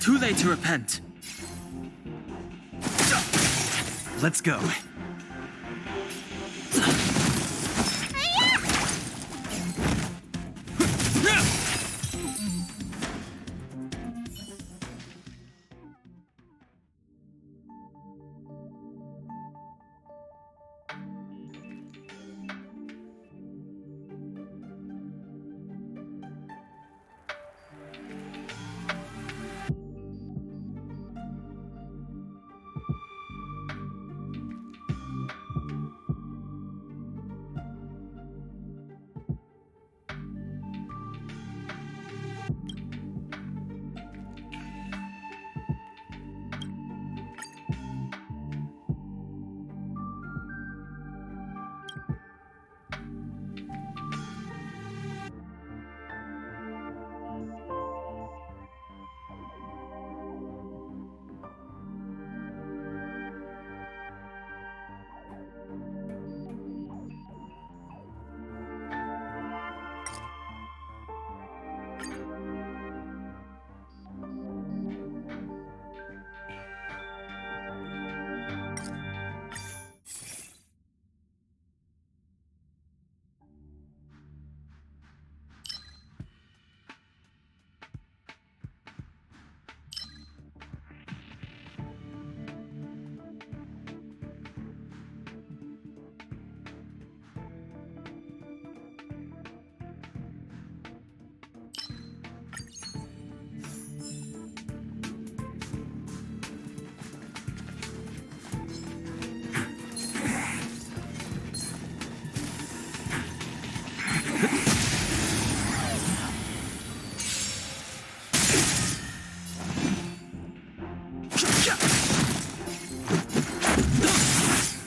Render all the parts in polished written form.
Too late to repent. Let's go.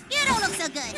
You don't look so good.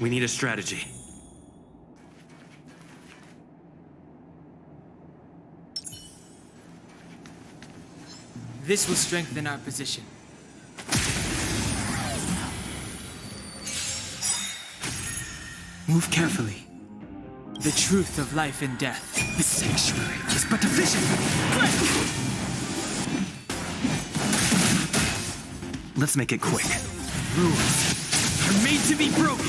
We need a strategy. This will strengthen our position. Move carefully. The truth of life and death. The sanctuary is but a vision. Let's make it quick. Rules are made to be broken.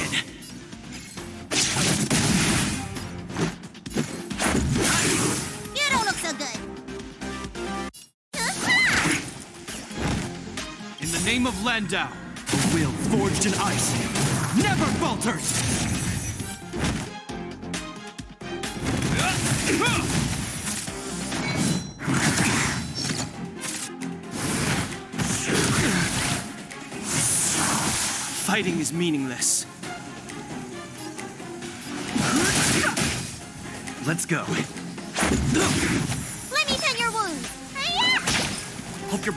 You don't look so good. In the name of Landau, a will forged in ice never falters! Fighting is meaningless. Let's go. Let me tend your wounds. Hiya! Hope you're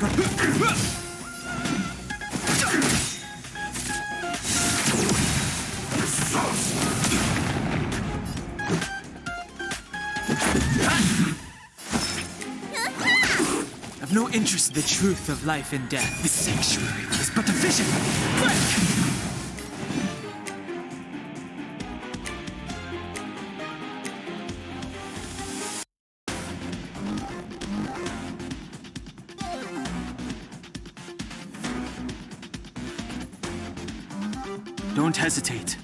I've no interest in the truth of life and death. The sanctuary is but a vision. Quick! Don't hesitate.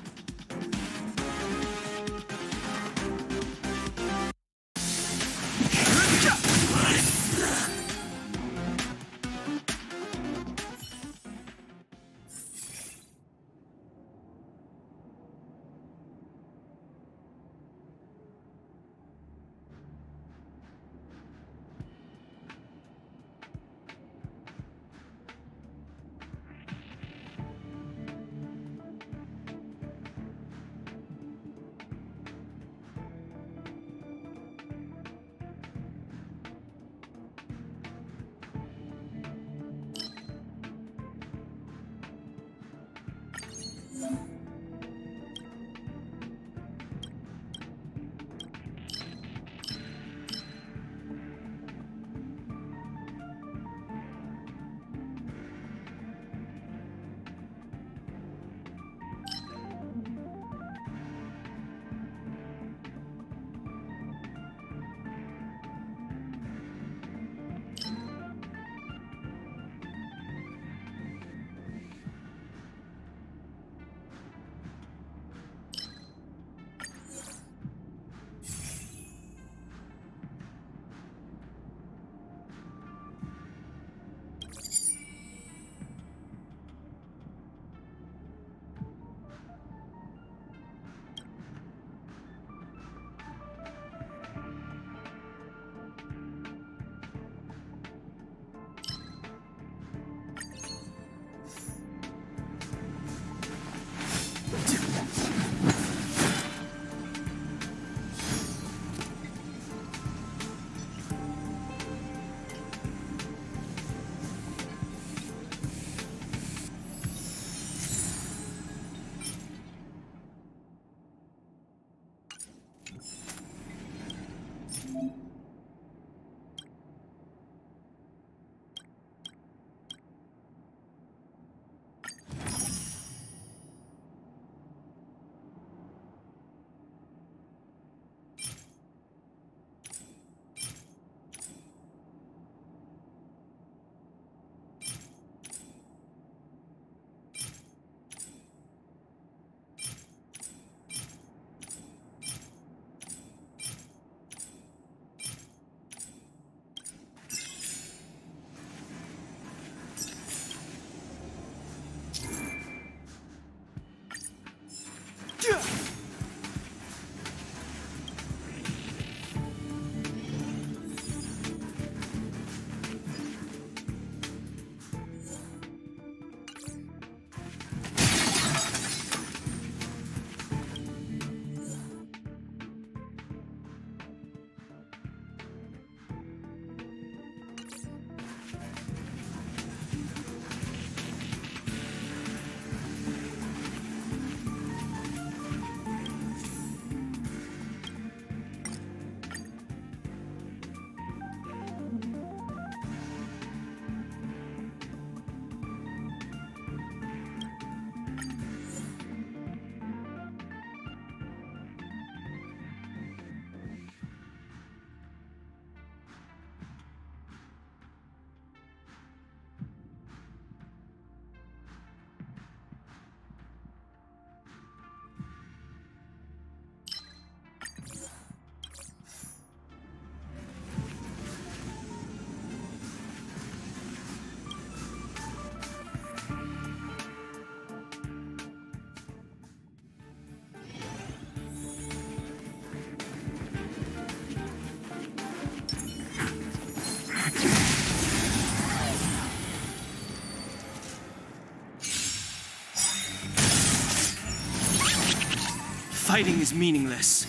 Fighting is meaningless.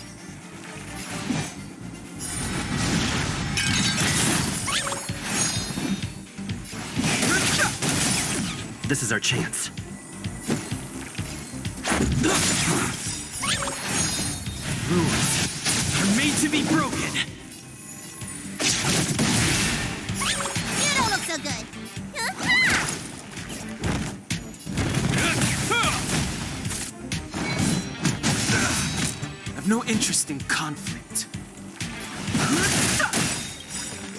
This is our chance. Rules are made to be broken. You don't look so good. I've no interest in conflict.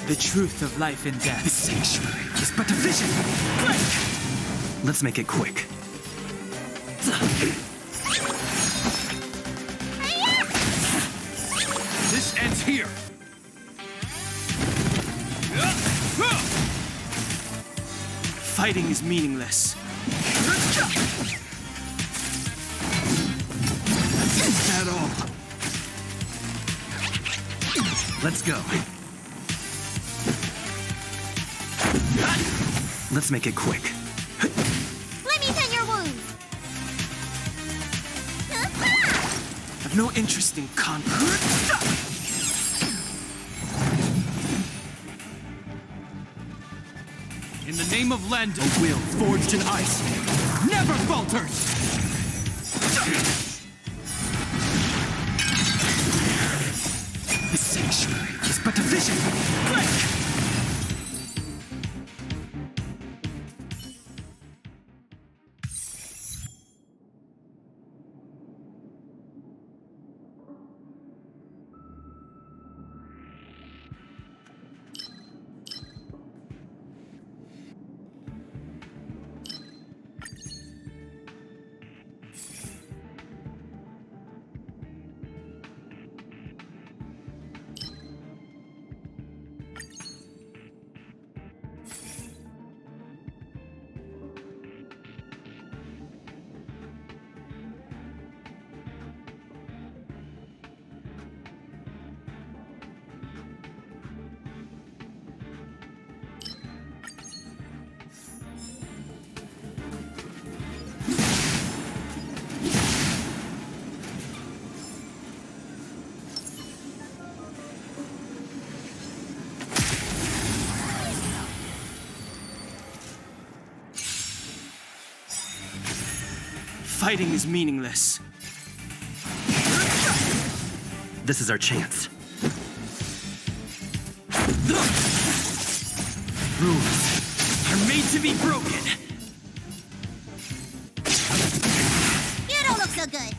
The truth of life and The death. sanctuary is but a vision. Let's make it quick. This ends here. Fighting is meaningless. Is that all? Let's go. Let's make it quick. Let me tend your wounds. I've no interest in conflict. In the name of Lend, a will forged in ice never falters! The sanctuary is but a vision! Fighting is meaningless. This is our chance. Rules are made to be broken. You don't look so good.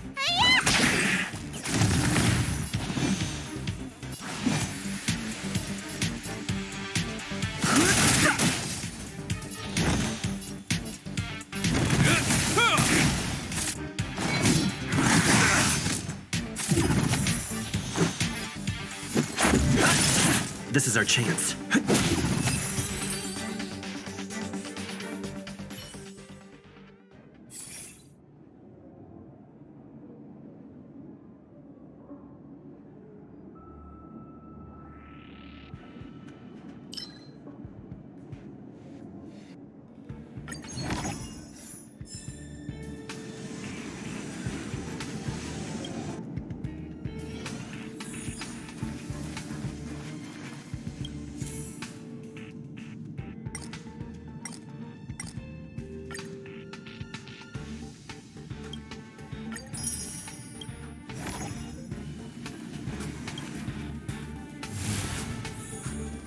This is our chance.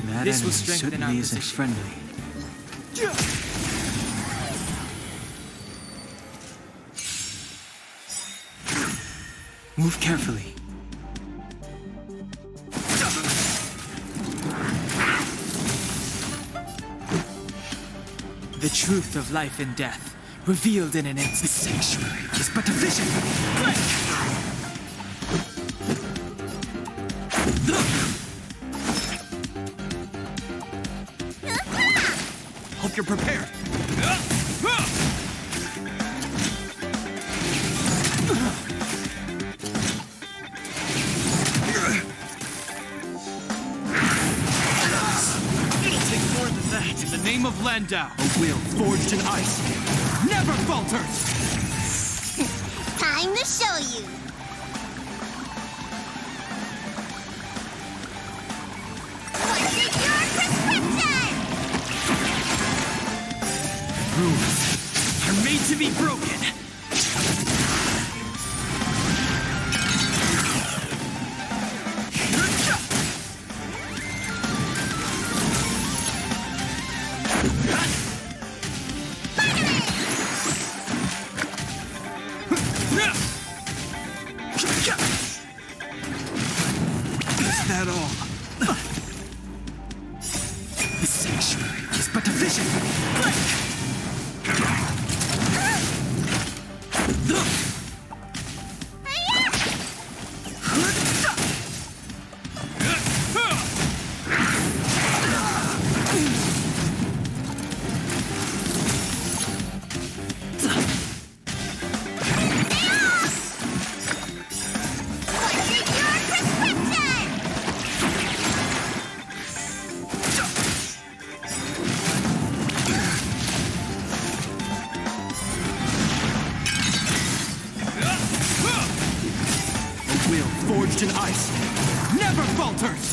That This will enemy strengthen our certainly isn't position. friendly. Move carefully. The truth of life and death, revealed in an The instant. sanctuary is but a vision. Hope you're prepared. It'll take more than that. In the name of Landau, a will forged in ice never falters. Time to show you. be broken! Is that all? The sanctuary is but a vision. What's in your prescription? A will forged in ice never falters!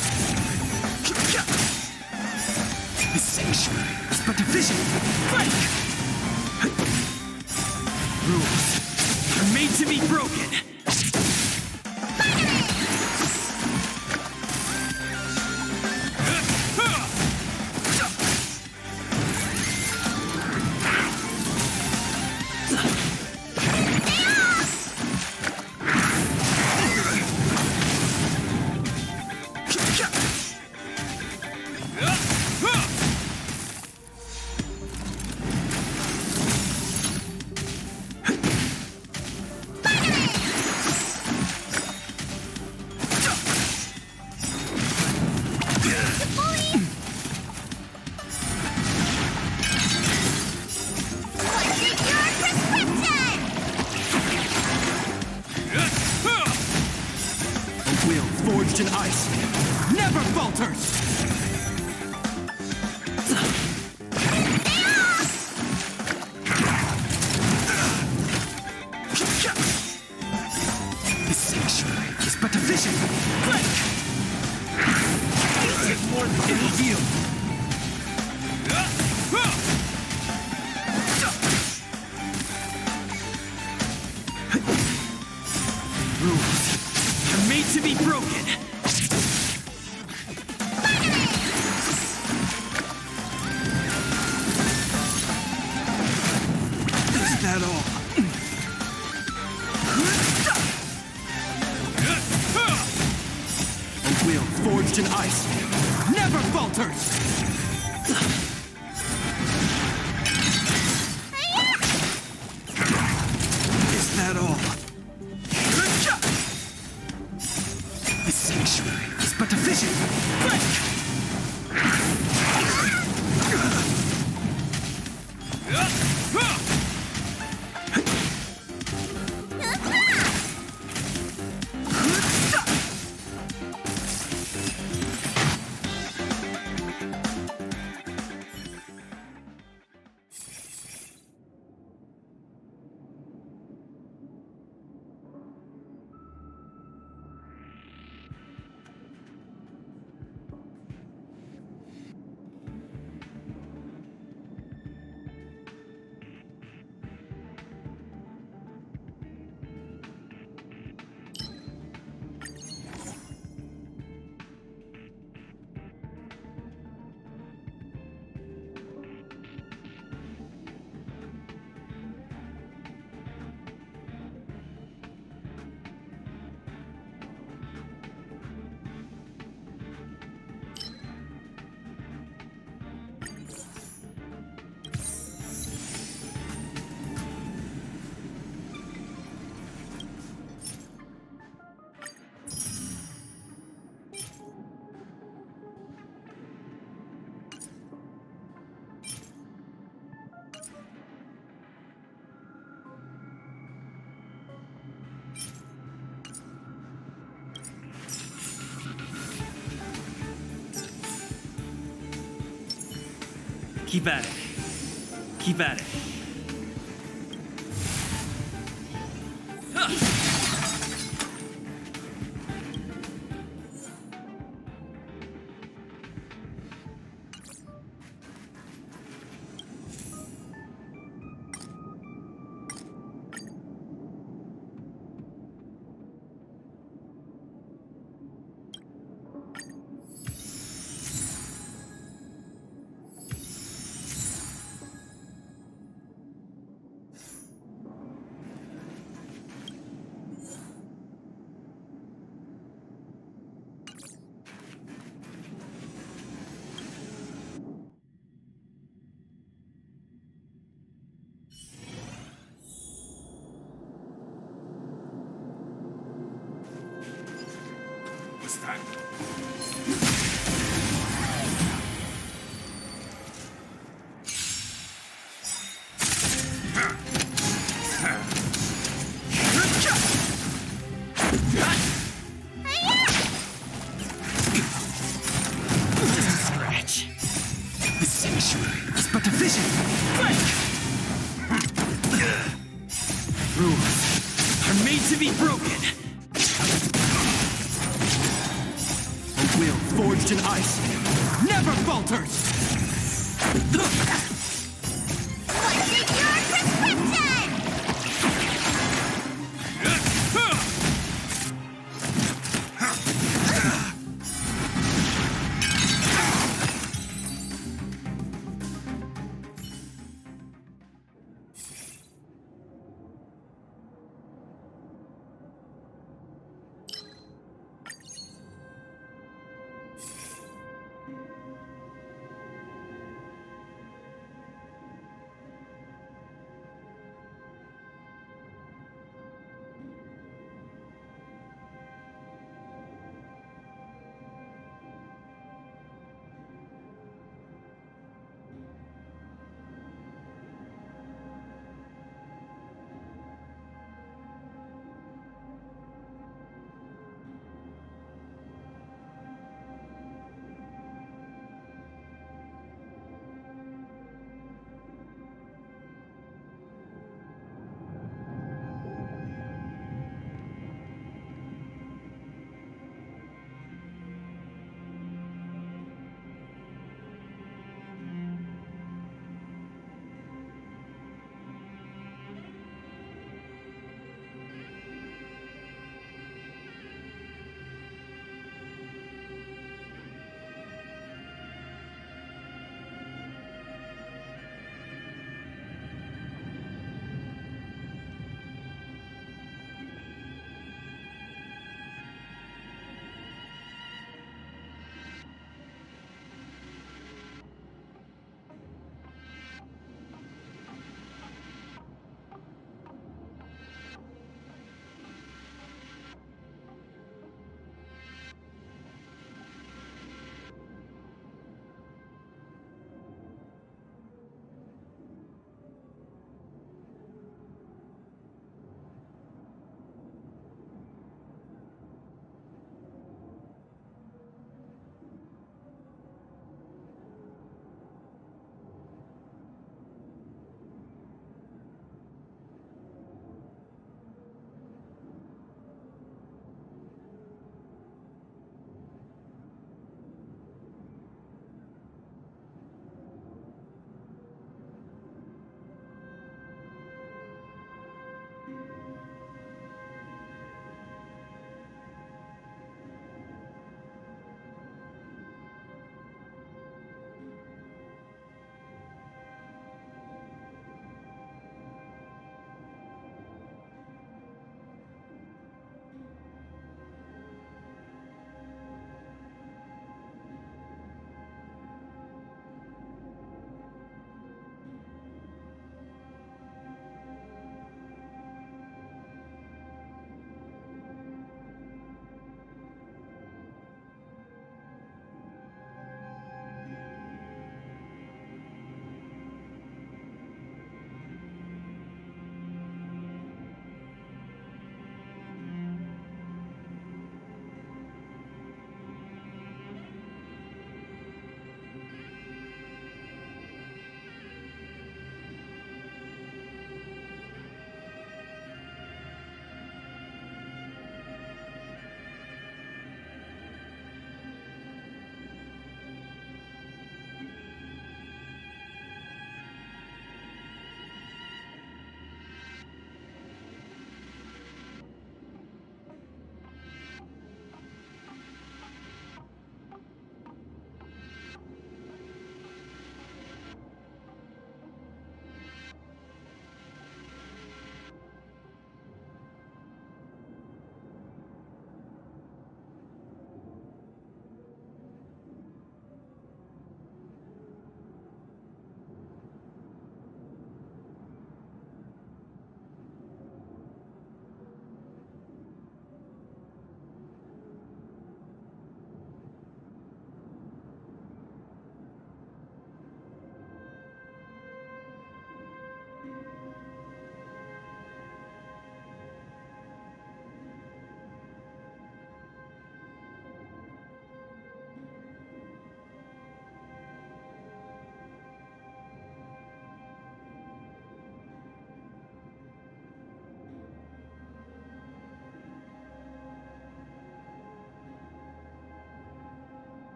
The sanctuary is but a vision. Rules are made to be broken! What's in your prescription? A will forged in ice never falters! The sanctuary is but a vision. More than it'll heal! Rules are made to be broken! Is that all? A will forged in ice never falters! Is that all? The sanctuary is but a vision. Keep at it. Keep at it. What's that? Just a scratch. The sanctuary is but a vision. Break! Rules are made to be broken. A will forged in ice never falters. What's in your prescription?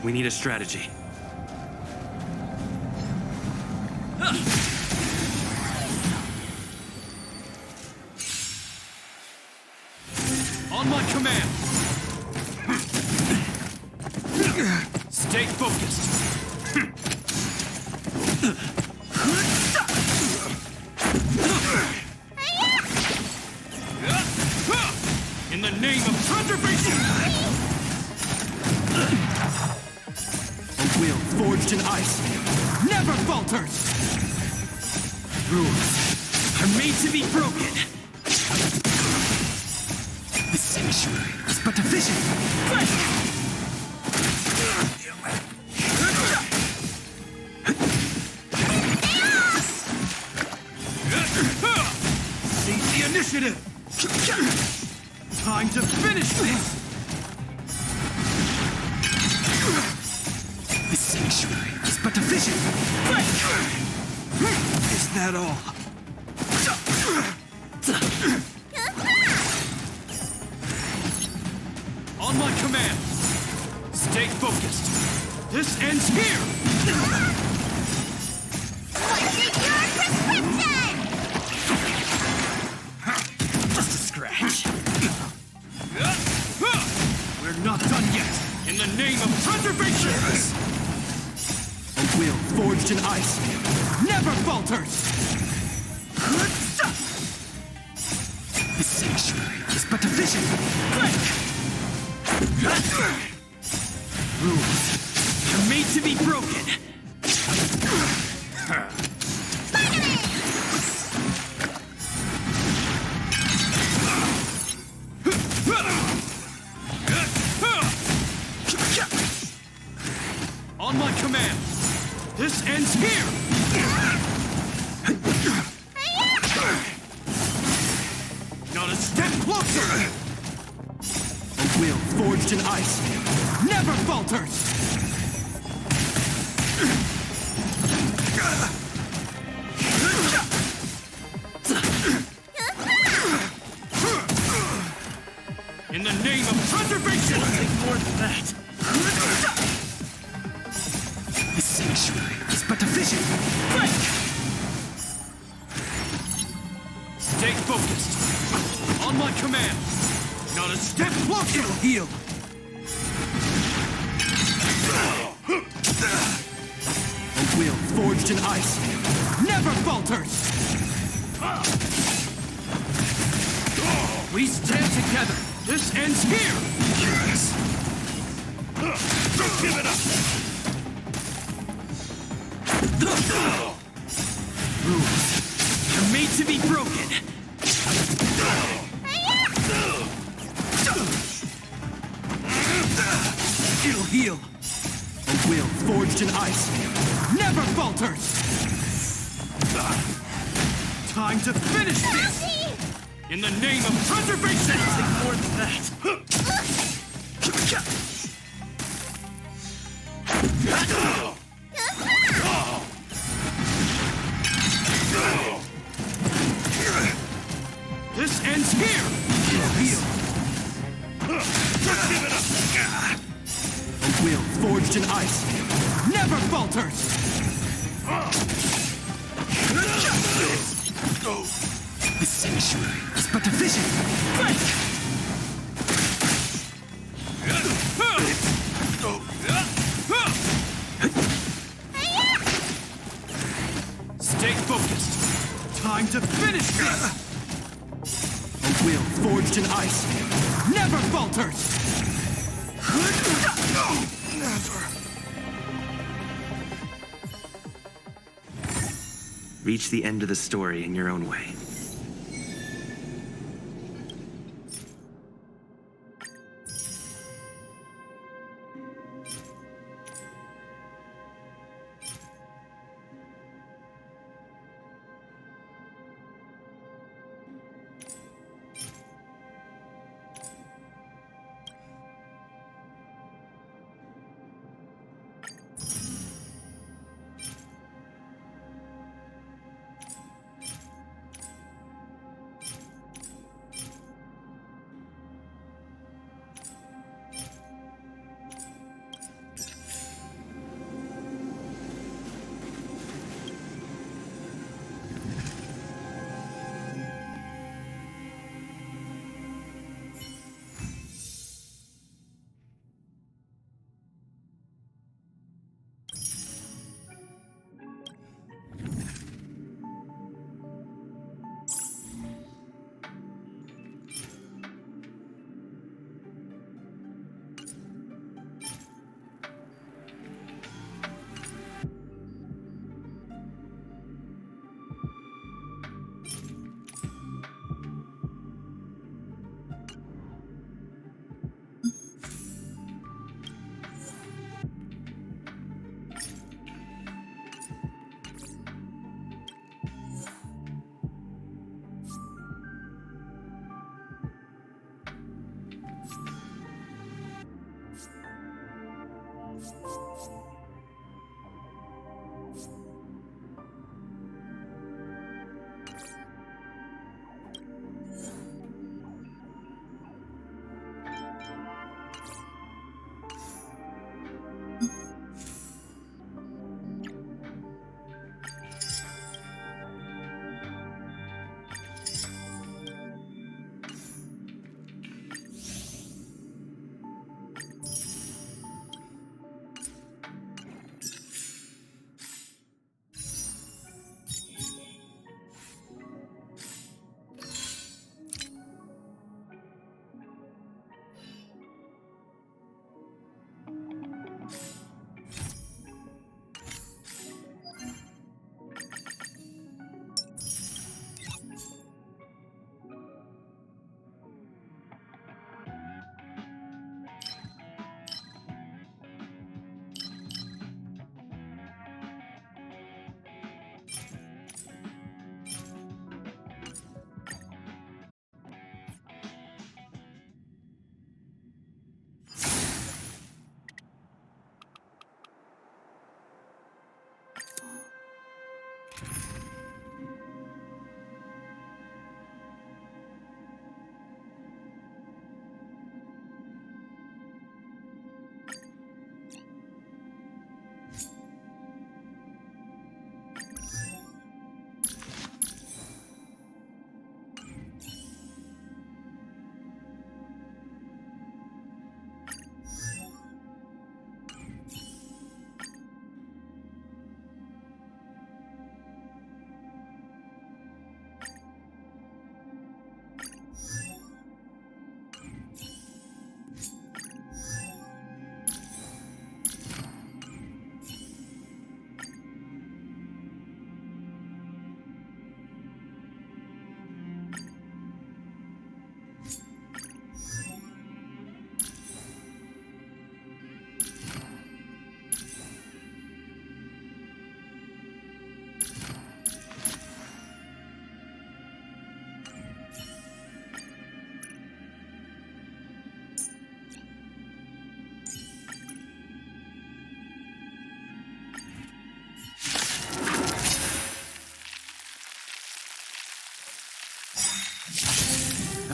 We need a strategy. On my command. Stay focused. In the name of conservation! A will forged in ice never falters! Rules are made to be broken! The sanctuary is but a vision. Seize the initiative! Time to finish this! The sanctuary is but a vision. Is that all? On my command! Stay focused! This ends here! What's in your prescription? Just a scratch. We're not done yet! In the name of conservation! A will forged in ice never falters! The sanctuary is but a vision. Rules are made to be broken! On my command! This ends here! Not a step closer! A will forged in ice never falters! In the name of conservation! Nothing more than that! The sanctuary is but a vision. Stay focused! On my command! Not a step closer! It'll heal! A will forged in ice never falters! We stand together! This ends here! Yes. Don't give it up! Rules are made to be broken! It'll heal! A will forged in ice never falters! Time to finish this! In the name of conservation! Nothing more than that! This ends here! Heal! Just give it up! A will forged in ice never falters! The sanctuary is but a vision. Stay focused! Time to finish this! A will forged in ice never falters! Reach the end of the story in your own way.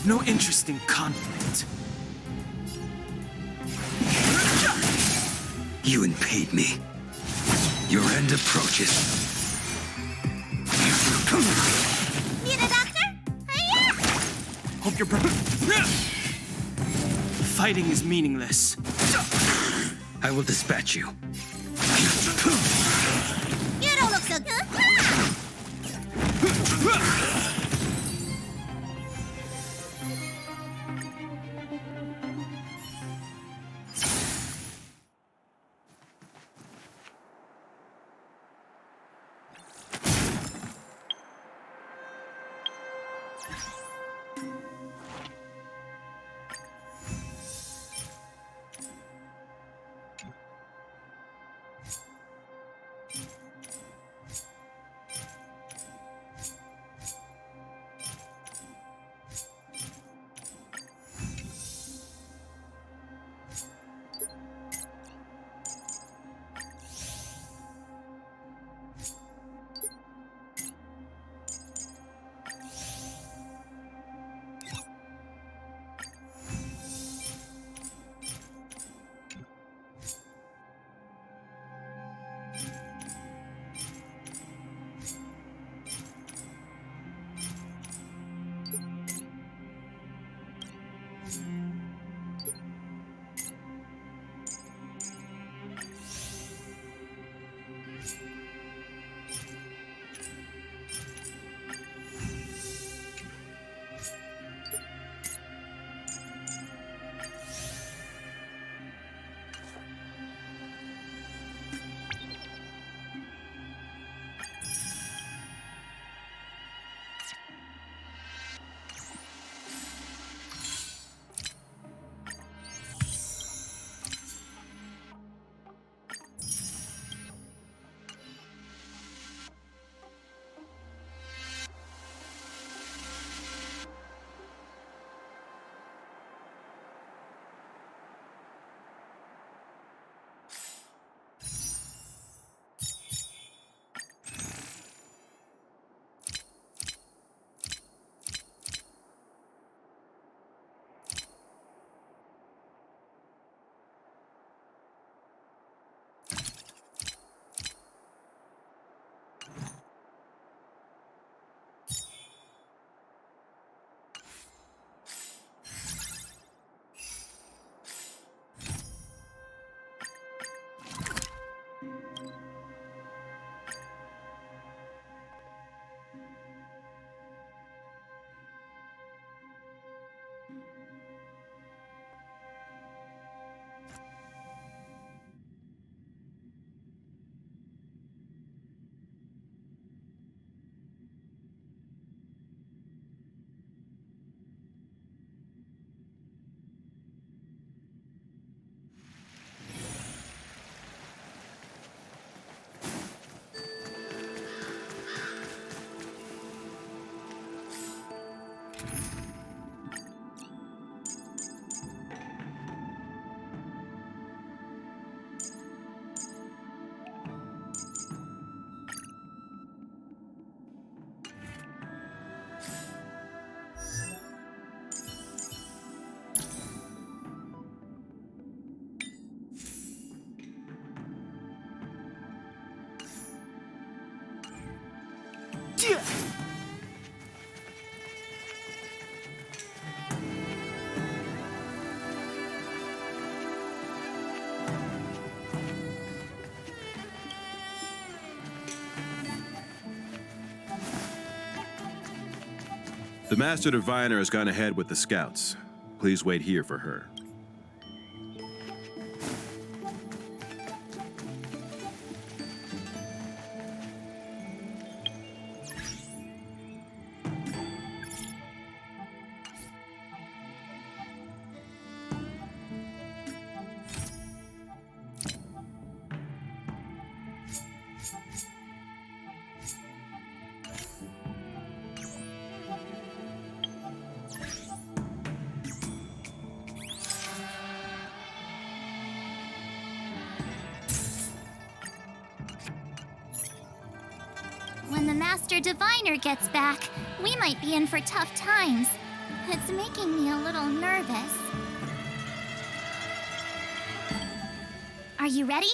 I've no interest in conflict. You impede me. Your end approaches. Need a doctor? Hiya! Hope you're Fighting is meaningless. I will dispatch you. You don't look so good. The Master Diviner has gone ahead with the scouts. Please wait here for her. When the Master Diviner gets back, we might be in for tough times. It's making me a little nervous. Are you ready?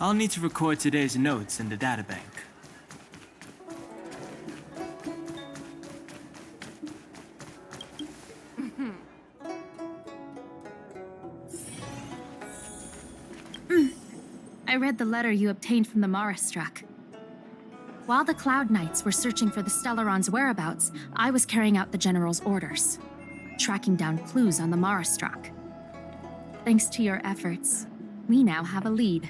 I'll need to record today's notes in the databank. I read the letter you obtained from the Marastruck. While the Cloud Knights were searching for the Stellaron's whereabouts, I was carrying out the General's orders, tracking down clues on the Marastruck. Thanks to your efforts, we now have a lead.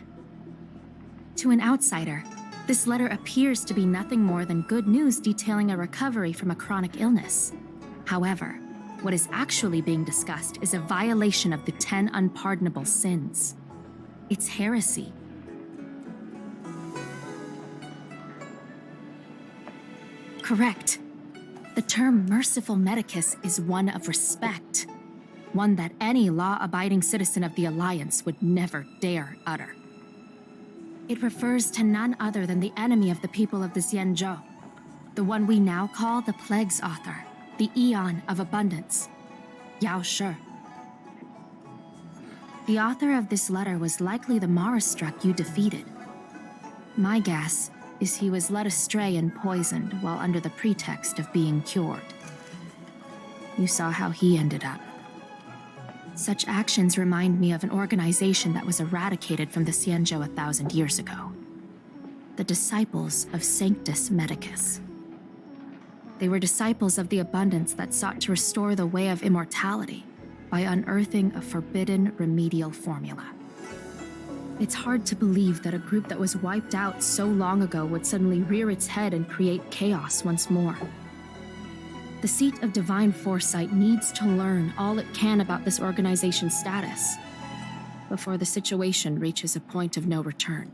To an outsider, this letter appears to be nothing more than good news detailing a recovery from a chronic illness. However, what is actually being discussed is a violation of the 10 unpardonable sins. It's heresy. Correct. The term merciful medicus is one of respect, one that any law-abiding citizen of the Alliance would never dare utter. It refers to none other than the enemy of the people of the Xianzhou, the one we now call the Plague's author, the Eon of Abundance, Yao Shi. The author of this letter was likely the Marastruck you defeated. My guess is he was led astray and poisoned while under the pretext of being cured. You saw how he ended up. Such actions remind me of an organization that was eradicated from the Xianzhou 1,000 years ago. The Disciples of Sanctus Medicus. They were disciples of the Abundance that sought to restore the way of immortality by unearthing a forbidden remedial formula. It's hard to believe that a group that was wiped out so long ago would suddenly rear its head and create chaos once more. The seat of divine foresight needs to learn all it can about this organization's status before the situation reaches a point of no return.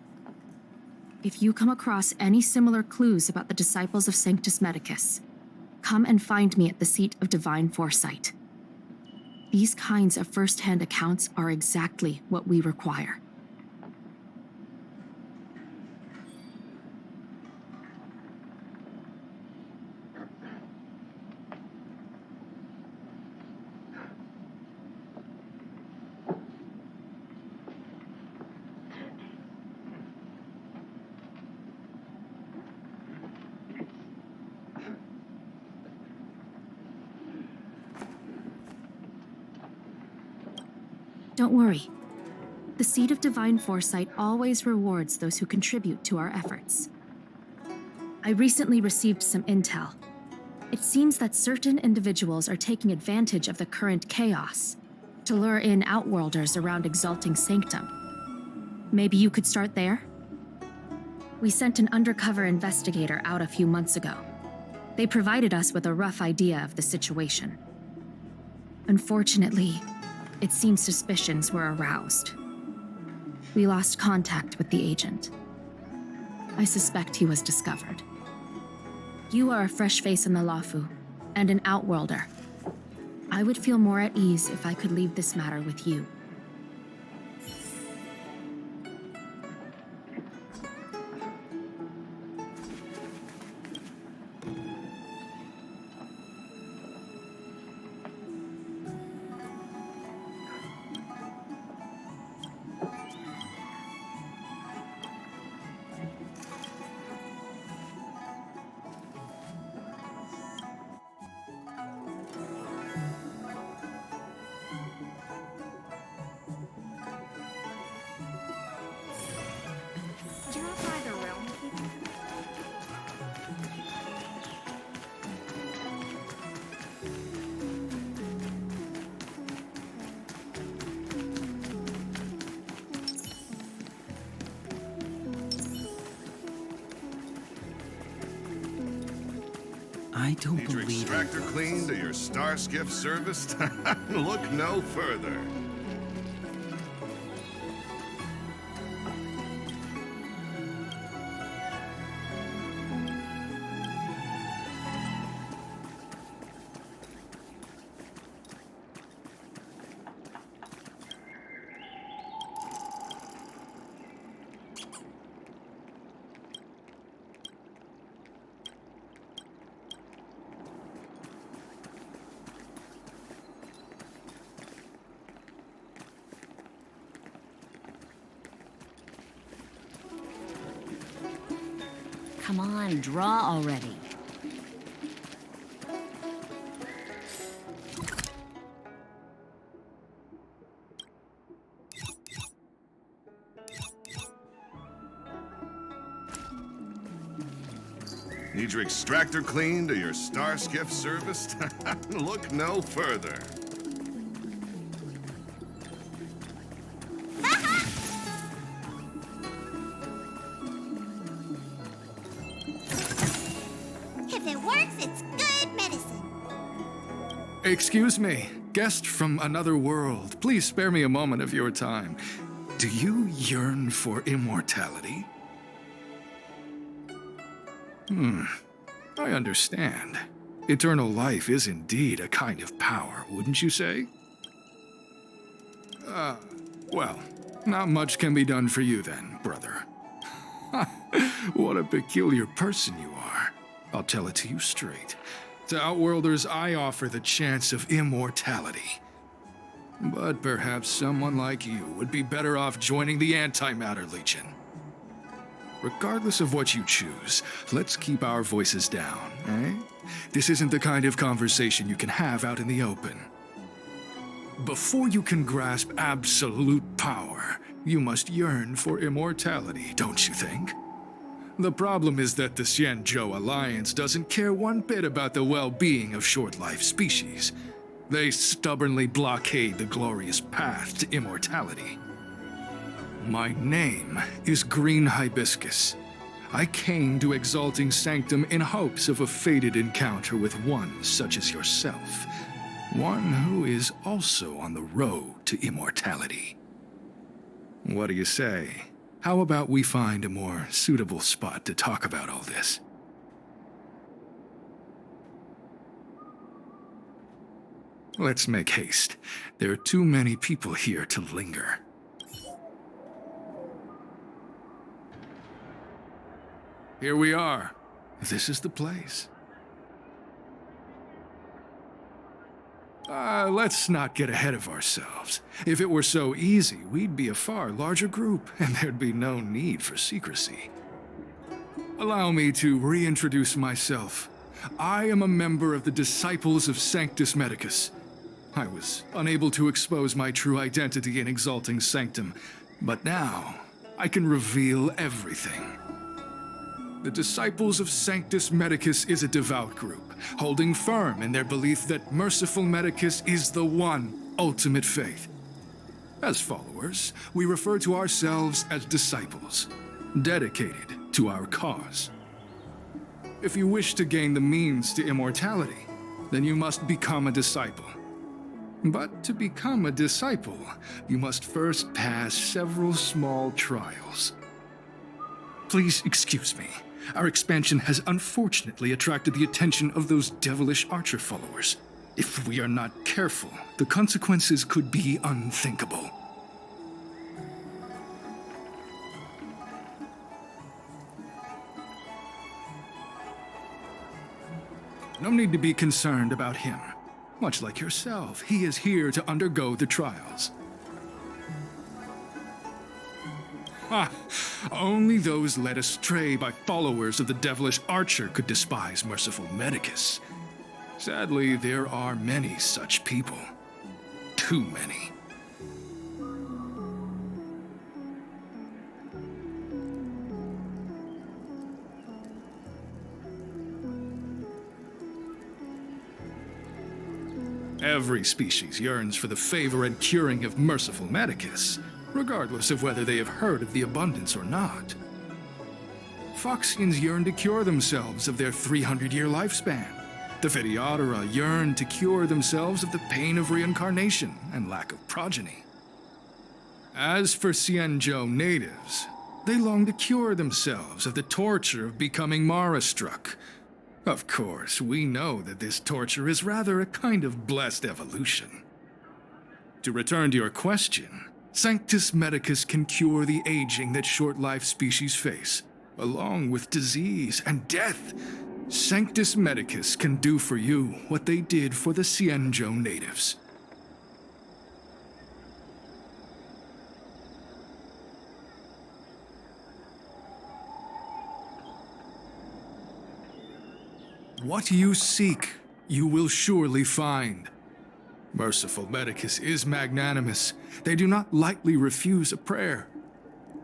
If you come across any similar clues about the Disciples of Sanctus Medicus, come and find me at the seat of divine foresight. These kinds of first-hand accounts are exactly what we require. Don't worry. The Seed of Divine Foresight always rewards those who contribute to our efforts. I recently received some intel. It seems that certain individuals are taking advantage of the current chaos to lure in Outworlders around Exalting Sanctum. Maybe you could start there? We sent an undercover investigator out a few months ago. They provided us with a rough idea of the situation. Unfortunately, it seems suspicions were aroused. We lost contact with the agent. I suspect he was discovered. You are a fresh face in the Lafu, and an Outworlder. I would feel more at ease if I could leave this matter with you. I don't Need your believe extractor cleaned or your star skiff serviced? Look no further. Come on, draw already. Need your extractor cleaned or your star skiff serviced? Look no further. If it works, it's good medicine. Excuse me, guest from another world. Please spare me a moment of your time. Do you yearn for immortality? I understand. Eternal life is indeed a kind of power, wouldn't you say? Well, not much can be done for you then, brother. What a peculiar person you are. I'll tell it to you straight. To Outworlders, I offer the chance of immortality. But perhaps someone like you would be better off joining the Antimatter Legion. Regardless of what you choose, let's keep our voices down, eh? This isn't the kind of conversation you can have out in the open. Before you can grasp absolute power, you must yearn for immortality, don't you think? The problem is that the Xianzhou Alliance doesn't care one bit about the well-being of short-life species. They stubbornly blockade the glorious path to immortality. My name is Green Hibiscus. I came to Exalting Sanctum in hopes of a fated encounter with one such as yourself. One who is also on the road to immortality. What do you say? How about we find a more suitable spot to talk about all this? Let's make haste. There are too many people here to linger. Here we are. This is the place. Let's not get ahead of ourselves. If it were so easy, we'd be a far larger group, and there'd be no need for secrecy. Allow me to reintroduce myself. I am a member of the Disciples of Sanctus Medicus. I was unable to expose my true identity in Exalting Sanctum, but now I can reveal everything. The Disciples of Sanctus Medicus is a devout group, holding firm in their belief that Merciful Medicus is the one ultimate faith. As followers, we refer to ourselves as disciples, dedicated to our cause. If you wish to gain the means to immortality, then you must become a disciple. But to become a disciple, you must first pass several small trials. Please excuse me. Our expansion has unfortunately attracted the attention of those devilish archer followers. If we are not careful, the consequences could be unthinkable. No need to be concerned about him. Much like yourself, he is here to undergo the trials. Only those led astray by followers of the devilish archer could despise Merciful Medicus. Sadly, there are many such people. Too many. Every species yearns for the favor and curing of Merciful Medicus, regardless of whether they have heard of the abundance or not. Foxians yearn to cure themselves of their 300-year lifespan. The Videodora yearn to cure themselves of the pain of reincarnation and lack of progeny. As for Xianzhou natives, they long to cure themselves of the torture of becoming Mara-struck. Of course, we know that this torture is rather a kind of blessed evolution. To return to your question, Sanctus Medicus can cure the aging that short-lived species face, along with disease and death. Sanctus Medicus can do for you what they did for the Xianzhou natives. What you seek, you will surely find. Merciful Medicus is magnanimous. They do not lightly refuse a prayer.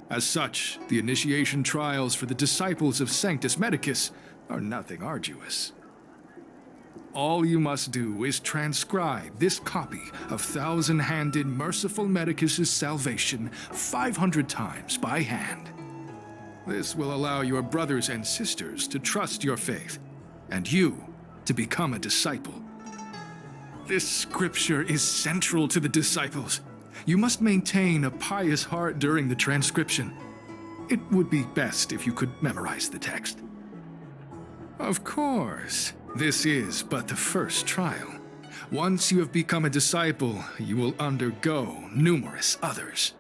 As such, the initiation trials for the disciples of Sanctus Medicus are nothing arduous. All you must do is transcribe this copy of thousand-handed Merciful Medicus's salvation 500 times by hand. This will allow your brothers and sisters to trust your faith, and you to become a disciple. This scripture is central to the disciples. You must maintain a pious heart during the transcription. It would be best if you could memorize the text. Of course, this is but the first trial. Once you have become a disciple, you will undergo numerous others.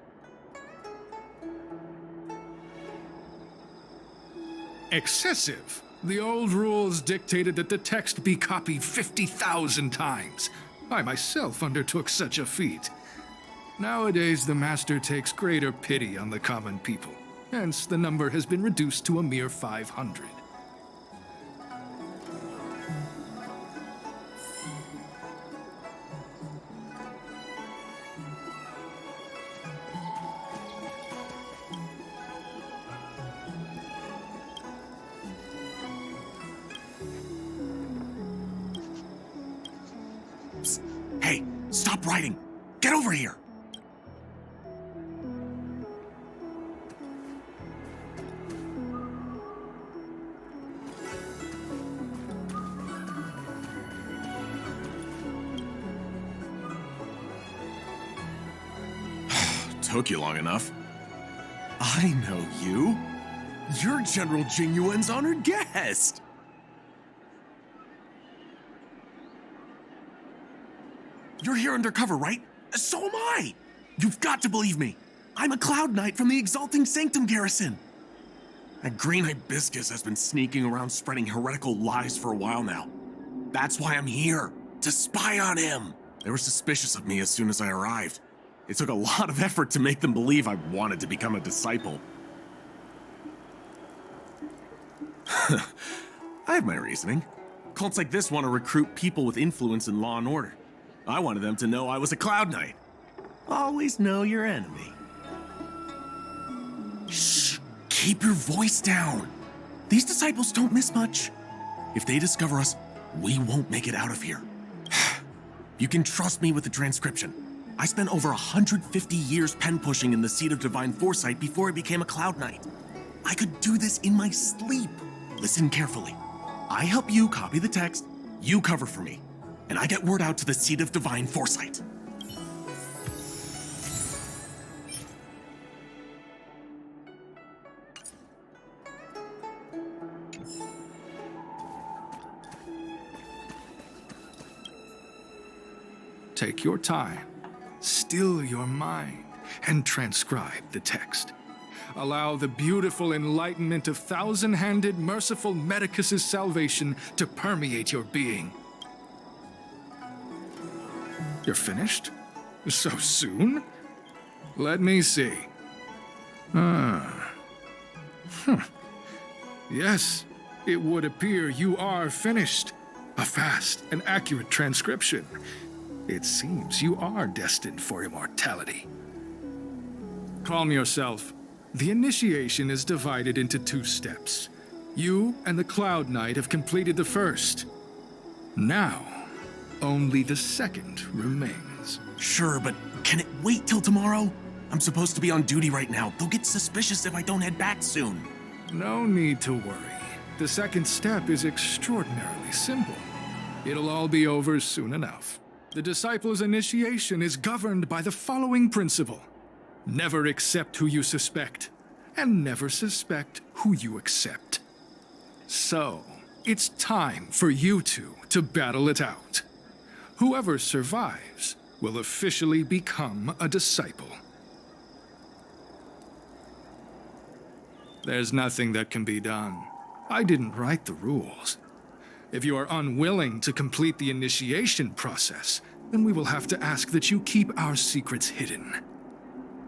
Excessive. The old rules dictated that the text be copied 50,000 times. I myself undertook such a feat. Nowadays, the Master takes greater pity on the common people. Hence, the number has been reduced to a mere 500. Hey, stop writing! Get over here! Took you long enough. I know you. You're General Jingyuan's honored guest. You're here undercover, right? So am I! You've got to believe me. I'm a Cloud Knight from the Exalting Sanctum garrison. That green hibiscus has been sneaking around spreading heretical lies for a while now. That's why I'm here, to spy on him. They were suspicious of me as soon as I arrived. It took a lot of effort to make them believe I wanted to become a disciple. I have my reasoning. Cults like this want to recruit people with influence in law and order. I wanted them to know I was a Cloud Knight. Always know your enemy. Shh! Keep your voice down. These disciples don't miss much. If they discover us, we won't make it out of here. You can trust me with the transcription. I spent over 150 years pen pushing in the seat of divine foresight before I became a Cloud Knight. I could do this in my sleep. Listen carefully. I help you copy the text, you cover for me, and I get word out to the seat of divine foresight. Take your time, still your mind, and transcribe the text. Allow the beautiful enlightenment of thousand-handed, merciful Medicus's salvation to permeate your being. You're finished? So soon? Let me see. Yes, it would appear you are finished. A fast and accurate transcription. It seems you are destined for immortality. Calm yourself. The initiation is divided into 2 steps. You and the Cloud Knight have completed the first. Now, only the second remains. Sure, but can it wait till tomorrow? I'm supposed to be on duty right now. They'll get suspicious if I don't head back soon. No need to worry. The second step is extraordinarily simple. It'll all be over soon enough. The disciples' initiation is governed by the following principle. Never accept who you suspect, and never suspect who you accept. So, it's time for you two to battle it out. Whoever survives will officially become a disciple. There's nothing that can be done. I didn't write the rules. If you are unwilling to complete the initiation process, then we will have to ask that you keep our secrets hidden.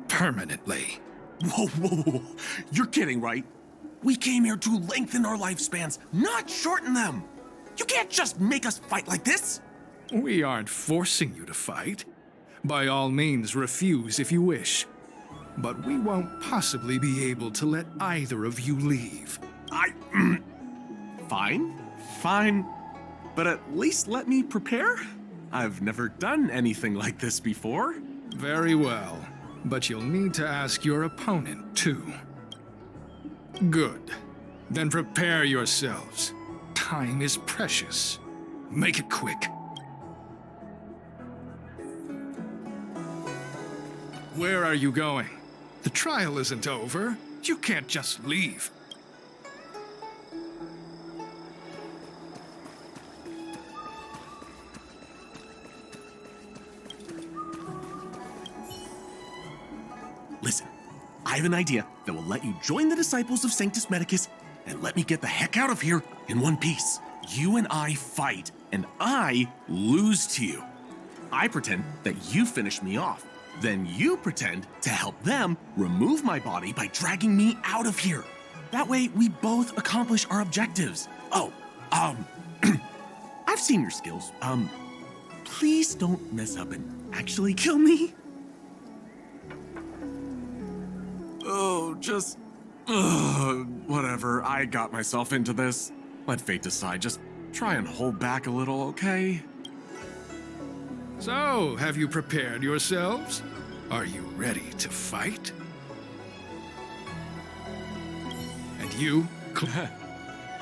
Permanently. Whoa, whoa, whoa. You're kidding, right? We came here to lengthen our lifespans, not shorten them. You can't just make us fight like this. We aren't forcing you to fight. By all means, refuse if you wish. But we won't possibly be able to let either of you leave. Fine. But at least let me prepare. I've never done anything like this before. Very well. But you'll need to ask your opponent, too. Good. Then prepare yourselves. Time is precious. Make it quick. Where are you going? The trial isn't over. You can't just leave. Listen, I have an idea that will let you join the disciples of Sanctus Medicus and let me get the heck out of here in one piece. You and I fight, and I lose to you. I pretend that you finish me off. Then you pretend to help them remove my body by dragging me out of here. That way, we both accomplish our objectives. Oh, I've seen your skills. Please don't mess up and actually kill me. Oh, just... whatever. I got myself into this. Let fate decide. Just try and hold back a little, okay? So, have you prepared yourselves? Are you ready to fight? And you?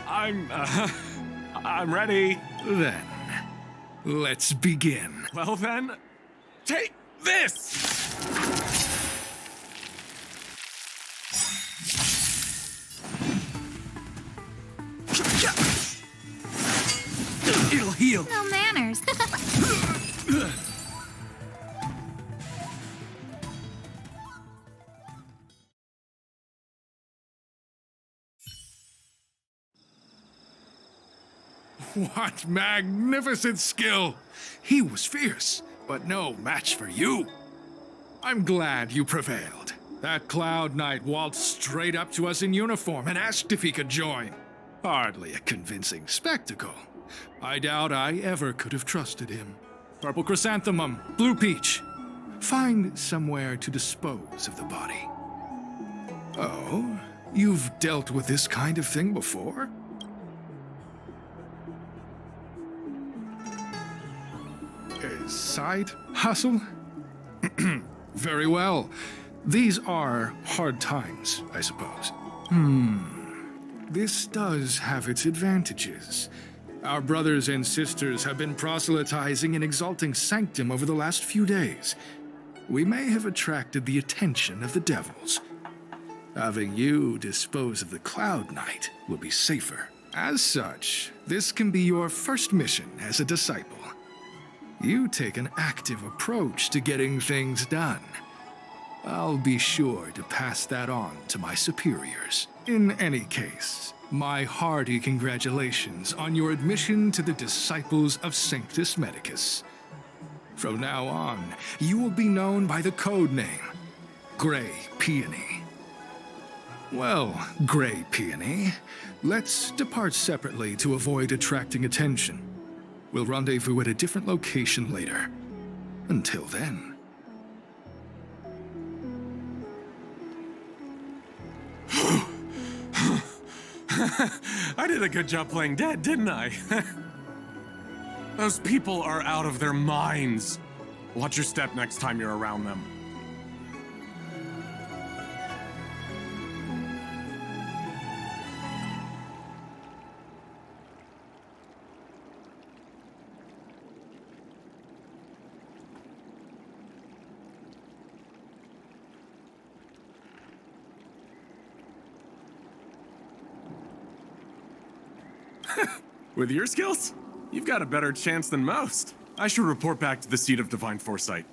I'm ready. Then, let's begin. Well then, take this! It'll heal. No manners. What magnificent skill! He was fierce, but no match for you. I'm glad you prevailed. That Cloud Knight waltzed straight up to us in uniform and asked if he could join. Hardly a convincing spectacle. I doubt I ever could have trusted him. Purple chrysanthemum, blue peach. Find somewhere to dispose of the body. Oh, you've dealt with this kind of thing before? Side hustle? Very well. These are hard times, I suppose. This does have its advantages. Our brothers and sisters have been proselytizing in Exalting Sanctum over the last few days. We may have attracted the attention of the devils. Having you dispose of the Cloud Knight will be safer. As such, this can be your first mission as a disciple. You take an active approach to getting things done. I'll be sure to pass that on to my superiors. In any case, my hearty congratulations on your admission to the Disciples of Sanctus Medicus. From now on, you will be known by the code name, Grey Peony. Well, Grey Peony, let's depart separately to avoid attracting attention. We'll rendezvous at a different location later. Until then. I did a good job playing dead, didn't I? Those people are out of their minds. Watch your step next time you're around them. With your skills, you've got a better chance than most. I should report back to the seat of Divine Foresight.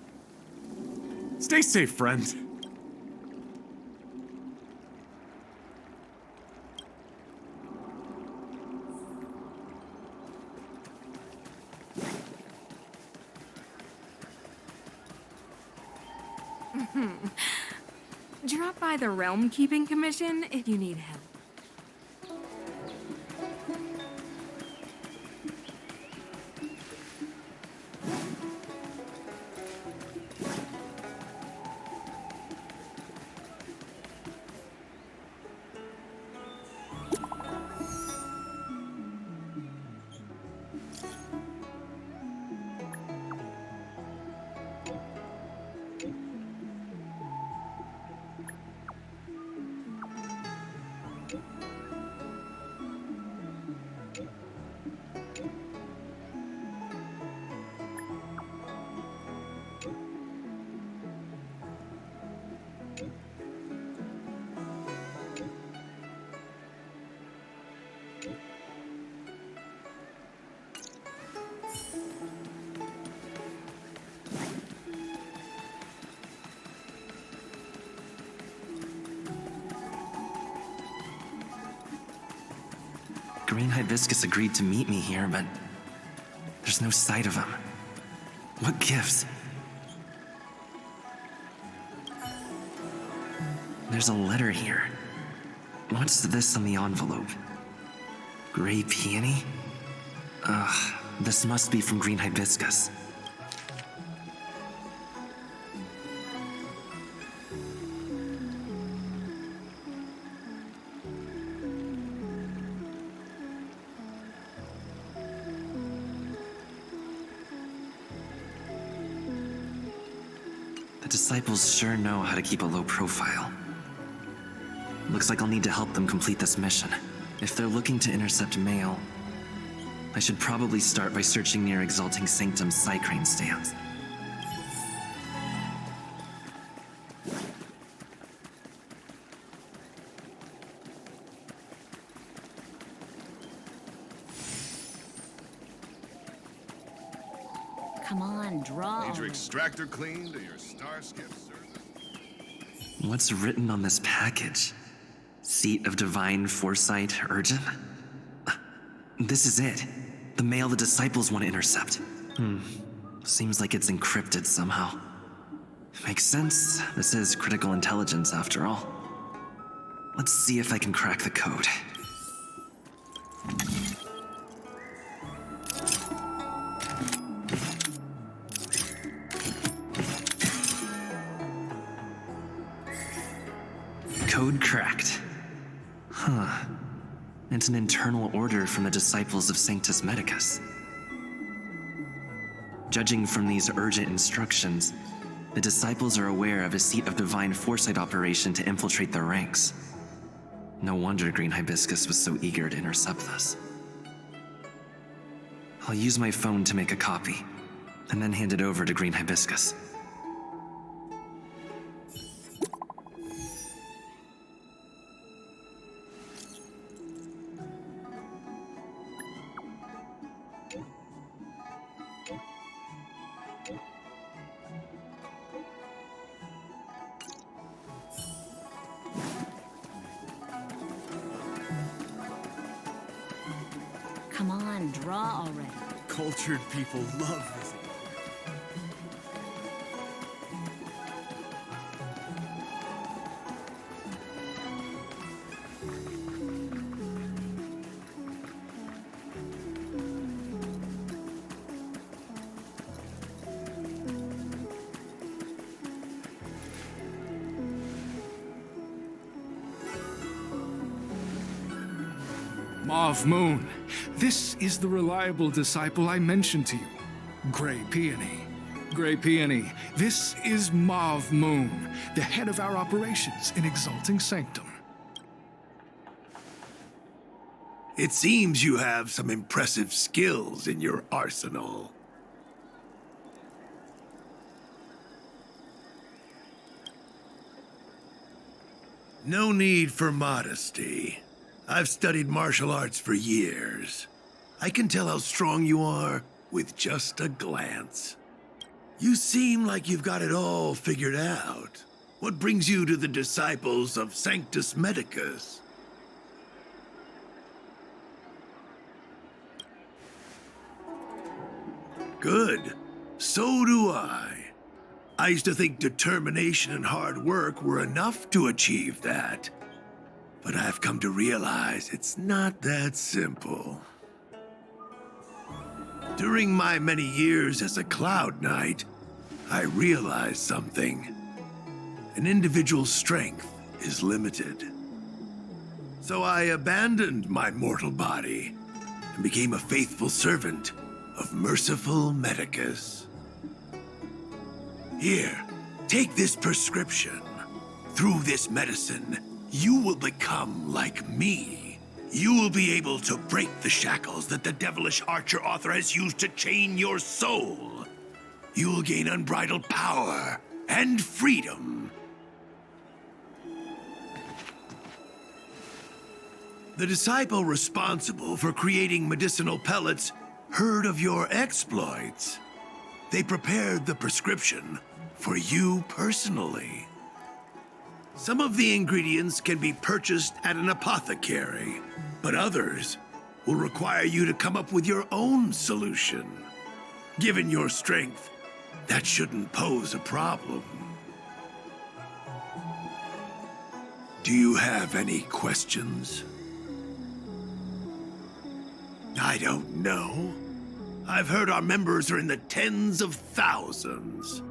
Stay safe, friend. Drop by the Realm Keeping Commission if you need help. Green Hibiscus agreed to meet me here, but there's no sight of him. What gives? There's a letter here. What's this on the envelope? Grey Peony? Ugh, this must be from Green Hibiscus. The disciples sure know how to keep a low profile. Looks like I'll need to help them complete this mission. If they're looking to intercept mail, I should probably start by searching near Exalting Sanctum's Psycrane stands. Come on, draw. Need your extractor cleaned or your star skiff service? What's written on this package? Seat of Divine Foresight, urgent? This is it. The mail the disciples want to intercept. Seems like it's encrypted somehow. Makes sense. This is critical intelligence after all. Let's see if I can crack the code. Code cracked. Huh. It's an internal order from the disciples of Sanctus Medicus. Judging from these urgent instructions, the disciples are aware of a seat of divine foresight operation to infiltrate their ranks. No wonder Green Hibiscus was so eager to intercept this. I'll use my phone to make a copy, and then hand it over to Green Hibiscus. Come on, draw already. Cultured people love this. Mauve Moon, this is the reliable disciple I mentioned to you, Gray Peony. Gray Peony, this is Mauve Moon, the head of our operations in Exalting Sanctum. It seems you have some impressive skills in your arsenal. No need for modesty. I've studied martial arts for years. I can tell how strong you are with just a glance. You seem like you've got it all figured out. What brings you to the disciples of Sanctus Medicus? Good. So do I. I used to think determination and hard work were enough to achieve that. But I've come to realize it's not that simple. During my many years as a Cloud Knight, I realized something. An individual's strength is limited. So I abandoned my mortal body and became a faithful servant of merciful Medicus. Here, take this prescription. Through this medicine, you will become like me. You will be able to break the shackles that the devilish archer author has used to chain your soul. You will gain unbridled power and freedom. The disciple responsible for creating medicinal pellets heard of your exploits. They prepared the prescription for you personally. Some of the ingredients can be purchased at an apothecary, but others will require you to come up with your own solution. Given your strength, that shouldn't pose a problem. Do you have any questions? I don't know. I've heard our members are in the tens of thousands.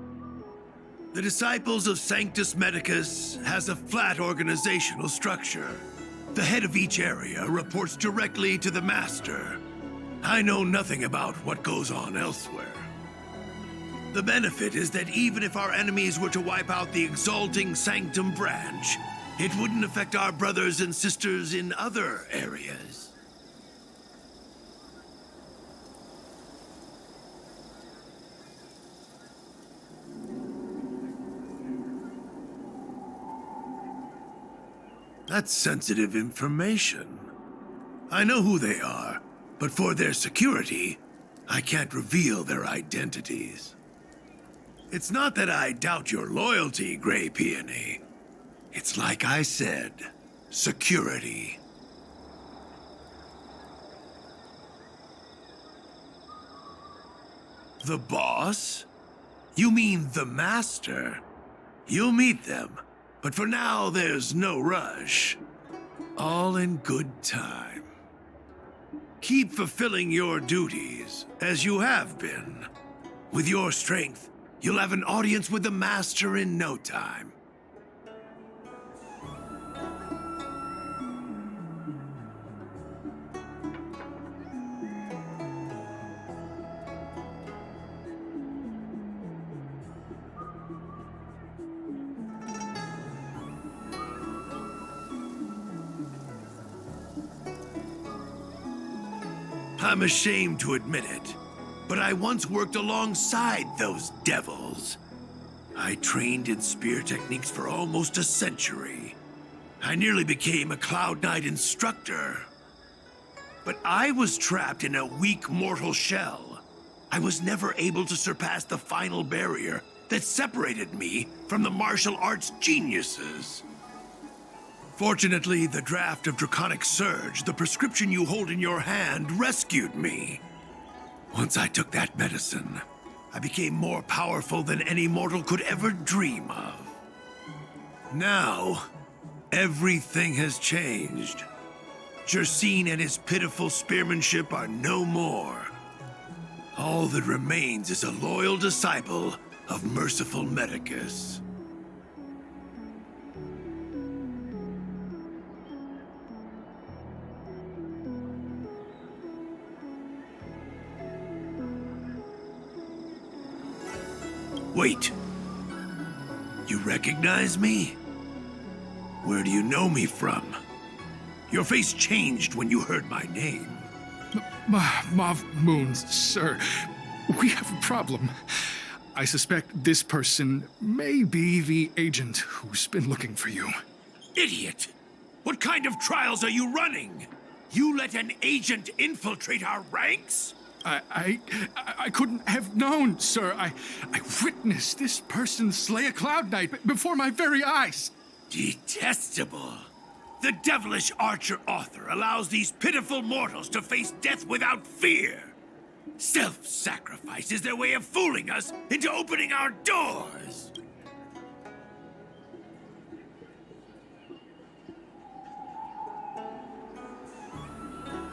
The Disciples of Sanctus Medicus has a flat organizational structure. The head of each area reports directly to the Master. I know nothing about what goes on elsewhere. The benefit is that even if our enemies were to wipe out the Exalting Sanctum branch, it wouldn't affect our brothers and sisters in other areas. That's sensitive information. I know who they are, but for their security, I can't reveal their identities. It's not that I doubt your loyalty, Gray Peony. It's like I said, security. The boss? You mean the Master? You'll meet them. But for now, there's no rush. All in good time. Keep fulfilling your duties, as you have been. With your strength, you'll have an audience with the Master in no time. I'm ashamed to admit it, but I once worked alongside those devils. I trained in spear techniques for almost a century. I nearly became a Cloud Knight instructor. But I was trapped in a weak mortal shell. I was never able to surpass the final barrier that separated me from the martial arts geniuses. Fortunately, the draft of Draconic Surge, the prescription you hold in your hand, rescued me. Once I took that medicine, I became more powerful than any mortal could ever dream of. Now, everything has changed. Jersine and his pitiful spearmanship are no more. All that remains is a loyal disciple of merciful Medicus. Wait. You recognize me? Where do you know me from? Your face changed when you heard my name. Mauve Moon, sir. We have a problem. I suspect this person may be the agent who's been looking for you. Idiot! What kind of trials are you running? You let an agent infiltrate our ranks? I couldn't have known, sir. I witnessed this person slay a Cloud Knight before my very eyes. Detestable. The devilish archer author allows these pitiful mortals to face death without fear. Self-sacrifice is their way of fooling us into opening our doors.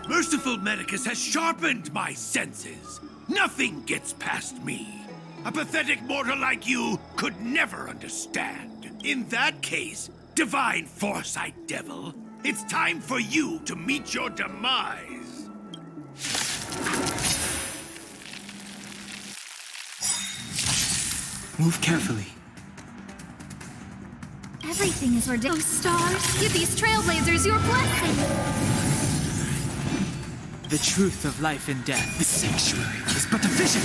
Merciful Medicus has sharpened my senses. Nothing gets past me. A pathetic mortal like you could never understand. In that case, Divine Foresight Devil, it's time for you to meet your demise. Move carefully. Everything is ridiculous. Oh, stars, give these trailblazers your blessing. The truth of life and death. The sanctuary is but a vision.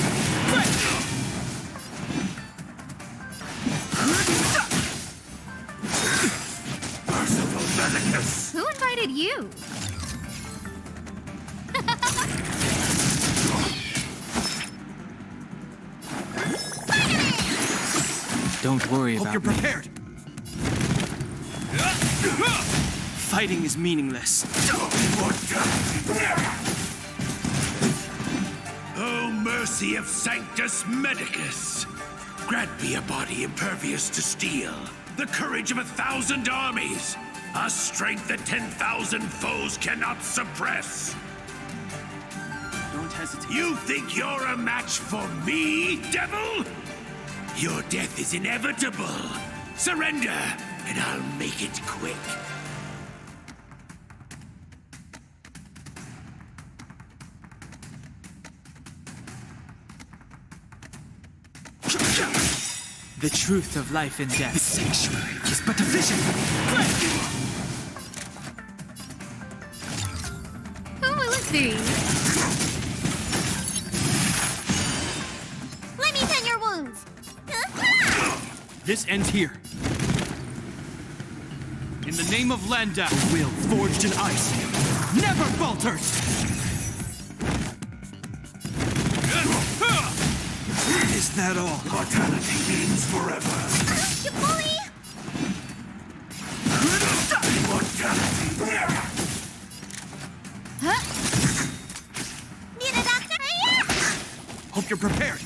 Merciful Medicus! Who invited you? Don't worry Hope about you're me. prepared. Fighting is meaningless. Oh, mercy of Sanctus Medicus! Grant me a body impervious to steel, the courage of 1,000 armies, a strength that 10,000 foes cannot suppress. Don't hesitate. You think you're a match for me, devil? Your death is inevitable. Surrender, and I'll make it quick. The truth of life and death. The sanctuary is but a vision. Who will it be? Let me tend your wounds. This ends here. In the name of Landa, the will forged in ice never falters. Is that all? Mortality means forever. You bully! Mortality. Huh? Need a doctor? Hope you're prepared.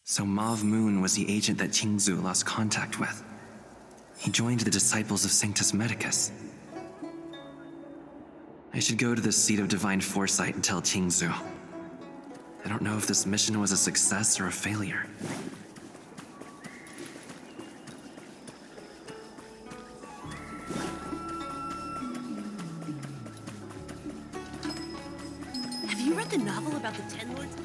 So Mauve Moon was the agent that Qingzu lost contact with. He joined the disciples of Sanctus Medicus. I should go to the seat of Divine Foresight and tell Qingzu. I don't know if this mission was a success or a failure. Have you read the novel about the Ten Lords?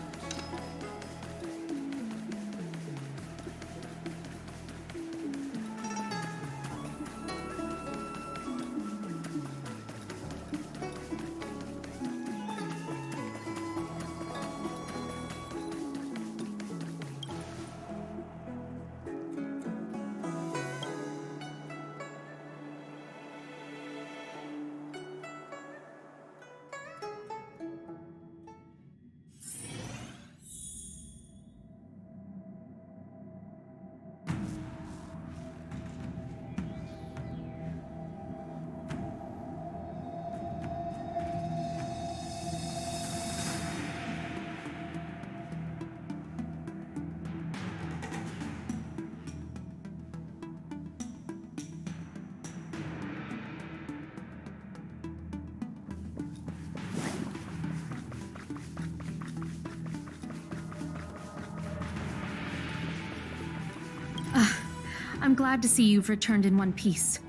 I'm glad to see you've returned in one piece.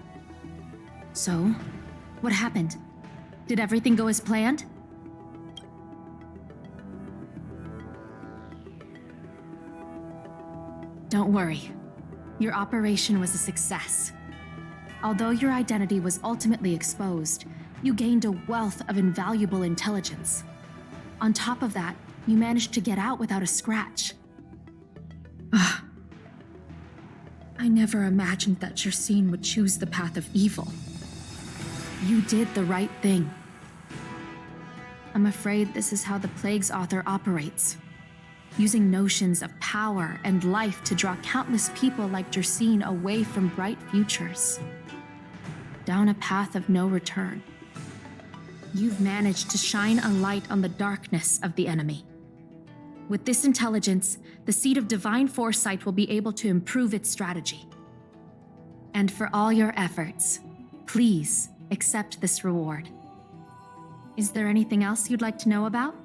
So, what happened? Did everything go as planned? Don't worry. Your operation was a success. Although your identity was ultimately exposed, you gained a wealth of invaluable intelligence. On top of that, you managed to get out without a scratch. I never imagined that Jersine would choose the path of evil. You did the right thing. I'm afraid this is how the Plague's author operates, using notions of power and life to draw countless people like Jersine away from bright futures, down a path of no return. You've managed to shine a light on the darkness of the enemy. With this intelligence, the Seed of Divine Foresight will be able to improve its strategy. And for all your efforts, please accept this reward. Is there anything else you'd like to know about?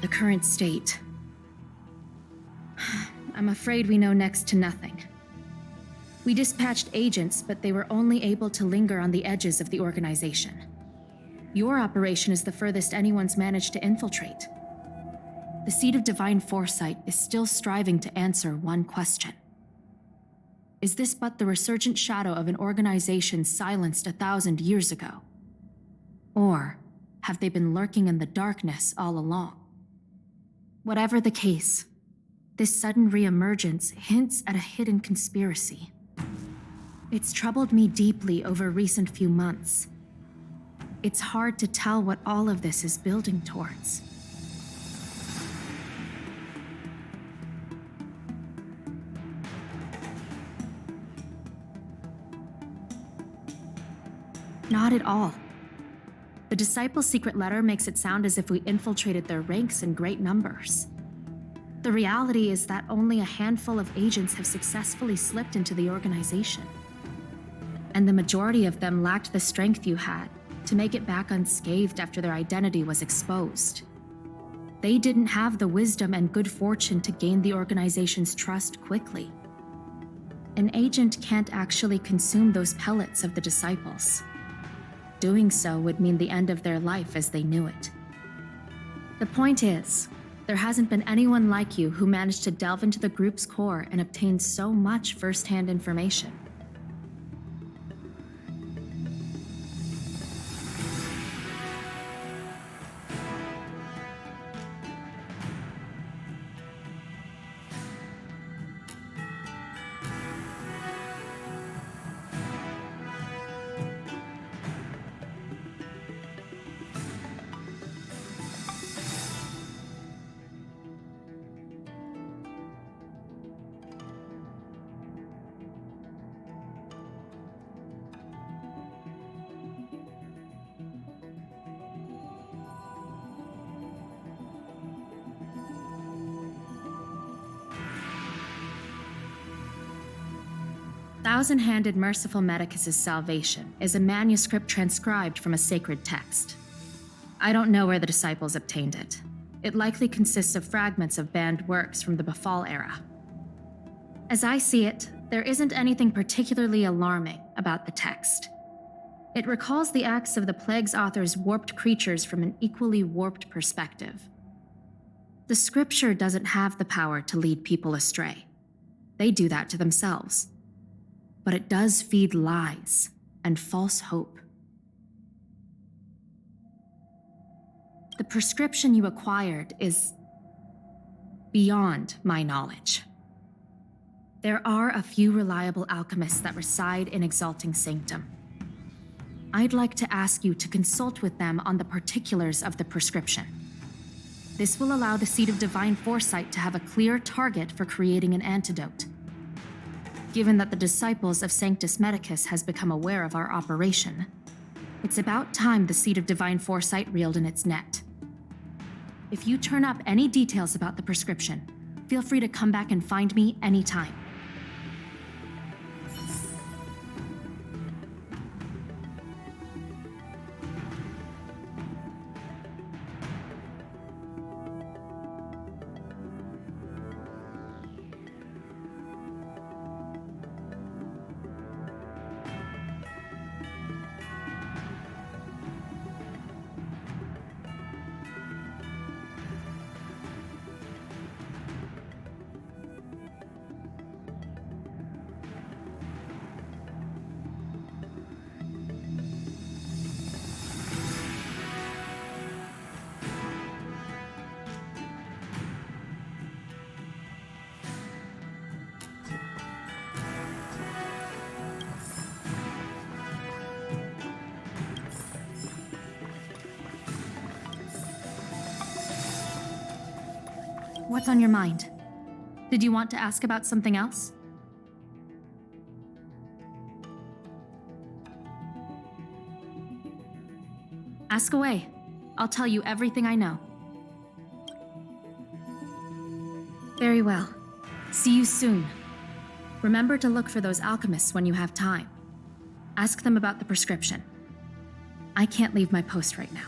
The current state. I'm afraid we know next to nothing. We dispatched agents, but they were only able to linger on the edges of the organization. Your operation is the furthest anyone's managed to infiltrate. The Seed of Divine Foresight is still striving to answer one question. Is this but the resurgent shadow of an organization silenced 1,000 years ago? Or have they been lurking in the darkness all along? Whatever the case, this sudden reemergence hints at a hidden conspiracy. It's troubled me deeply over recent few months. It's hard to tell what all of this is building towards. Not at all. The Disciples' secret letter makes it sound as if we infiltrated their ranks in great numbers. The reality is that only a handful of agents have successfully slipped into the organization. And the majority of them lacked the strength you had to make it back unscathed after their identity was exposed. They didn't have the wisdom and good fortune to gain the organization's trust quickly. An agent can't actually consume those pellets of the Disciples. Doing so would mean the end of their life as they knew it. The point is, there hasn't been anyone like you who managed to delve into the group's core and obtain so much first-hand information. Thousand-Handed Merciful Medicus's Salvation is a manuscript transcribed from a sacred text. I don't know where the Disciples obtained it. It likely consists of fragments of banned works from the Befall era. As I see it, there isn't anything particularly alarming about the text. It recalls the acts of the Plague's author's warped creatures from an equally warped perspective. The scripture doesn't have the power to lead people astray. They do that to themselves. But it does feed lies and false hope. The prescription you acquired is beyond my knowledge. There are a few reliable alchemists that reside in Exalting Sanctum. I'd like to ask you to consult with them on the particulars of the prescription. This will allow the Seed of Divine Foresight to have a clear target for creating an antidote. Given that the Disciples of Sanctus Medicus has become aware of our operation, it's about time the Seed of Divine Foresight reeled in its net. If you turn up any details about the prescription, feel free to come back and find me anytime. What's on your mind? Did you want to ask about something else? Ask away. I'll tell you everything I know. Very well. See you soon. Remember to look for those alchemists when you have time. Ask them about the prescription. I can't leave my post right now.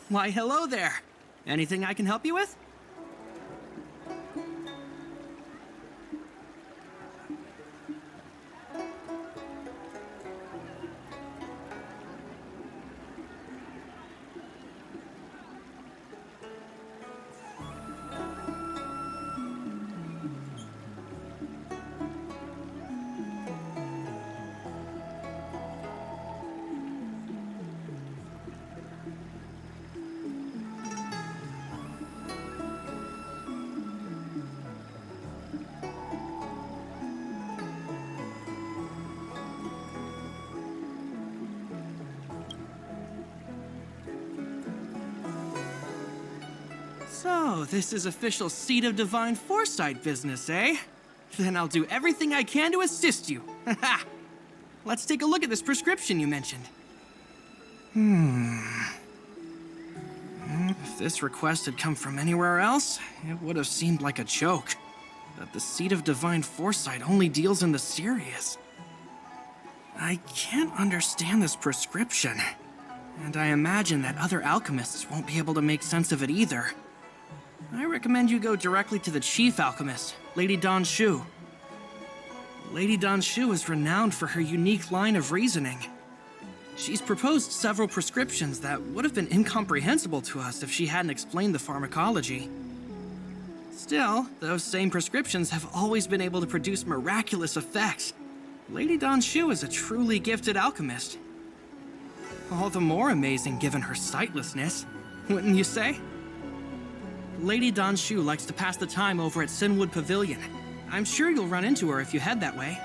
Why, hello there. Anything I can help you with? So, this is official Seed of Divine Foresight business, eh? Then I'll do everything I can to assist you. Haha! Let's take a look at this prescription you mentioned. If this request had come from anywhere else, it would have seemed like a joke. But the Seed of Divine Foresight only deals in the serious. I can't understand this prescription. And I imagine that other alchemists won't be able to make sense of it either. I recommend you go directly to the chief alchemist, Lady Dan Shu. Lady Dan Shu is renowned for her unique line of reasoning. She's proposed several prescriptions that would have been incomprehensible to us if she hadn't explained the pharmacology. Still, those same prescriptions have always been able to produce miraculous effects. Lady Dan Shu is a truly gifted alchemist. All the more amazing given her sightlessness, wouldn't you say? Lady Dan Shu likes to pass the time over at Sinwood Pavilion. I'm sure you'll run into her if you head that way.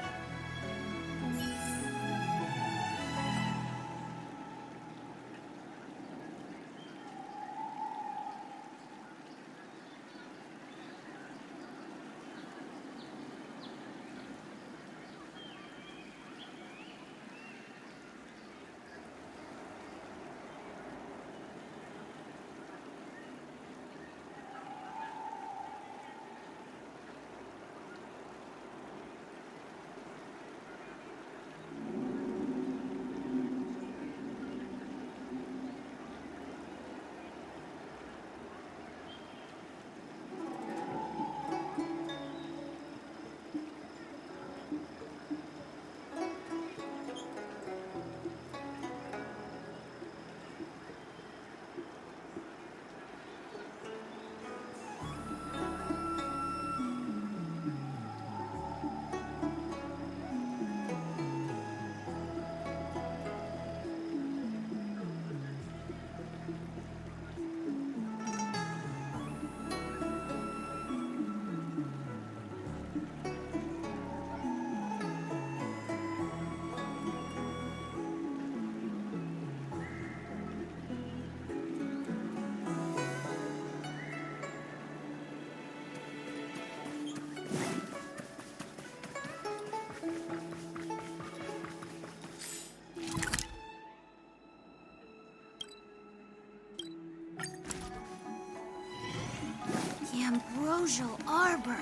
ambrosial arbor.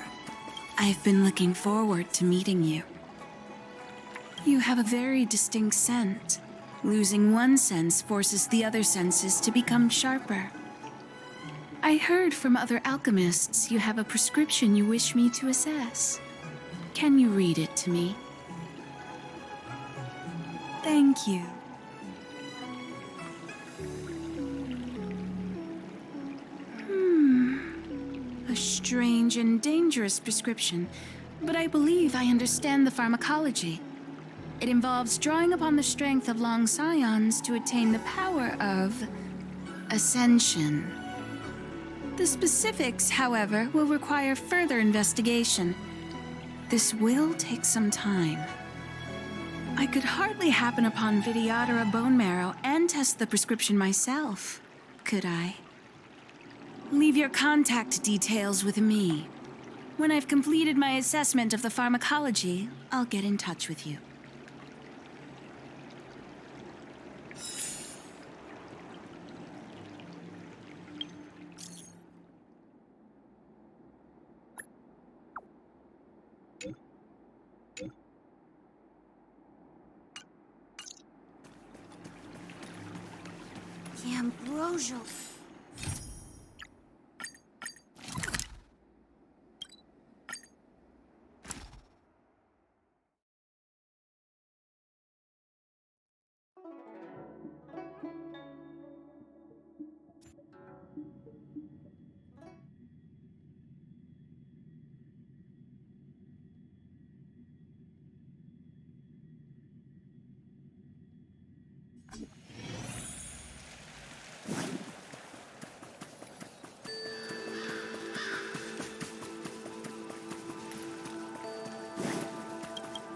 I've been looking forward to meeting you. You have a very distinct scent. Losing one sense forces the other senses to become sharper. I heard from other alchemists you have a prescription you wish me to assess. Can you read it to me? Thank you. A strange and dangerous prescription, but I believe I understand the pharmacology. It involves drawing upon the strength of long scions to attain the power of ascension. The specifics, however, will require further investigation. This will take some time. I could hardly happen upon Vidyadhara bone marrow and test the prescription myself, could I? Leave your contact details with me. When I've completed my assessment of the pharmacology, I'll get in touch with you. The ambrosial.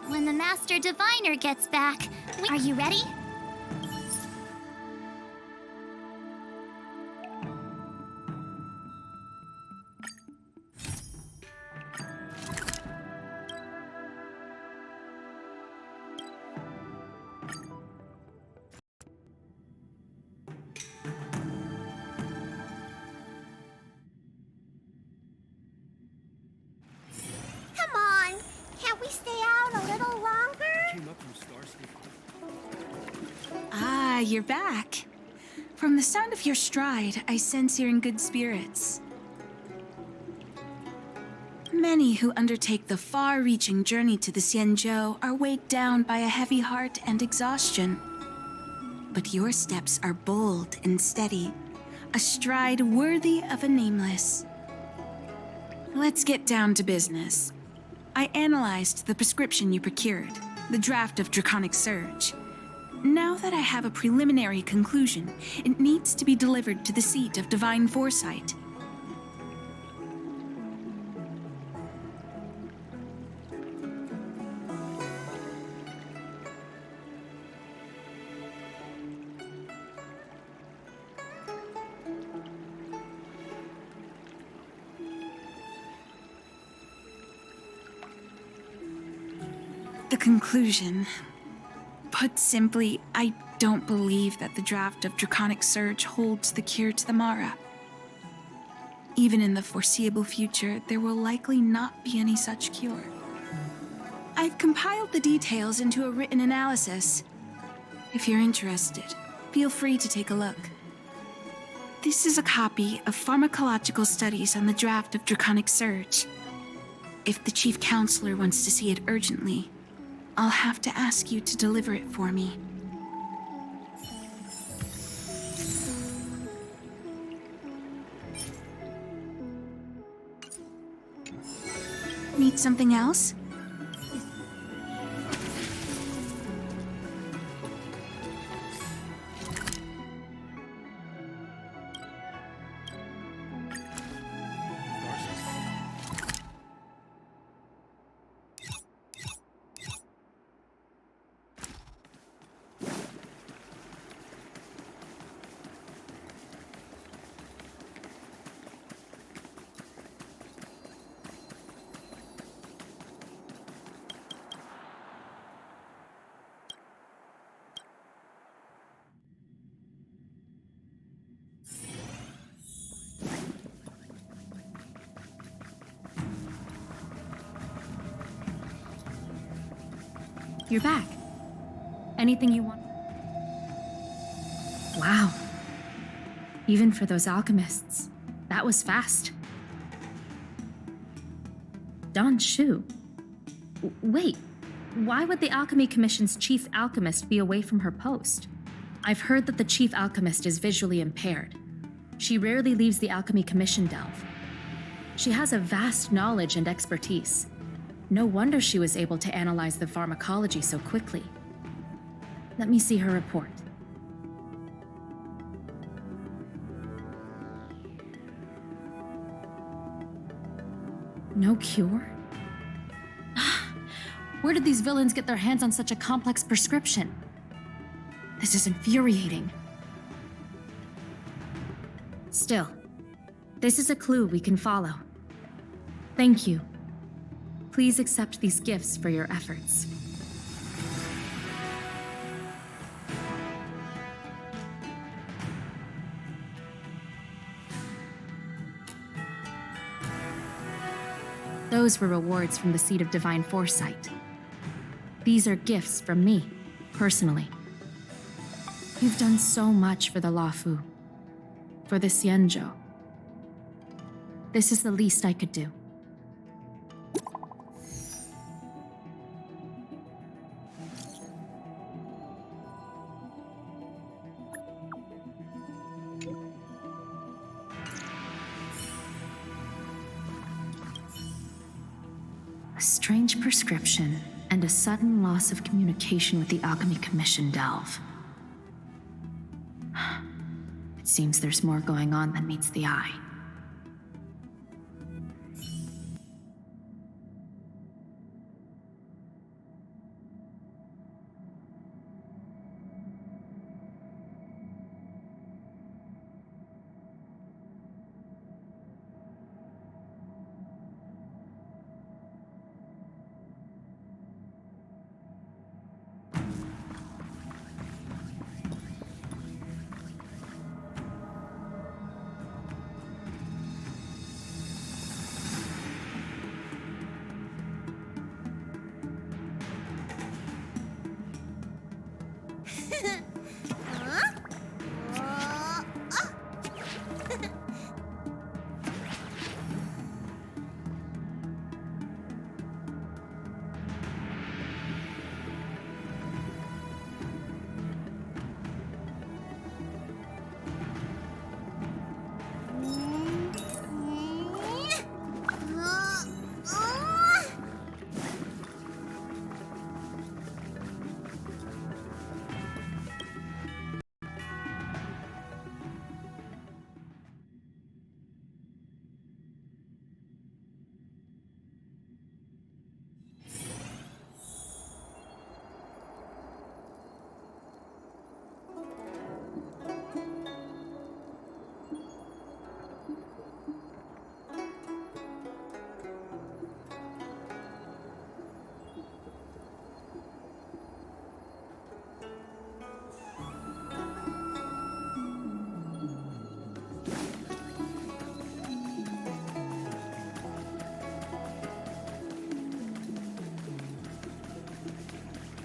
When the Master Diviner gets back, Are you ready? Come on! Can't we stay out a little longer? Ah, you're back. From the sound of your stride, I sense you're in good spirits. Many who undertake the far-reaching journey to the Xianzhou are weighed down by a heavy heart and exhaustion. But your steps are bold and steady, a stride worthy of a nameless. Let's get down to business. I analyzed the prescription you procured, the draft of Draconic Surge. Now that I have a preliminary conclusion, it needs to be delivered to the seat of Divine Foresight. The conclusion. Put simply, I don't believe that the draft of Draconic Surge holds the cure to the Mara. Even in the foreseeable future, there will likely not be any such cure. I've compiled the details into a written analysis. If you're interested, feel free to take a look. This is a copy of Pharmacological Studies on the draft of Draconic Surge. If the Chief Counselor wants to see it urgently, I'll have to ask you to deliver it for me. Need something else? you're back. Anything you want? Wow. Even for those alchemists, that was fast. Don Shu. Wait, why would the Alchemy Commission's chief alchemist be away from her post? I've heard that the chief alchemist is visually impaired. She rarely leaves the Alchemy Commission delve. She has a vast knowledge and expertise. No wonder she was able to analyze the pharmacology so quickly. Let me see her report. No cure? Where did these villains get their hands on such a complex prescription? This is infuriating. Still, this is a clue we can follow. Thank you. Please accept these gifts for your efforts. Those were rewards from the Seed of Divine Foresight. These are gifts from me, personally. You've done so much for the Luofu, for the Xianzhou. This is the least I could do. A strange prescription and a sudden loss of communication with the Alchemy Commission delve. It seems there's more going on than meets the eye.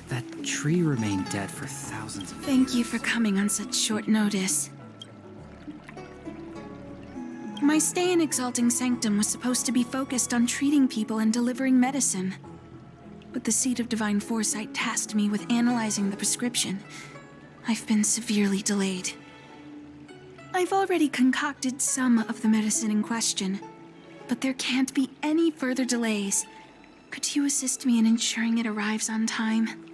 That tree remained dead for thousands of years. Thank you for coming on such short notice. My stay in Exalting Sanctum was supposed to be focused on treating people and delivering medicine. But the Seed of Divine Foresight tasked me with analyzing the prescription. I've been severely delayed. I've already concocted some of the medicine in question, but there can't be any further delays. Could you assist me in ensuring it arrives on time?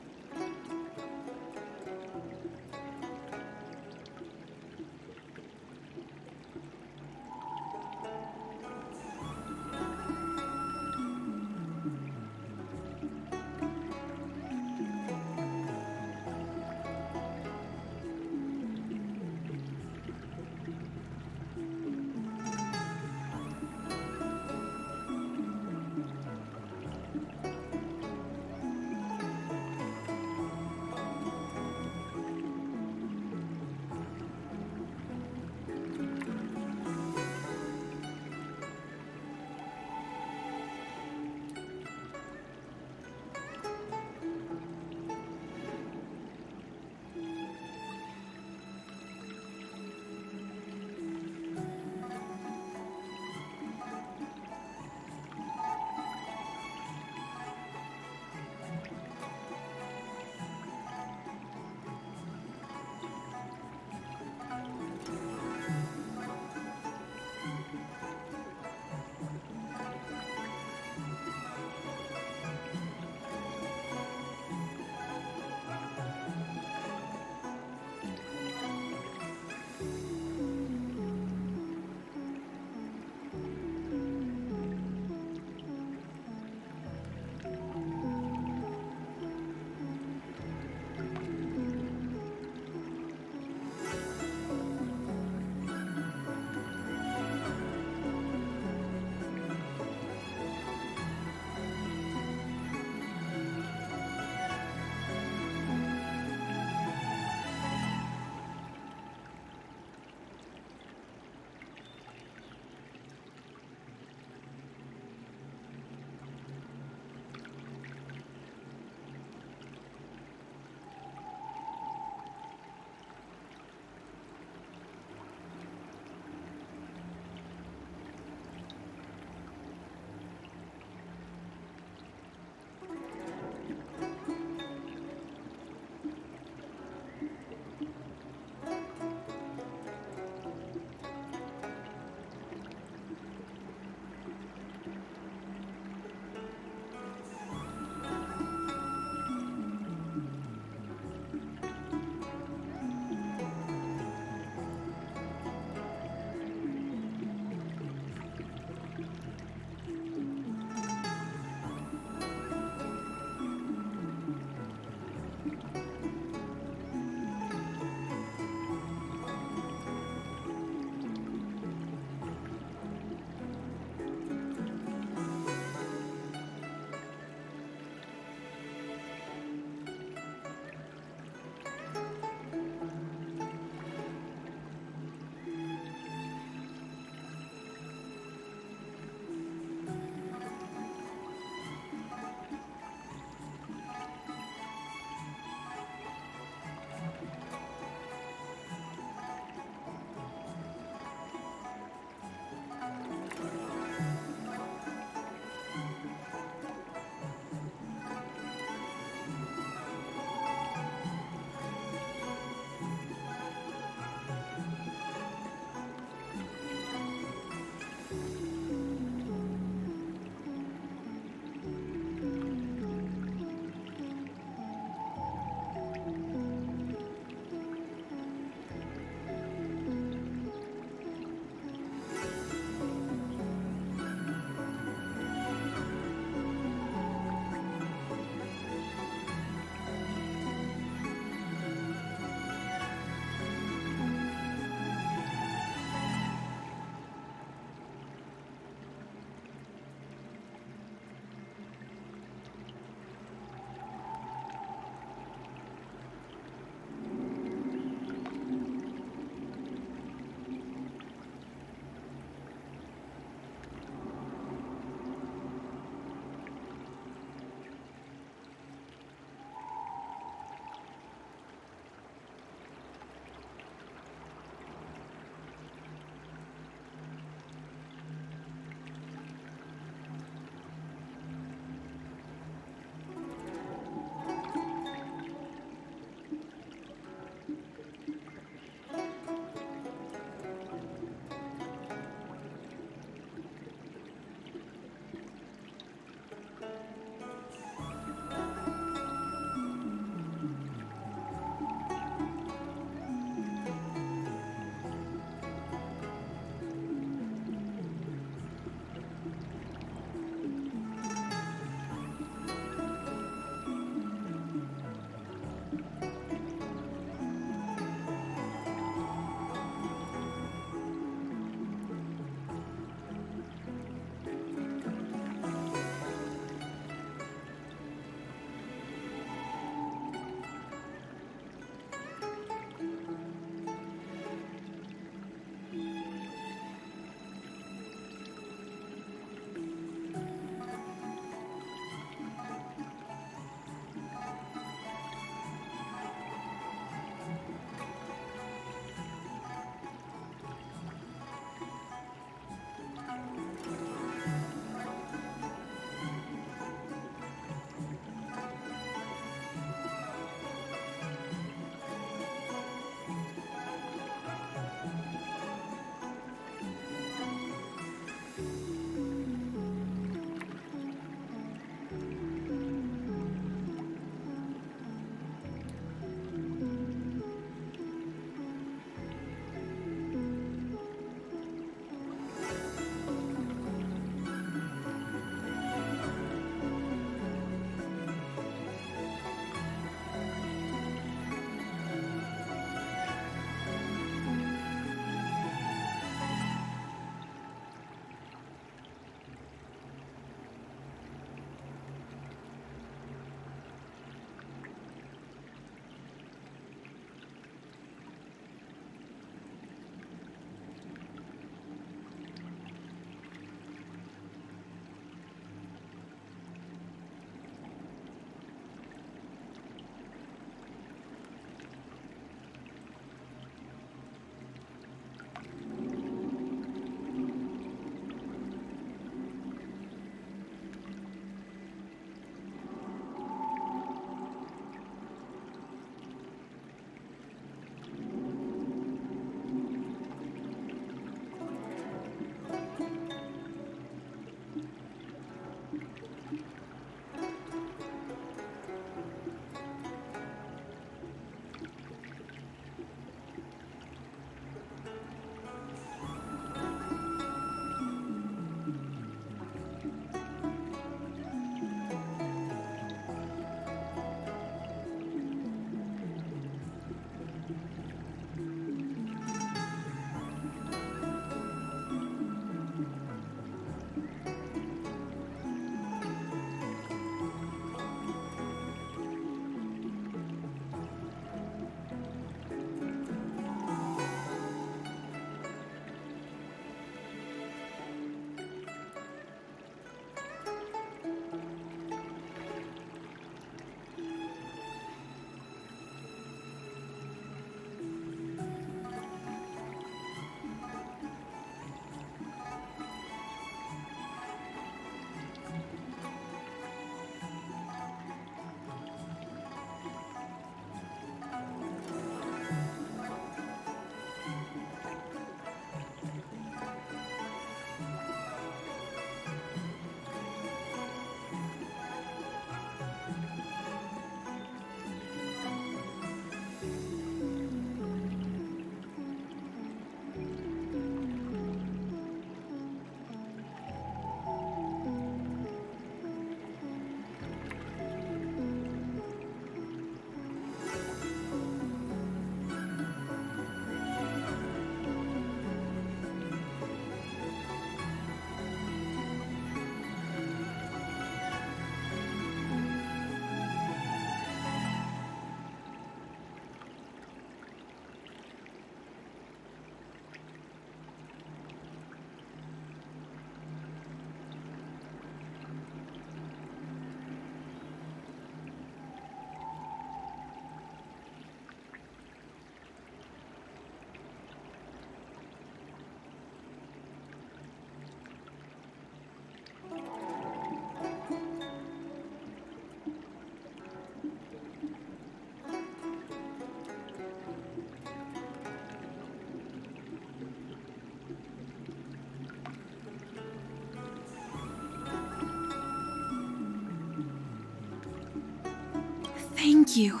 Thank you.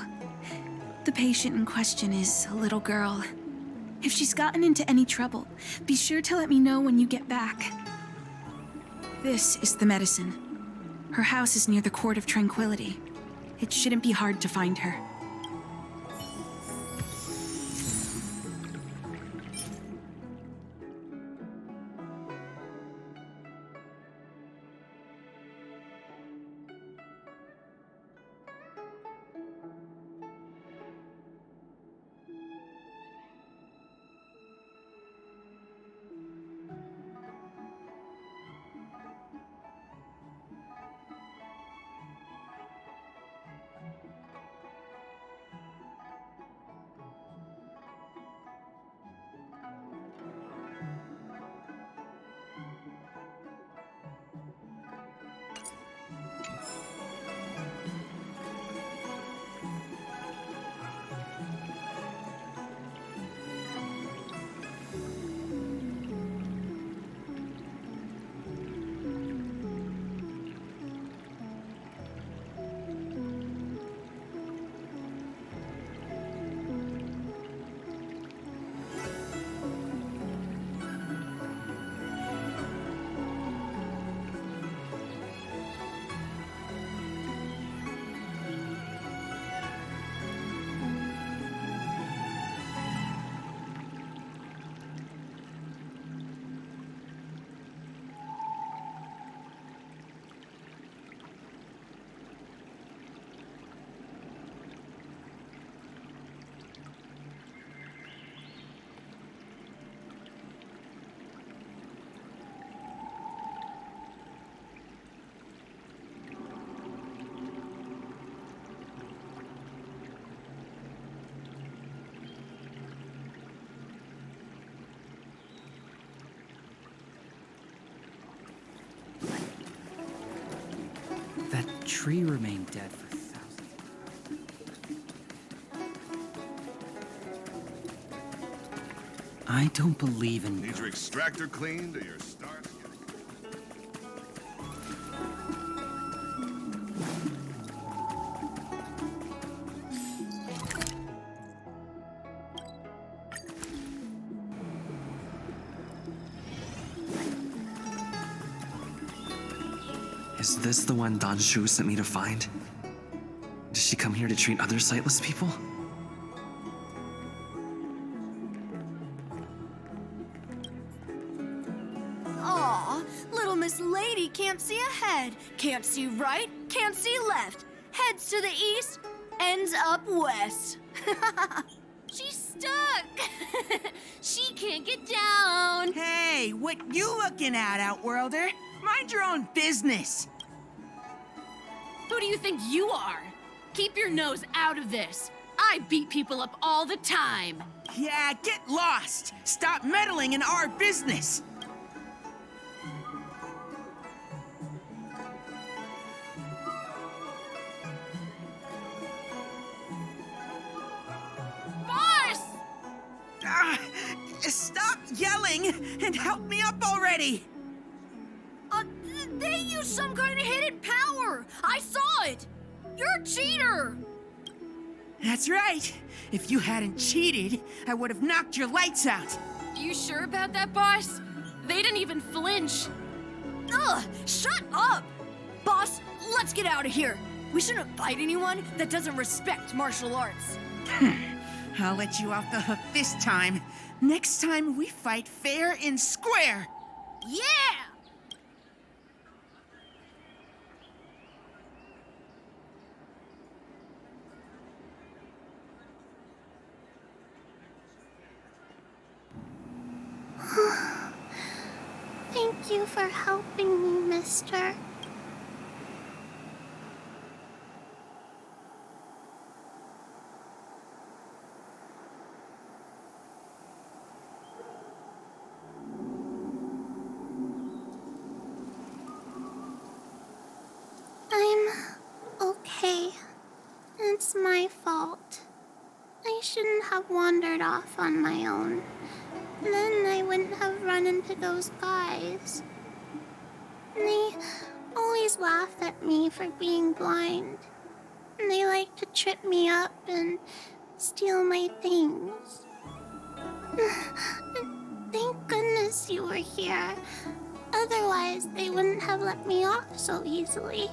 The patient in question is a little girl. If she's gotten into any trouble, be sure to let me know when you get back. This is the medicine. Her house is near the Court of Tranquility. It shouldn't be hard to find her. That tree remained dead for thousands. I don't believe in Need your extractor cleaned or your star skiff? Is this the one Don Shu sent me to find? Did she come here to treat other sightless people? Aw, little Miss Lady can't see ahead, can't see right, can't see left. Heads to the east, ends up west. She's stuck! She can't get down! Hey, what you looking at, Outworlder? Mind your own business! Who do you think you are? Keep your nose out of this. I beat people up all the time. Yeah, get lost! Stop meddling in our business! Boss! Stop yelling and help me up already! They used some kind of hidden power! I saw it! You're a cheater! That's right. If you hadn't cheated, I would have knocked your lights out. You sure about that, boss? They didn't even flinch. Ugh! Shut up! Boss, let's get out of here. We shouldn't fight anyone that doesn't respect martial arts. I'll let you off the hook this time. Next time we fight fair and square. Yeah! Thank you for helping me, mister. I'm okay. It's my fault. I shouldn't have wandered off on my own. Then I wouldn't have run into those guys. They always laugh at me for being blind. They like to trip me up and steal my things. Thank goodness you were here. Otherwise, they wouldn't have let me off so easily.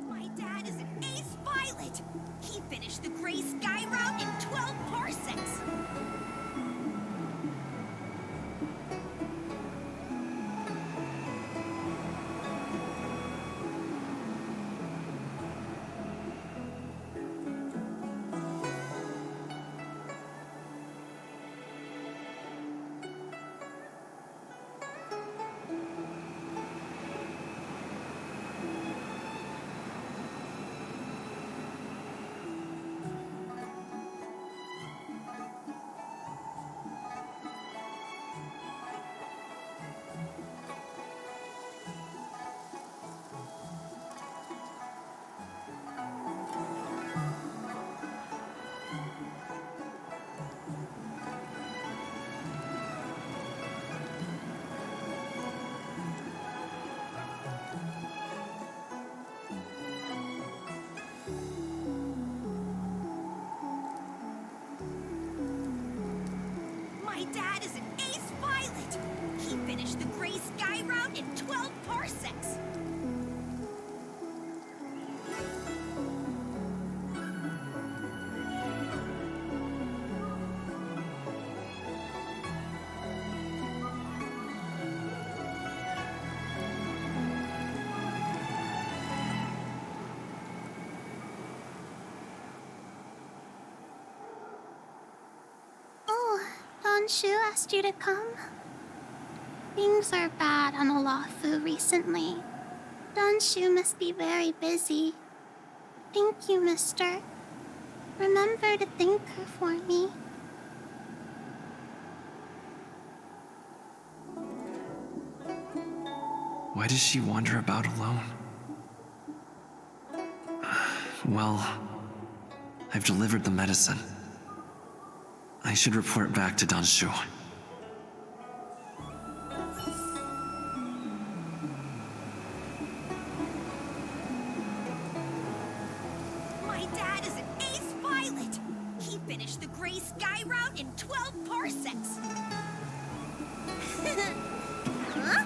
My dad is an ace pilot. He finished the Gray Sky route in 12 parsecs. My dad is an ace pilot. He finished the Gray Sky route in 12 parsecs. Oh, Shu asked you to come? Things are bad on Olafu recently. Shu must be very busy. Thank you, mister. Remember to thank her for me. Why does she wander about alone? Well, I've delivered the medicine. I should report back to Shu. My dad is an ace pilot. He finished the Gray Sky route in 12 parsecs. Huh?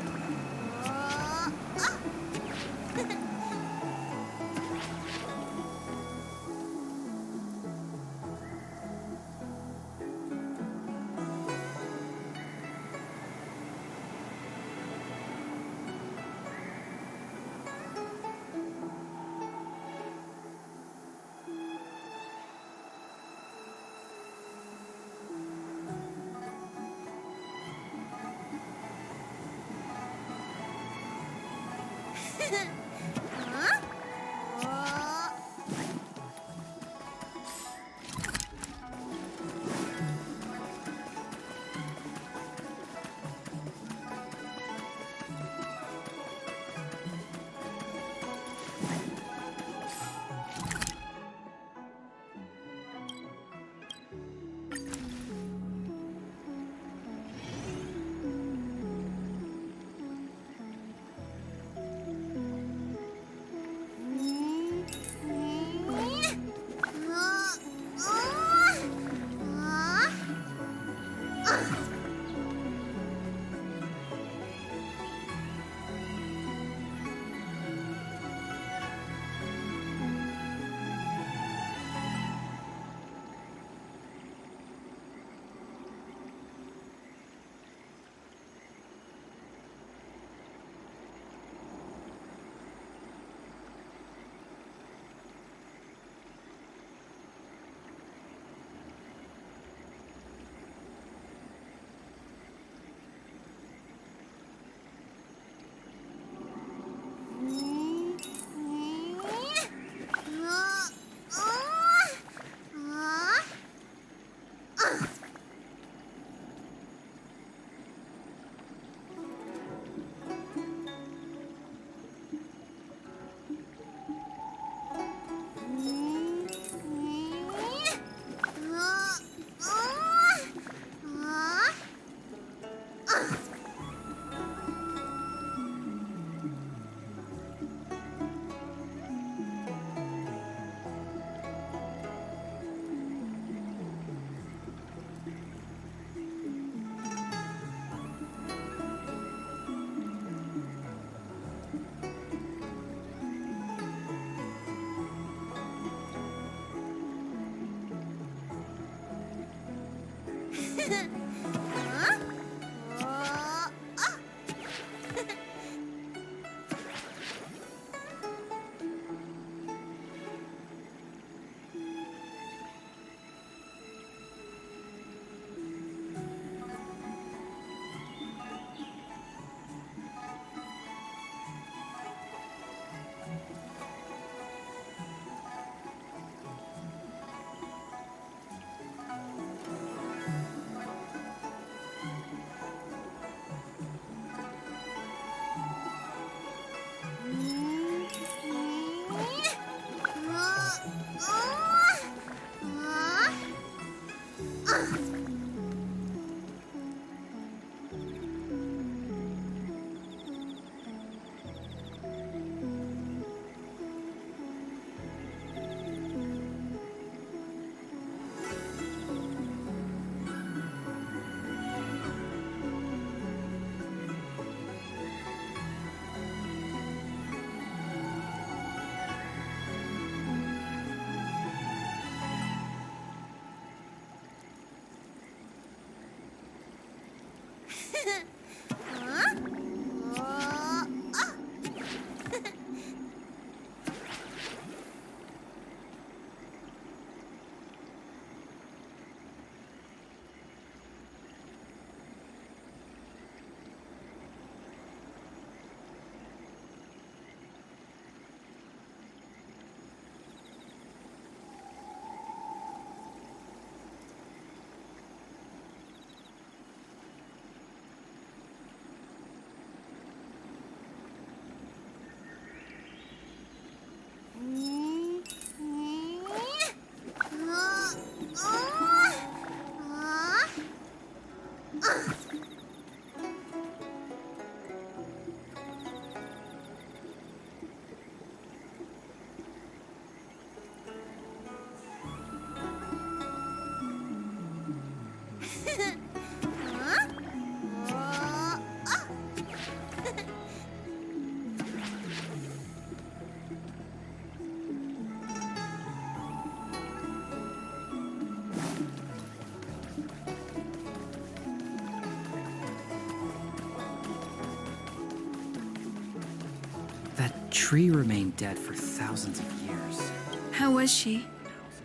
That tree remained dead for thousands of years. How was she?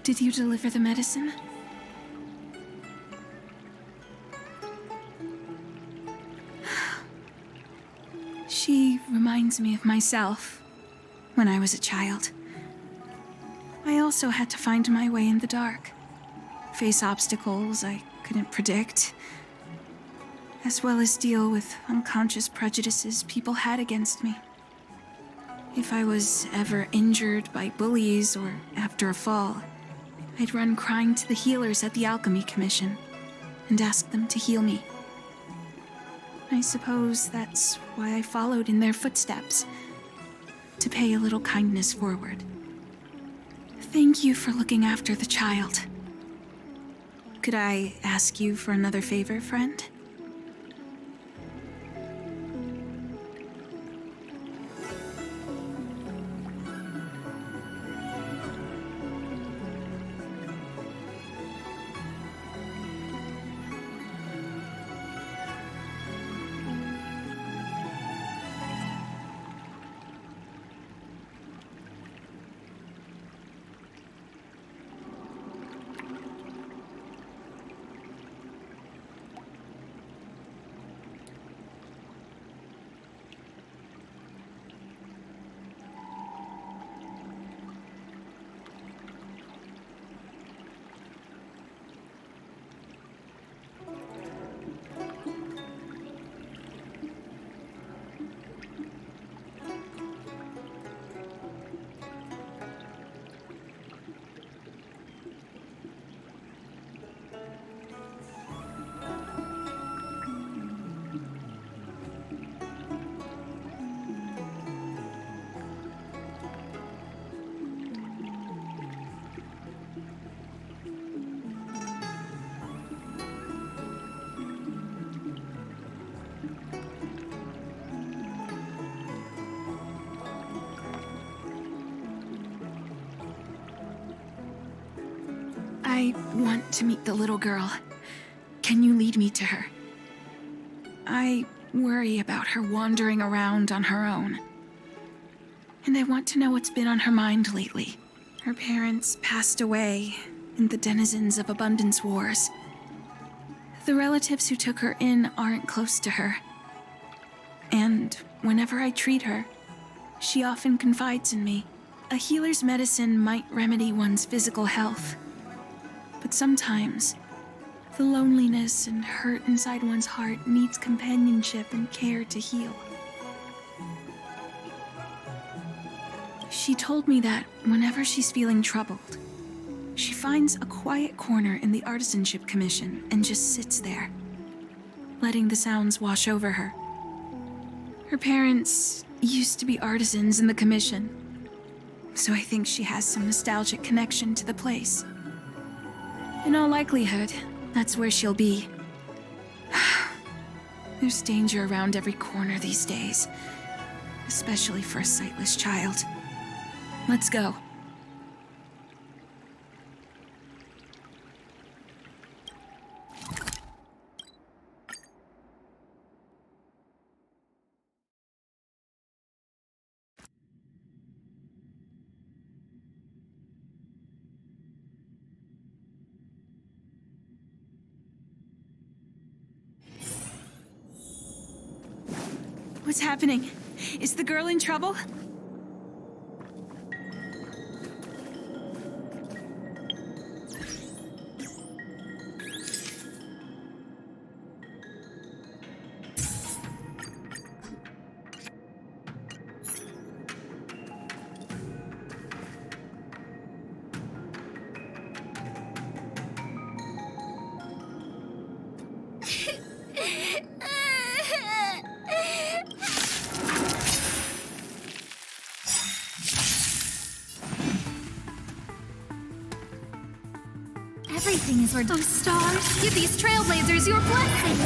Did you deliver the medicine? She reminds me of myself when I was a child. I also had to find my way in the dark, face obstacles I couldn't predict, as well as deal with unconscious prejudices people had against me. If I was ever injured by bullies or after a fall, I'd run crying to the healers at the Alchemy Commission and ask them to heal me. I suppose that's why I followed in their footsteps, to pay a little kindness forward. Thank you for looking after the child. Could I ask you for another favor, friend? I want to meet the little girl. Can you lead me to her? I worry about her wandering around on her own. And I want to know what's been on her mind lately. Her parents passed away in the denizens of Abundance Wars. The relatives who took her in aren't close to her. And whenever I treat her, she often confides in me. A healer's medicine might remedy one's physical health, but sometimes the loneliness and hurt inside one's heart needs companionship and care to heal. She told me that whenever she's feeling troubled, she finds a quiet corner in the Artisanship Commission and just sits there, letting the sounds wash over her. Her parents used to be artisans in the Commission, so I think she has some nostalgic connection to the place. In all likelihood, that's where she'll be. There's danger around every corner these days, especially for a sightless child. Let's go. What's happening? Is the girl in trouble? Everything is where those stars. Give these trailblazers your blessing.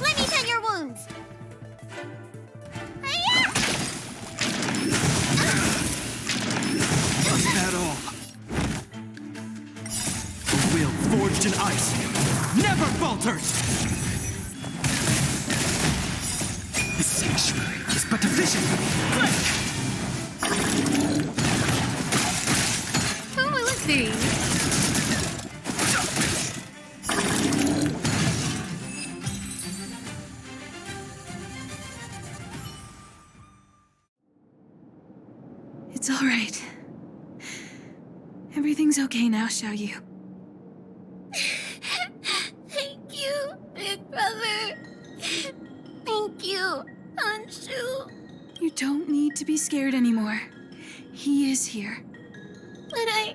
Let me tend your wounds. Was that all? A will forged in ice never falters! The sanctuary is but a vision. Who will it be? It's all right. Everything's okay now, Xiaoyu. Thank you, big brother. Thank you, Anshu. You don't need to be scared anymore. He is here. But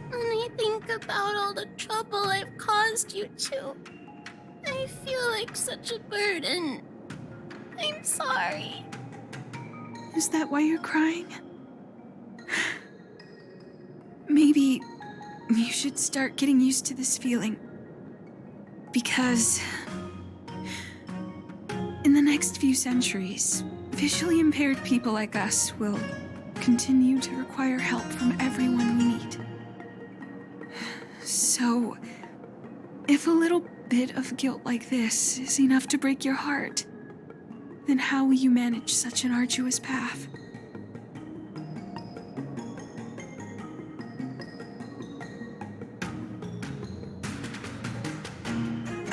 when I think about all the trouble I've caused you two, I feel like such a burden. I'm sorry. Is that why you're crying? Maybe you should start getting used to this feeling. Because in the next few centuries, visually impaired people like us will continue to require help from everyone we meet. So, if a little bit of guilt like this is enough to break your heart, then how will you manage such an arduous path?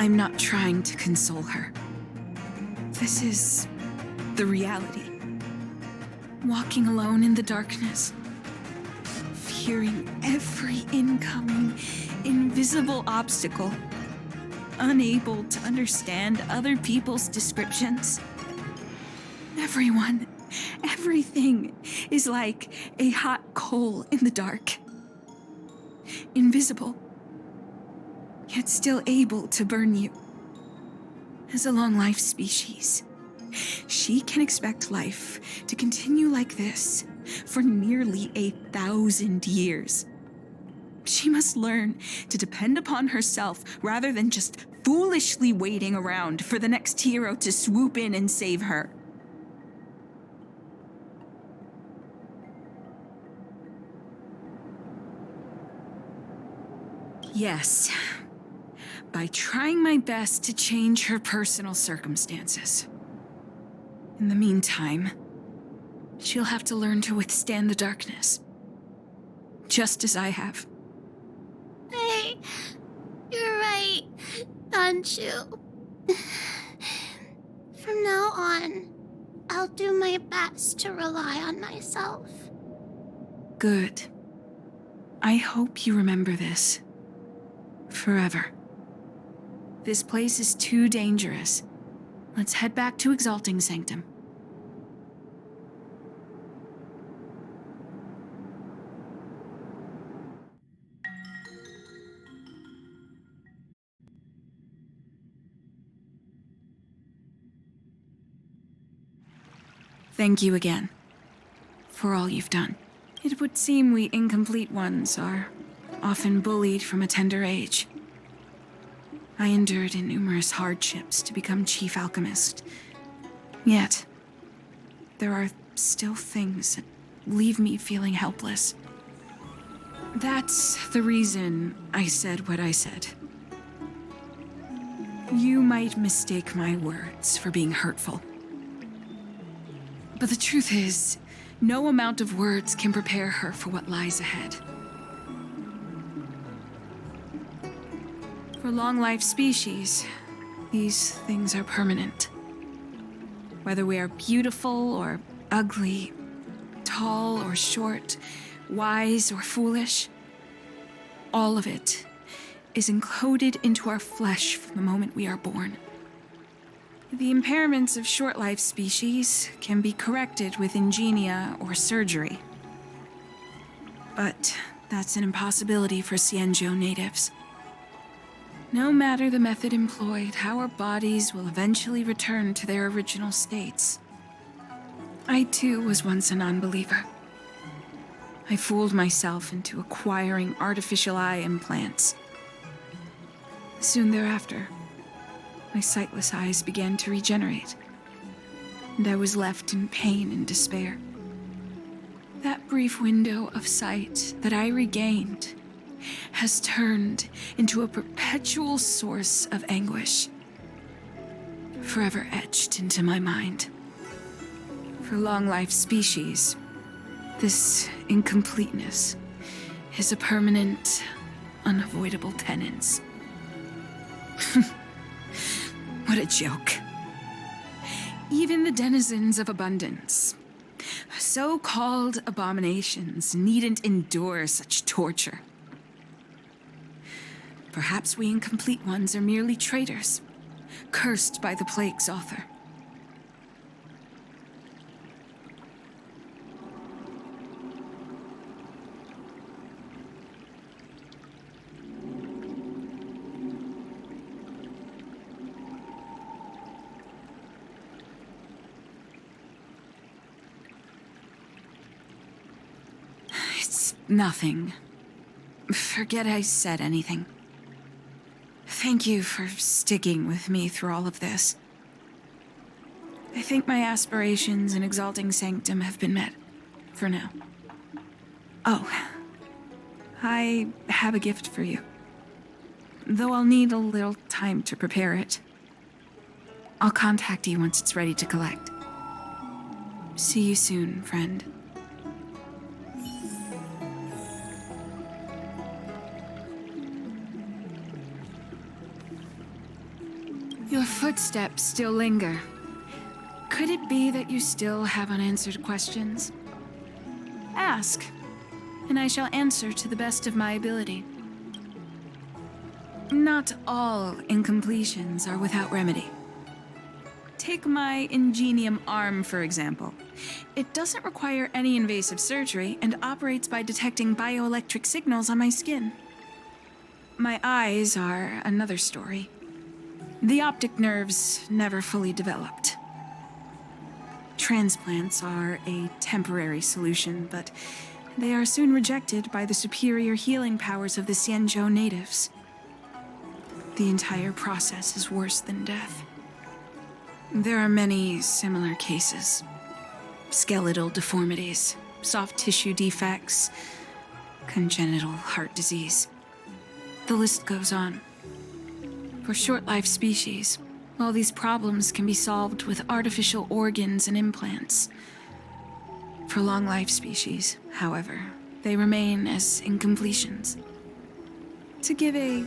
I'm not trying to console her. This is the reality. Walking alone in the darkness, fearing every incoming, invisible obstacle, unable to understand other people's descriptions. Everyone, everything is like a hot coal in the dark. Invisible, yet still able to burn you. As a long-life species, she can expect life to continue like this for nearly 1,000 years. She must learn to depend upon herself rather than just foolishly waiting around for the next hero to swoop in and save her. Yes, by trying my best to change her personal circumstances. In the meantime, she'll have to learn to withstand the darkness, just as I have. Hey, you're right, Danchu. From now on, I'll do my best to rely on myself. Good. I hope you remember this. Forever. This place is too dangerous. Let's head back to Exalting Sanctum. Thank you again for all you've done. It would seem we incomplete ones are often bullied from a tender age. I endured numerous hardships to become Chief Alchemist. Yet, there are still things that leave me feeling helpless. That's the reason I said what I said. You might mistake my words for being hurtful. But the truth is, no amount of words can prepare her for what lies ahead. For long-life species, these things are permanent. Whether we are beautiful or ugly, tall or short, wise or foolish, all of it is encoded into our flesh from the moment we are born. The impairments of short-life species can be corrected with ingenia or surgery. But that's an impossibility for Xianzhou natives. No matter the method employed, our bodies will eventually return to their original states. I too was once a non-believer. I fooled myself into acquiring artificial eye implants. Soon thereafter, my sightless eyes began to regenerate, and I was left in pain and despair. That brief window of sight that I regained has turned into a perpetual source of anguish, forever etched into my mind. For long-life species, this incompleteness is a permanent, unavoidable tenance. What a joke. Even the denizens of abundance, so-called abominations, needn't endure such torture. Perhaps we incomplete ones are merely traitors, cursed by the plague's author. It's nothing. Forget I said anything. Thank you for sticking with me through all of this. I think my aspirations in Exalting Sanctum have been met, for now. Oh, I have a gift for you. Though I'll need a little time to prepare it. I'll contact you once it's ready to collect. See you soon, friend. Your footsteps still linger. Could it be that you still have unanswered questions? Ask, and I shall answer to the best of my ability. Not all incompletions are without remedy. Take my ingenium arm, for example. It doesn't require any invasive surgery and operates by detecting bioelectric signals on my skin. My eyes are another story. The optic nerves never fully developed. Transplants are a temporary solution, but they are soon rejected by the superior healing powers of the Xianzhou natives. The entire process is worse than death. There are many similar cases. Skeletal deformities, soft tissue defects, congenital heart disease. The list goes on. For short-life species, all these problems can be solved with artificial organs and implants. For long-life species, however, they remain as incompletions. To give a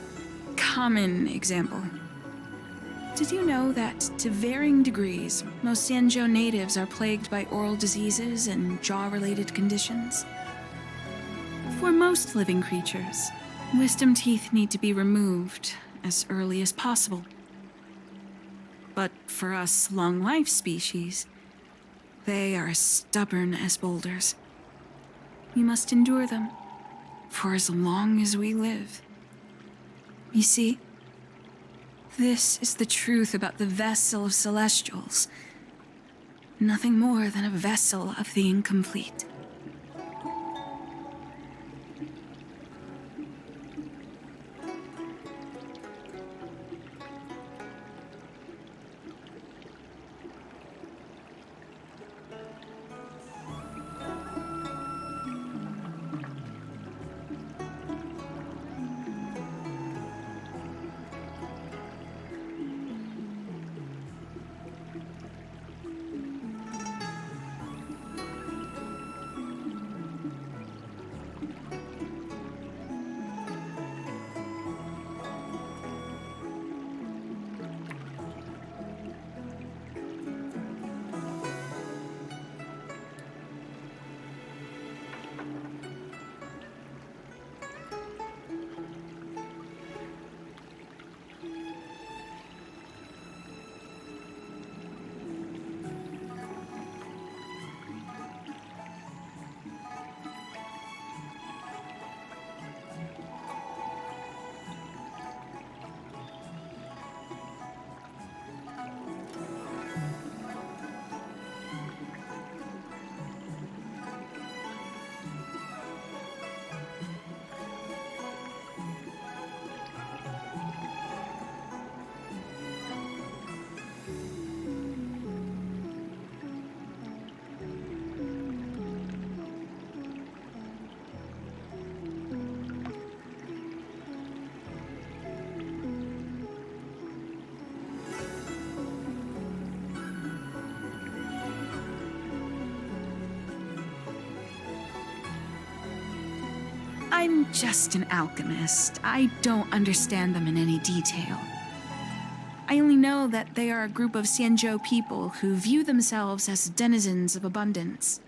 common example, did you know that, to varying degrees, most Xianzhou natives are plagued by oral diseases and jaw-related conditions? For most living creatures, wisdom teeth need to be removed as early as possible. But for us long-life species, they are as stubborn as boulders. We must endure them for as long as we live. You see, this is the truth about the vessel of Celestials. Nothing more than a vessel of the incomplete. I'm just an alchemist. I don't understand them in any detail. I only know that they are a group of Xianzhou people who view themselves as denizens of abundance.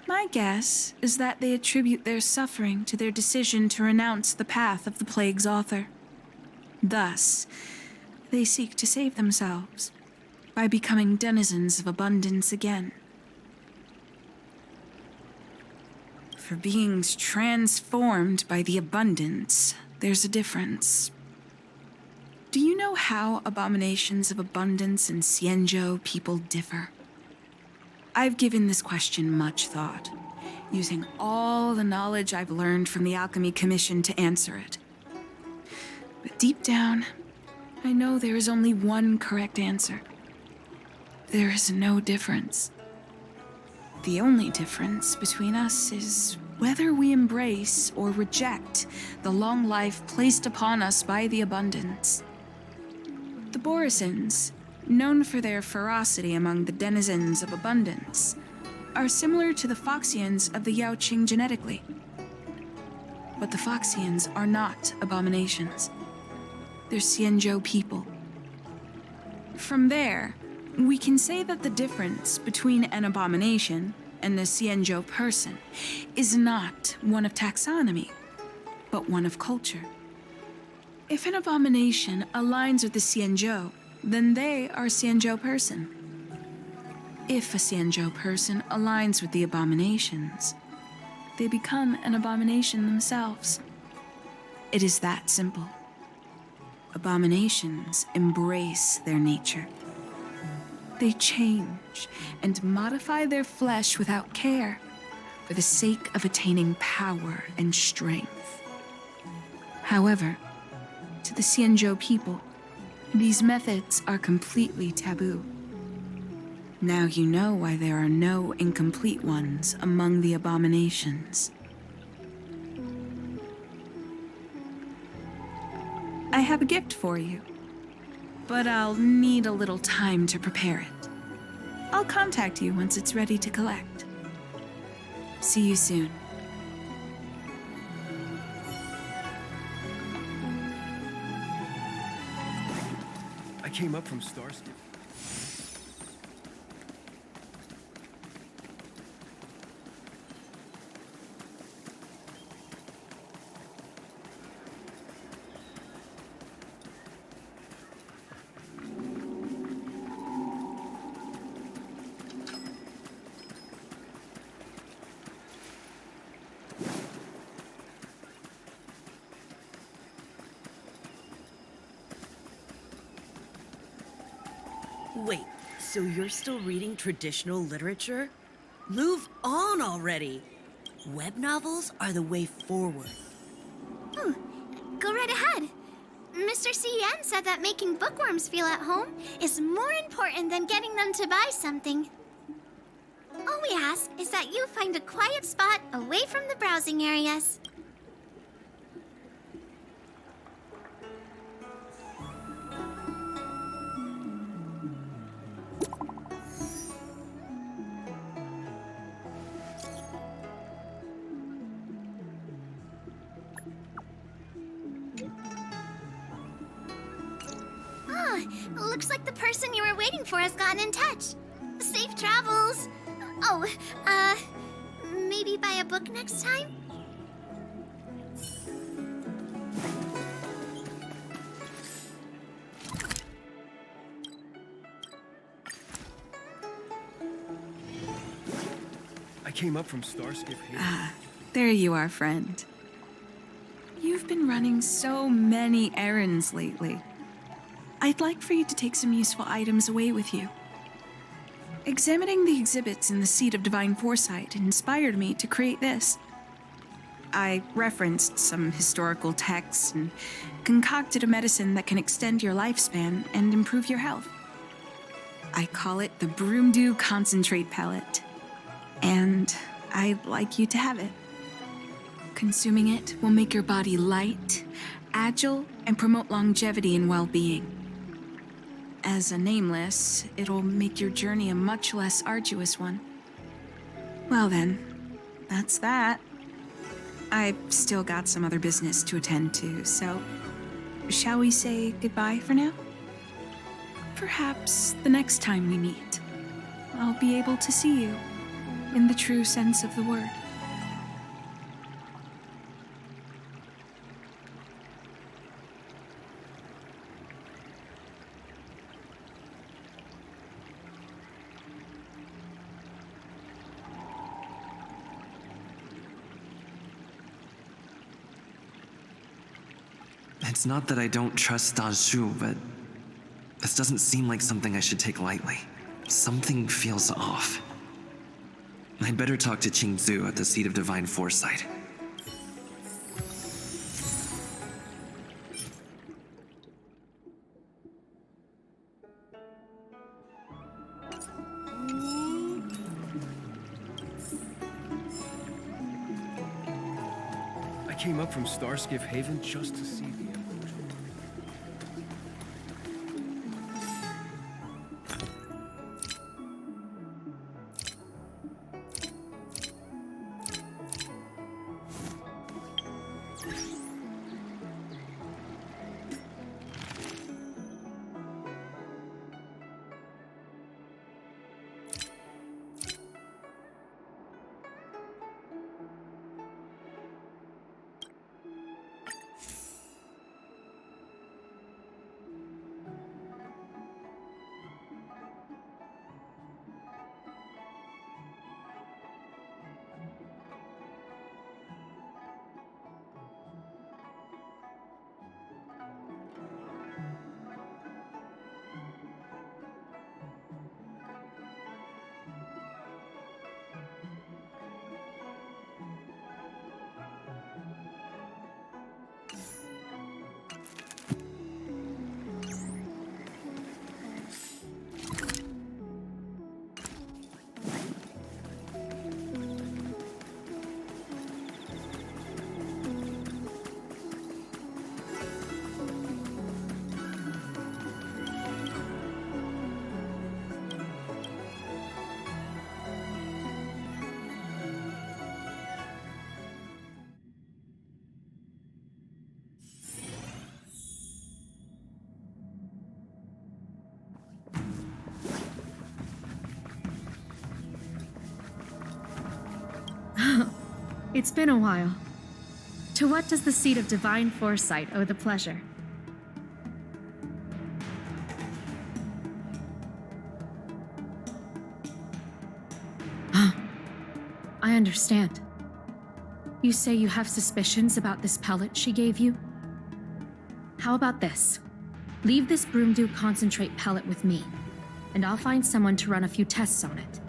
My guess is that they attribute their suffering to their decision to renounce the path of the plague's author. Thus, they seek to save themselves by becoming denizens of abundance again. For beings transformed by the abundance, there's a difference. Do you know how abominations of abundance and Xianzhou people differ? I've given this question much thought, using all the knowledge I've learned from the Alchemy Commission to answer it. But deep down, I know there is only one correct answer. There is no difference. The only difference between us is whether we embrace or reject the long life placed upon us by the abundance. The Borisans, known for their ferocity among the denizens of abundance, are similar to the Foxians of the Yaoqing genetically. But the Foxians are not abominations. They're Xianzhou people. From there, we can say that the difference between an abomination and a Xianzhou person is not one of taxonomy, but one of culture. If an abomination aligns with the Xianzhou, then they are a Xianzhou person. If a Xianzhou person aligns with the abominations, they become an abomination themselves. It is that simple. Abominations embrace their nature. They change and modify their flesh without care, for the sake of attaining power and strength. However, to the Xianzhou people, these methods are completely taboo. Now you know why there are no incomplete ones among the abominations. I have a gift for you, but I'll need a little time to prepare it. I'll contact you once it's ready to collect. See you soon. I came up from Starsky. Wait, so you're still reading traditional literature? Move on already! Web novels are the way forward. Oh, go right ahead. Mr. CN said that making bookworms feel at home is more important than getting them to buy something. All we ask is that you find a quiet spot away from the browsing areas. Looks like the person you were waiting for has gotten in touch. Safe travels. Oh, maybe buy a book next time? I came up from Starskip Haven. Ah, there you are, friend. You've been running so many errands lately. I'd like for you to take some useful items away with you. Examining the exhibits in the Seat of Divine Foresight inspired me to create this. I referenced some historical texts and concocted a medicine that can extend your lifespan and improve your health. I call it the Broomdew Concentrate Pellet, and I'd like you to have it. Consuming it will make your body light, agile, and promote longevity and well-being. As a nameless, it'll make your journey a much less arduous one. Well then, that's that. I've still got some other business to attend to, so shall we say goodbye for now? Perhaps the next time we meet, I'll be able to see you in the true sense of the word. It's not that I don't trust Danzhu, but this doesn't seem like something I should take lightly. Something feels off. I'd better talk to Qingzu at the Seat of Divine Foresight. I came up from Starskip Haven just to see the evolution. It's been a while. To what does the seat of divine foresight owe the pleasure? I understand. You say you have suspicions about this pellet she gave you? How about this? Leave this Broomdew concentrate pellet with me, and I'll find someone to run a few tests on it.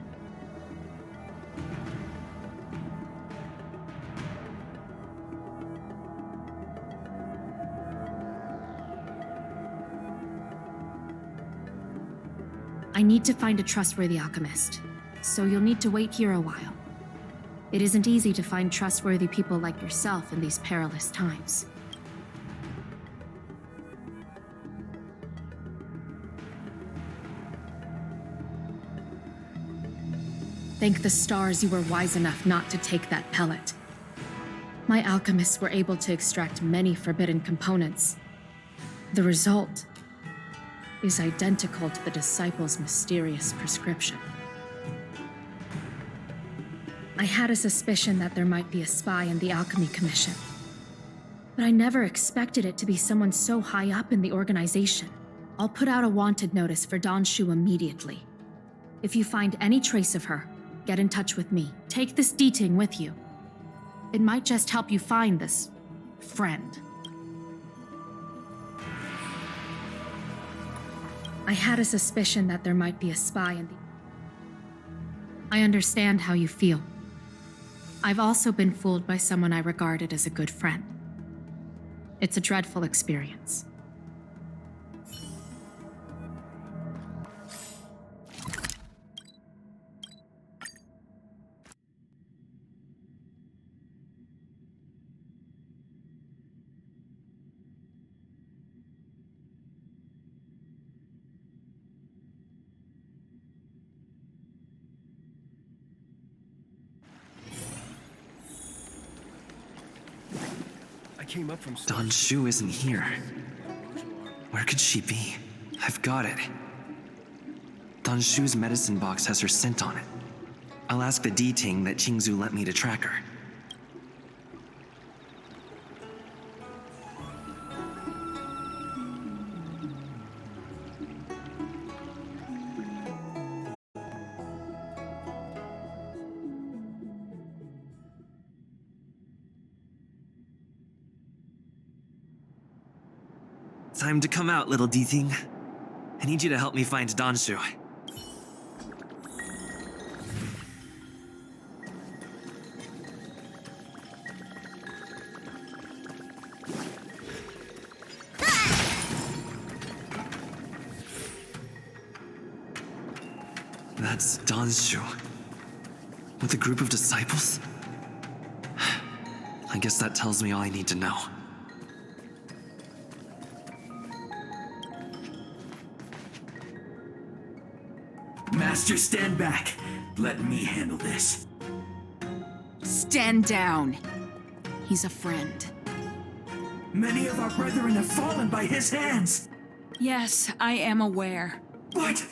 I need to find a trustworthy alchemist, so you'll need to wait here a while. It isn't easy to find trustworthy people like yourself in these perilous times. Thank the stars you were wise enough not to take that pellet. My alchemists were able to extract many forbidden components. The result is identical to the disciples' mysterious prescription. I had a suspicion that there might be a spy in the Alchemy Commission, but I never expected it to be someone so high up in the organization. I'll put out a wanted notice for Donshu immediately. If you find any trace of her, get in touch with me. Take this D-Ting with you. It might just help you find this friend. I had a suspicion that there might be a spy in the... I understand how you feel. I've also been fooled by someone I regarded as a good friend. It's a dreadful experience. Came up from Donshu isn't here. Where could she be? I've got it. Donshu's medicine box has her scent on it. I'll ask the D-Ting that Qingzu let me to track her. Time to come out, little D-Ting. I need you to help me find Donshu. That's Donshu. With a group of disciples? I guess that tells me all I need to know. Master, stand back. Let me handle this. Stand down. He's a friend. Many of our brethren have fallen by his hands. Yes, I am aware. What?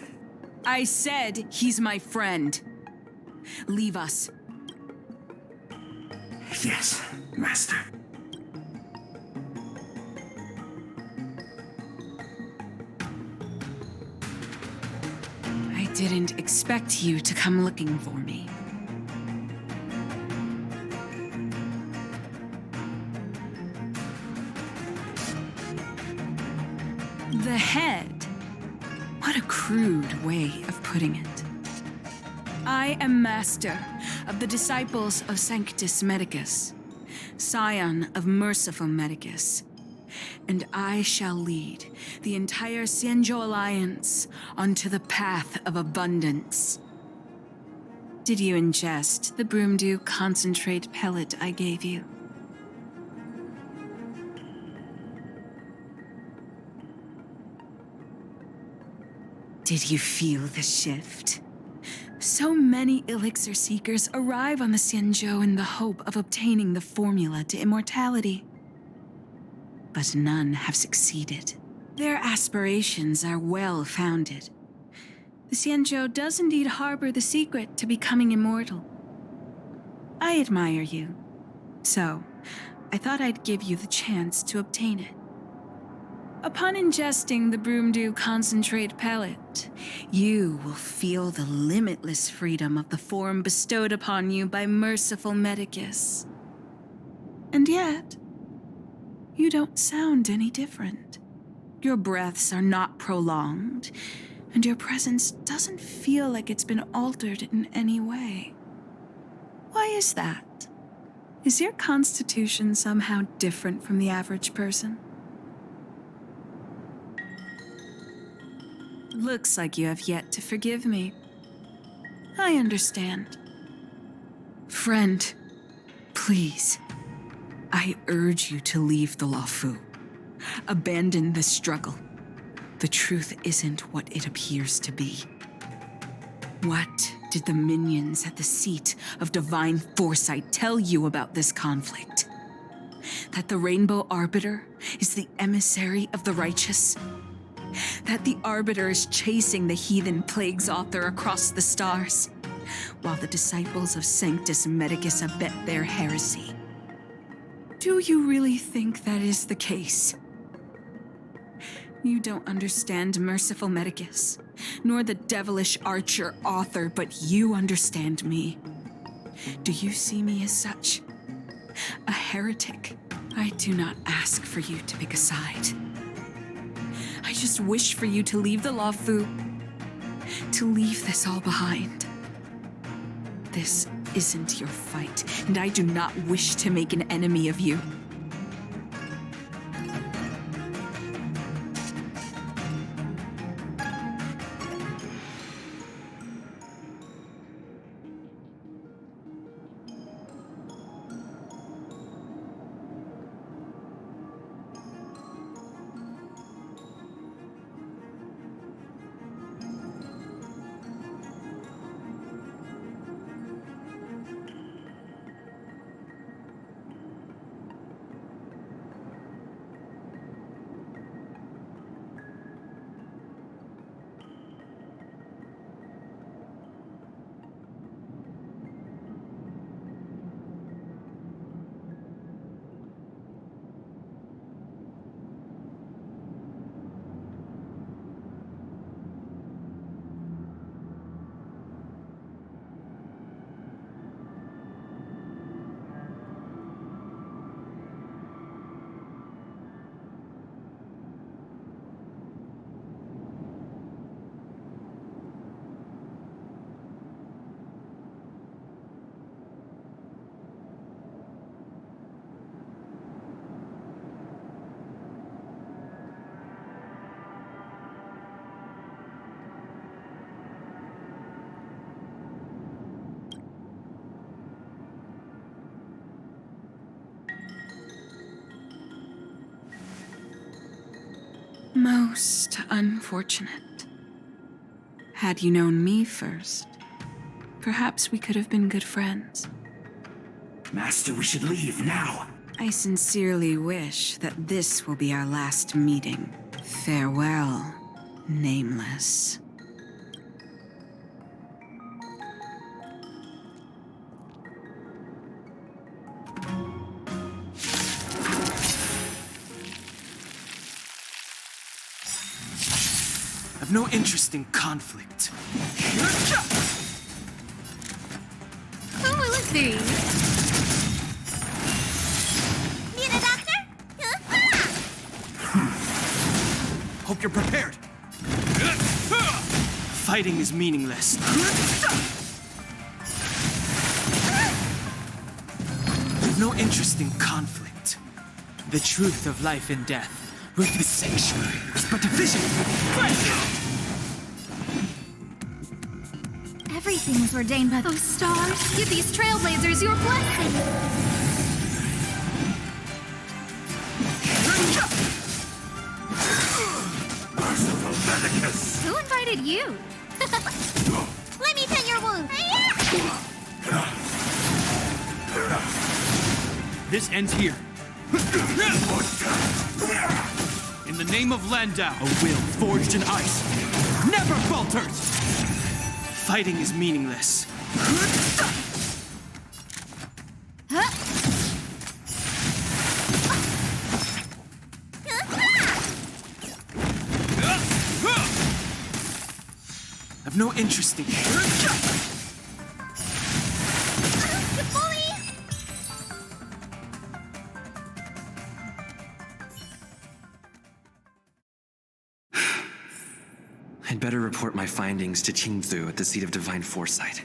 I said he's my friend. Leave us. Yes, Master. I didn't expect you to come looking for me. The head. What a crude way of putting it. I am master of the disciples of Sanctus Medicus, scion of merciful Medicus, and I shall lead the entire Xianzhou Alliance onto the path of abundance. Did you ingest the Broomdew concentrate pellet I gave you? Did you feel the shift? So many elixir seekers arrive on the Xianzhou in the hope of obtaining the formula to immortality. But none have succeeded. Their aspirations are well-founded. The Xianzhou does indeed harbor the secret to becoming immortal. I admire you, So, I thought I'd give you the chance to obtain it. Upon ingesting the Broomdew concentrate pellet, you will feel the limitless freedom of the form bestowed upon you by merciful Medicus. And yet, you don't sound any different. Your breaths are not prolonged, and your presence doesn't feel like it's been altered in any way. Why is that? Is your constitution somehow different from the average person? Looks like you have yet to forgive me. I understand. Friend, please, I urge you to leave the Luofu. Abandon this struggle. The truth isn't what it appears to be. What did the minions at the seat of divine foresight tell you about this conflict? That the Rainbow Arbiter is the emissary of the righteous? That the Arbiter is chasing the heathen plagues author across the stars, while the disciples of Sanctus Medicus abet their heresy? Do you really think that is the case? You don't understand merciful Medicus, nor the devilish archer author, but you understand me. Do you see me as such? A heretic? I do not ask for you to pick a side. I just wish for you to leave the Luofu, to leave this all behind. This isn't your fight, and I do not wish to make an enemy of you. Most unfortunate. Had you known me first, perhaps we could have been good friends. Master, we should leave now. I sincerely wish that this will be our last meeting. Farewell, Nameless. I've no interest in conflict. Oh, let's see. Need a doctor? Hope you're prepared. Fighting is meaningless. I've no interest in conflict. The truth of life and death with the sanctuary is but a vision. Everything was ordained by those stars. Give these trailblazers your blessing. Merciful Medicus! Who invited you? Let me pin your wound. This ends here. In the name of Landau, a will forged in ice never falters! Fighting is meaningless. no interest in... I'd better report my findings to Qingzu at the Seat of Divine Foresight.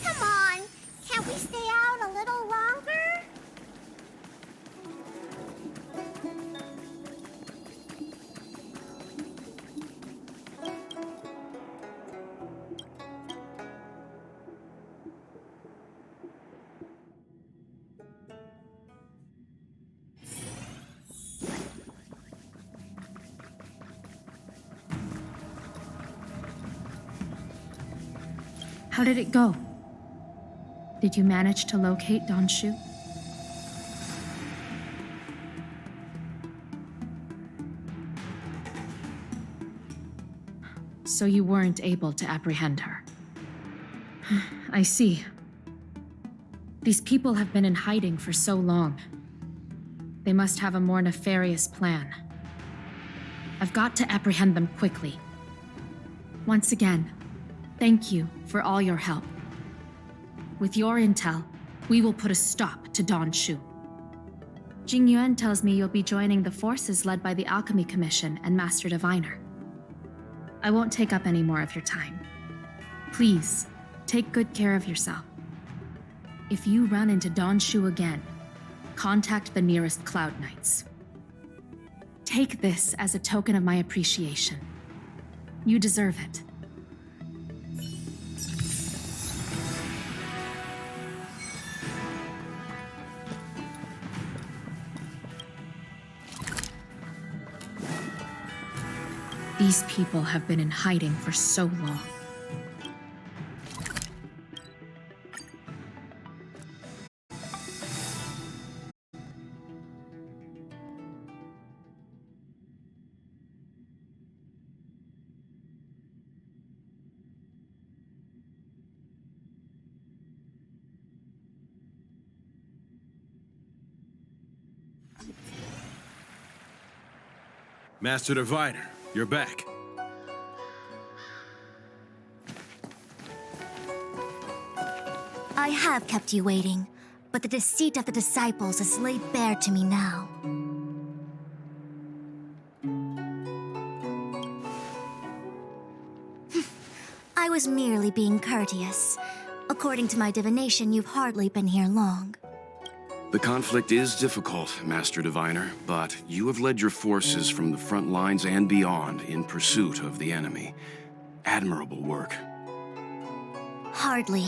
Come on, can't we stay out a little longer? How did it go? Did you manage to locate Donshu? So you weren't able to apprehend her. I see. These people have been in hiding for so long. They must have a more nefarious plan. I've got to apprehend them quickly. Once again, thank you for all your help. With your intel, we will put a stop to Donshu. Jing Yuan tells me you'll be joining the forces led by the Alchemy Commission and Master Diviner. I won't take up any more of your time. Please, take good care of yourself. If you run into Donshu again, contact the nearest Cloud Knights. Take this as a token of my appreciation. You deserve it. These people have been in hiding for so long. Master Diviner, you're back. I have kept you waiting, but the deceit of the disciples is laid bare to me now. I was merely being courteous. According to my divination, you've hardly been here long. The conflict is difficult, Master Diviner, but you have led your forces from the front lines and beyond in pursuit of the enemy. Admirable work. Hardly.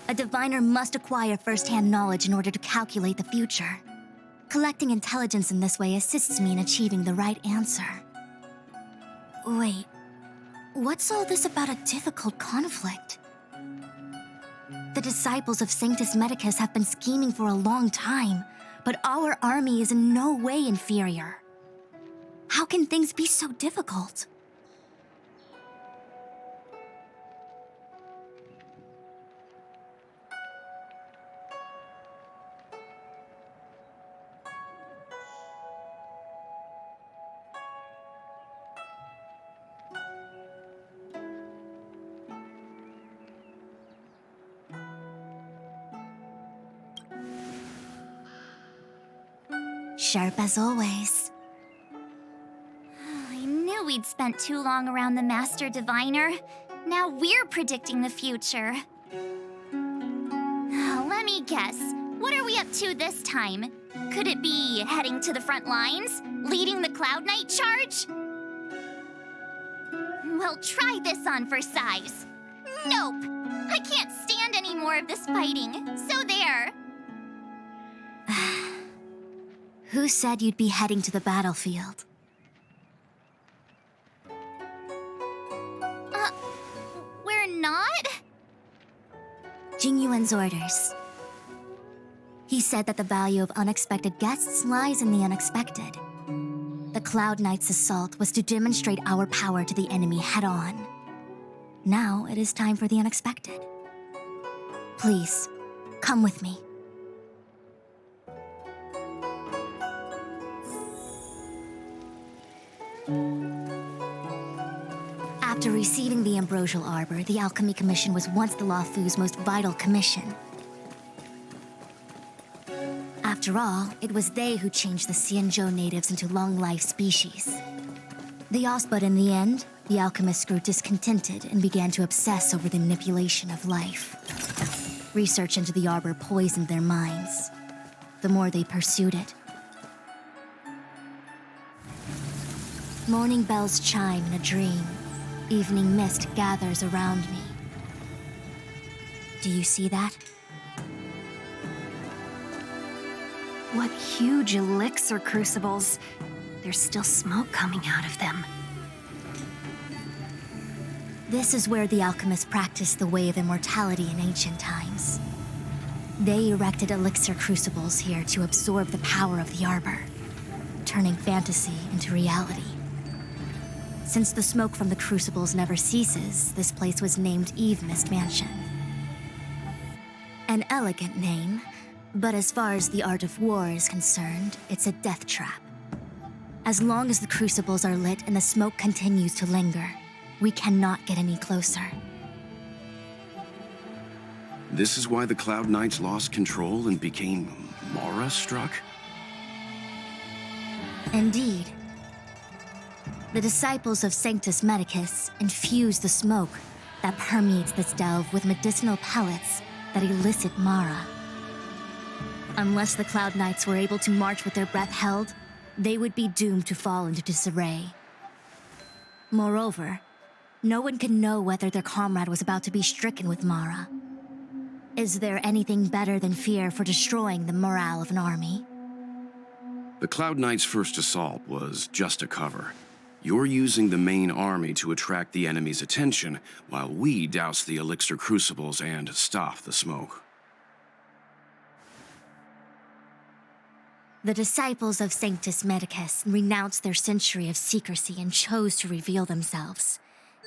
A diviner must acquire first-hand knowledge in order to calculate the future. Collecting intelligence in this way assists me in achieving the right answer. Wait, what's all this about a difficult conflict? The disciples of Sanctus Medicus have been scheming for a long time, but our army is in no way inferior. How can things be so difficult? Sharp as always. I knew we'd spent too long around the Master Diviner. Now we're predicting the future. Let me guess. What are we up to this time? Could it be heading to the front lines? Leading the Cloud Knight charge? Well, try this on for size. Nope! I can't stand any more of this fighting. So there. Who said you'd be heading to the battlefield? not? Jing Yuan's orders. He said that the value of unexpected guests lies in the unexpected. The Cloud Knight's assault was to demonstrate our power to the enemy head-on. Now it is time for the unexpected. Please, come with me. After receiving the Ambrosial Arbor, the Alchemy Commission was once the Luofu's most vital commission. After all, it was they who changed the Xianzhou natives into long-life species. But in the end, the alchemists grew discontented and began to obsess over the manipulation of life. Research into the Arbor poisoned their minds. The more they pursued it. Morning bells chime in a dream. Evening mist gathers around me. Do you see that? What huge elixir crucibles. There's still smoke coming out of them. This is where the alchemists practiced the way of immortality in ancient times. They erected elixir crucibles here to absorb the power of the Arbor, turning fantasy into reality. Since the smoke from the crucibles never ceases, this place was named Eve Mist Mansion. An elegant name, but as far as the art of war is concerned, it's a death trap. As long as the crucibles are lit and the smoke continues to linger, we cannot get any closer. This is why the Cloud Knights lost control and became Mara-struck? Indeed. The disciples of Sanctus Medicus infuse the smoke that permeates this delve with medicinal pellets that elicit Mara. Unless the Cloud Knights were able to march with their breath held, they would be doomed to fall into disarray. Moreover, no one could know whether their comrade was about to be stricken with Mara. Is there anything better than fear for destroying the morale of an army? The Cloud Knights' first assault was just a cover. You're using the main army to attract the enemy's attention, while we douse the elixir crucibles and stop the smoke. The disciples of Sanctus Medicus renounced their century of secrecy and chose to reveal themselves,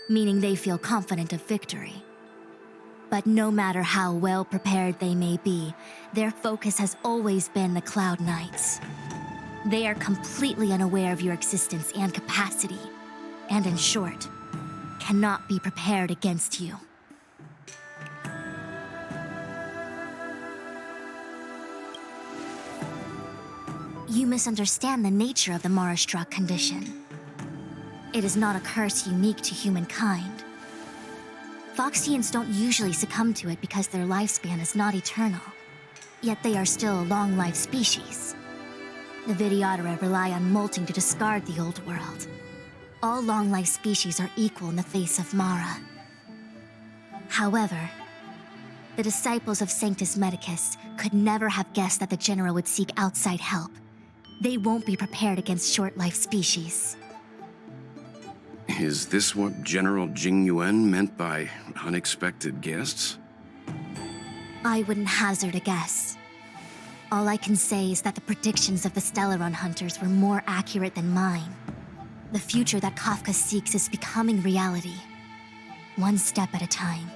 meaning they feel confident of victory. But no matter how well prepared they may be, their focus has always been the Cloud Knights. They are completely unaware of your existence and capacity, and in short, cannot be prepared against you. You misunderstand the nature of the Mara-struck condition. It is not a curse unique to humankind. Foxians don't usually succumb to it because their lifespan is not eternal, yet they are still a long-lived species. The Vidyadhara rely on molting to discard the old world. All long-life species are equal in the face of Mara. However, the disciples of Sanctus Medicus could never have guessed that the General would seek outside help. They won't be prepared against short-life species. Is this what General Jing Yuan meant by unexpected guests? I wouldn't hazard a guess. All I can say is that the predictions of the Stellaron hunters were more accurate than mine. The future that Kafka seeks is becoming reality, one step at a time.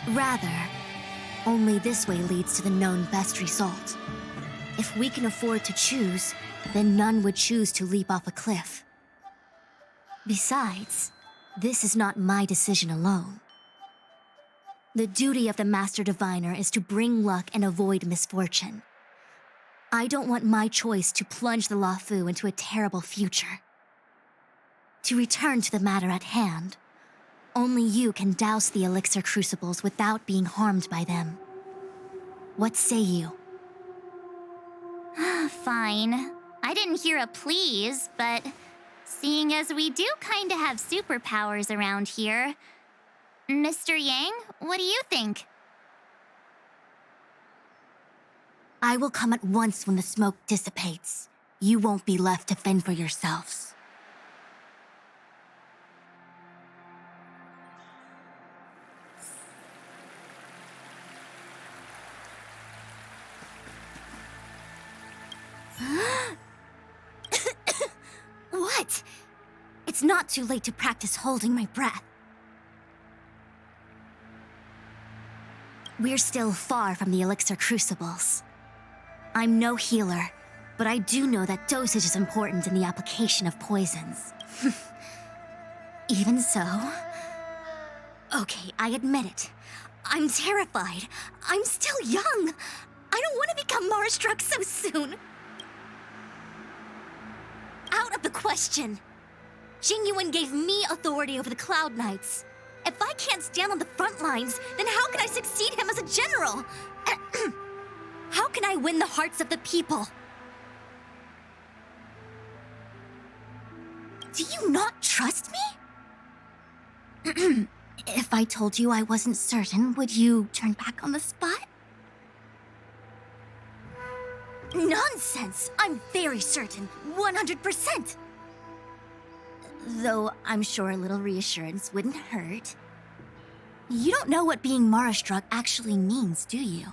Rather, only this way leads to the known best result. If we can afford to choose, then none would choose to leap off a cliff. Besides, this is not my decision alone. The duty of the Master Diviner is to bring luck and avoid misfortune. I don't want my choice to plunge the Luofu into a terrible future. To return to the matter at hand, only you can douse the elixir crucibles without being harmed by them. What say you? Fine. I didn't hear a please, but seeing as we do kinda have superpowers around here, Mr. Yang, what do you think? I will come at once when the smoke dissipates. You won't be left to fend for yourselves. What? It's not too late to practice holding my breath. We're still far from the elixir crucibles. I'm no healer, but I do know that dosage is important in the application of poisons. Even so... Okay, I admit it. I'm terrified. I'm still young. I don't want to become Mara-struck so soon. Out of the question. Jingyuan gave me authority over the Cloud Knights. If I can't stand on the front lines, then how can I succeed him as a general? How can I win the hearts of the people? Do you not trust me? If I told you I wasn't certain, would you turn back on the spot? Nonsense! I'm very certain, 100%! Though I'm sure a little reassurance wouldn't hurt. You don't know what being Mara-struck actually means, do you?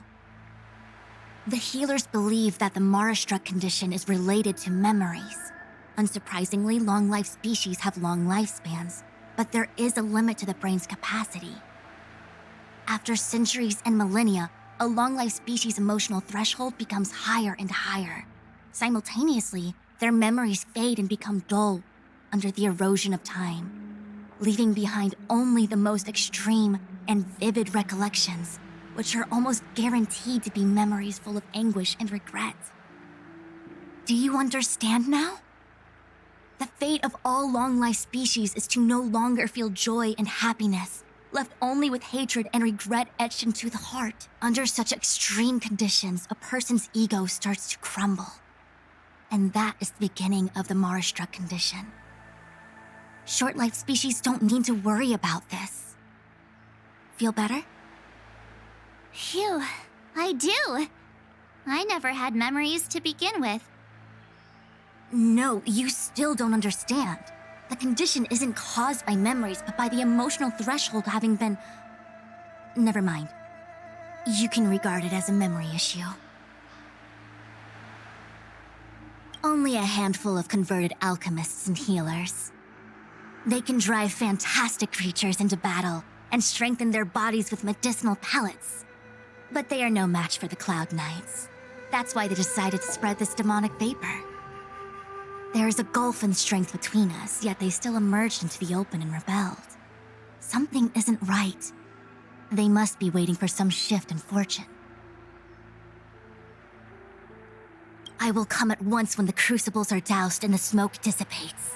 The healers believe that the Mara-struck condition is related to memories. Unsurprisingly, long-life species have long lifespans, but there is a limit to the brain's capacity. After centuries and millennia, a long-life species' emotional threshold becomes higher and higher. Simultaneously, their memories fade and become dull under the erosion of time, leaving behind only the most extreme and vivid recollections, which are almost guaranteed to be memories full of anguish and regret. Do you understand now? The fate of all long-life species is to no longer feel joy and happiness, left only with hatred and regret etched into the heart. Under such extreme conditions, a person's ego starts to crumble. And that is the beginning of the Mara-struck condition. Short-life species don't need to worry about this. Feel better? Phew, I do. I never had memories to begin with. No, you still don't understand. The condition isn't caused by memories, but by the emotional threshold having been... Never mind. You can regard it as a memory issue. Only a handful of converted alchemists and healers. They can drive fantastic creatures into battle and strengthen their bodies with medicinal pellets. But they are no match for the Cloud Knights. That's why they decided to spread this demonic vapor. There is a gulf in strength between us, yet they still emerged into the open and rebelled. Something isn't right. They must be waiting for some shift in fortune. I will come at once when the crucibles are doused and the smoke dissipates.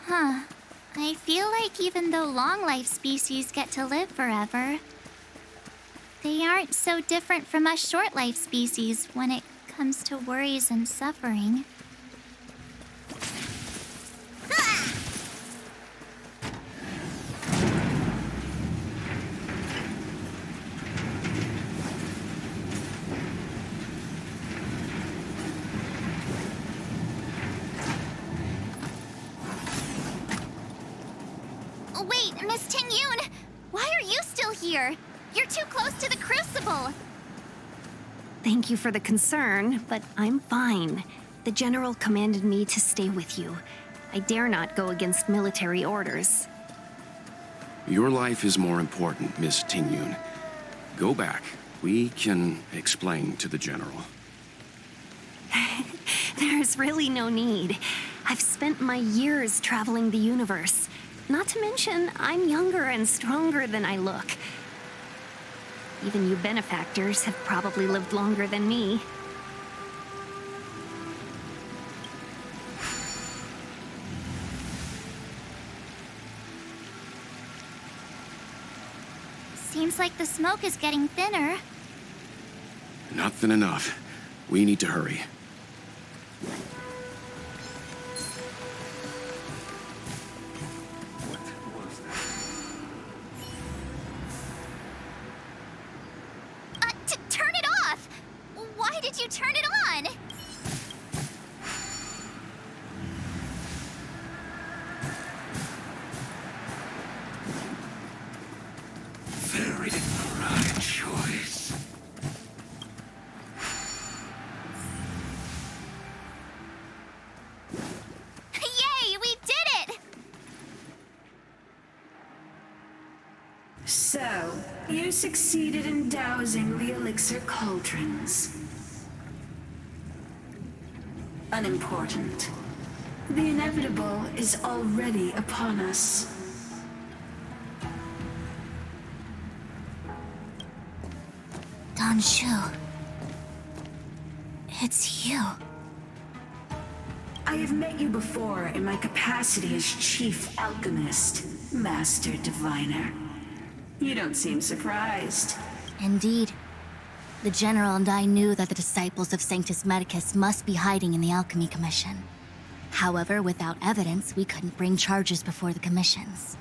Huh. I feel like even though long-life species get to live forever, they aren't so different from us short-life species when it comes to worries and suffering. Wait, Miss Ting-Yun! Why are you still here? You're too close to the crucible! Thank you for the concern, but I'm fine. The General commanded me to stay with you. I dare not go against military orders. Your life is more important, Miss Ting-Yun. Go back. We can explain to the General. There's really no need. I've spent my years traveling the universe. Not to mention, I'm younger and stronger than I look. Even you benefactors have probably lived longer than me. Seems like the smoke is getting thinner. Not thin enough. We need to hurry. Turn it off! Why did you turn it on? Very right choice. Yay, we did it! So, you succeeded in dousing the elixir cauldrons. Unimportant. The inevitable is already upon us. Don Shu. It's you. I have met you before in my capacity as Chief Alchemist, Master Diviner. You don't seem surprised. Indeed. The General and I knew that the disciples of Sanctus Medicus must be hiding in the Alchemy Commission. However, without evidence, we couldn't bring charges before the commissions.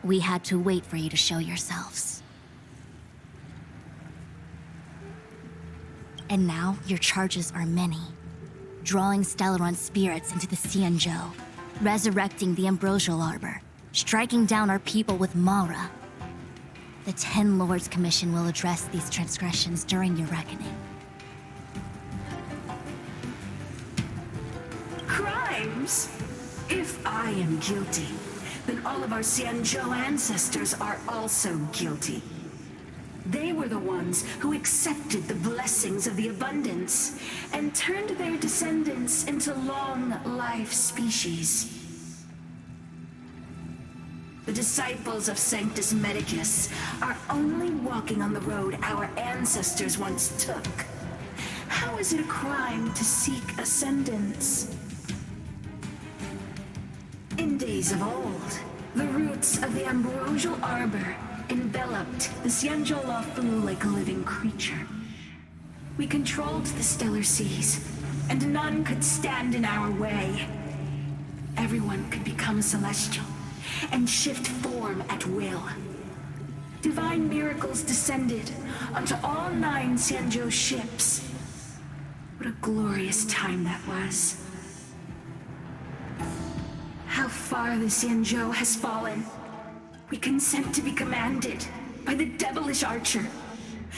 We had to wait for you to show yourselves. And now, your charges are many. Drawing Stellaron spirits into the Xianzhou, resurrecting the Ambrosial Arbor, striking down our people with Mara. The Ten Lords Commission will address these transgressions during your reckoning. Crimes? If I am guilty, then all of our Xianzhou ancestors are also guilty. They were the ones who accepted the blessings of the abundance and turned their descendants into long-life species. The disciples of Sanctus Medicus are only walking on the road our ancestors once took. How is it a crime to seek ascendance? In days of old, the roots of the Ambrosial Arbor enveloped the Xianzhou Luofu like a living creature. We controlled the stellar seas, and none could stand in our way. Everyone could become celestial and shift form at will. Divine miracles descended onto all 9 Xianzhou ships. What a glorious time that was. How far the Xianzhou has fallen. We consent to be commanded by the devilish archer,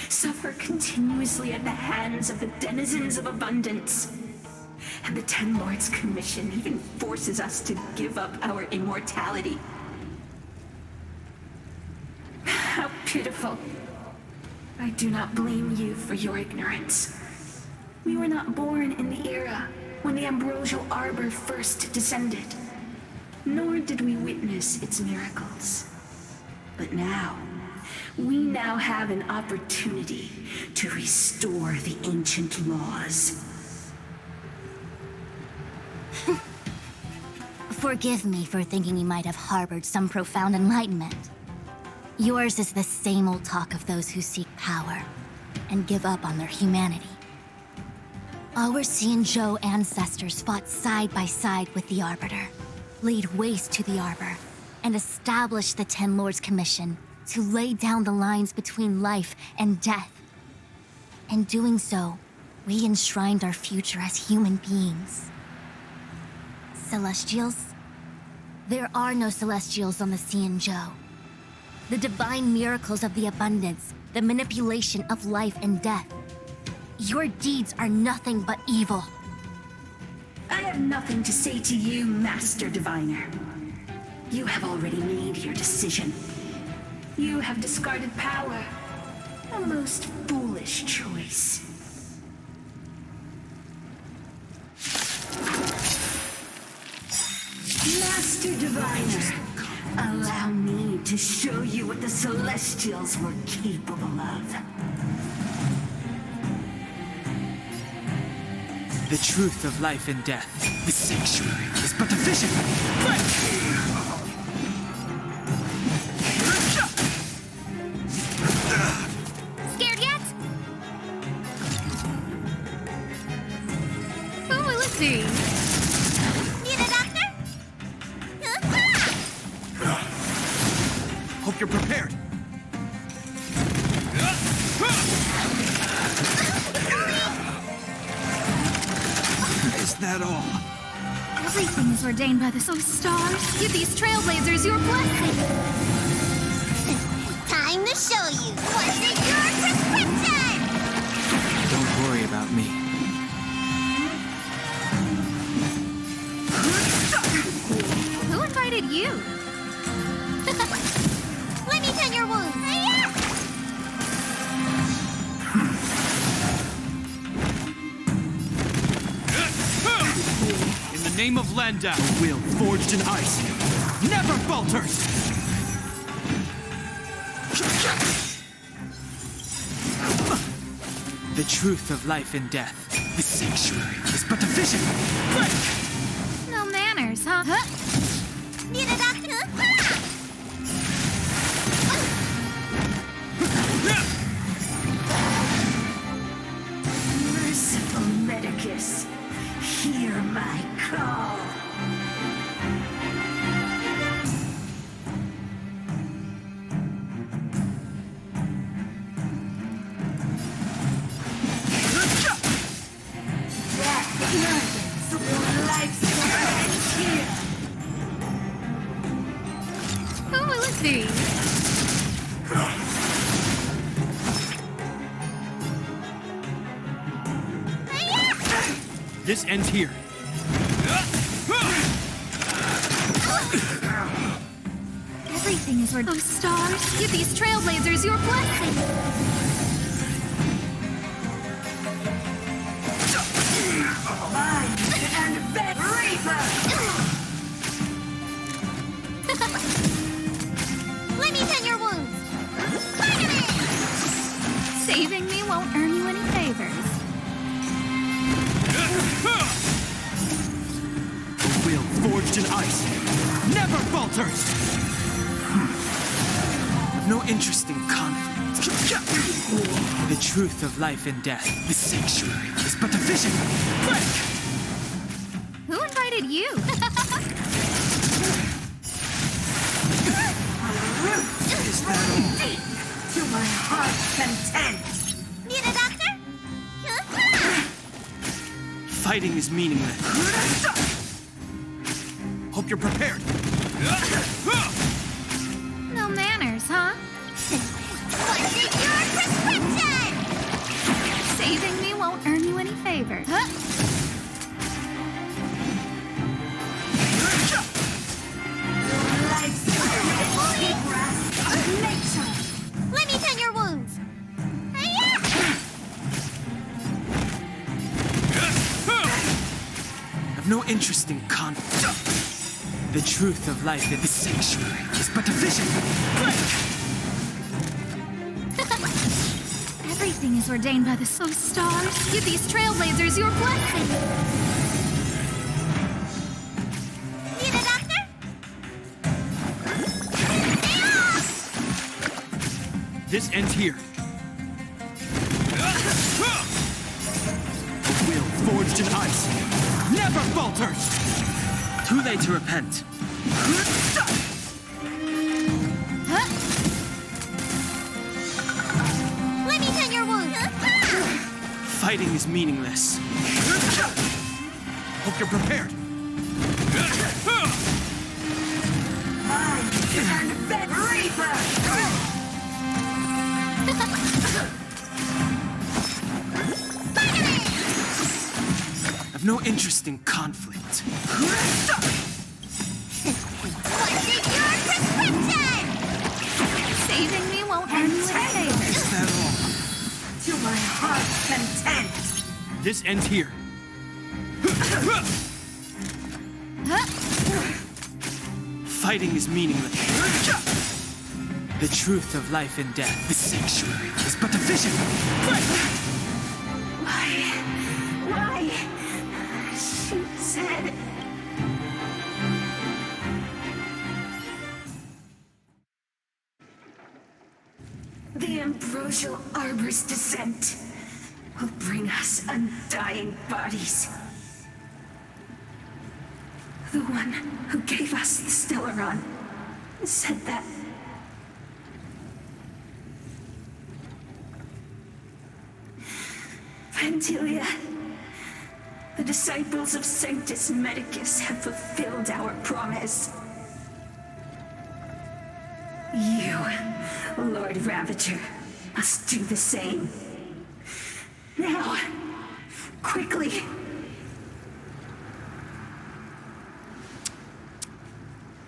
suffer continuously at the hands of the denizens of abundance. And the Ten Lords Commission even forces us to give up our immortality. How pitiful. I do not blame you for your ignorance. We were not born in the era when the Ambrosial Arbor first descended, nor did we witness its miracles. But now, we now have an opportunity to restore the ancient laws. Forgive me for thinking you might have harbored some profound enlightenment. Yours is the same old talk of those who seek power and give up on their humanity. Our Xianzhou ancestors fought side by side with the Arbiter, laid waste to the Arbor, and established the Ten Lords Commission to lay down the lines between life and death. In doing so, we enshrined our future as human beings. Celestials? There are no Celestials on the Xianzhou. The divine miracles of the abundance, the manipulation of life and death. Your deeds are nothing but evil. I have nothing to say to you, Master Diviner. You have already made your decision. You have discarded power. A most foolish choice. Master Diviner, allow me to show you what the Celestials were capable of. The truth of life and death. The sanctuary is but a vision. Scared yet? Oh, let's see. Need a doctor? Hope you're prepared. Is that all? Everything is ordained by the stars. Give these trailblazers your blessing. Time to show you. What's in your prescription? Don't worry about me. Who invited you? Let me tend your wounds. In the name of Landau, a will forged in ice never falters! The truth of life and death. The sanctuary is but a vision. No manners, huh? Need a doctor? Merciful Medicus, hear my call. Oh, let's see. This ends here. Everything is where those stars. Give these trailblazers your blessing. And Vet Reaper! Let me tend your wounds. Spider-Man! Saving me won't earn you any favors. A will forged in ice never falters! I've no interest in conflict. The truth of life and death. The sanctuary is but a vision. Who invited you? Is that all? To my heart's content. Need a doctor? Fighting is meaningless. Hope you're prepared. No manners, huh? What's in your prescription? Saving me won't earn you any favors. Let me tend your wounds. I've no interest in conflict. The truth of life in the sanctuary is but a vision. Everything is ordained by the stars. Give these trailblazers your blessing. Need a doctor? This ends here. A will forged in ice never falters! Too late to repent. Let me tend your wounds. Fighting is meaningless. Hope you're prepared. And Vet Reaper! I've no interest in conflict. What's in your prescription? Saving me won't earn you any favors. Is that all? To my heart's content. This ends here. Fighting is meaningless. The truth of life and death, the sanctuary, is but a vision. Why? She said... The ambrosial arbor's descent will bring us undying bodies. The one who gave us the Stellaron said that. Vantilia, the disciples of Sanctus Medicus have fulfilled our promise. You, Lord Ravager, must do the same. Now, quickly.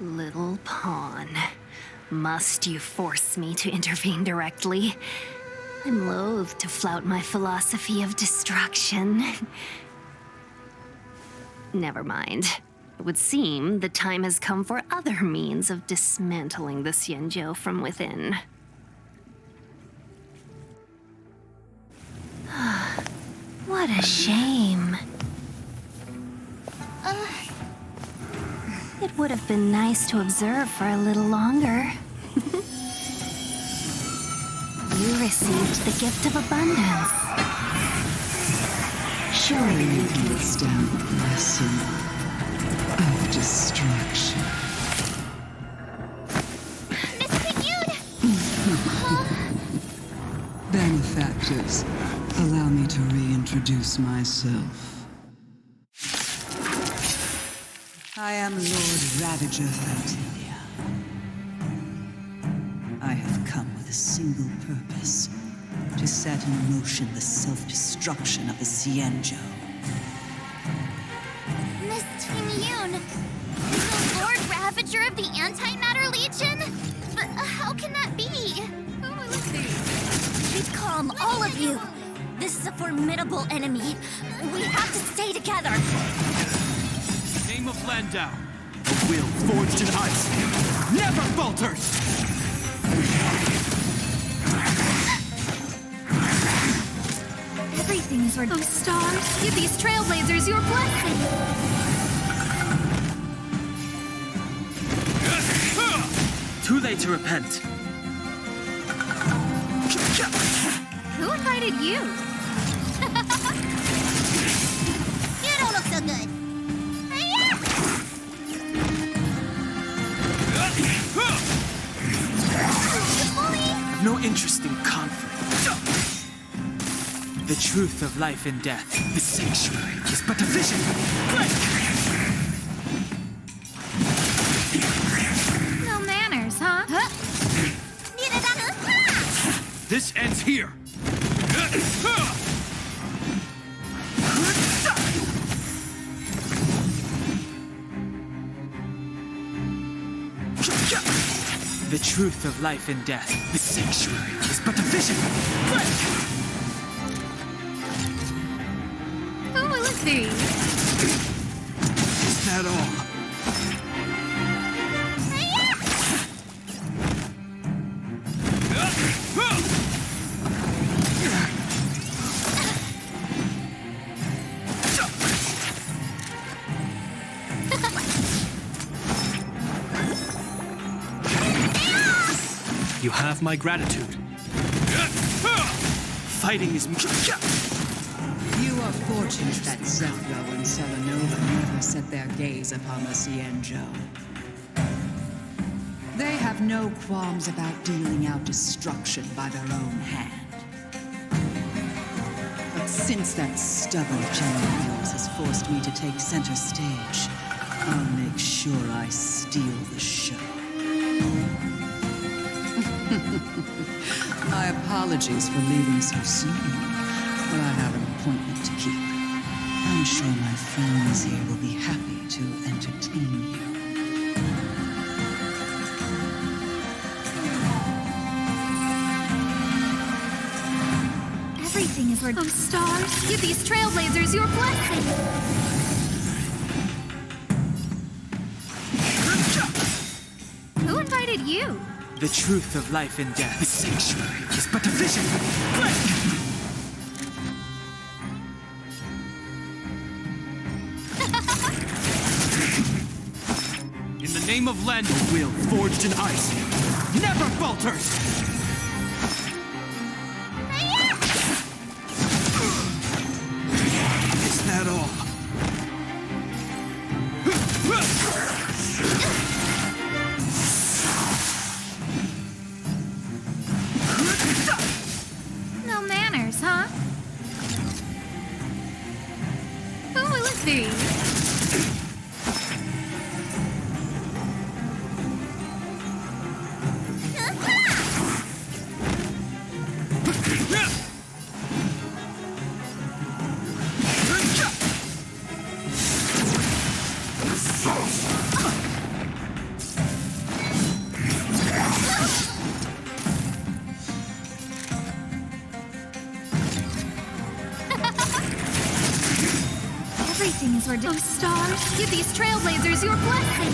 Little pawn. Must you force me to intervene directly? I'm loath to flout my philosophy of destruction. Never mind. It would seem the time has come for other means of dismantling the Xianzhou from within. What a shame. It would have been nice to observe for a little longer. You received the gift of abundance. Surely you can withstand the lesson of destruction. Benefactors, allow me to reintroduce myself. I am Lord Ravager Vantilia. I have come with a single purpose, to set in motion the self-destruction of the Xianzhou. Miss Tingyun, the Lord Ravager of the Antimatter Legion? But how can that be? Keep calm, all of you. This is a formidable enemy. We have to stay together. Name of Landau, a will forged in ice, never falters! Everything is worth. Oh, stars, give these trailblazers your blessing. Too late to repent. Who invited you? You don't look so good. I've no interest in conflict. The truth of life and death, the sanctuary, is but a vision. No manners, huh? This ends here! The truth of life and death, the sanctuary, is but a vision. Oh, let's see. Is that all? You have my gratitude. Fighting is... You are fortunate that Zephyro and Selenova never set their gaze upon the Xianzhou. They have no qualms about dealing out destruction by their own hand. But since that stubborn general of yours has forced me to take center stage, I'll make sure I steal the show. My apologies for leaving so soon, but I have an appointment to keep. I'm sure my friends here will be happy to entertain you. Everything is worth. Oh, stars, give these trailblazers your blessing. invited you? The truth of life and death. The sanctuary is but a vision. In the name of Len, a will forged in ice never falters! Is that all? No manners, huh? Who is these? Everything is ordained. Oh, stars, give these trailblazers your blessing.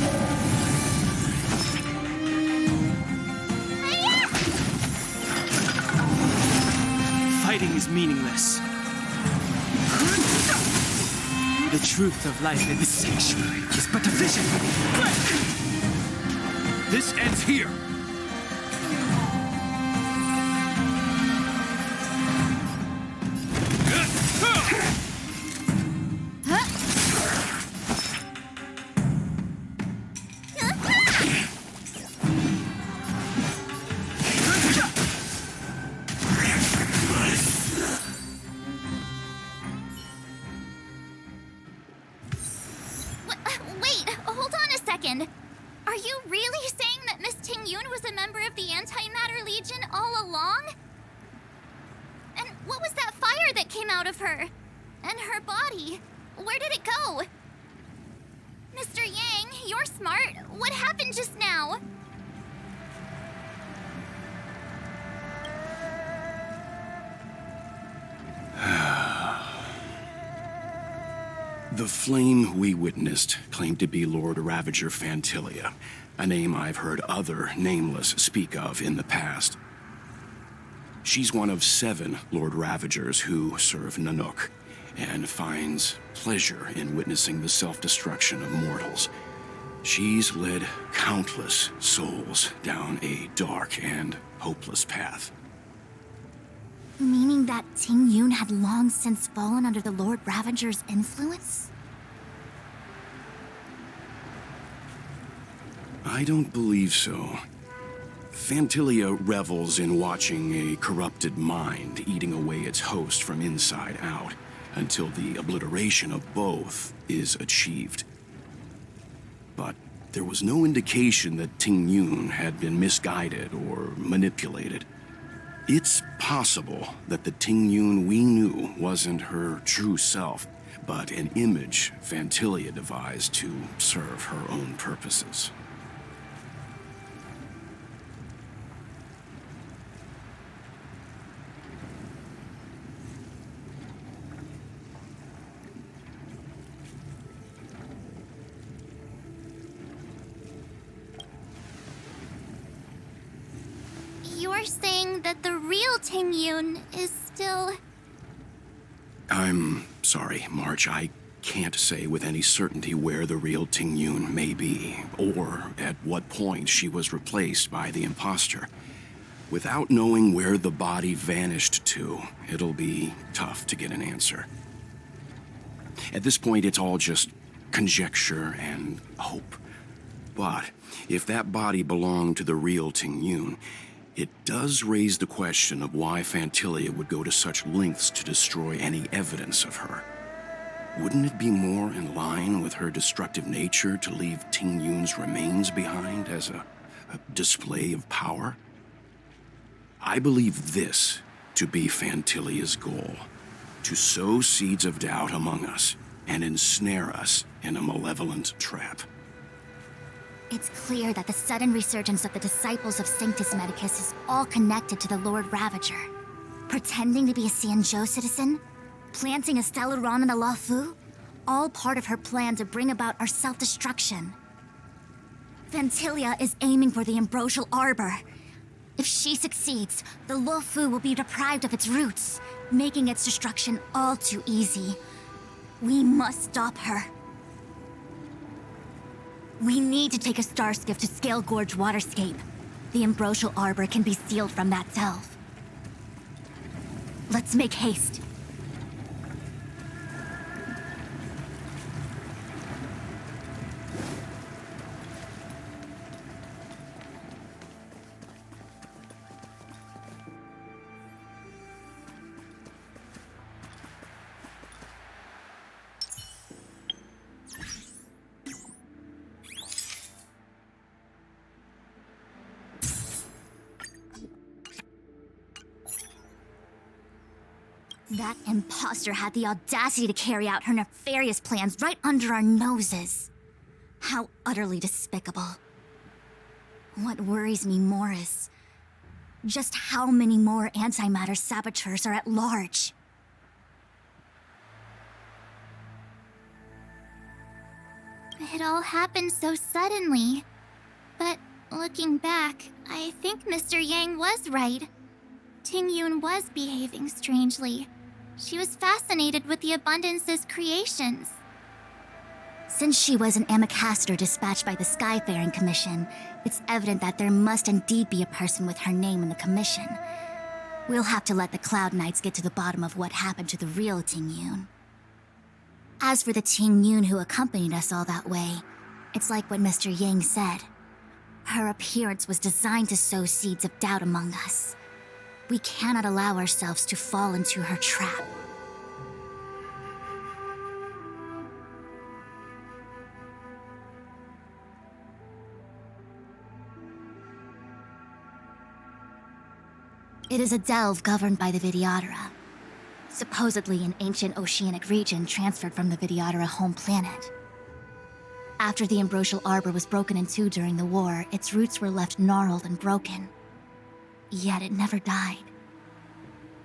Fighting is meaningless. The truth of life in the sanctuary is but a vision. This ends here! Wait, hold on a second. Are you really saying that Miss Ting-Yun was a member of the Antimatter Legion all along? And what was that fire that came out of her? And her body? Where did it go? Mr. Yang, you're smart. What happened just now? The flame we witnessed claimed to be Lord Ravager Fantilia, a name I've heard other nameless speak of in the past. She's one of 7 Lord Ravagers who serve Nanook, and finds pleasure in witnessing the self-destruction of mortals. She's led countless souls down a dark and hopeless path. Meaning that Ting-Yun had long since fallen under the Lord Ravager's influence? I don't believe so. Fantilia revels in watching a corrupted mind eating away its host from inside out, until the obliteration of both is achieved. But there was no indication that Ting-Yun had been misguided or manipulated. It's possible that the Ting-Yun we knew wasn't her true self, but an image Fantilia devised to serve her own purposes. You're saying that the real Ting-Yun is still... I'm sorry, March. I can't say with any certainty where the real Ting-Yun may be, or at what point she was replaced by the imposter. Without knowing where the body vanished to, it'll be tough to get an answer. At this point, it's all just conjecture and hope. But if that body belonged to the real Ting-Yun, it does raise the question of why Fantilia would go to such lengths to destroy any evidence of her. Wouldn't it be more in line with her destructive nature to leave Ting-Yun's remains behind as a display of power? I believe this to be Fantilia's goal: to sow seeds of doubt among us and ensnare us in a malevolent trap. It's clear that the sudden resurgence of the disciples of Sanctus Medicus is all connected to the Lord Ravager. Pretending to be a Xianzhou citizen, planting a Stellaron in the Luofu, all part of her plan to bring about our self-destruction. Ventilia is aiming for the Ambrosial Arbor. If she succeeds, the Luofu will be deprived of its roots, making its destruction all too easy. We must stop her. We need to take a star skiff to Scale Gorge Waterscape. The Ambrosial Arbor can be sealed from that delve. Let's make haste. That imposter had the audacity to carry out her nefarious plans right under our noses. How utterly despicable. What worries me more is just how many more antimatter saboteurs are at large. It all happened so suddenly. But looking back, I think Mr. Yang was right. Ting Yun was behaving strangely. She was fascinated with the Abundance's creations. Since she was an ambassador dispatched by the Skyfaring Commission, it's evident that there must indeed be a person with her name in the commission. We'll have to let the Cloud Knights get to the bottom of what happened to the real Ting Yun. As for the Ting Yun who accompanied us all that way, it's like what Mr. Yang said. Her appearance was designed to sow seeds of doubt among us. We cannot allow ourselves to fall into her trap. It is a delve governed by the Vidyadhara, supposedly an ancient oceanic region transferred from the Vidyadhara home planet. After the Ambrosial Arbor was broken in two during the war, its roots were left gnarled and broken. Yet it never died.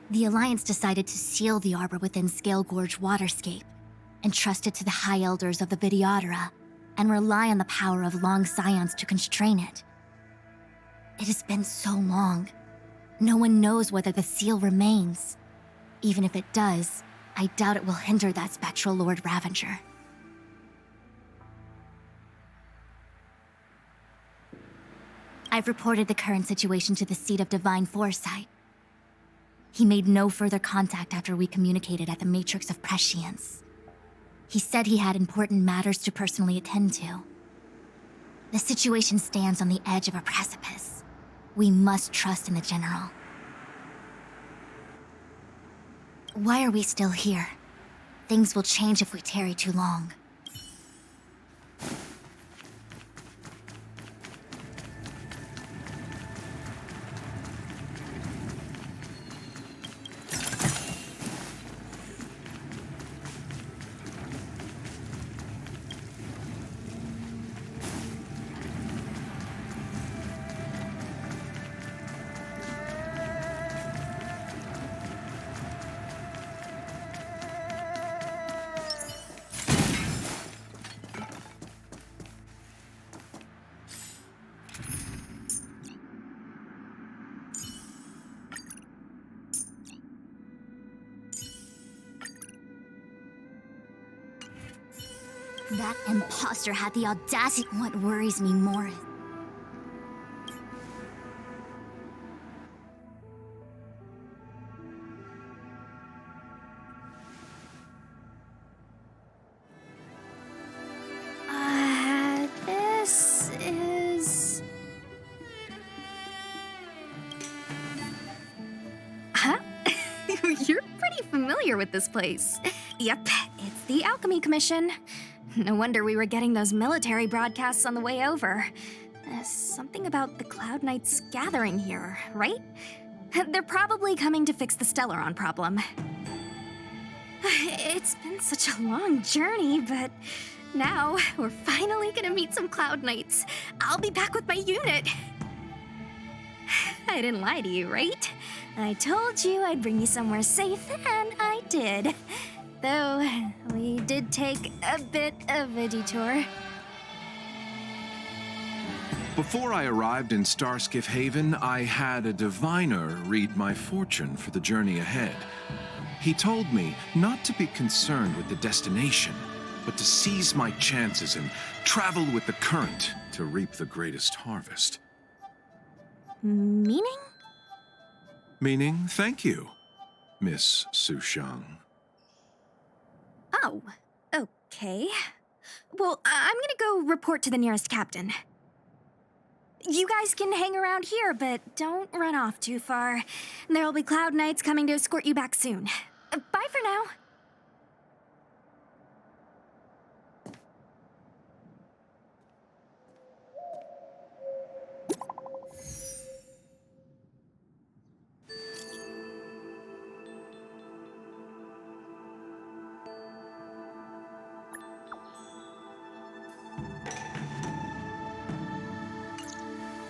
The Alliance decided to seal the arbor within Scale Gorge Waterscape, entrust it to the High Elders of the Vidyadhara, and rely on the power of long scions to constrain it. It has been so long. No one knows whether the seal remains. Even if it does, I doubt it will hinder that spectral Lord Ravenger. I've reported the current situation to the Seat of Divine Foresight. He made no further contact after we communicated at the Matrix of Prescience. He said he had important matters to personally attend to. The situation stands on the edge of a precipice. We must trust in the General. Why are we still here? Things will change if we tarry too long. That imposter had the audacity. What worries me more is... This is... Huh? You're pretty familiar with this place. Yep, it's the Alchemy Commission. No wonder we were getting those military broadcasts on the way over. Something about the Cloud Knights gathering here, right? They're probably coming to fix the Stellaron problem. It's been such a long journey, but now we're finally gonna meet some Cloud Knights. I'll be back with my unit. I didn't lie to you, right? I told you I'd bring you somewhere safe, and I did. Though, we did take a bit of a detour. Before I arrived in Starskiff Haven, I had a diviner read my fortune for the journey ahead. He told me not to be concerned with the destination, but to seize my chances and travel with the current to reap the greatest harvest. Meaning? Meaning, thank you, Miss Sushang. Oh, okay. Well, I'm gonna go report to the nearest captain. You guys can hang around here, but don't run off too far. There'll be Cloud Knights coming to escort you back soon. Bye for now.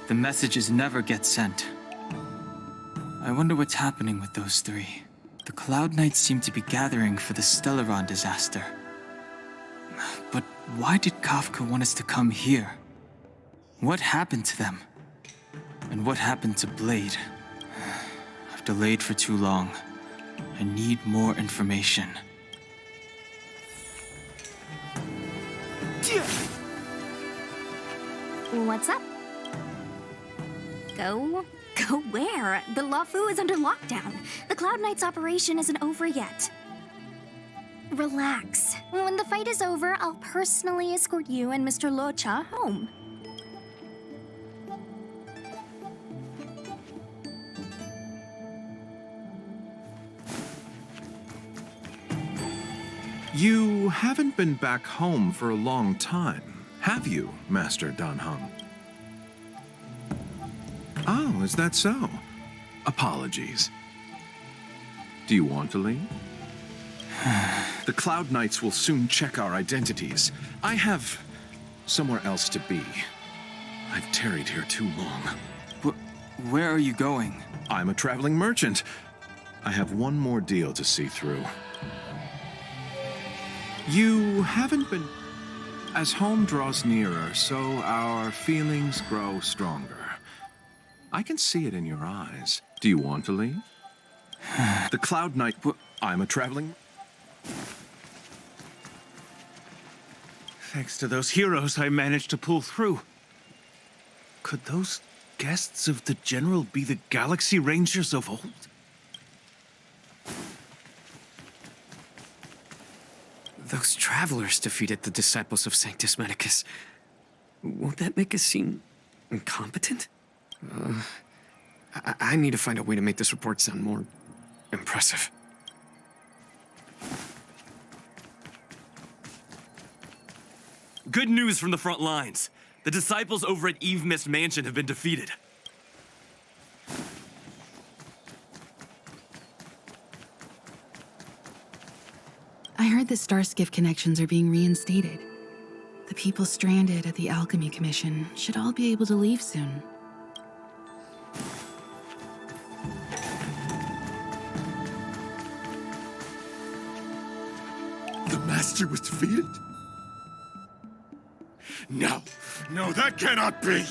The messages never get sent. I wonder what's happening with those three. The Cloud Knights seem to be gathering for the Stellaron disaster. But why did Kafka want us to come here? What happened to them? And what happened to Blade? I've delayed for too long. I need more information. What's up? Go where? The Lafu is under lockdown. The Cloud Knights operation isn't over yet. Relax. When the fight is over, I'll personally escort you and Mr. Locha home. You haven't been back home for a long time, have you, Master Danheng? Oh, is that so? Apologies. Do you want to leave? The Cloud Knights will soon check our identities. I have somewhere else to be. I've tarried here too long. Where are you going? I'm a traveling merchant. I have one more deal to see through. You haven't been... As home draws nearer, so our feelings grow stronger. I can see it in your eyes. Do you want to leave? The Cloud Knight... I'm a traveling... Thanks to those heroes, I managed to pull through. Could those guests of the General be the Galaxy Rangers of old? Those travelers defeated the disciples of Sanctus Medicus. Won't that make us seem incompetent? I need to find a way to make this report sound more impressive. Good news from the front lines. The disciples over at Eve Mist Mansion have been defeated. I heard the Starskiff connections are being reinstated. The people stranded at the Alchemy Commission should all be able to leave soon. The Master was defeated? No, no, that cannot be!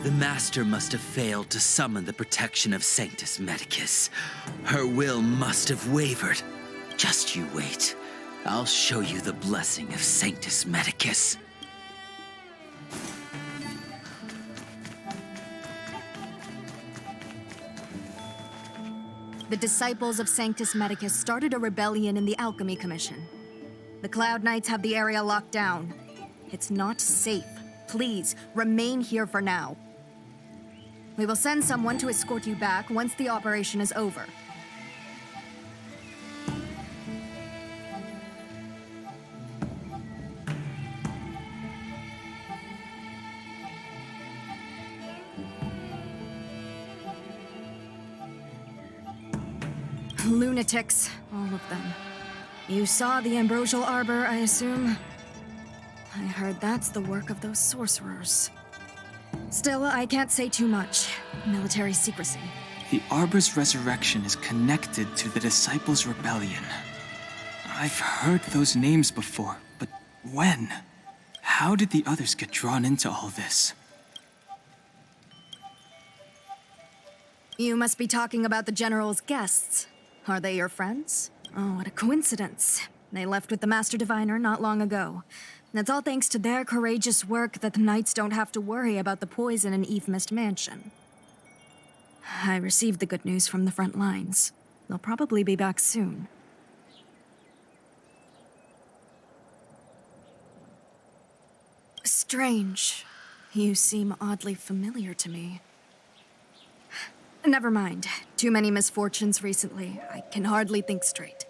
The Master must have failed to summon the protection of Sanctus Medicus. Her will must have wavered. Just you wait. I'll show you the blessing of Sanctus Medicus. The disciples of Sanctus Medicus started a rebellion in the Alchemy Commission. The Cloud Knights have the area locked down. It's not safe. Please, remain here for now. We will send someone to escort you back once the operation is over. Lunatics, all of them. You saw the Ambrosial Arbor, I assume? I heard that's the work of those sorcerers. Still, I can't say too much. Military secrecy. The Arbor's resurrection is connected to the Disciples' Rebellion. I've heard those names before, but when? How did the others get drawn into all this? You must be talking about the General's guests. Are they your friends? Oh, what a coincidence. They left with the Master Diviner not long ago. And it's all thanks to their courageous work that the Knights don't have to worry about the poison in Eve Mist Mansion. I received the good news from the front lines. They'll probably be back soon. Strange. You seem oddly familiar to me. Never mind. Too many misfortunes recently. I can hardly think straight.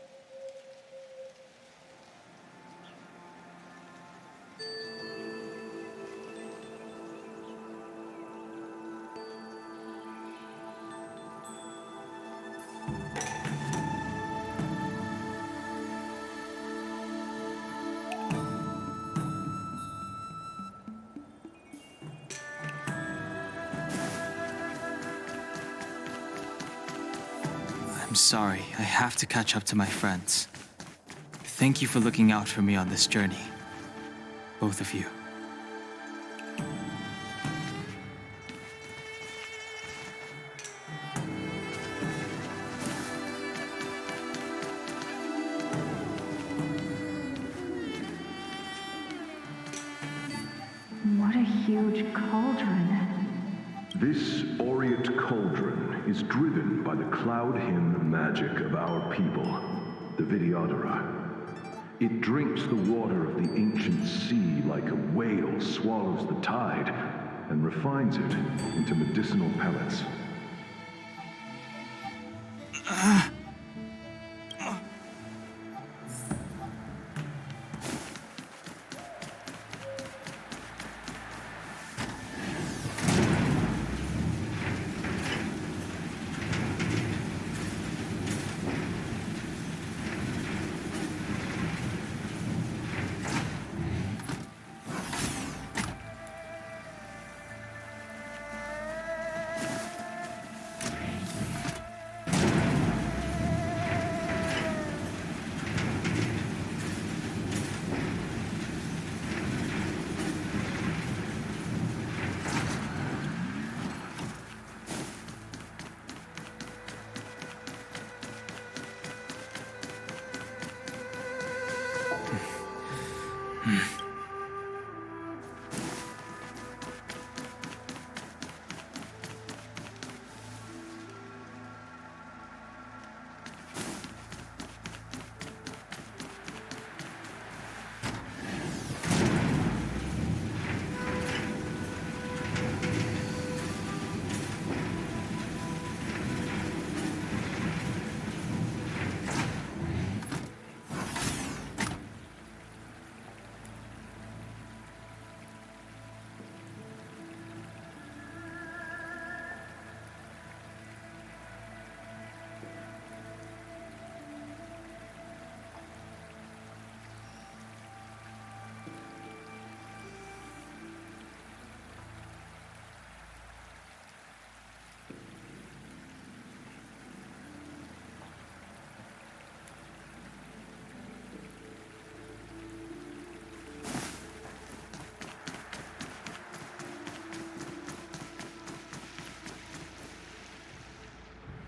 I'm sorry, I have to catch up to my friends. Thank you for looking out for me on this journey. Both of you. What a huge cauldron. This aureate cauldron is driven by the cloud hymn magic of our people, the Vidyadhara. It drinks the water of the ancient sea like a whale swallows the tide and refines it into medicinal pellets.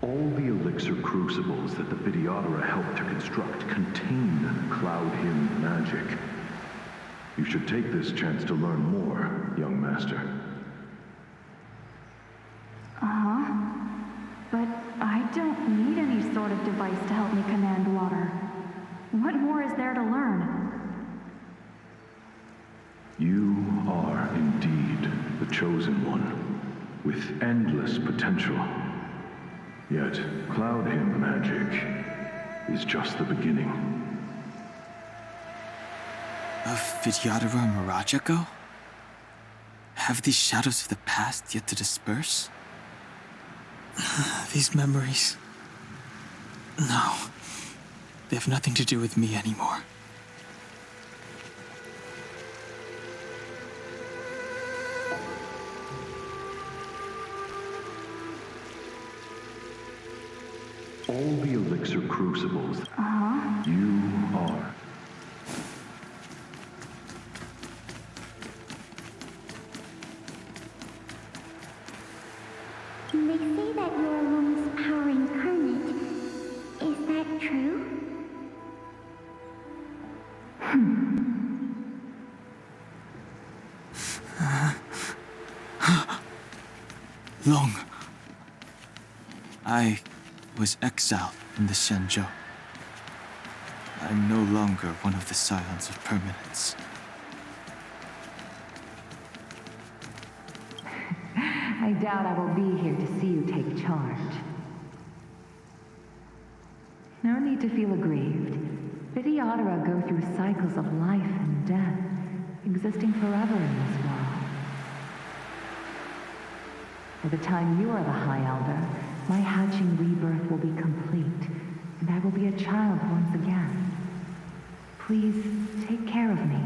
All the elixir crucibles that the Vidyadhara helped to construct contain cloud hymn magic. You should take this chance to learn more, young master. Uh-huh. But I don't need any sort of device to help me command water. What more is there to learn? You are indeed the chosen one, with endless potential. Yet, cloud hymn magic is just the beginning. Of Vidyadhara Mirajago? Have these shadows of the past yet to disperse? These memories... No. They have nothing to do with me anymore. all the elixir crucibles. Uh-huh. You are. They say that you're Lum's power incarnate. Is that true? Long. I was exiled from the Shenzhou. I'm no longer one of the Scions of Permanence. I doubt I will be here to see you take charge. No need to feel aggrieved. Vidyadhara go through cycles of life and death, existing forever in this world. By the time you are the High Elder, my hatching rebirth will be complete, and I will be a child once again. Please, take care of me.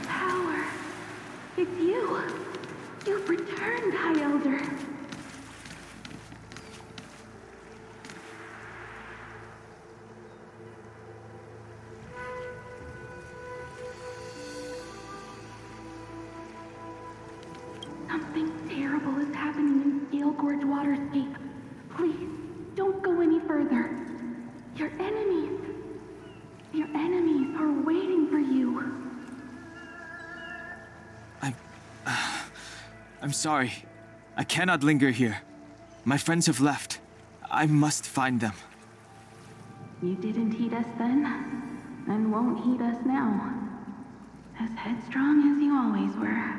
Power. It's you. You've returned, High Elder. Something terrible is happening in Scale Gorge Waterscape. Please, don't go any further. Your enemies are waiting for you. I'm sorry. I cannot linger here. My friends have left. I must find them. You didn't heed us then, and won't heed us now. As headstrong as you always were.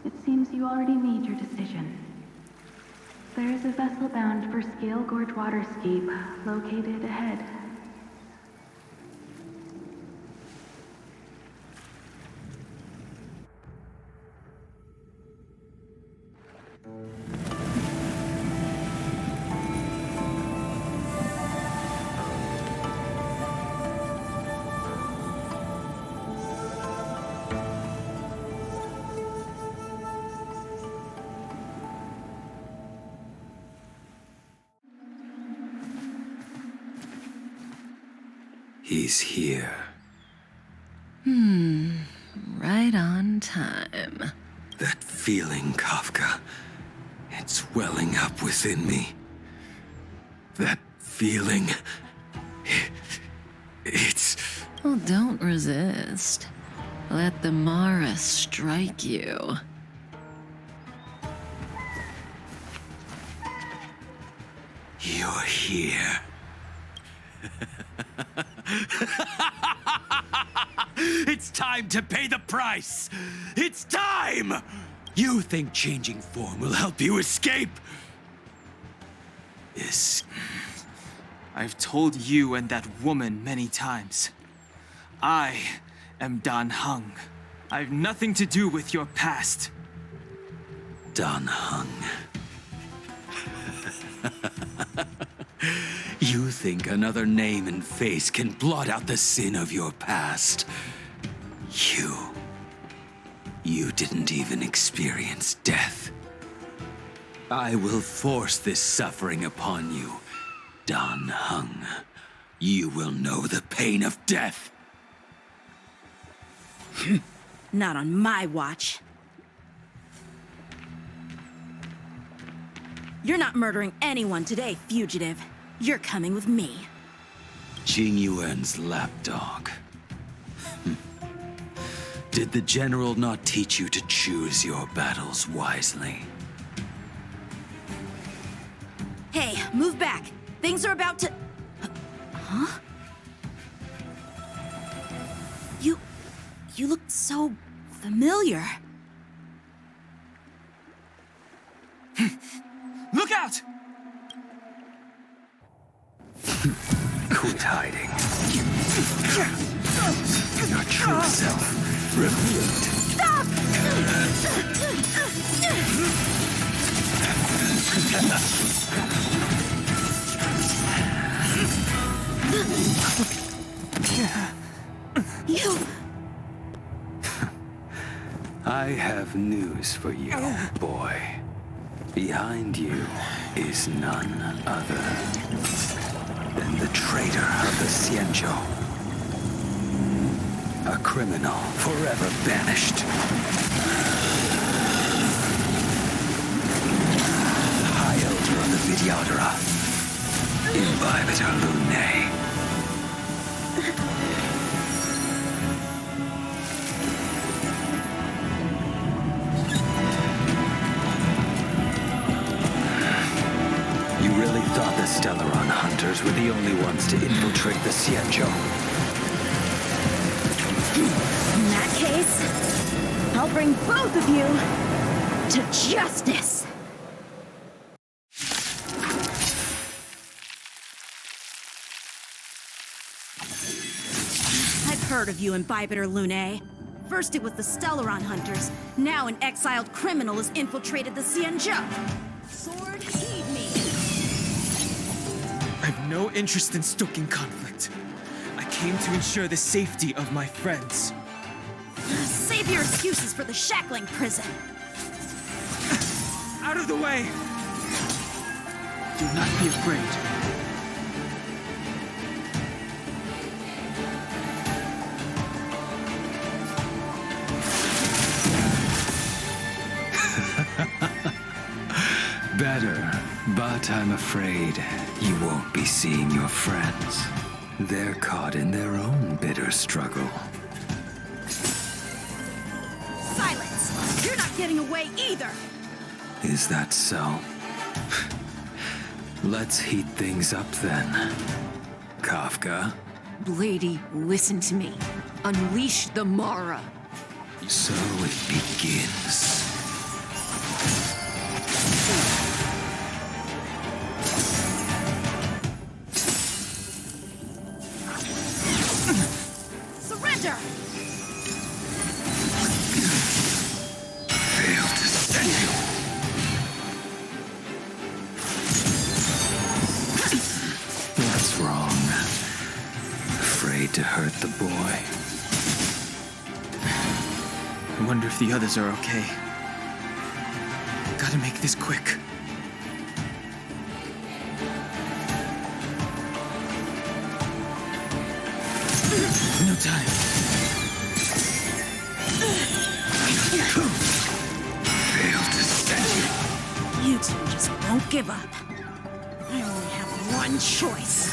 It seems you already made your decision. There is a vessel bound for Scale Gorge Waterscape, located ahead. He's here. Right on time. That feeling, Kafka. It's welling up within me. That feeling. It's... Well, don't resist. Let the Mara strike you. You're here. It's time to pay the price! It's time! You think changing form will help you escape? I've told you and that woman many times. I am Dan Heng. I've nothing to do with your past. Dan Heng. You think another name and face can blot out the sin of your past? You didn't even experience death. I will force this suffering upon you, Dan Heng. You will know the pain of death. Not on my watch. You're not murdering anyone today, fugitive. You're coming with me. Jing Yuan's lapdog. Did the general not teach you to choose your battles wisely? Hey, move back. Things are about to... Huh? You look so familiar. Look out! Quit hiding. Your true self revealed. Stop! You... I have news for you, boy. Behind you is none other than the traitor of the Xianzhou. A criminal forever banished. High Elder of the Vidyadhara. Imbibitor Lunae. You really thought the Stellaron hunters were the only ones to infiltrate the Xianzhou? In that case, I'll bring both of you to justice. I've heard of you, Imbibitor Lunae. First it was the Stellaron hunters, now an exiled criminal has infiltrated the Xianzhou. Sword, heed me! I have no interest in stoking conflict. I came to ensure the safety of my friends. Save your excuses for the shackling prison. Out of the way! Do not be afraid. Better, but I'm afraid you won't be seeing your friends. They're caught in their own bitter struggle. Silence! You're not getting away either! Is that so? Let's heat things up then. Kafka? Lady, listen to me. Unleash the Mara. So it begins. Surrender! Failed to send you. What's wrong? Afraid to hurt the boy? I wonder if the others are okay. Gotta make this quick. No time. Failed to send you. You two just won't give up. I only have one choice.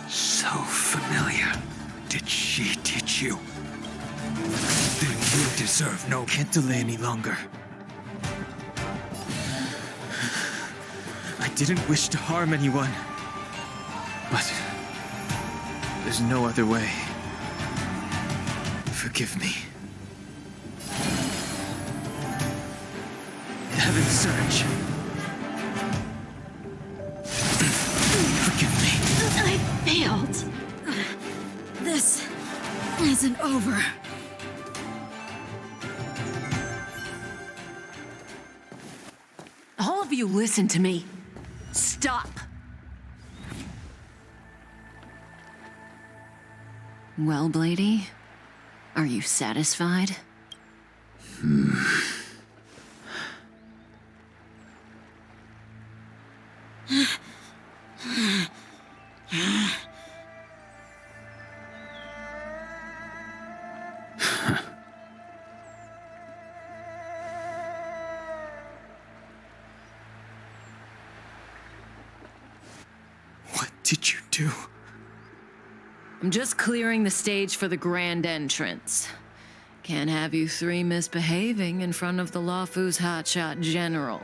So familiar. Did she teach you? Then you deserve no... Can't delay any longer. I didn't wish to harm anyone. But there's no other way. Forgive me. Heaven's Surge. Forgive me. I failed. This isn't over. All of you listen to me. Stop. Well, Blady, are you satisfied? did you do? I'm just clearing the stage for the grand entrance. Can't have you three misbehaving in front of the Lafu's hotshot general.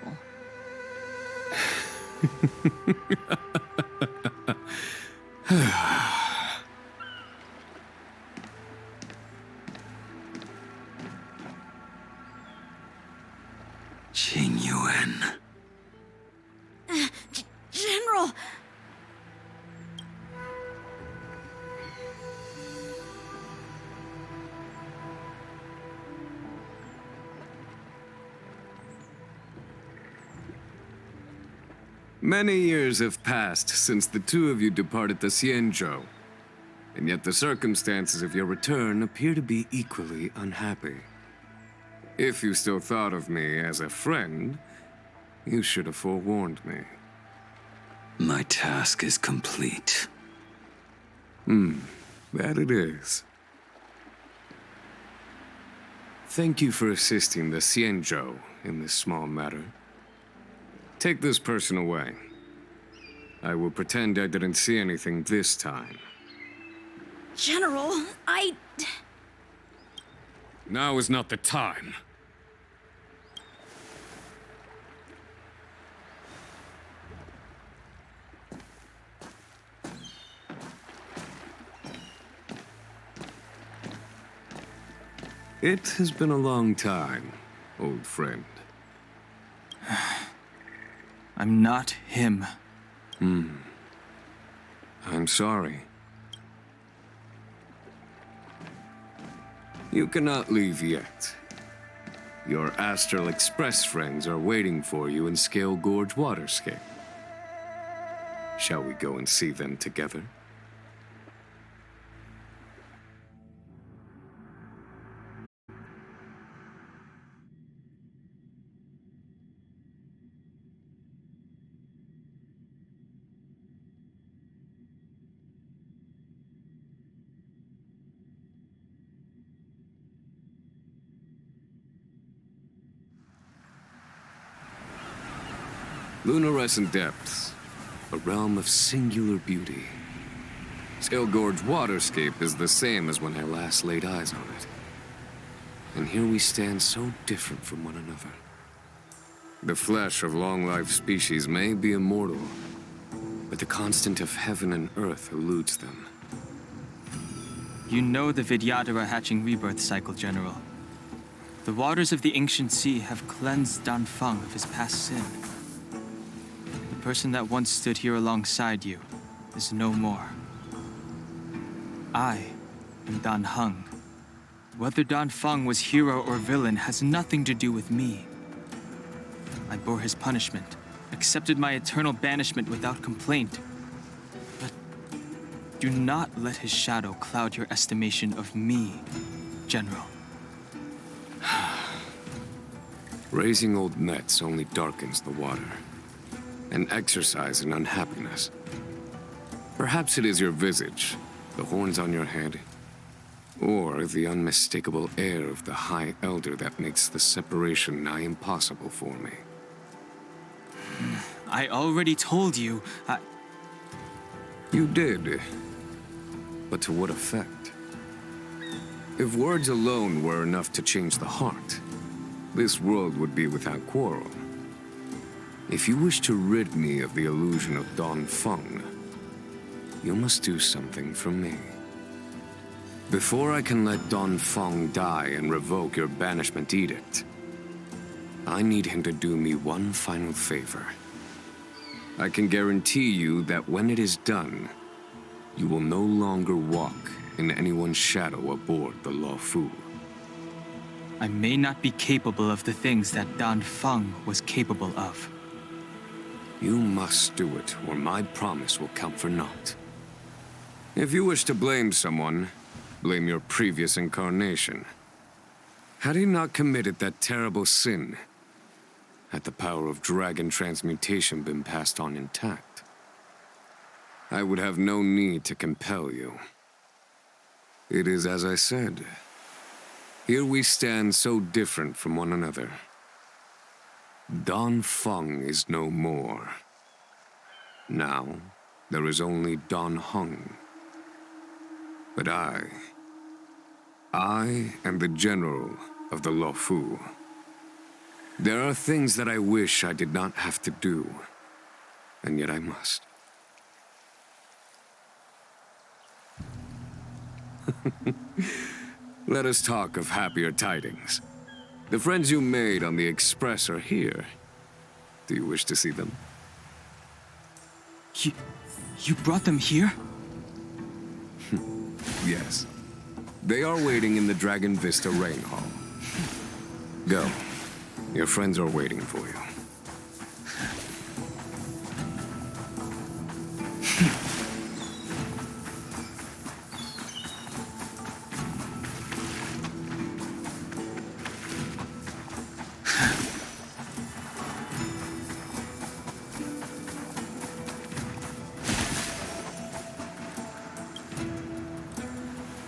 Qing Yuan. General! Many years have passed since the two of you departed the Xianzhou, and yet the circumstances of your return appear to be equally unhappy. If you still thought of me as a friend, you should have forewarned me. My task is complete. That it is. Thank you for assisting the Xianzhou in this small matter. Take this person away. I will pretend I didn't see anything this time. General, Now is not the time. It has been a long time, old friend. I'm not him. I'm sorry. You cannot leave yet. Your Astral Express friends are waiting for you in Scale Gorge Waterscape. Shall we go and see them together? Lunarescent Depths, a realm of singular beauty. Scale Gorge Waterscape is the same as when I last laid eyes on it. And here we stand so different from one another. The flesh of long-life species may be immortal, but the constant of heaven and earth eludes them. You know the Vidyadhara hatching rebirth cycle, General. The waters of the ancient sea have cleansed Danfeng of his past sin. The person that once stood here alongside you is no more. I am Dan Heng. Whether Danfeng was hero or villain has nothing to do with me. I bore his punishment, accepted my eternal banishment without complaint. But do not let his shadow cloud your estimation of me, General. Raising old nets only darkens the water. An exercise in unhappiness. Perhaps it is your visage, the horns on your head, or the unmistakable air of the High Elder that makes the separation nigh impossible for me. I already told you, You did. But to what effect? If words alone were enough to change the heart, this world would be without quarrel. If you wish to rid me of the illusion of Danfeng, you must do something for me. Before I can let Danfeng die and revoke your banishment edict, I need him to do me one final favor. I can guarantee you that when it is done, you will no longer walk in anyone's shadow aboard the Lafu. I may not be capable of the things that Danfeng was capable of. You must do it, or my promise will count for naught. If you wish to blame someone, blame your previous incarnation. Had he not committed that terrible sin, had the power of dragon transmutation been passed on intact, I would have no need to compel you. It is as I said. Here we stand so different from one another. Danfeng is no more. Now, there is only Don Hung. But I am the general of the Luofu. There are things that I wish I did not have to do, and yet I must. Let us talk of happier tidings. The friends you made on the Express are here. Do you wish to see them? You brought them here? Yes. They are waiting in the Dragon Vista Rain Hall. Go. Your friends are waiting for you.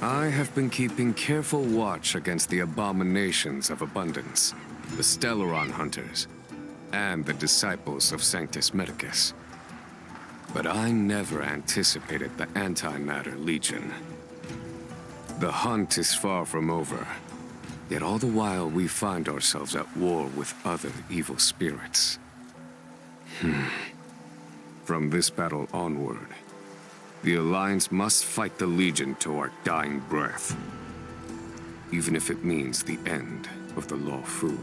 I have been keeping careful watch against the abominations of abundance, the Stellaron hunters, and the disciples of Sanctus Medicus. But I never anticipated the Antimatter Legion. The hunt is far from over, yet all the while we find ourselves at war with other evil spirits. From this battle onward, the Alliance must fight the Legion to our dying breath, even if it means the end of the Luofu.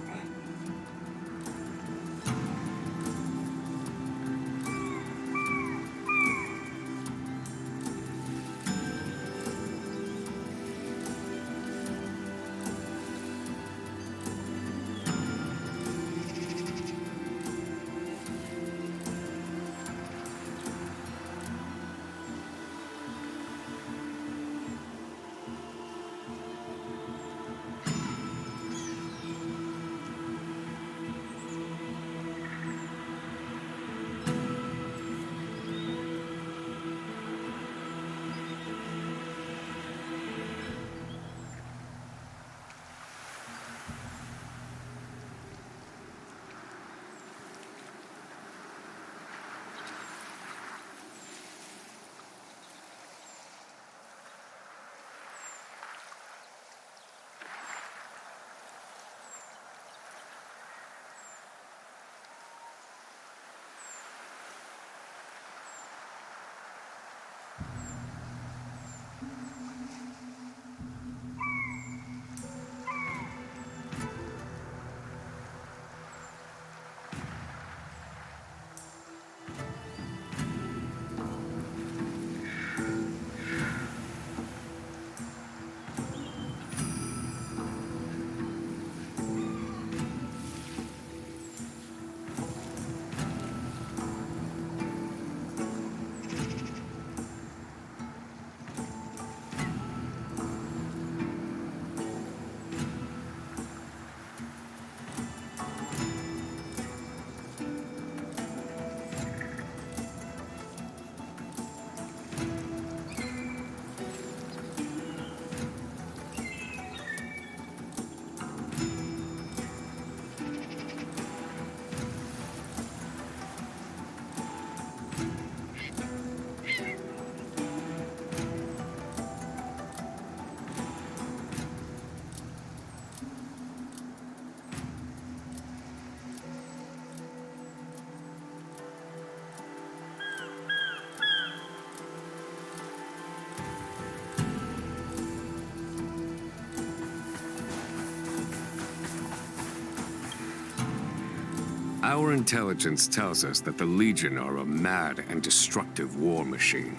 Our intelligence tells us that the Legion are a mad and destructive war machine.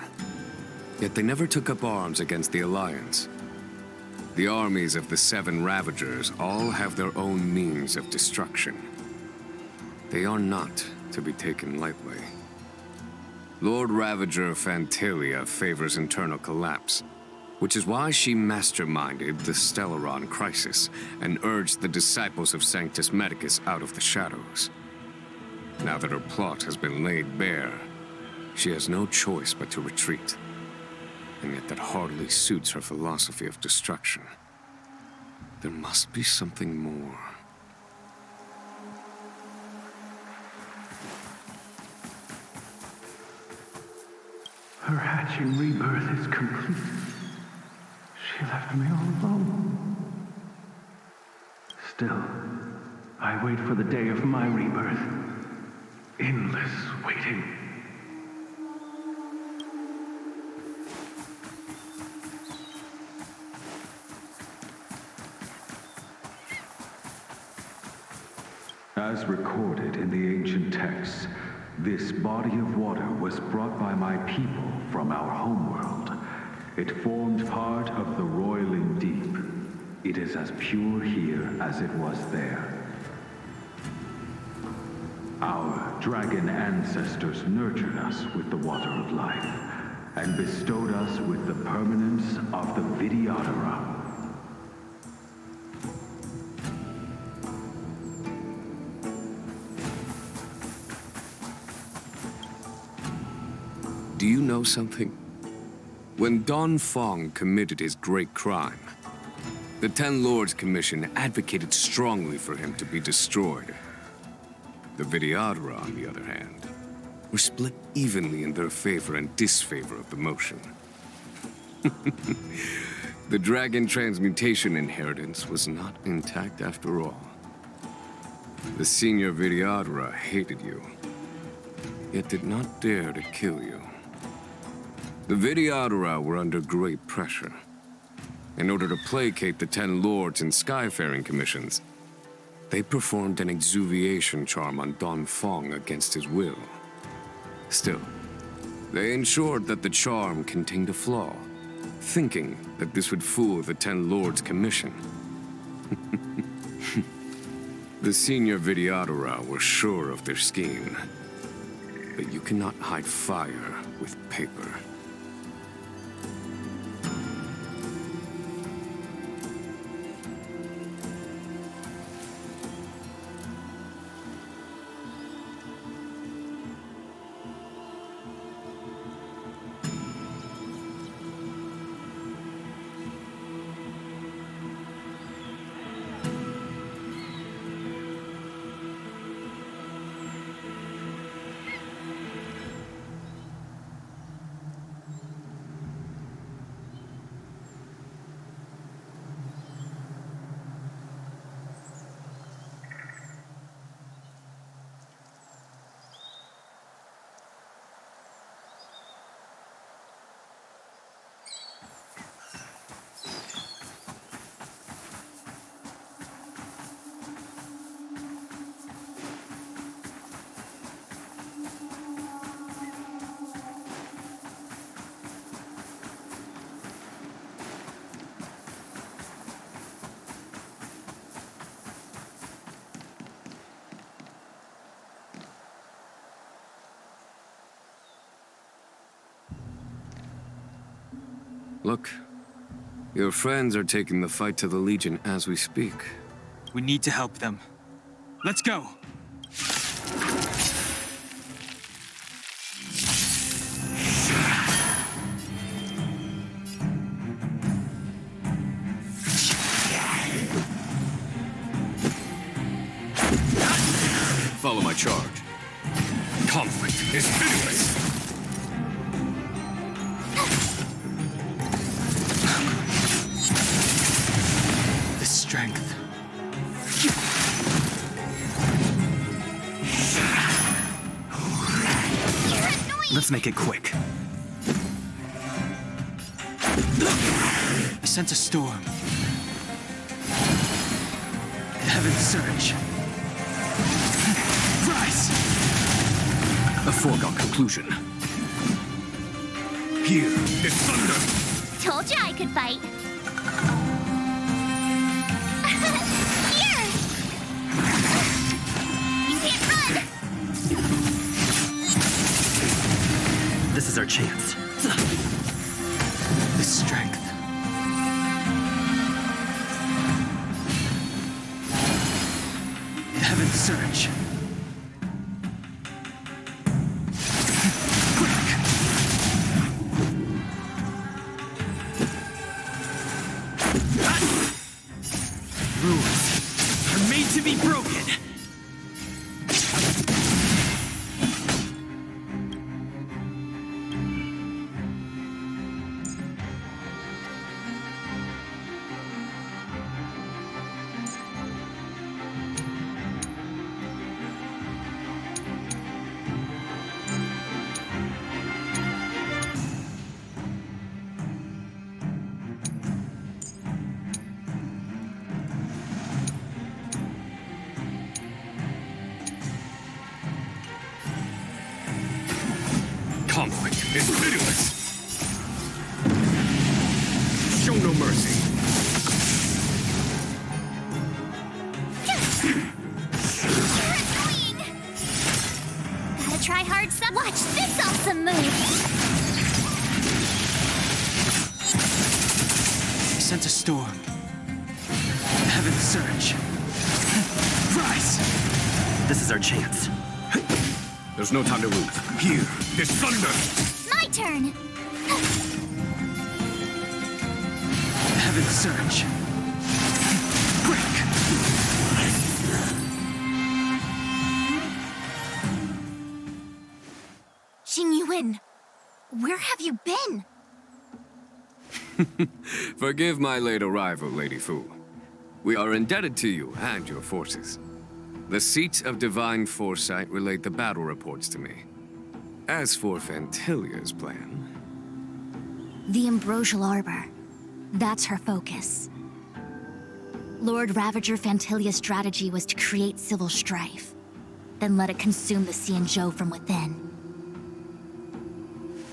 Yet they never took up arms against the Alliance. The armies of the Seven Ravagers all have their own means of destruction. They are not to be taken lightly. Lord Ravager Fantalia favors internal collapse, which is why she masterminded the Stellaron crisis and urged the disciples of Sanctus Medicus out of the shadows. Now that her plot has been laid bare, she has no choice but to retreat. And yet that hardly suits her philosophy of destruction. There must be something more. Her hatching rebirth is complete. She left me all alone. Still, I wait for the day of my rebirth. Endless waiting. As recorded in the ancient texts, this body of water was brought by my people from our homeworld. It formed part of the roiling deep. It is as pure here as it was there. Our dragon ancestors nurtured us with the water of life, and bestowed us with the permanence of the Vidyadhara. Do you know something? When Don Fong committed his great crime, the Ten Lords Commission advocated strongly for him to be destroyed. The Vidyadhara, on the other hand, were split evenly in their favor and disfavor of the motion. The dragon transmutation inheritance was not intact after all. The senior Vidyadhara hated you, yet did not dare to kill you. The Vidyadhara were under great pressure. In order to placate the Ten Lords and Skyfaring Commissions, they performed an exuviation charm on Don Fong against his will. Still, they ensured that the charm contained a flaw, thinking that this would fool the Ten Lords Commission. The senior Vidyadhara were sure of their scheme, but you cannot hide fire with paper. Look, your friends are taking the fight to the Legion as we speak. We need to help them. Let's go! Follow my charge. Conflict is pitiless! Strength. Let's make it quick. I sense a storm. Heaven surge. Rise! A foregone conclusion. Here is thunder! Told you I could fight. This is our chance. The strength. Heaven surge. Rules are made to be broken. conflict is pitiless. Show no mercy. Gotta try hard some. Watch this awesome move. I sense a storm. Heaven surge. Rise! This is our chance. There's no time to lose. Here is thunder. My turn. Heaven surge. Quick! Jin Yuan, where have you been? Forgive my late arrival, Lady Fu. We are indebted to you and your forces. The Seat of Divine Foresight relayed the battle reports to me. As for Fantilia's plan... The Ambrosial Arbor. That's her focus. Lord Ravager Fantilia's strategy was to create civil strife, then let it consume the Xianzhou from within.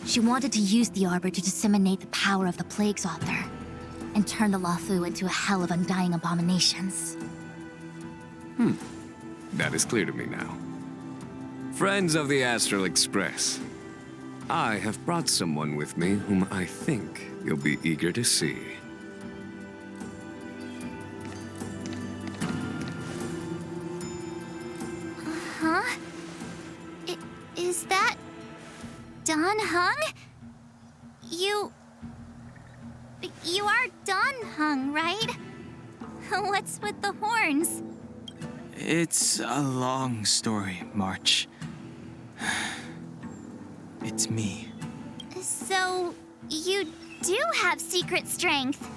She wanted to use the Arbor to disseminate the power of the Plague's Author, and turn the Luofu into a hell of undying abominations. That is clear to me now. Friends of the Astral Express, I have brought someone with me whom I think you'll be eager to see. Huh? Is that... Don Hung? You are Don Hung, right? What's with the horns? It's a long story, March. It's me. So, you do have secret strength.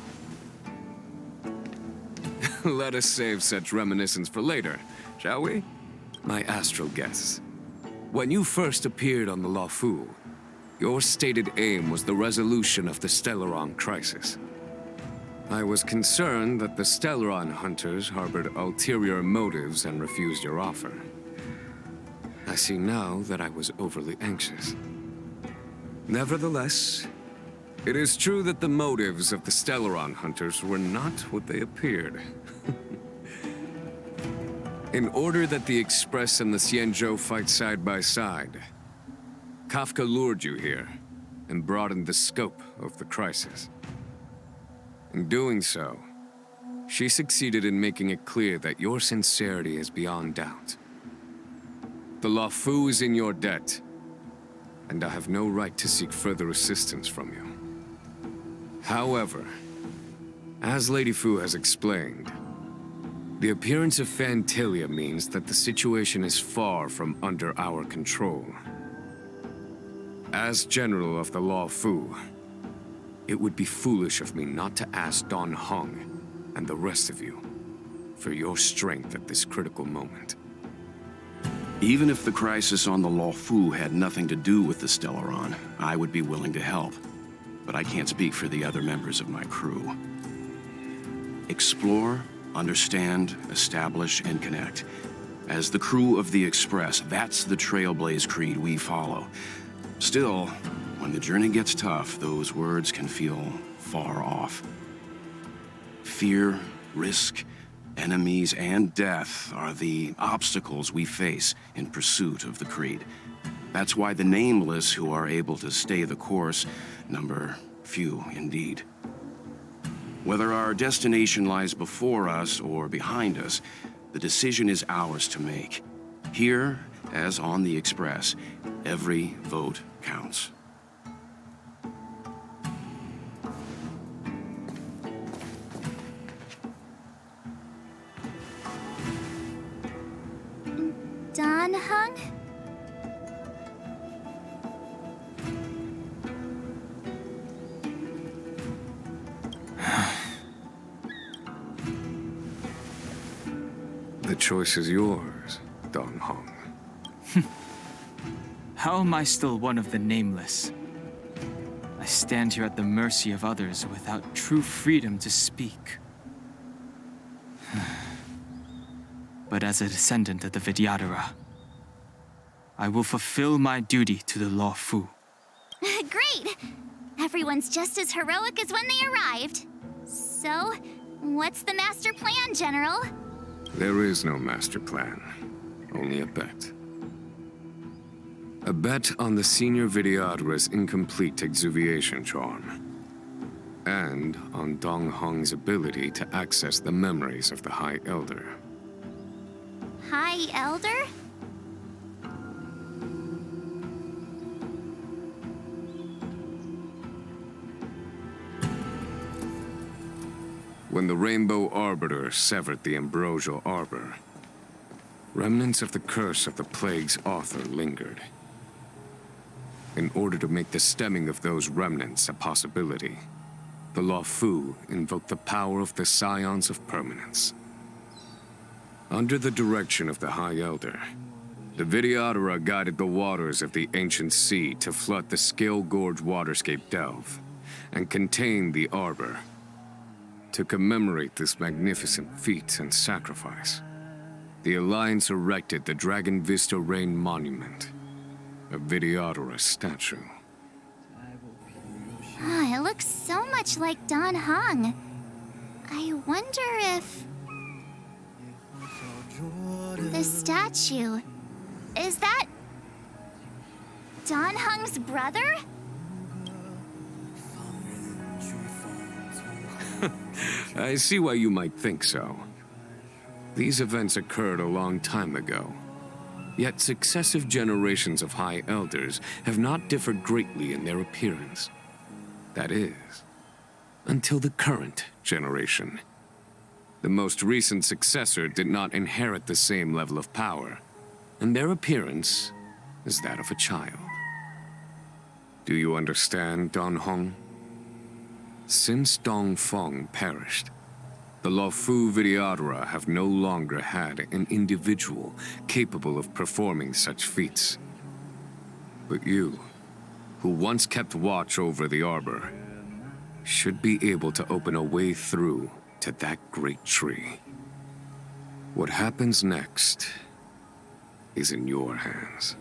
Let us save such reminiscence for later, shall we? My astral guests. When you first appeared on the Luofu, your stated aim was the resolution of the Stellaron crisis. I was concerned that the Stellaron hunters harbored ulterior motives and refused your offer. I see now that I was overly anxious. Nevertheless, it is true that the motives of the Stellaron hunters were not what they appeared. In order that the Express and the Xianzhou fight side by side, Kafka lured you here and broadened the scope of the crisis. In doing so, she succeeded in making it clear that your sincerity is beyond doubt. The Luofu is in your debt, and I have no right to seek further assistance from you. However, as Lady Fu has explained, the appearance of Fantilia means that the situation is far from under our control. As General of the Luofu, it would be foolish of me not to ask Don Hung and the rest of you for your strength at this critical moment. Even if the crisis on the Luofu had nothing to do with the Stellaron, I would be willing to help. But I can't speak for the other members of my crew. Explore, understand, establish, and connect. As the crew of the Express, that's the Trailblaze creed we follow. Still, when the journey gets tough, those words can feel far off. Fear, risk, enemies, and death are the obstacles we face in pursuit of the creed. That's why the nameless who are able to stay the course number few indeed. Whether our destination lies before us or behind us, the decision is ours to make. Here, as on the Express, every vote counts. Don Hung? The choice is yours, Don Hung. How am I still one of the nameless? I stand here at the mercy of others without true freedom to speak. But as a descendant of the Vidyadhara, I will fulfill my duty to the Luofu. great! Everyone's just as heroic as when they arrived. So, what's the master plan, General? There is no master plan, only a bet. A bet on the Senior Videodra's incomplete exuviation charm. And on Dong Hong's ability to access the memories of the High Elder. High Elder? When the Rainbow Arbiter severed the Ambrosial Arbor, remnants of the curse of the plague's author lingered. In order to make the stemming of those remnants a possibility, the Law Fu invoked the power of the Scions of Permanence. Under the direction of the High Elder, the Videodara guided the waters of the ancient sea to flood the Scale Gorge waterscape delve and contain the Arbor. To commemorate this magnificent feat and sacrifice, the Alliance erected the Dragon Vista Rain Monument, a Videodara statue. Ah, it looks so much like Don Hong. I wonder if... the statue... is that... Don Hong's brother? I see why you might think so. These events occurred a long time ago. Yet successive generations of High Elders have not differed greatly in their appearance. That is, until the current generation. The most recent successor did not inherit the same level of power, and their appearance is that of a child. Do you understand, Don Hong? Since Dong Feng perished, the Law Fu Videodara have no longer had an individual capable of performing such feats. But you, who once kept watch over the Arbor, should be able to open a way through to that great tree. What happens next is in your hands.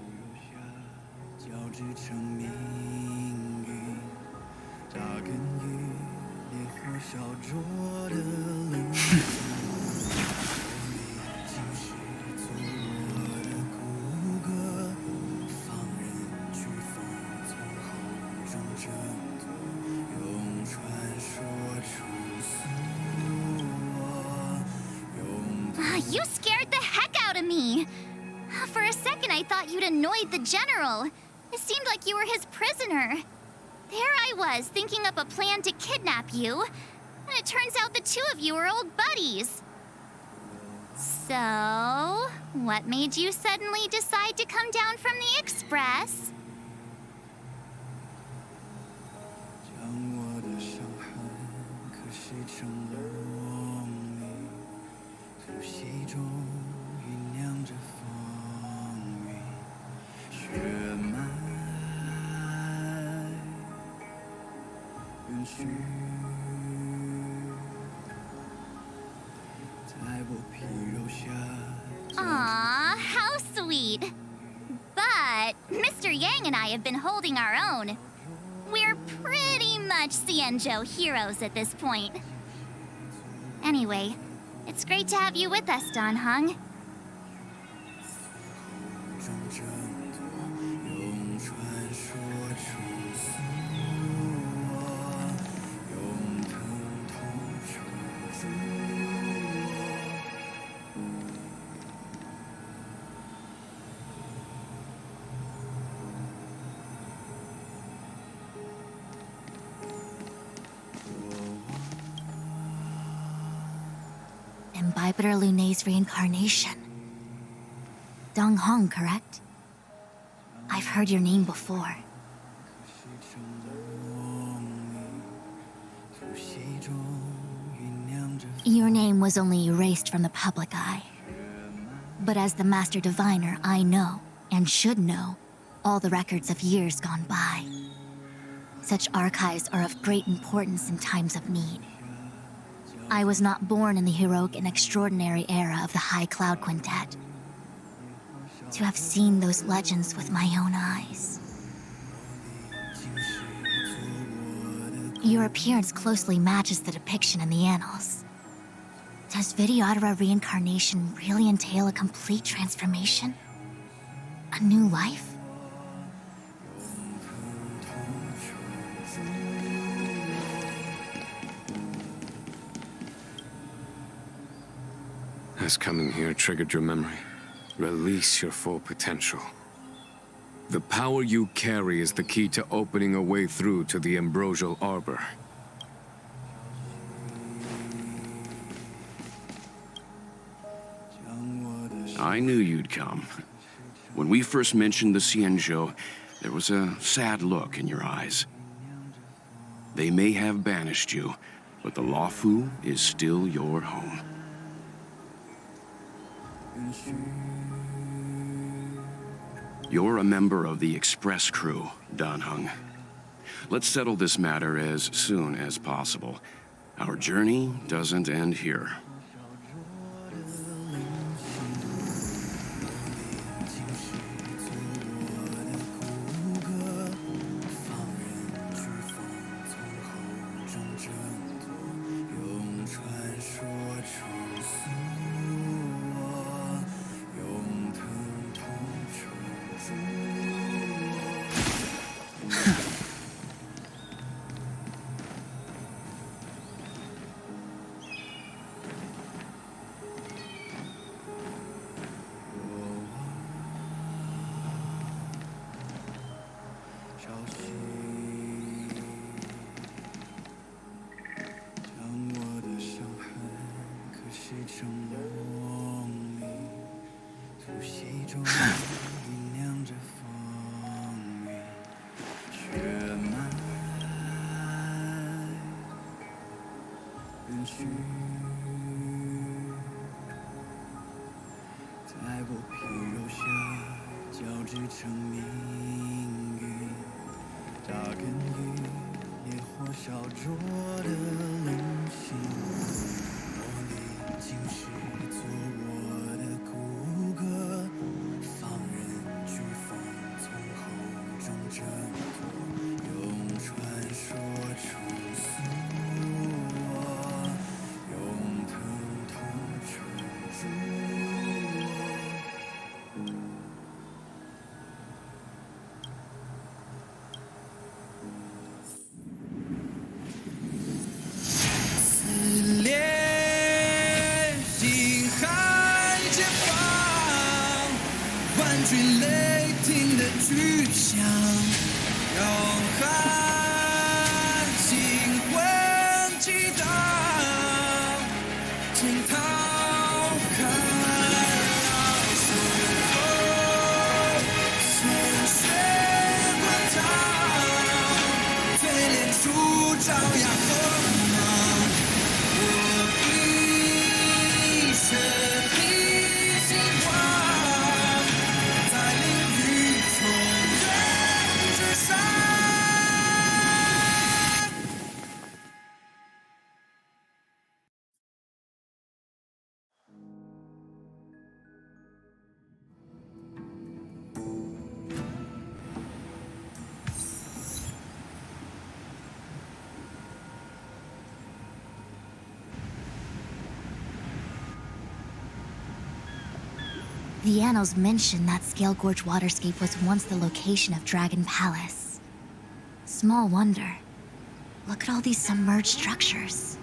You scared the heck out of me! For a second, I thought you'd annoyed the General. It seemed like you were his prisoner. There I was, thinking up a plan to kidnap you, and it turns out the two of you are old buddies. So, what made you suddenly decide to come down from the Express? Aw, how sweet. But Mr. Yang and I have been holding our own. We're pretty much Xianzhou heroes at this point. Anyway, it's great to have you with us, Don Hong. Imbibitor Lunay's reincarnation. Dong Hong, correct? I've heard your name before. Your name was only erased from the public eye. But as the Master Diviner, I know, and should know, all the records of years gone by. Such archives are of great importance in times of need. I was not born in the heroic and extraordinary era of the High Cloud Quintet. To have seen those legends with my own eyes. Your appearance closely matches the depiction in the annals. Does Videodora reincarnation really entail a complete transformation? A new life? Has coming here triggered your memory? Release your full potential. The power you carry is the key to opening a way through to the Ambrosial Arbor. I knew you'd come. When we first mentioned the Xianzhou, there was a sad look in your eyes. They may have banished you, but the Luofu is still your home. You're a member of the Express crew, Dan Heng. Let's settle this matter as soon as possible. Our journey doesn't end here. The annals mention that Scale Gorge waterscape was once the location of Dragon Palace. Small wonder. Look at all these submerged structures.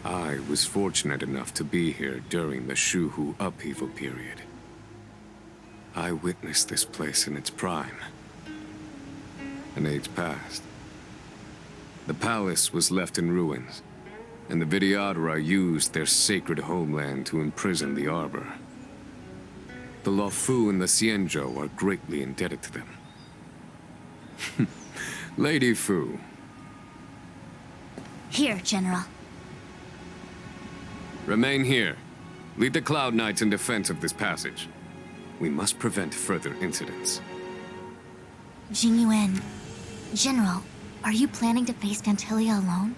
I was fortunate enough to be here during the Shuhu upheaval period. I witnessed this place in its prime. An age passed. The palace was left in ruins, and the Videodora used their sacred homeland to imprison the Arbor. The Luofu and the Xianzhou are greatly indebted to them. Lady Fu. Here, General. Remain here. Lead the Cloud Knights in defense of this passage. We must prevent further incidents. Jingyuan, General, are you planning to face Vantilia alone?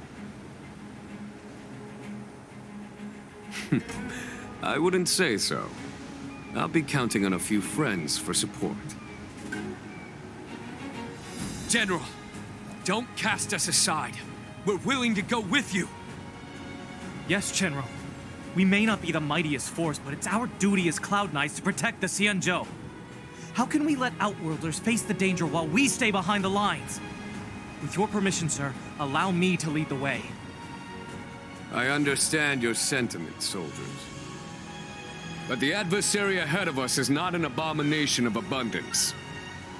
I wouldn't say so. I'll be counting on a few friends for support. General, don't cast us aside. we're willing to go with you. Yes, General. We may not be the mightiest force, but it's our duty as Cloud Knights to protect the Xianzhou. How can we let Outworlders face the danger while we stay behind the lines? With your permission, sir, allow me to lead the way. I understand your sentiments, soldiers. But the adversary ahead of us is not an abomination of abundance.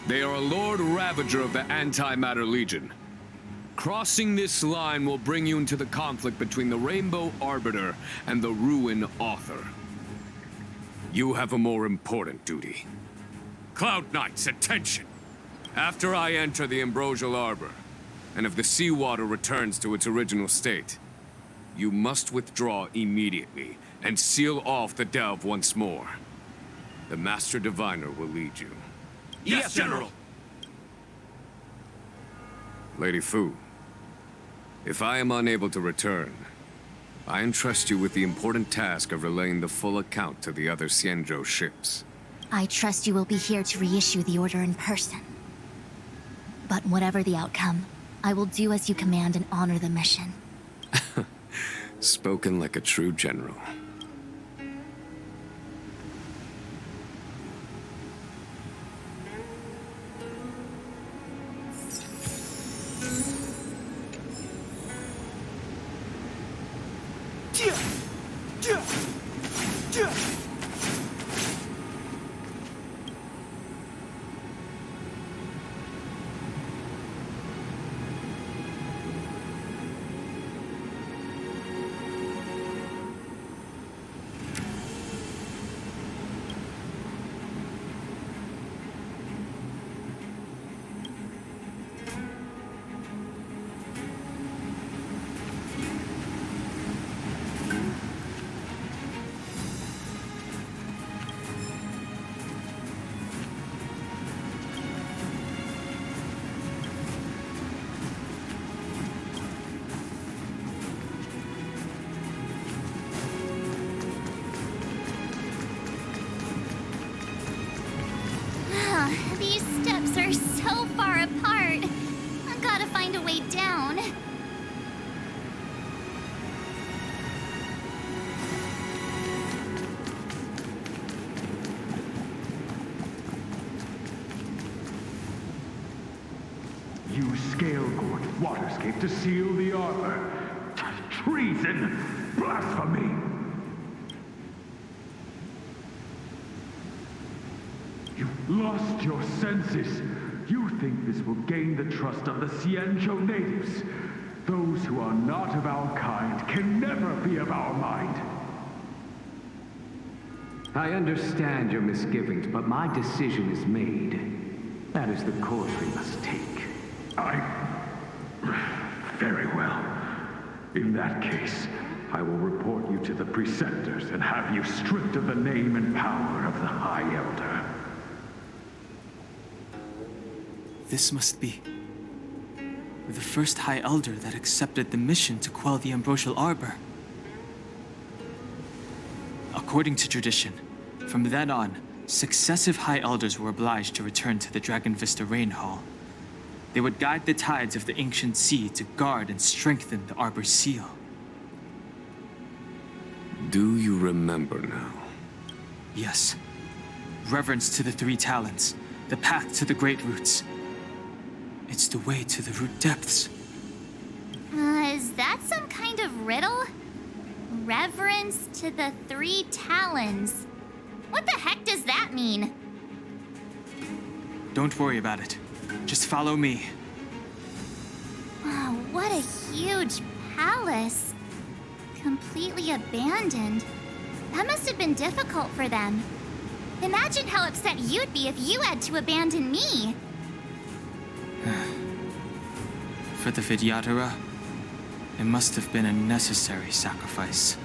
They are a Lord Ravager of the Antimatter Legion. Crossing this line will bring you into the conflict between the Rainbow Arbiter and the Ruin Author. You have a more important duty. Cloud Knights, attention! After I enter the Ambrosial Arbor, and if the seawater returns to its original state, you must withdraw immediately and seal off the delve once more. The Master Diviner will lead you. Yes, General! Lady Fu, if I am unable to return, I entrust you with the important task of relaying the full account to the other Xianzhou ships. I trust you will be here to reissue the order in person. But whatever the outcome, I will do as you command and honor the mission. Spoken like a true general. These steps are so far apart. I've gotta find a way down. You scale-gorge waterscape to seal the arbor. Treason! Blasphemy! You've lost your senses. You think this will gain the trust of the Xianzhou natives. Those who are not of our kind can never be of our mind. I understand your misgivings, but my decision is made. That is the course we must take. Very well. In that case, I will report you to the preceptors and have you stripped of the name and power of the High Elder. This must be the first High Elder that accepted the mission to quell the Ambrosial Arbor. According to tradition, from then on, successive High Elders were obliged to return to the Dragon Vista Rain Hall. They would guide the tides of the ancient sea to guard and strengthen the Arbor's seal. Do you remember now? Yes. Reverence to the Three Talents, the path to the Great Roots. It's the way to the root depths. Is that some kind of riddle? Reverence to the Three Talons. What the heck does that mean? Don't worry about it. Just follow me. Wow, what a huge palace. Completely abandoned. That must have been difficult for them. Imagine how upset you'd be if you had to abandon me. For the Vidyadhara, it must have been a necessary sacrifice.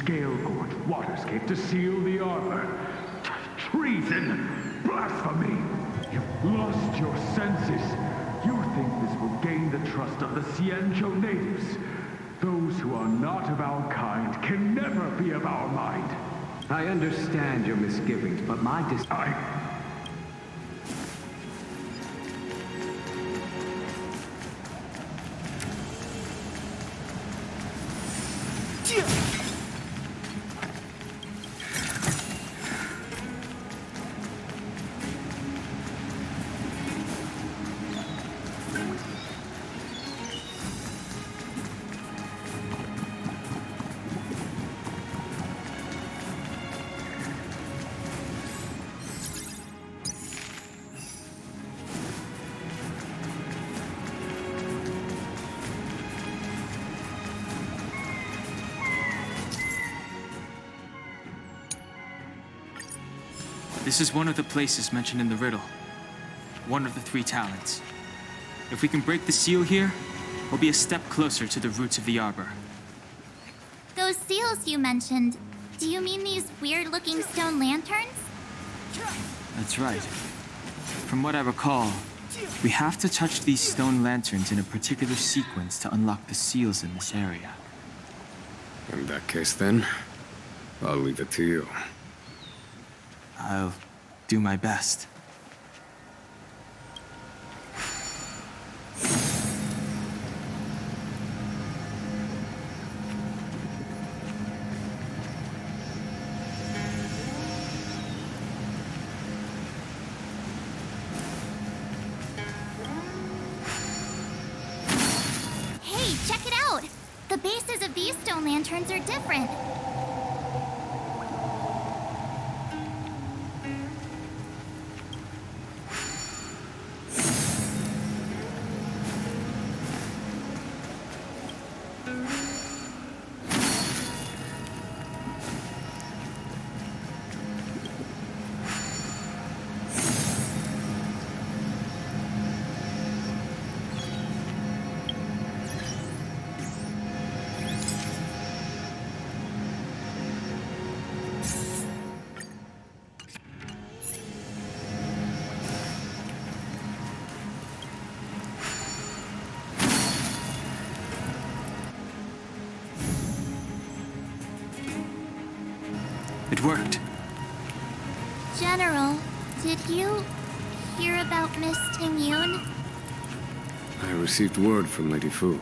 scale-gorged waterscape to seal the armor. Treason! Blasphemy! You've lost your senses. You think this will gain the trust of the Xianzhou natives. Those who are not of our kind can never be of our mind. I understand your misgivings, but my This is one of the places mentioned in the riddle. One of the 3 talents. If we can break the seal here, we'll be a step closer to the roots of the arbor. Those seals you mentioned, do you mean these weird-looking stone lanterns? That's right. From what I recall, we have to touch these stone lanterns in a particular sequence to unlock the seals in this area. In that case, then, I'll leave it to you. I'll do my best. Hey, check it out! The bases of these stone lanterns are different. It worked. General, did you hear about Miss Tingyun? I received word from Lady Fu.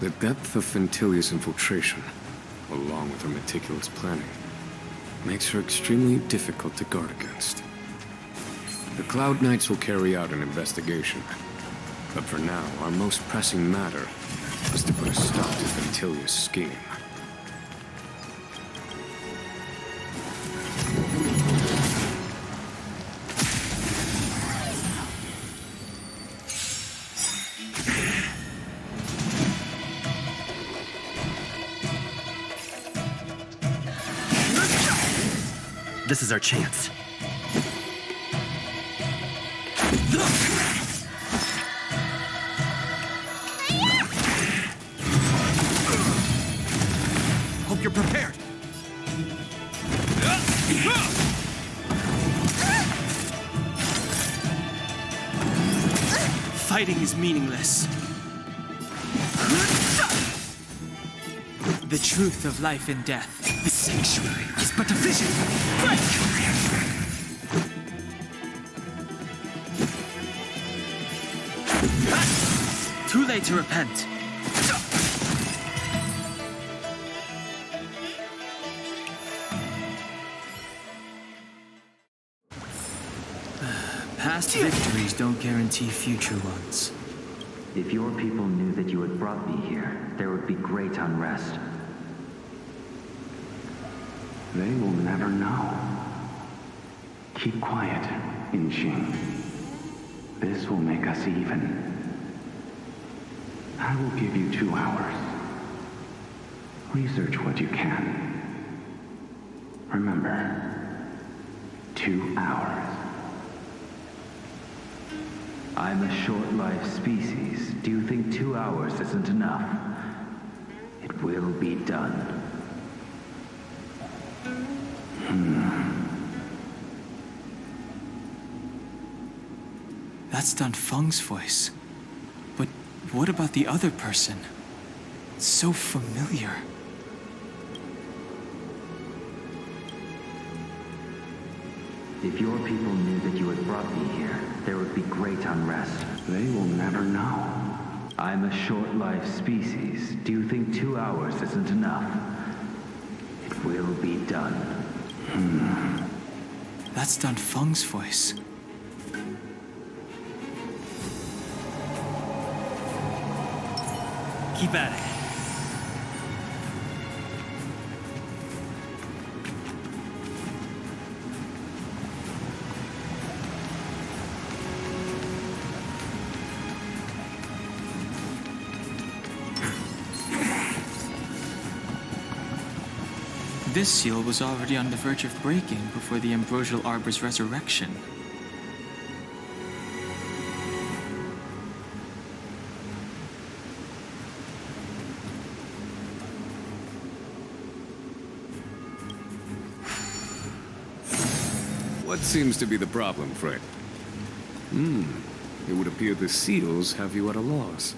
The depth of Fentilia's infiltration, along with her meticulous planning, makes her extremely difficult to guard against. The Cloud Knights will carry out an investigation. But for now, our most pressing matter is to put a stop to Fentilia's scheme. This is our chance. Hope you're prepared. Fighting is meaningless. The truth of life and death. The sanctuary is but a vision. Too late to repent. Past victories don't guarantee future ones. If your people knew that you had brought me here, there would be great unrest. They will never know. Keep quiet, Inxing. This will make us even. I will give you 2 hours. Research what you can. Remember, 2 hours. I'm a short-lived species. Do you think 2 hours isn't enough? It will be done. That's Dan Feng's voice. But what about the other person? It's so familiar. If your people knew that you had brought me here, there would be great unrest. They will never know. I'm a short-lived species. Do you think 2 hours isn't enough? It will be done. That's Dan Feng's voice. Keep at it. This seal was already on the verge of breaking before the Ambrosial Arbor's resurrection. What seems to be the problem, Fred? It would appear the seals have you at a loss.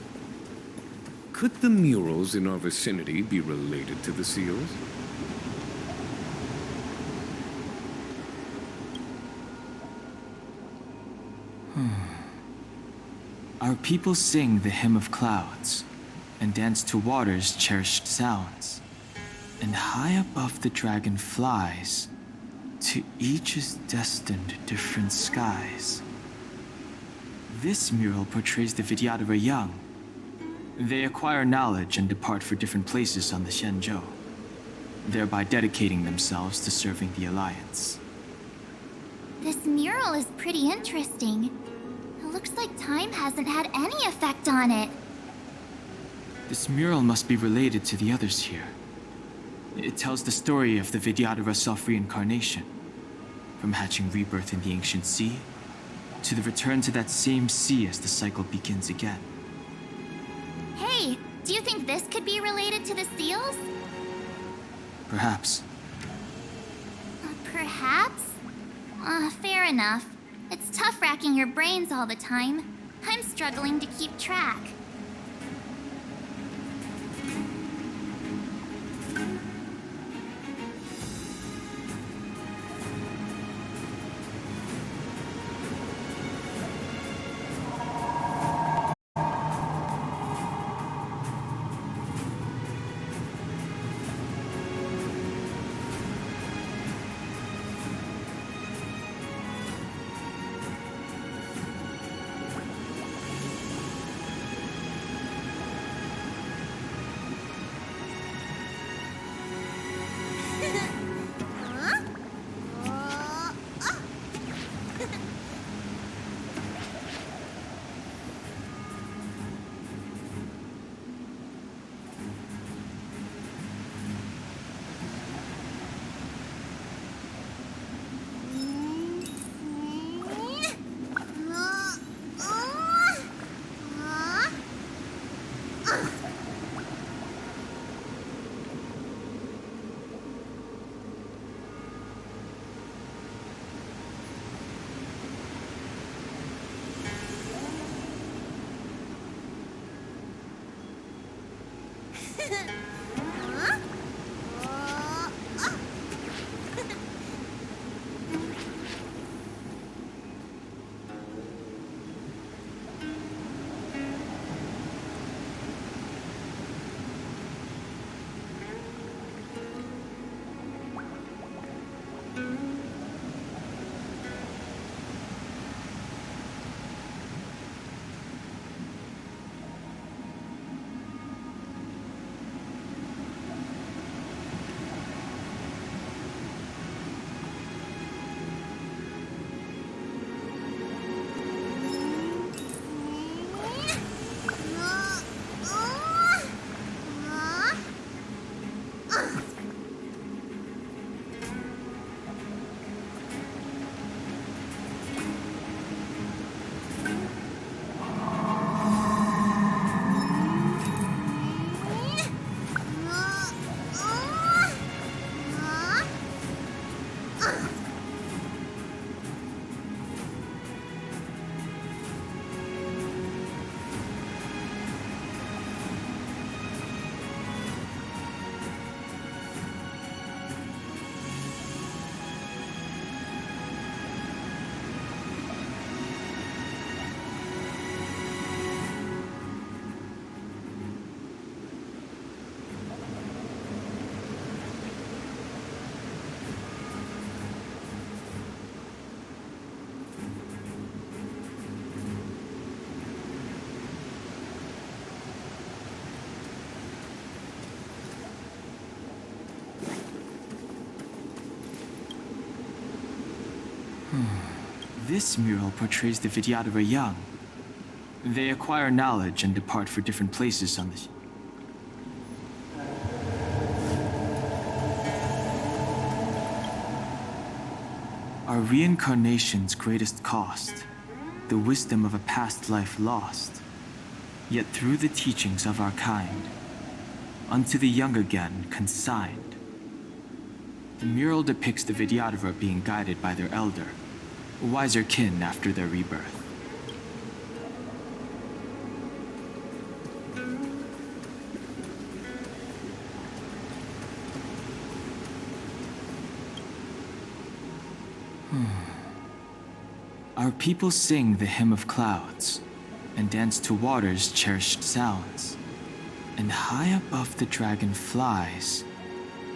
Could the murals in our vicinity be related to the seals? Our people sing the hymn of clouds and dance to water's cherished sounds. And high above the dragon flies, to each is destined different skies. This mural portrays the Vidyadhara young. They acquire knowledge and depart for different places on the Xianzhou, thereby dedicating themselves to serving the Alliance. This mural is pretty interesting. It looks like time hasn't had any effect on it. This mural must be related to the others here. It tells the story of the Vidyadhara self-reincarnation, from hatching rebirth in the ancient sea, to the return to that same sea as the cycle begins again. Hey, do you think this could be related to the seals? Perhaps. Perhaps? Fair enough. It's tough racking your brains all the time. I'm struggling to keep track. This mural portrays the Vidyadhara young. They acquire knowledge and depart for different places on the... Our reincarnation's greatest cost, the wisdom of a past life lost, yet through the teachings of our kind, unto the young again consigned. The mural depicts the Vidyadhara being guided by their elder, wiser kin after their rebirth. Our people sing the hymn of clouds and dance to water's cherished sounds. And high above the dragon flies,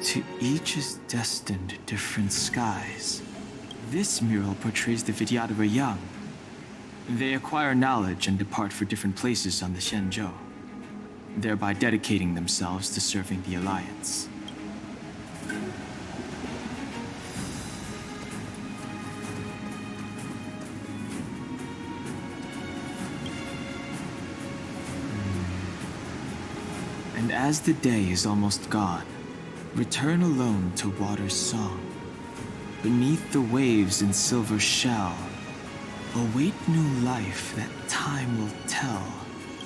to each is destined different skies. This mural portrays the Vidyadhara young. They acquire knowledge and depart for different places on the Xianzhou, thereby dedicating themselves to serving the Alliance. And as the day is almost gone, return alone to water's song. Beneath the waves in silver shell, await new life that time will tell.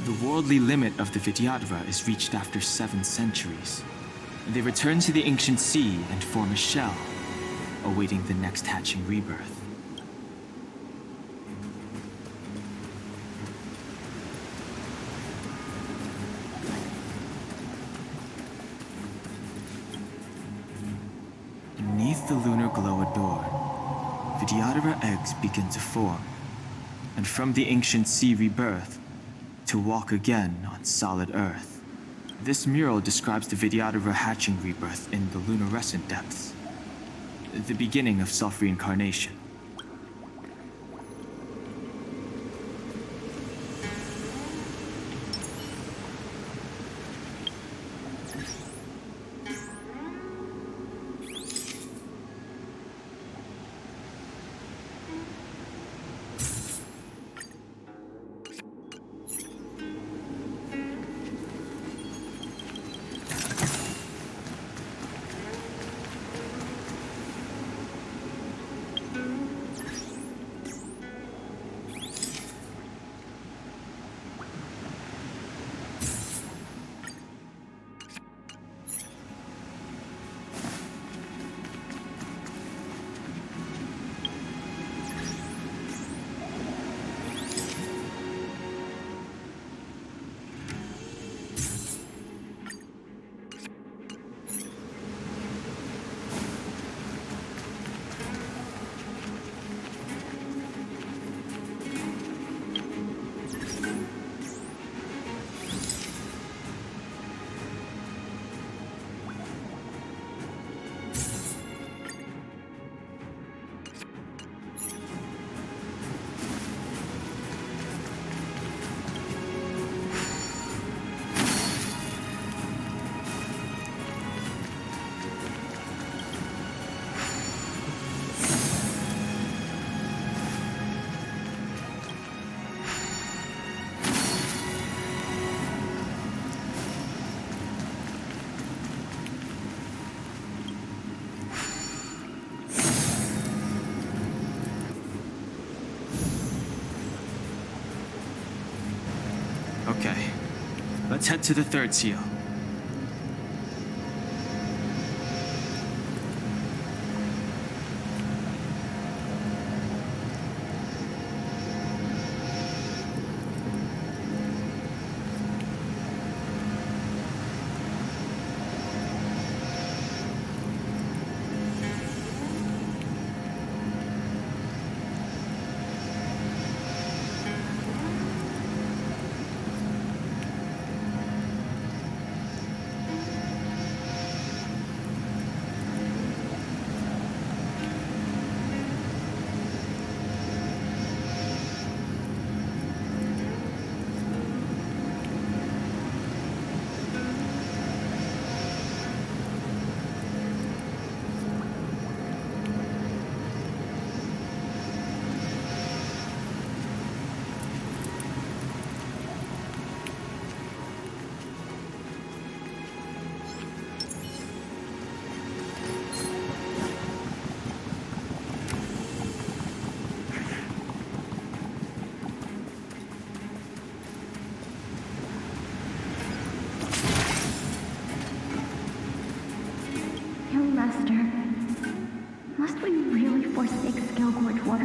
The worldly limit of the Vidyadhara is reached after 7 centuries. They return to the ancient sea and form a shell, awaiting the next hatching rebirth. Beneath the lunar glow adorned, Vidyadhara eggs begin to form, and from the ancient sea rebirth, to walk again on solid earth. This mural describes the Vidyadhara hatching rebirth in the lunarescent depths, the beginning of self-reincarnation. Okay, let's head to the third seal.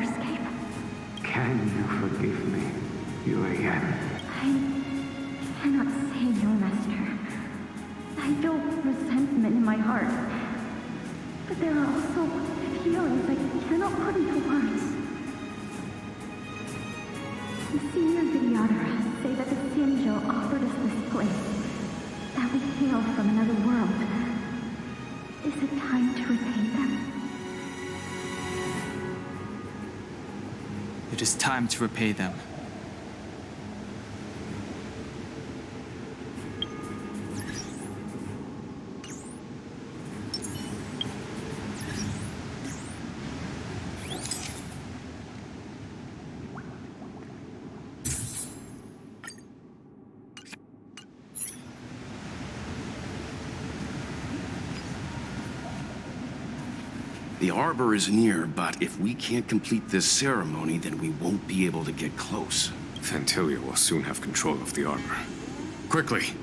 waterscape. Can you forgive me, Yuan? I cannot say no, Master. I feel resentment in my heart. But there are also feelings I cannot put into words. The senior videographers say that the Xianzhou offered us this place, that we hail from another world. Is it time to repay them? It is time to repay them. The arbor is near, but if we can't complete this ceremony, then we won't be able to get close. Fantilia will soon have control of the arbor. Quickly!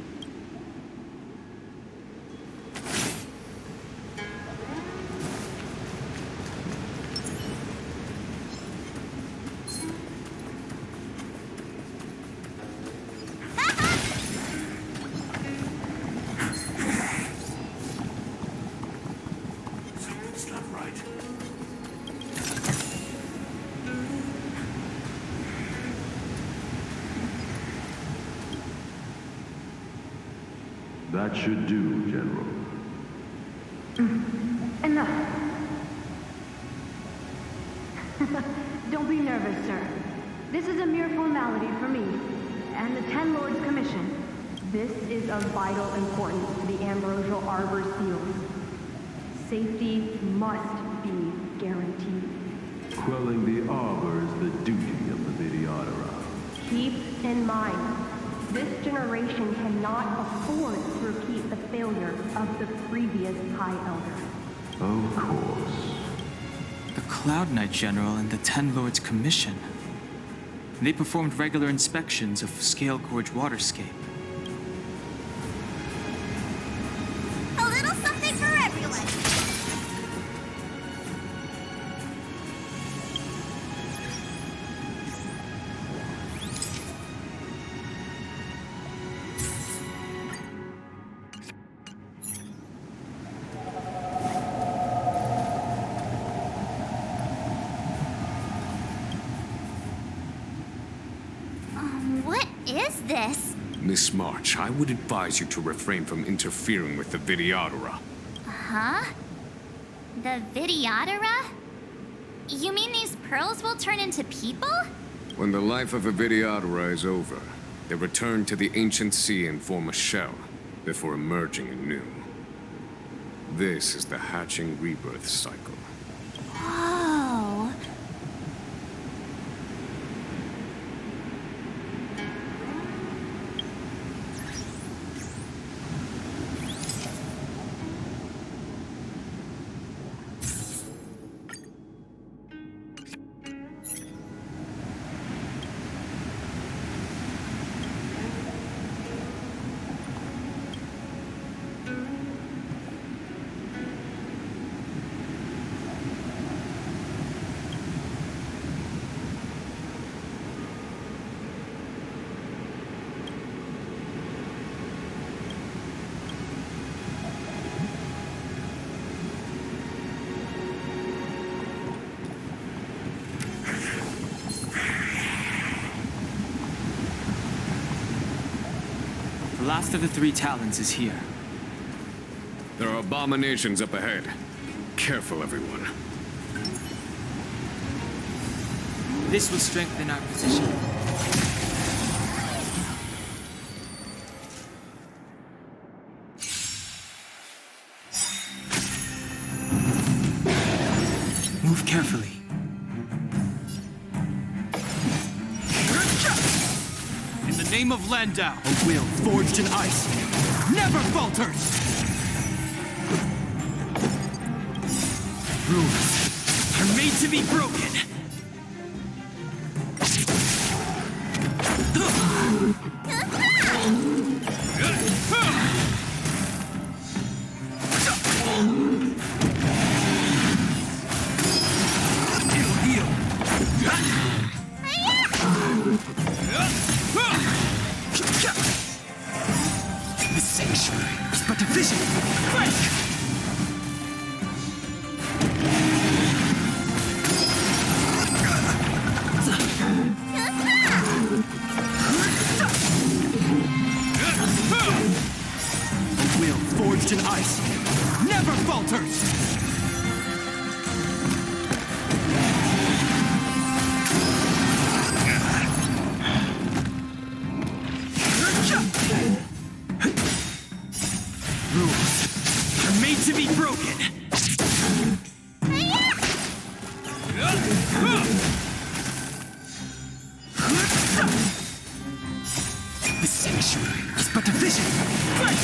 Something's not right. That should do, General. Enough. Don't be nervous, sir. This is a mere formality for me and the Ten Lords Commission. This is of vital importance to the Ambrosial Arbor seals. Safety must be guaranteed. Quelling the arbor is the duty of the Videodora. Keep in mind, this generation cannot afford to repeat the failure of the previous High Elder. Of course. The Cloud Knight General and the Ten Lords Commission. They performed regular inspections of Scale Gorge Waterscape. A little something for everyone. What is this? Miss March, I would advise you to refrain from interfering with the Videodora. Huh? The Videodora? You mean these pearls will turn into people? When the life of a Videodora is over, they return to the ancient sea and form a shell, before emerging anew. This is the hatching rebirth cycle. Whoa. The last of the three talons is here. There are abominations up ahead. Careful, everyone. This will strengthen our position. Move carefully. In the name of Landau, a will forged in ice never falters! Rules are made to be broken! It'll heal! This sanctuary is but a vision. Break!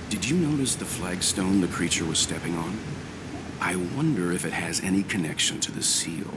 Did you notice the flagstone the creature was stepping on? I wonder if it has any connection to the seal.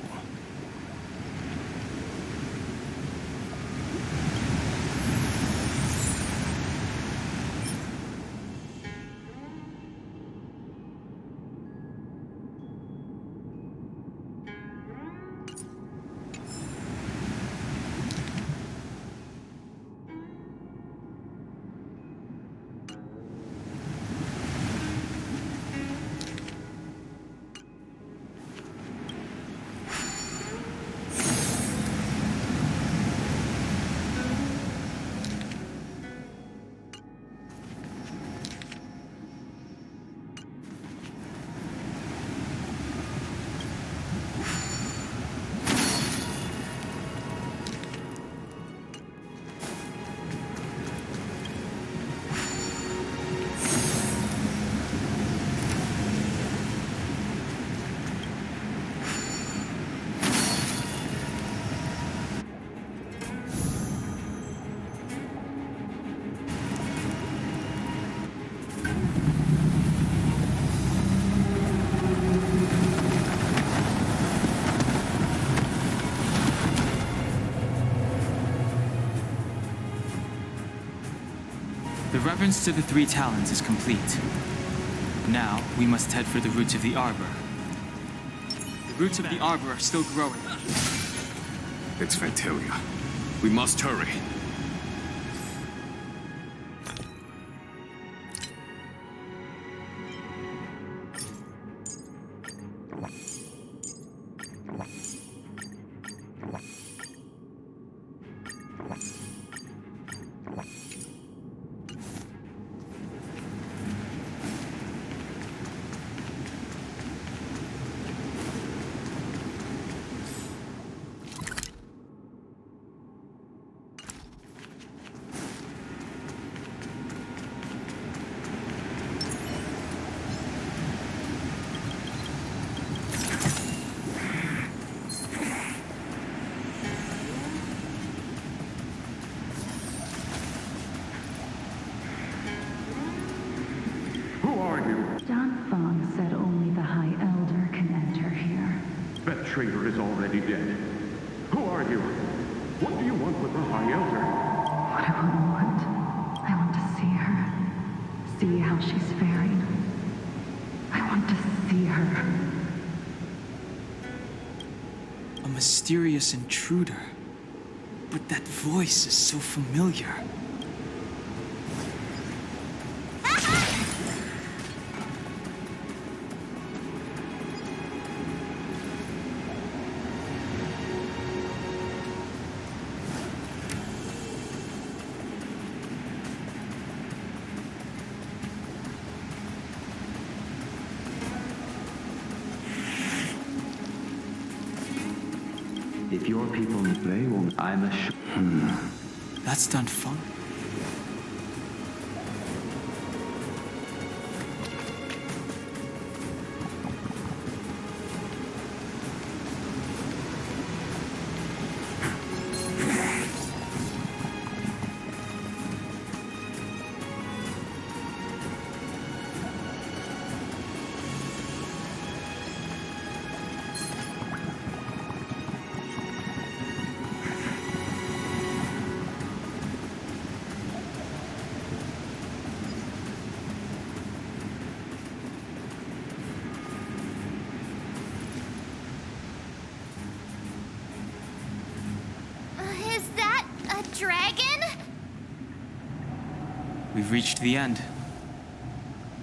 The reverence to the three talons is complete. Now, we must head for the roots of the arbor. The roots of the arbor are still growing. It's Fantalia. We must hurry. Danfang said only the High Elder can enter here. That traitor is already dead. Who are you? What do you want with the High Elder? What do I want? I want to see her. See how she's faring. I want to see her. A mysterious intruder. But that voice is so familiar. If your people, they will. I'm a. That's Danfang. Is that a dragon? We've reached the end.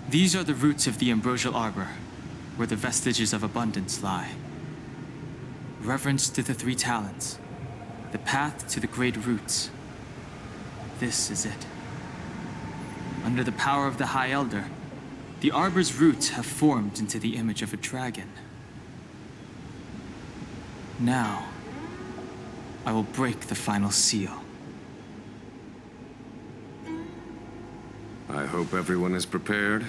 These are the roots of the ambrosial arbor, where the vestiges of abundance lie. Reverence to the three talons, the path to the great roots. This is it. Under the power of the High Elder, the arbor's roots have formed into the image of a dragon. Now, I will break the final seal. I hope everyone is prepared.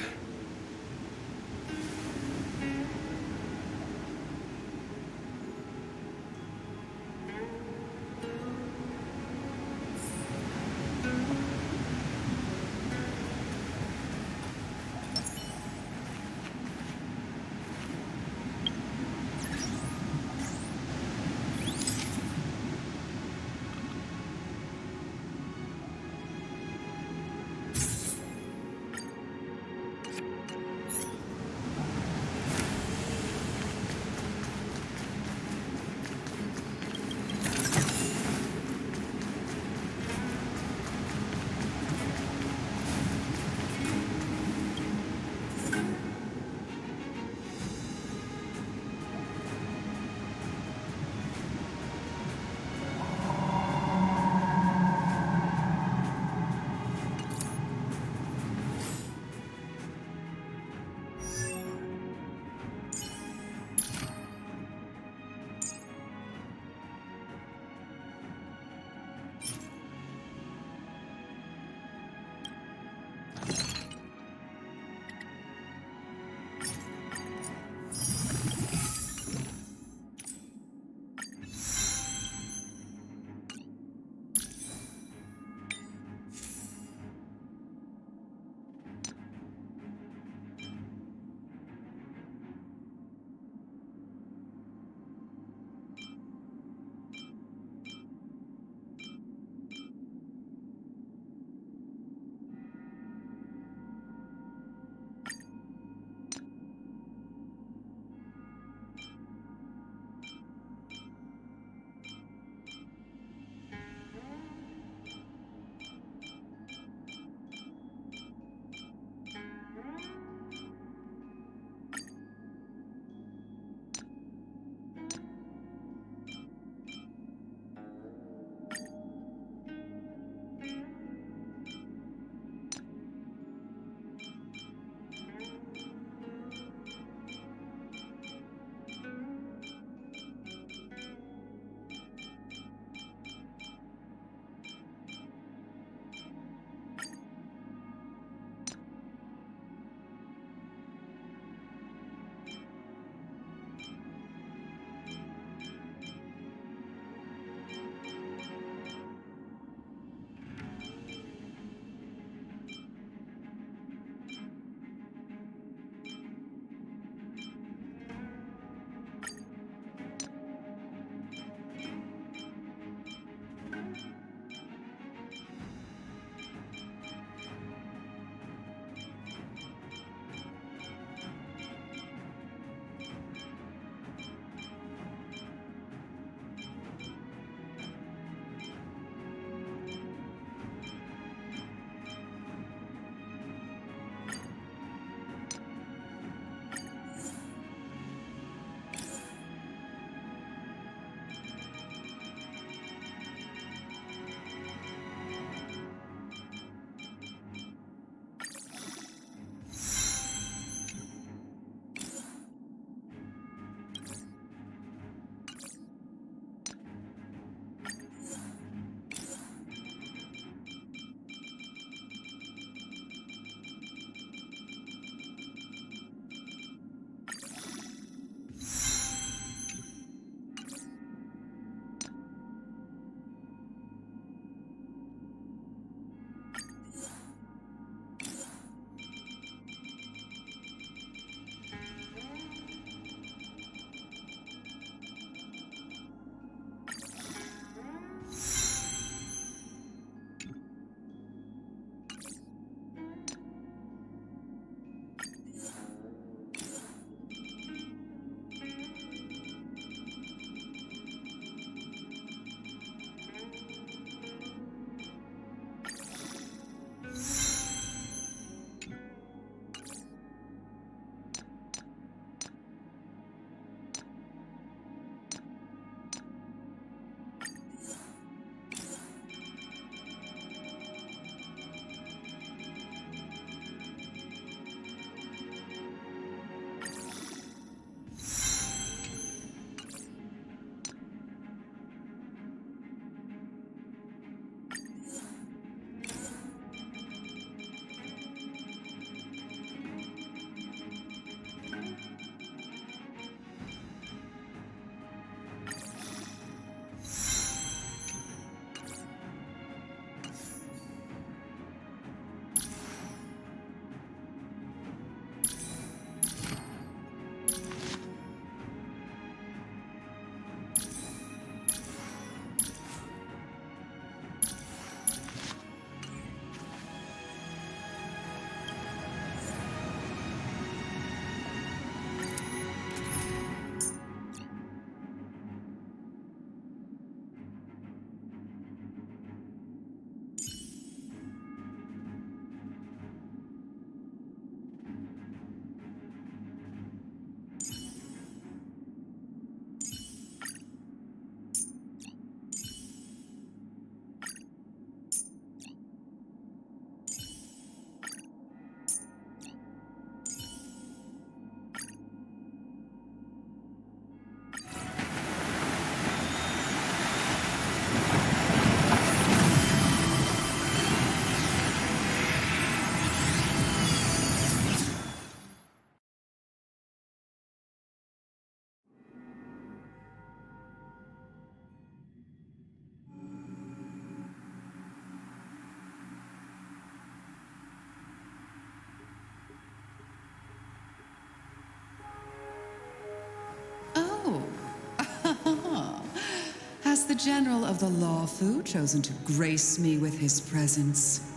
General of the Lawfu chosen to grace me with his presence?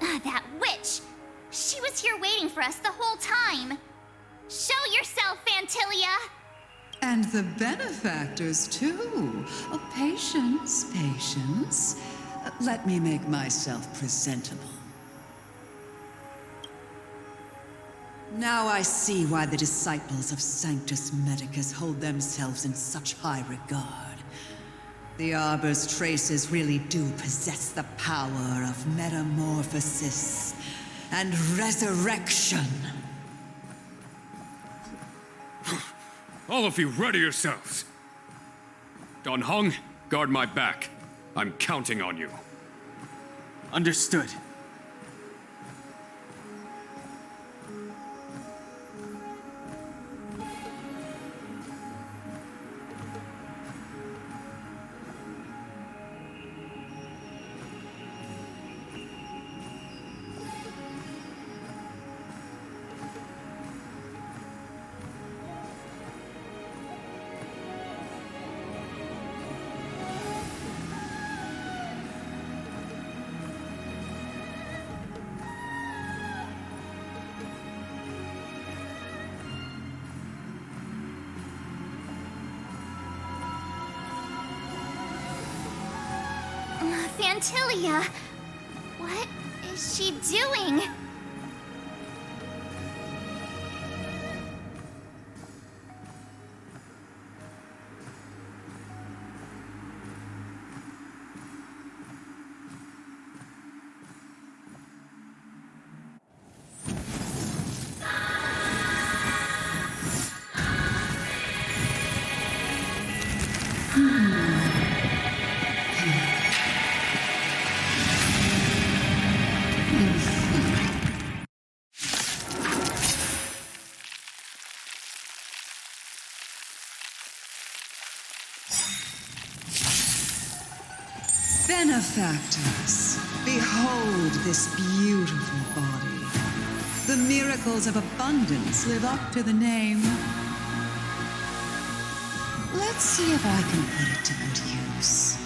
That witch! She was here waiting for us the whole time! Show yourself, Fantilia! And the benefactors, too. Oh, patience, patience. Let me make myself presentable. Now I see why the disciples of Sanctus Medicus hold themselves in such high regard. The Arbor's traces really do possess the power of metamorphosis and resurrection. All of you, ready yourselves. Don Hong, guard my back. I'm counting on you. Understood. Fantilia! What is she doing? Benefactors, behold this beautiful body. The miracles of abundance live up to the name. Let's see if I can put it to good use.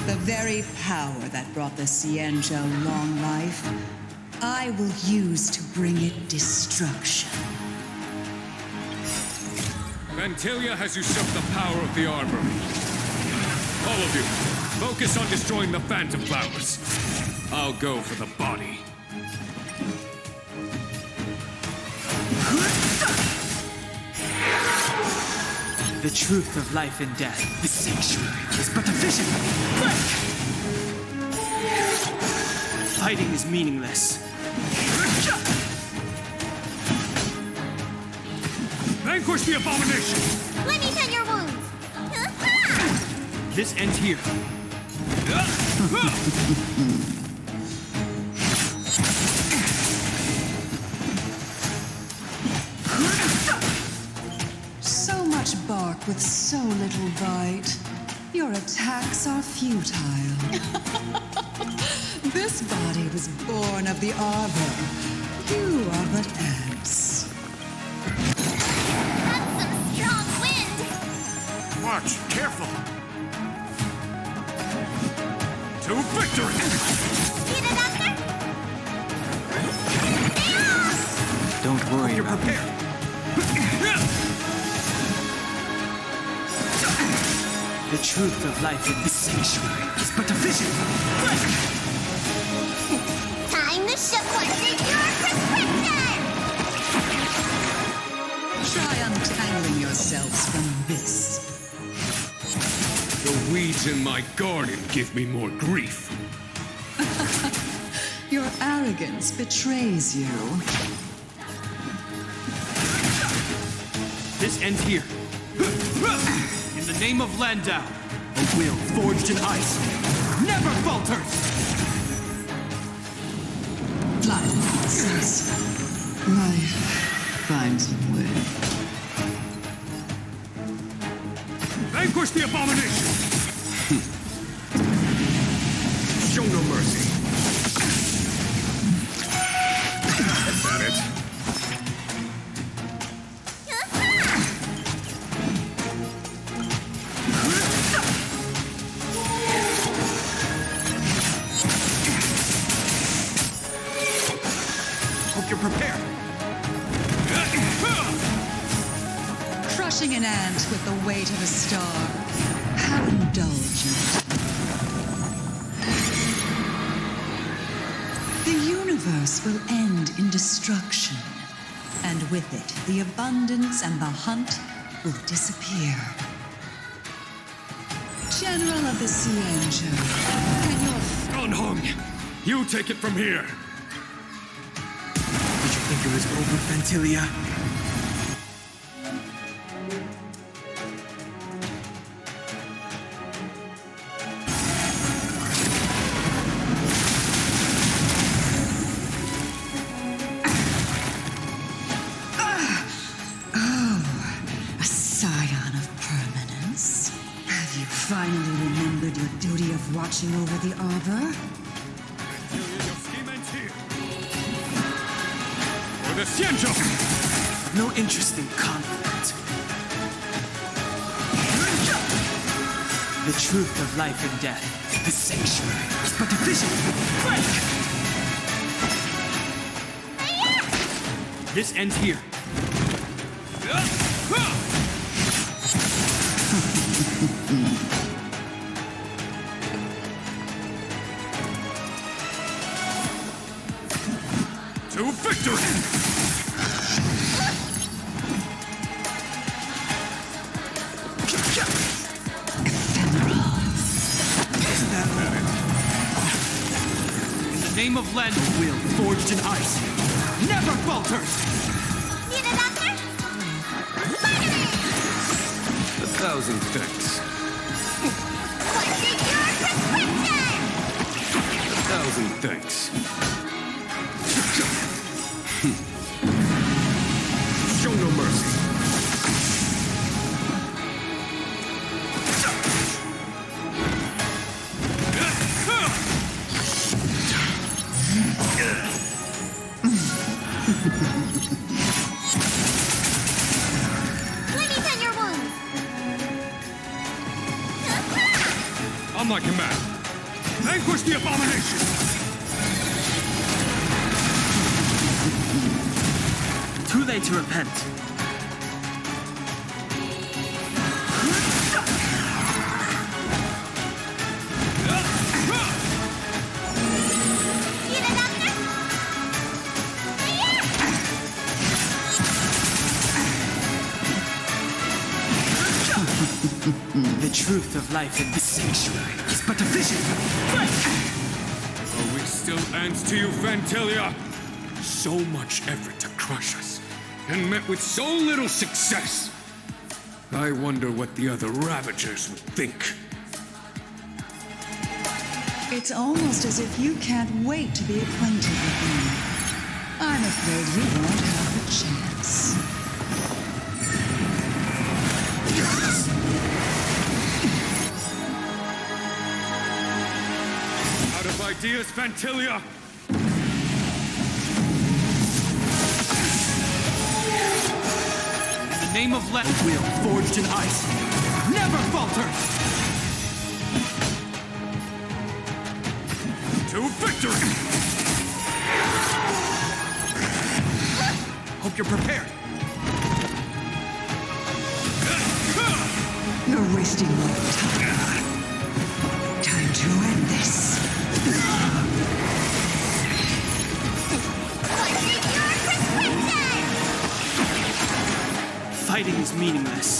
The very power that brought the Cienjo long life, I will use to bring it destruction. Fantilia has usurped the power of the Armory. All of you, focus on destroying the Phantom Flowers. I'll go for the body. The truth of life and death. The sanctuary is but a vision. Quick! Fighting is meaningless. Vanquish the abomination! Let me tend your wounds! This ends here. So much bark with so little bite. Your attacks are futile. This body was born of the Arbor. You are but ants. That's some strong wind! Watch, careful! To victory! See the doctor? Don't worry about me. The truth of life in this sanctuary is but a vision. Time to sequester your prescription! Try untangling yourselves from this. The weeds in my garden give me more grief. Your arrogance betrays you. This ends here. In the name of Landau, a will forged in ice never falters! Blindness. Life finds a way. Vanquish the abomination! Show no mercy. Is that it? Hope you're prepared. Crushing an ant with the weight of a star. How indulgent. The universe will end in destruction, and with it, the abundance and the hunt will disappear. General of the Cienjo, can your... Gunhung, you take it from here. Did you think it was over, Ventilia? A scion of permanence. Have you finally remembered your duty of watching over the arbor? For the Cienjo! No interest in conflict. The truth of life and death. The sanctuary is but a vision. This ends here. To victory! In the name of Len, a will forged in ice never falters! Need a doctor? 1,000 thanks. What's in your prescription? 1,000 thanks. Show no mercy. Let me tend your wounds. On my command. Vanquish the abomination! Too late to repent. Need a doctor? The truth of life in the sanctuary is but a vision. Are we still ants to you, Vantilia? So much effort to crush us, and met with so little success. I wonder what the other Ravagers would think. It's almost as if you can't wait to be acquainted with me. I'm afraid you won't have a chance. Out of ideas, Vantilia? In the name of Len, a will forged in ice never falters! To victory! Hope you're prepared. You're wasting my time. Time to end this. What's in your prescription? Fighting is meaningless.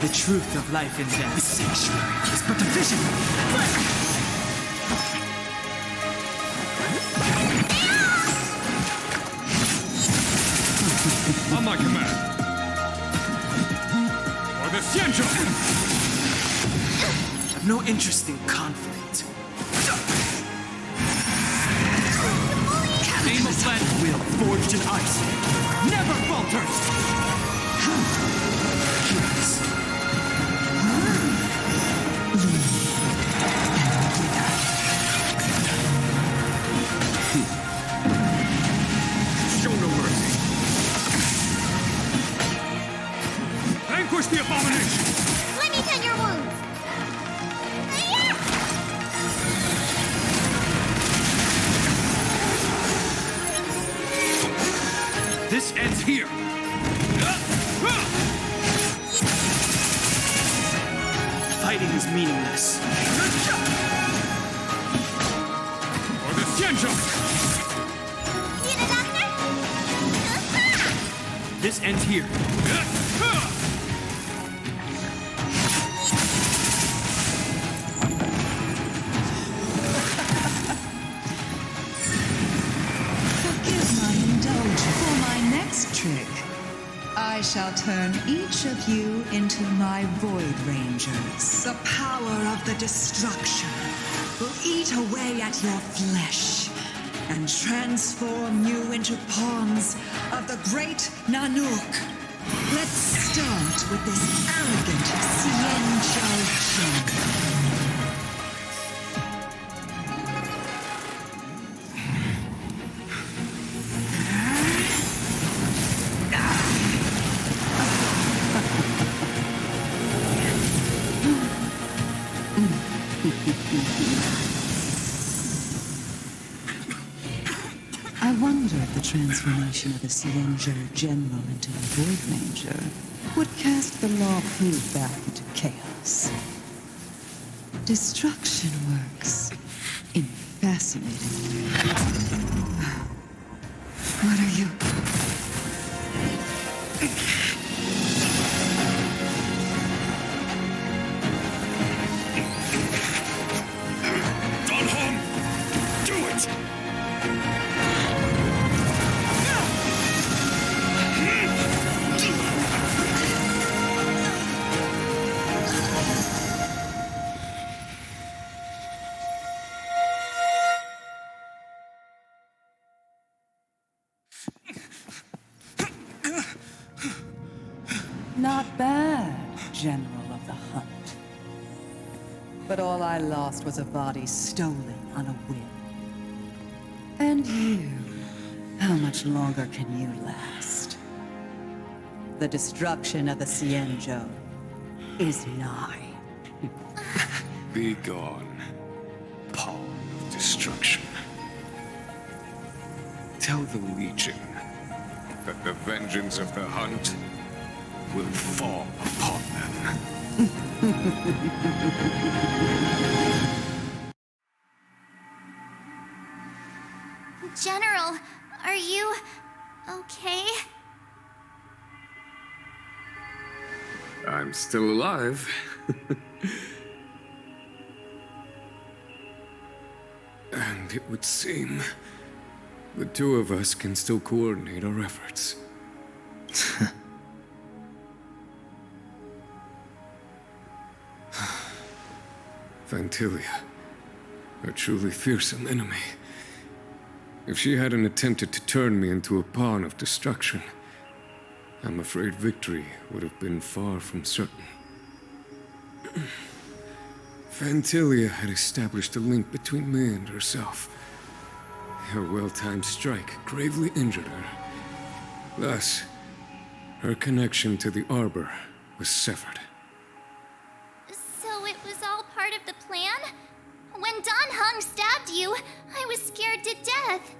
The truth of life and death. The sanctuary is but a vision. On my command. For the Cienjo! I've no interest in conflict. Name of Len, will forged in ice never falters! Show no mercy. Vanquish the abomination! Let me tend your wounds. This ends here! Fighting is meaningless. Or the Xianzhou! This ends here. Forgive my indulgence. For my next trick, I shall turn each of you into my Void Rangers. The power of the destruction will eat away at your flesh and transform you into pawns of the great Nanook. Let's start with this arrogant Xianzhou. I wonder if the transformation of the Xianzhou General into a Void Ranger would cast the Law Fu back into chaos. Destruction works in fascinating ways. What are you? Don Hong! Do it! Not bad, General of the Hunt. But all I lost was a body stolen on a whim. And you, how much longer can you last? The destruction of the Xianzhou is nigh. Be gone, pawn of destruction. Tell the Legion that the vengeance of the Hunt will fall upon them. General, are you okay? I'm still alive. And it would seem the two of us can still coordinate our efforts. Vantilia, a truly fearsome enemy. If she hadn't attempted to turn me into a pawn of destruction, I'm afraid victory would have been far from certain. Vantilia had established a link between me and herself. Her well-timed strike gravely injured her. Thus, her connection to the Arbor was severed. So it was all part of the plan? When Don Hung stabbed you, I was scared to death.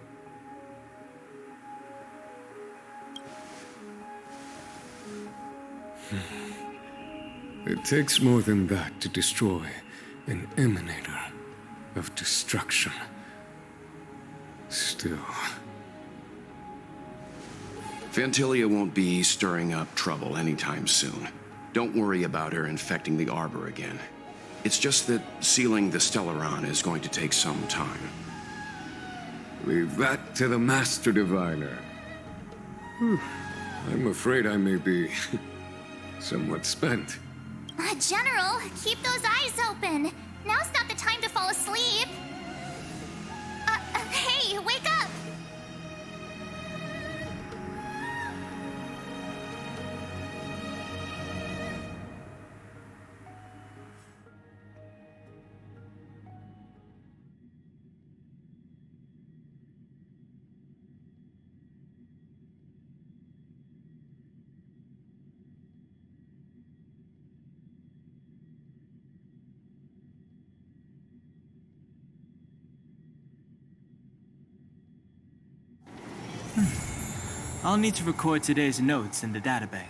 It takes more than that to destroy an emanator of destruction. Still... Vantilia won't be stirring up trouble anytime soon. Don't worry about her infecting the Arbor again. It's just that sealing the Stellaron is going to take some time. Leave that to the Master Diviner. I'm afraid I may be somewhat spent. General, keep those eyes open. Now's not the time to fall asleep. Hey, wake up! I'll need to record today's notes in the databank.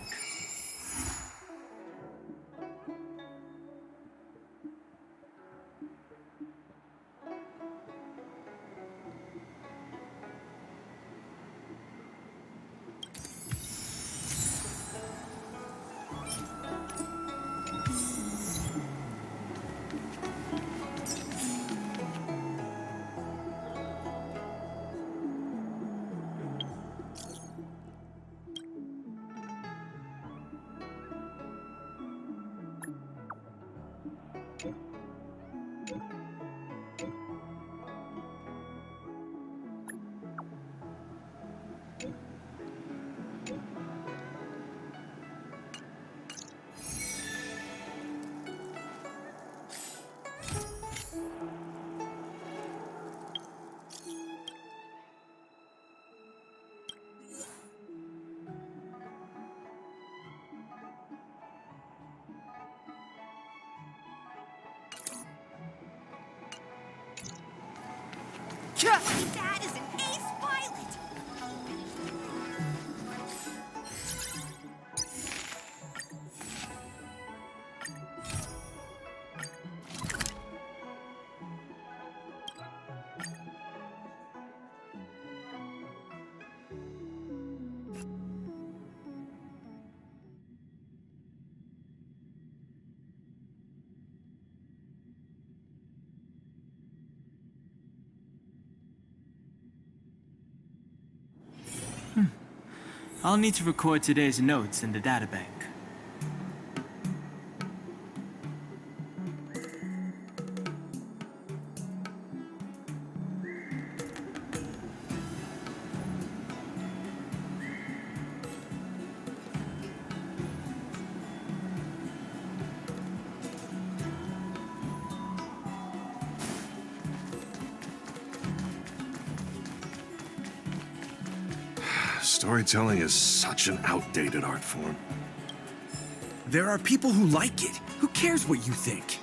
That is an ace pilot! I'll need to record today's notes in the databank. Storytelling is such an outdated art form. There are people who like it. Who cares what you think?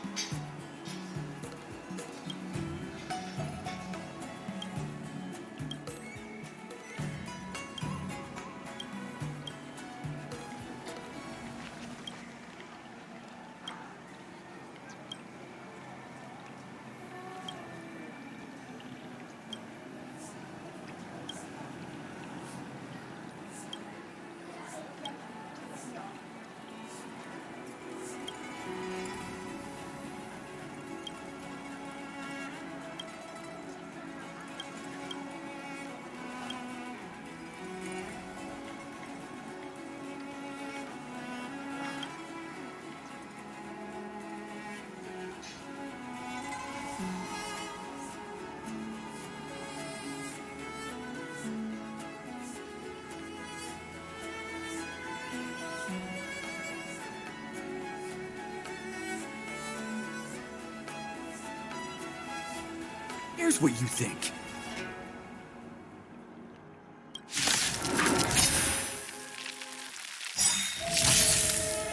Here's what you think.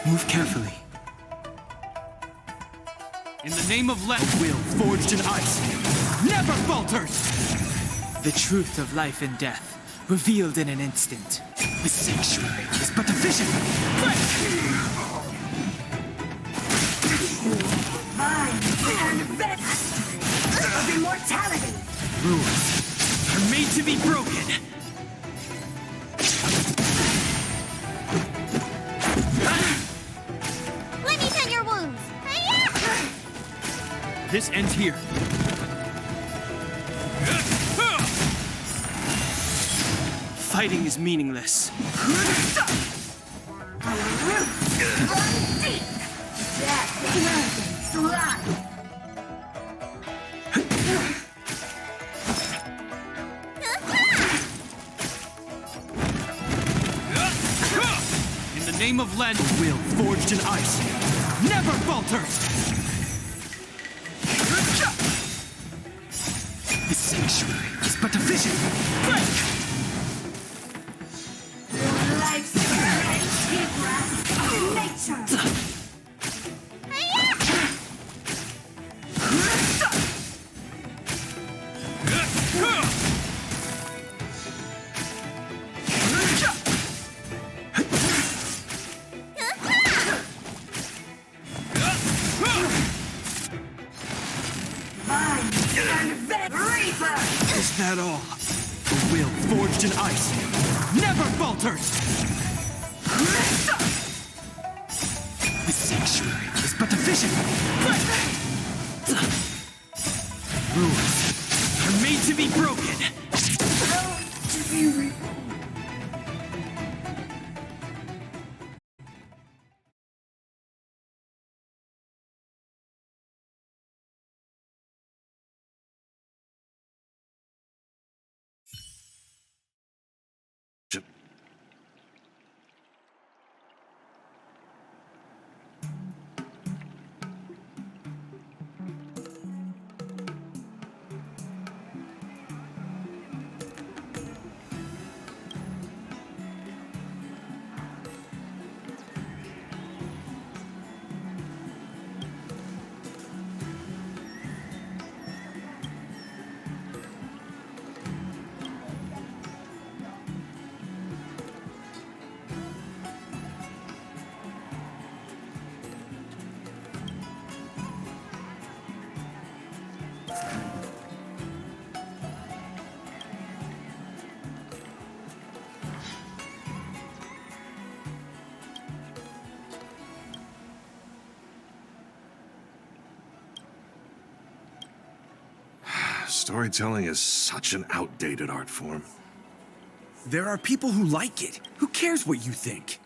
Move carefully. In the name of a will forged in ice never falters! The truth of life and death, revealed in an instant. The sanctuary is but a vision. Mine and best of immortality! Rules are made to be broken. Let me tend your wounds. This ends here. Fighting is meaningless. In the name of Len, a will forged in ice never falters! The sanctuary is but a vision. Life's nature! Is that all? The will forged in ice never falters! The sanctuary is but a vision! Rules are made to be broken! Storytelling is such an outdated art form. There are people who like it. Who cares what you think?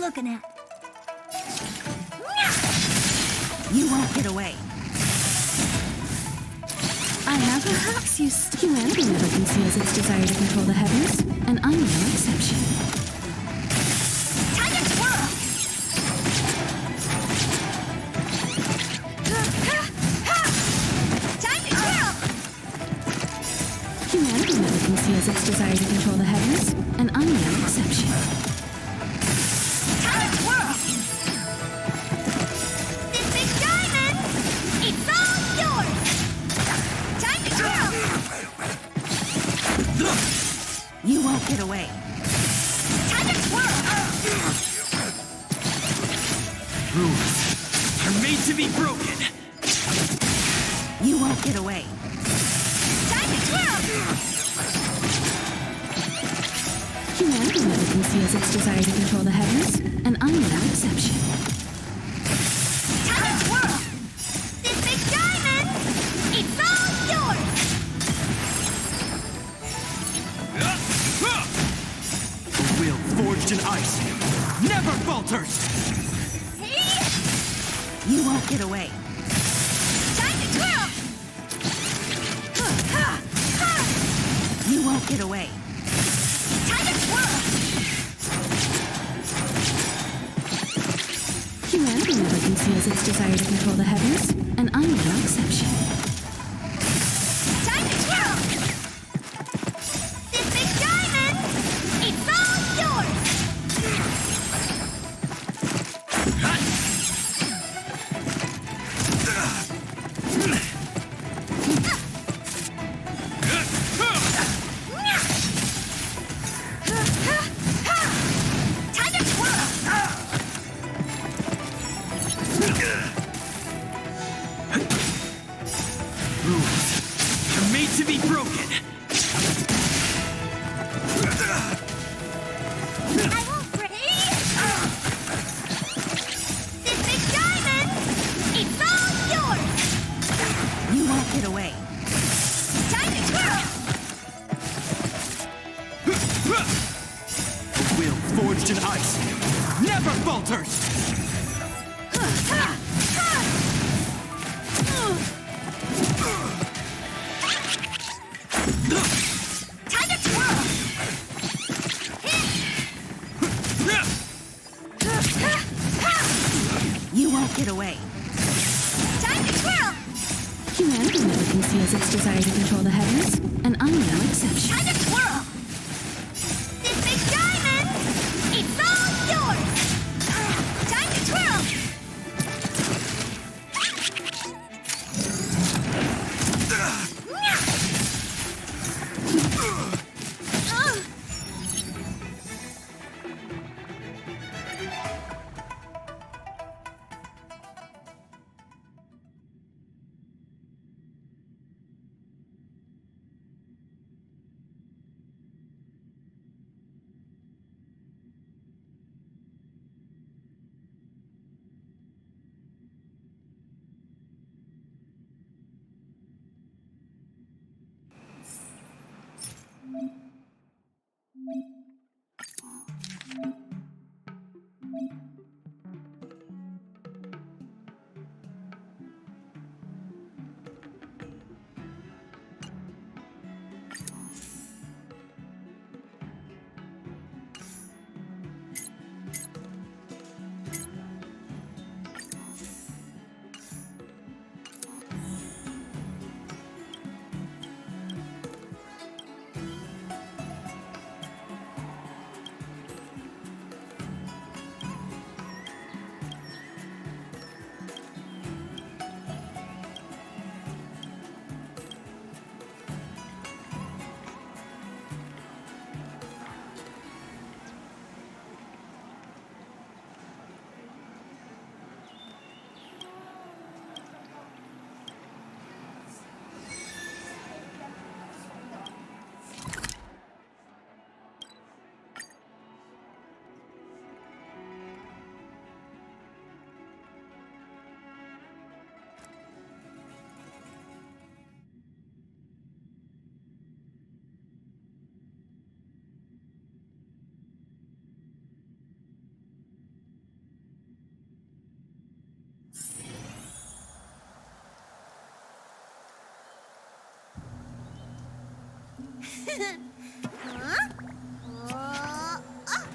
looking at? You won't get away. I have perhaps used humanity never conceals its desire to control the heavens, and I'm no exception. Time to twirl! Time to twirl! Humanity never conceals its desire to control the heavens, and I'm no exception. Time to twirl! This big diamond, it's all yours! Time to twirl! You won't get away. Time to twirl! Rules are made to be broken. You won't get away. Time to twirl! Humanity never conceals its desire to control the heavens, and I'm no exception. Time to twirl! This big diamond, it's all yours! A will forged in ice never falters. You won't get away. Time to twirl! You won't get away. Time to twirl! Humanity never conceals its desire to control the heavens, and I'm no exception. Time to twirl! This big diamond, it's all yours! Time to twirl! Rules are made to be broken. I won't break! This big diamond, it's all yours! You won't get away. Time to twirl! A will forged in ice never falters. Time to twirl! You won't get away. Time to twirl! Humanity never conceals its desire to control the heavens, and I'm no exception. Time to twirl! This big diamond, it's all yours! Time to twirl! Huh? Oh, oh.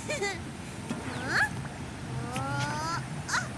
Huh? Oh, oh.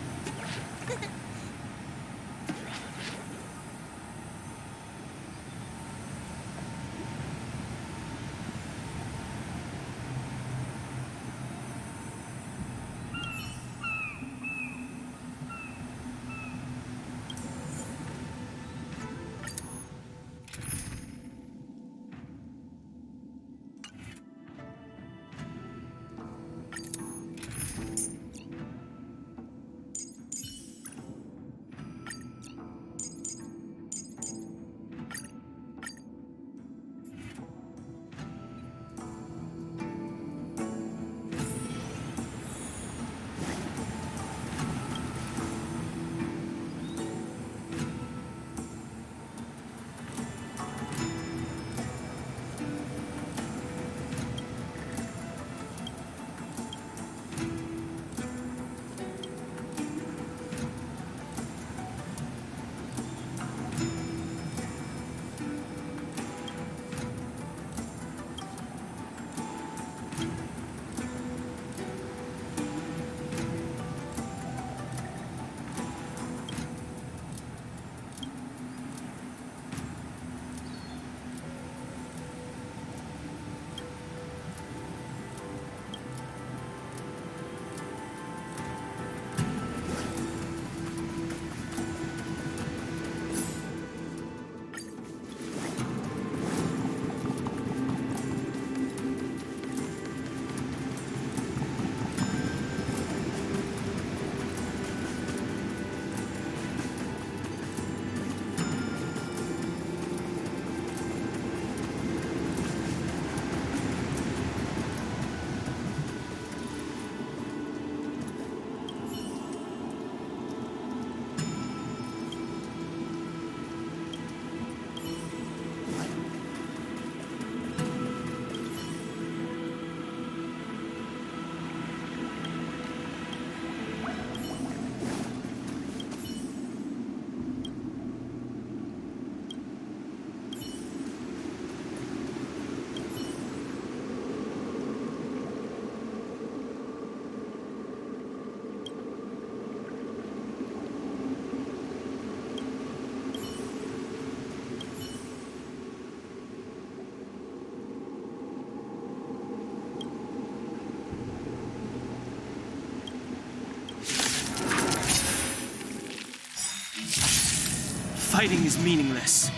fighting is meaningless.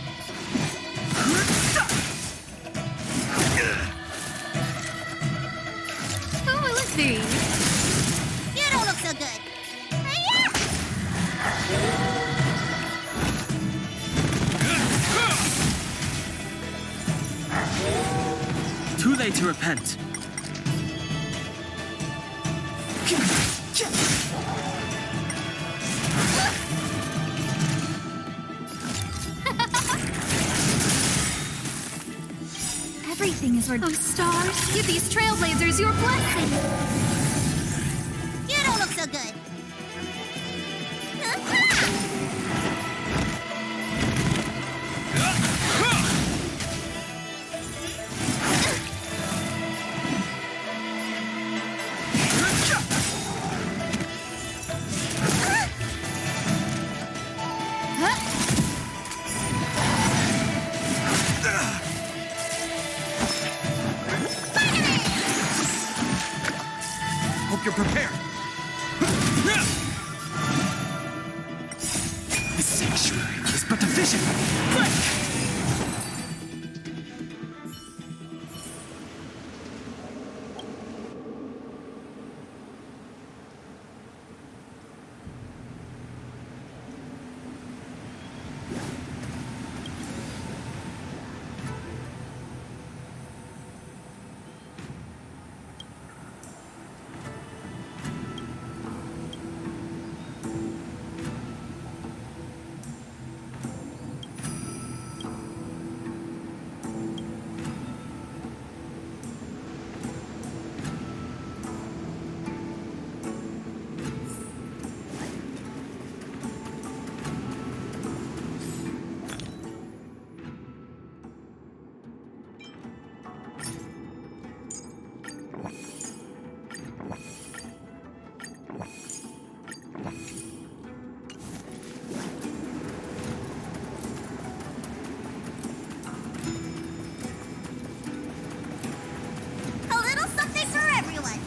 Oh, let's see. You don't look so good. Too late to repent. Everything is Oh, stars, give these trailblazers your blessing. You don't look so good. Hope you're prepared. The sanctuary is but a vision. Quick! A little something for everyone.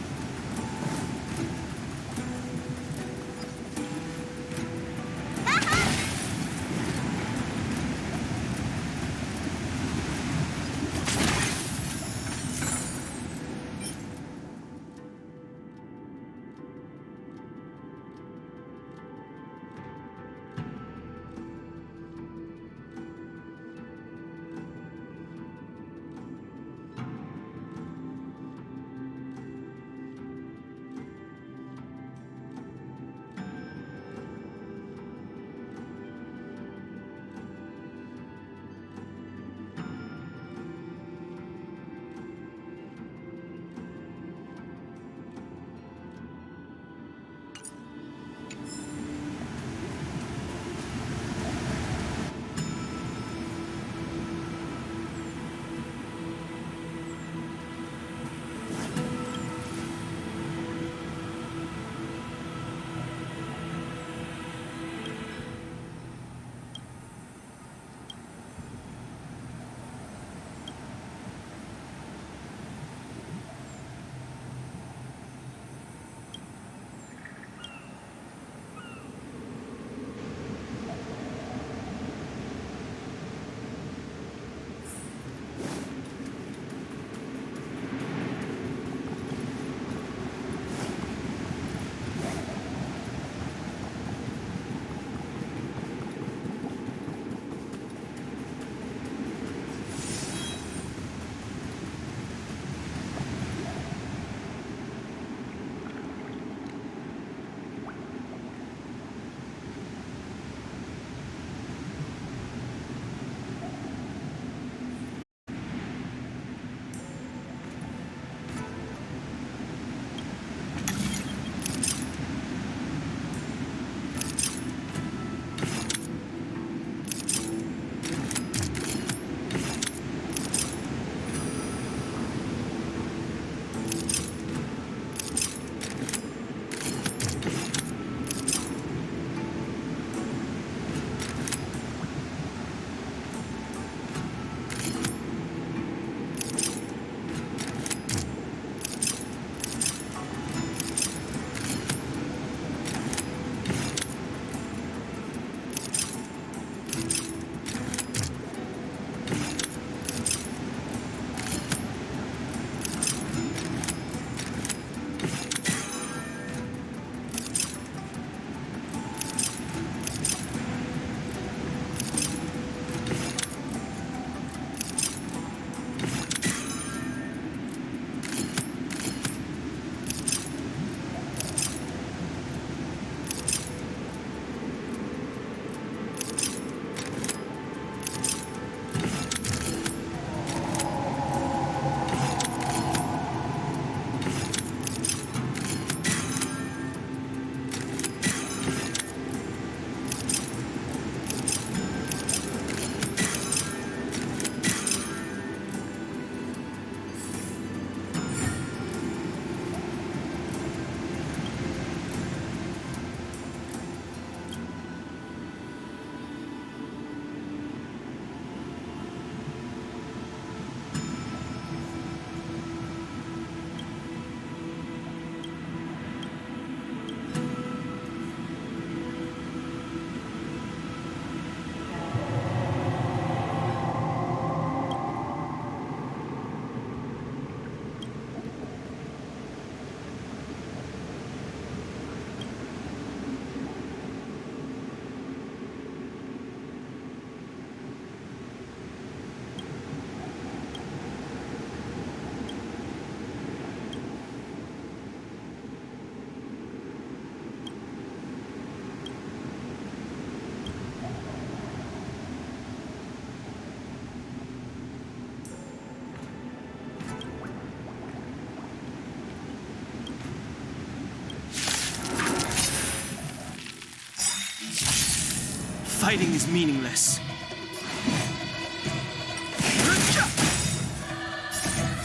Hiding is meaningless.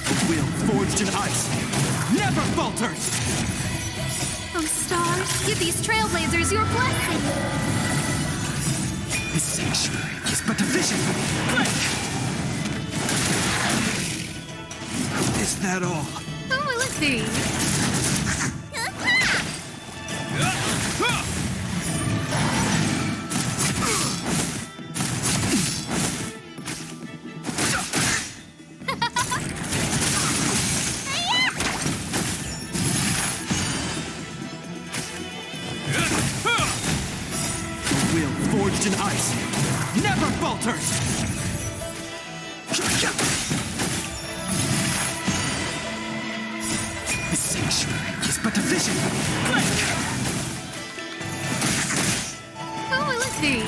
A will forged in ice never falters! Oh, stars, give these trailblazers your blessing. This sanctuary is but a vision. Break! Is that all? Oh, let's see. A will forged in ice never falters! This sanctuary is but a vision. Break! Oh, let's see.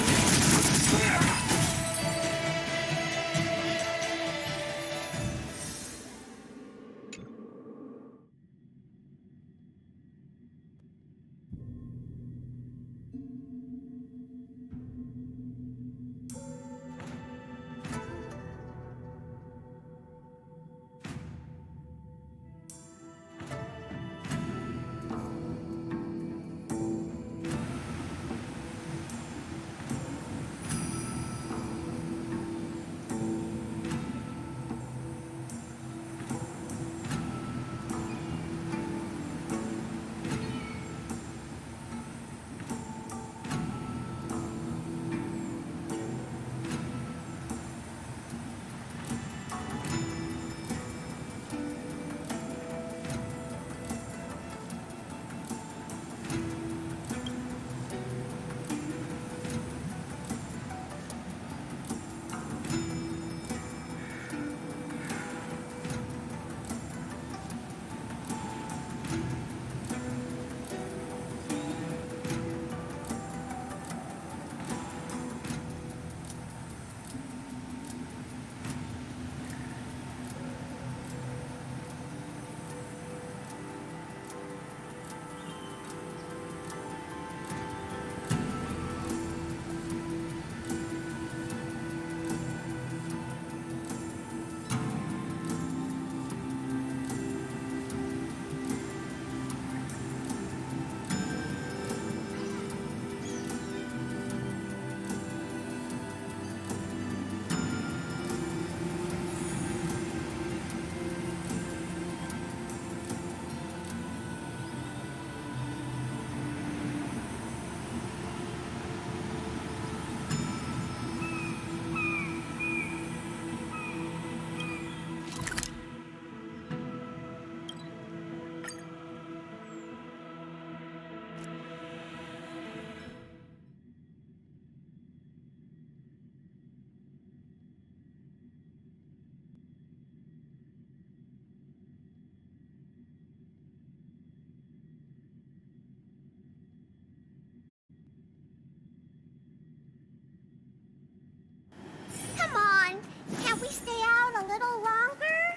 Come on, can't we stay out a little longer?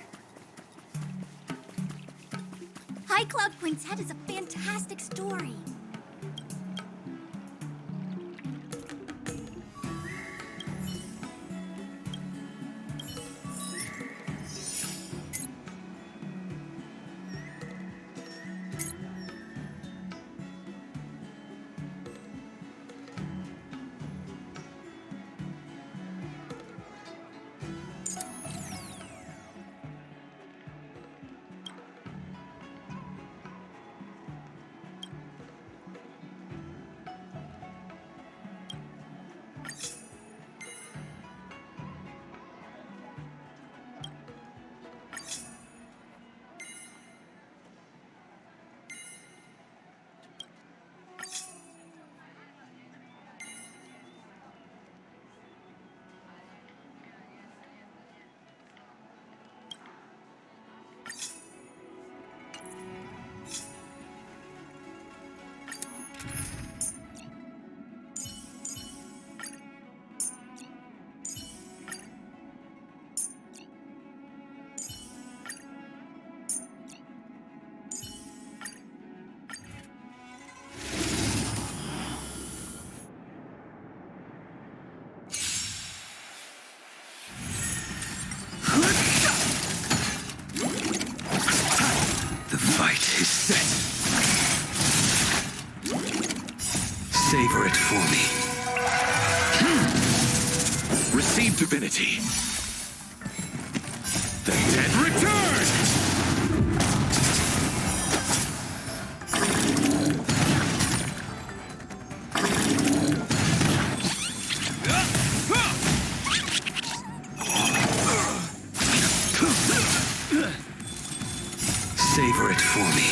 High Cloud Quintet is a fantastic story. for me. Receive divinity. The dead return! Savor it for me.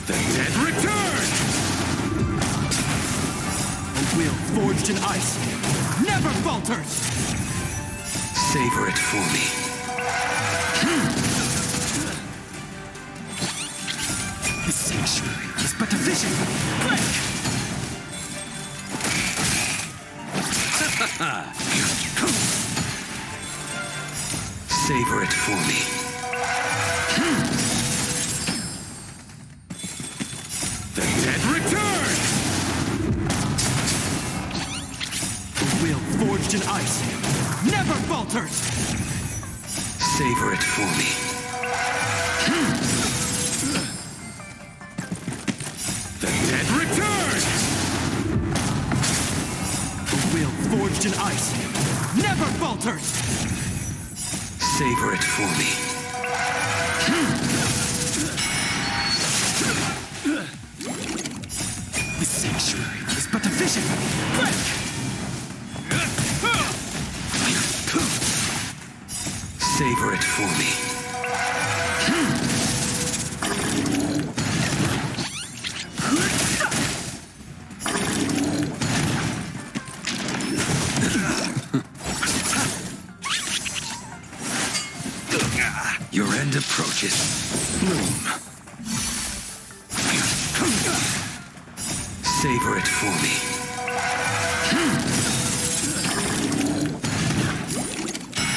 The dead return! A will forged in ice never falters! Savor it for me. The sanctuary is but a vision. Savor it for me. The dead return! A will forged in ice never falters! Savor it for me. The dead return! A will forged in ice never falters! Savor it for me. The sanctuary is but a vision. Savor it for me. Your end approaches. Bloom. Savor it for me.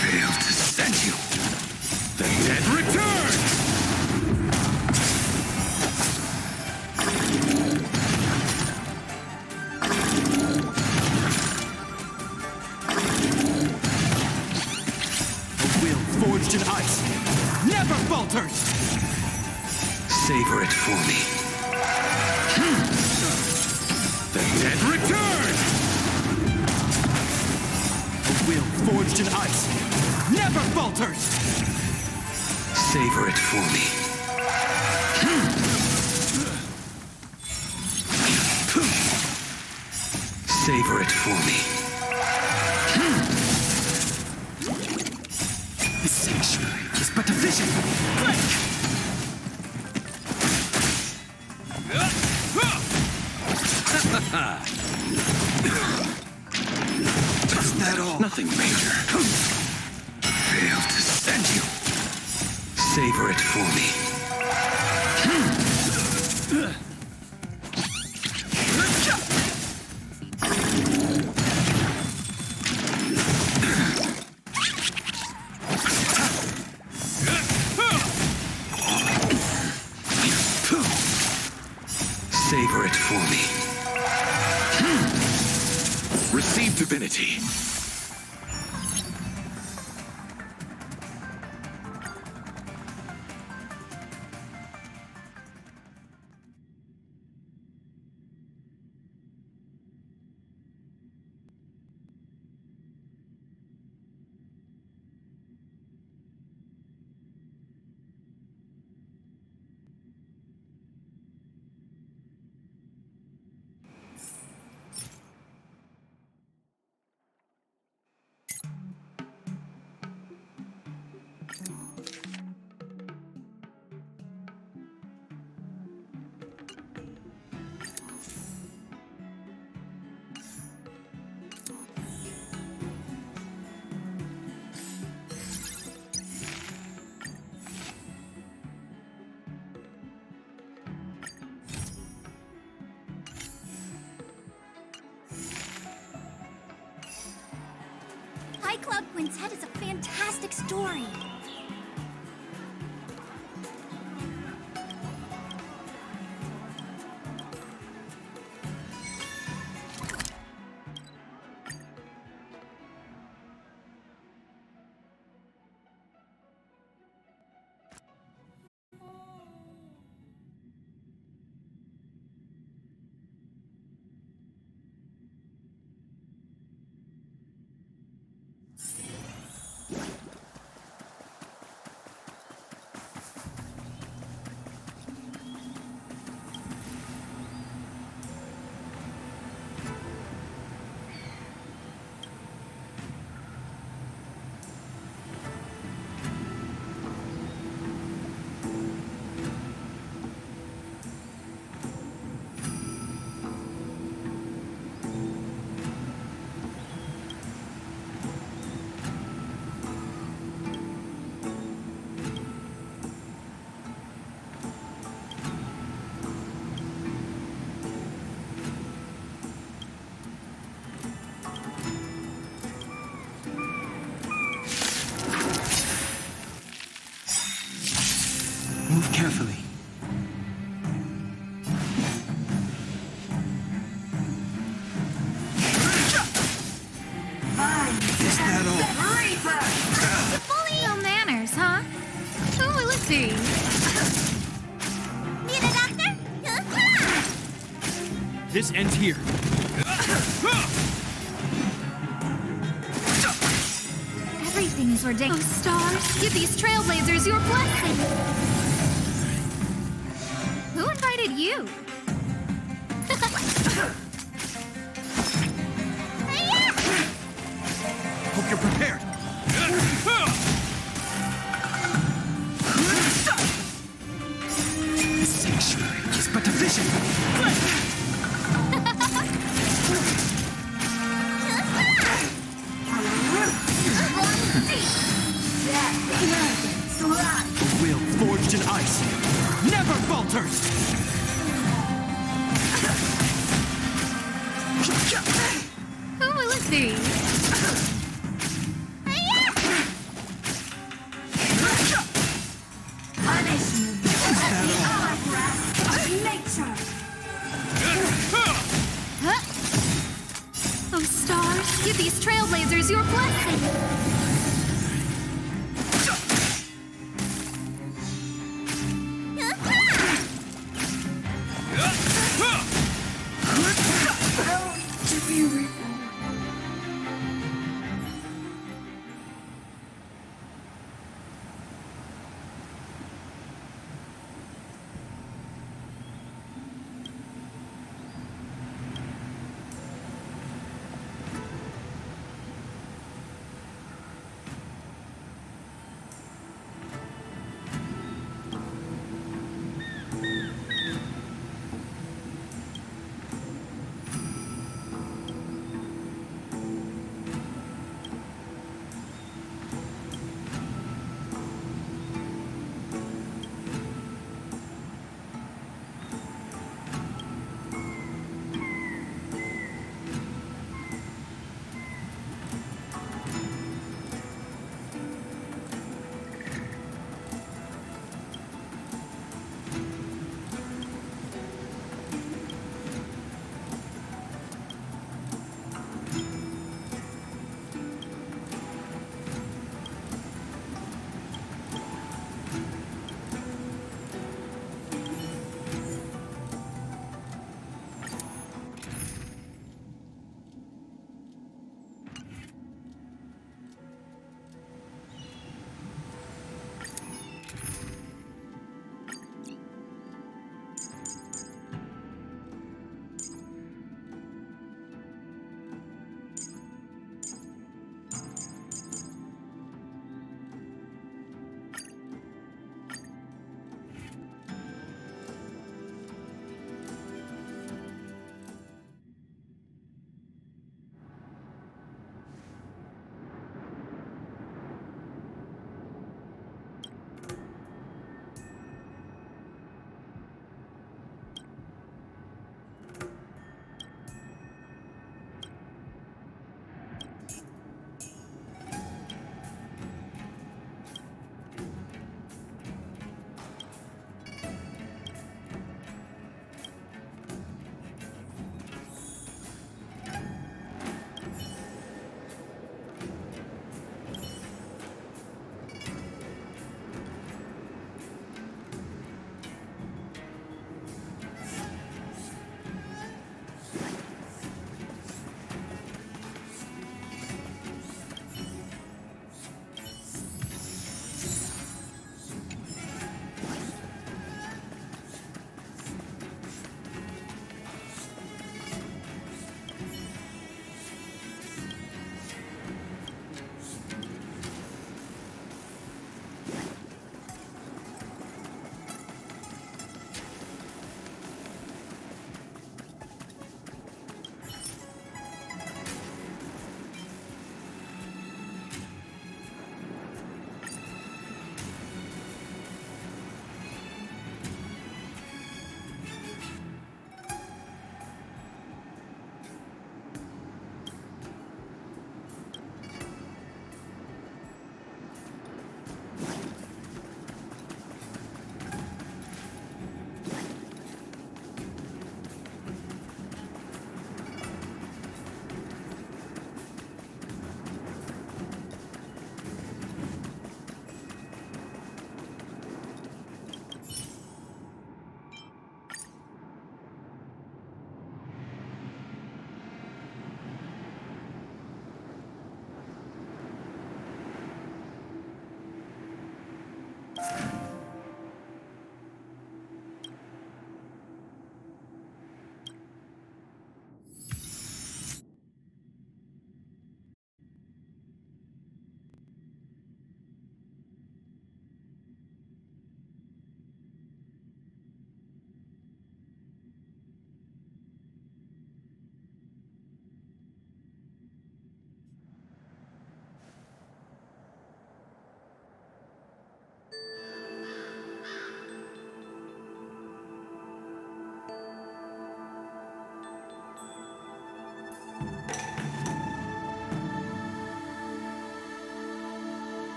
Fail to send you. The dead return! A will forged in ice never falters! Savor it for me. The dead return! A will forged in ice never falters! Savor it for me. Savor it for me. The sanctuary is but a vision. Is that all? Nothing major. Fail to send you. Savor it for me. Savor it for me. Receive divinity. High Cloud Quintet is a fantastic story. Is that all? No manners, huh? Who will it be? Need a doctor? This ends here. Everything is ordained. Oh, stars, give these trailblazers your blessing. Who invited you? Hope you're prepared. The sanctuary is but a vision. A will forged in ice never falters! Who will it be? Oh, stars, give these trailblazers your blessing.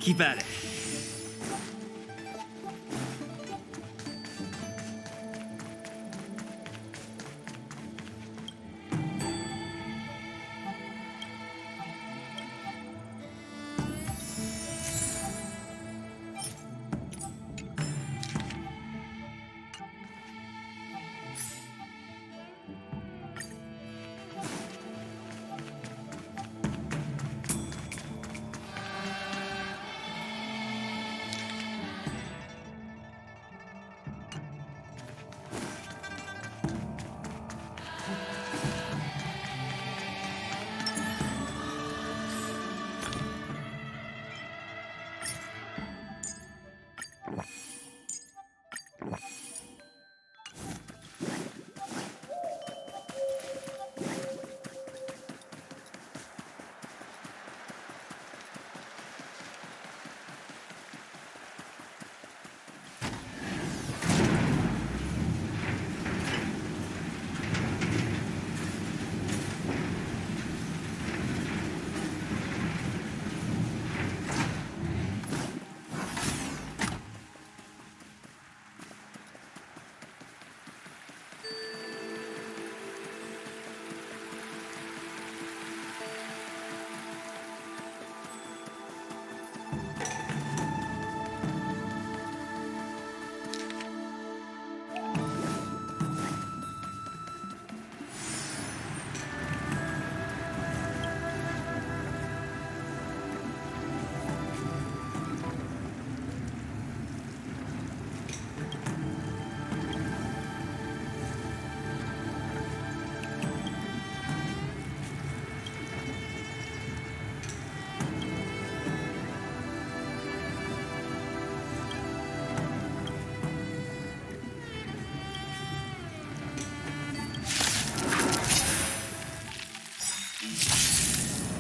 keep at it.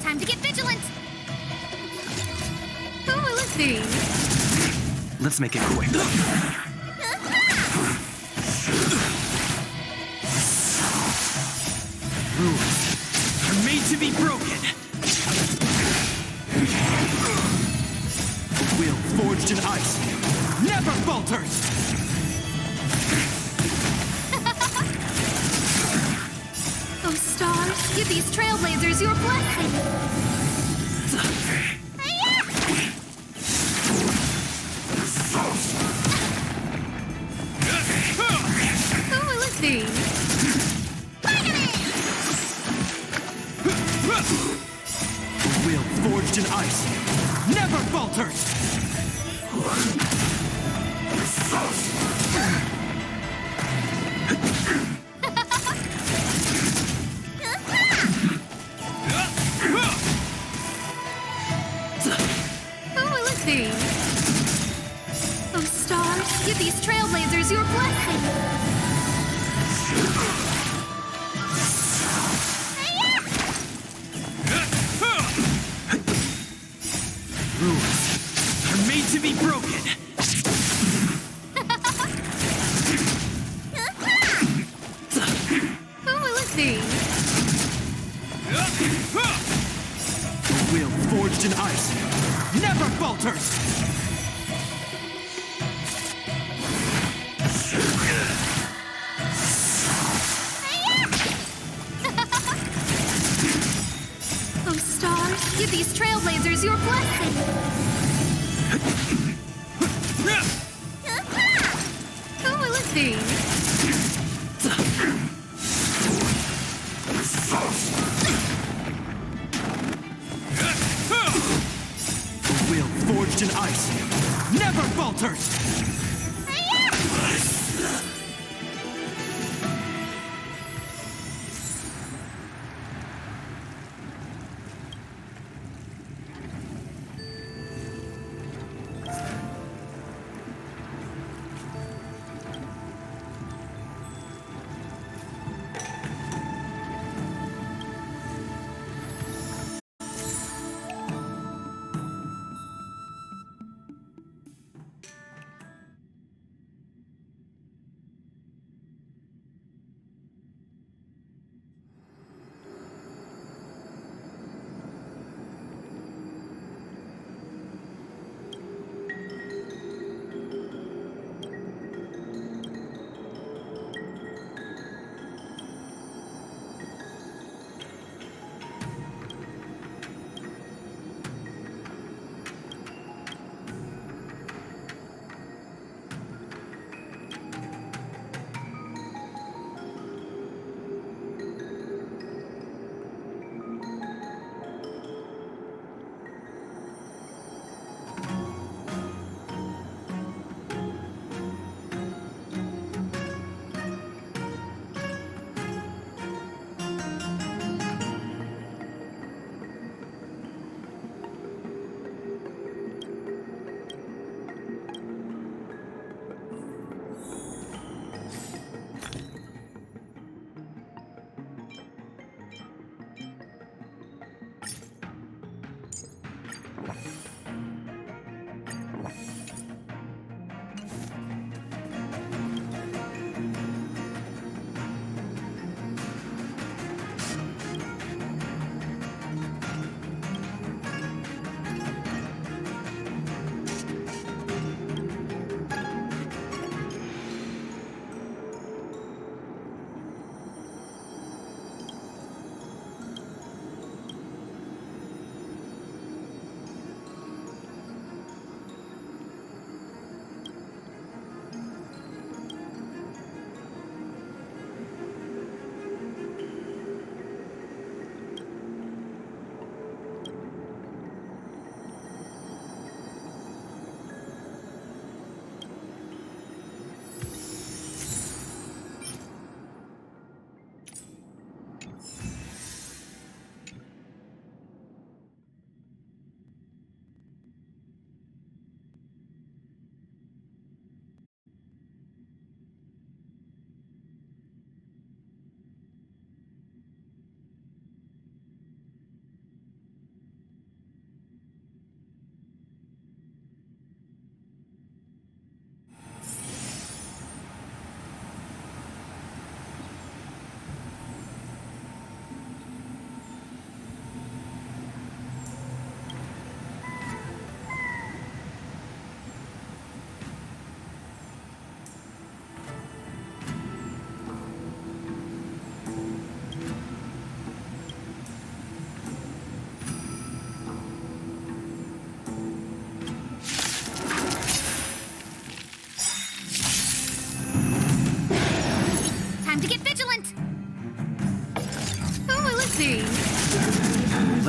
Time to get vigilant! Who will it be? Let's make it quick. Rules are made to be broken. A will forged in ice never falters. Oh, stars, give these trailblazers your blessing! Who will it be? A will forged in ice never falters. Who will it be? Oh, stars, give these trailblazers your blessing! Rules are made to be broken. Who will it be? A will forged in ice never falters. Oh, stars, give these trailblazers your blessing! Who will it be? A will forged in ice never falters.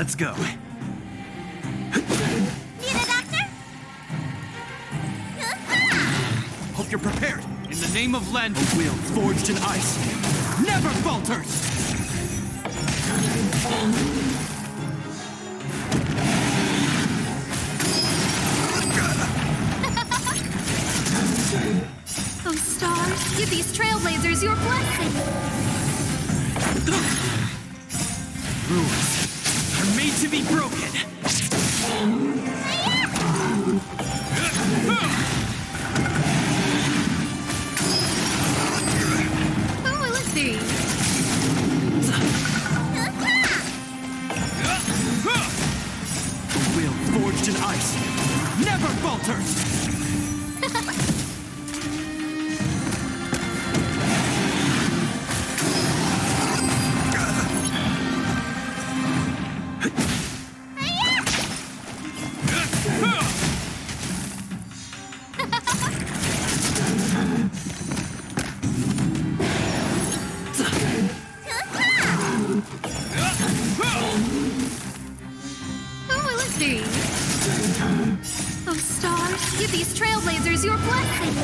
Let's go. Need a doctor? Hope you're prepared. In the name of Len, a will forged in ice never falters! Oh, stars, give these trailblazers your blessing. Rules are made to be broken. Oh, let's see. A will forged in ice never falters! Oh, let's see. Oh, stars, give these trailblazers your blessing.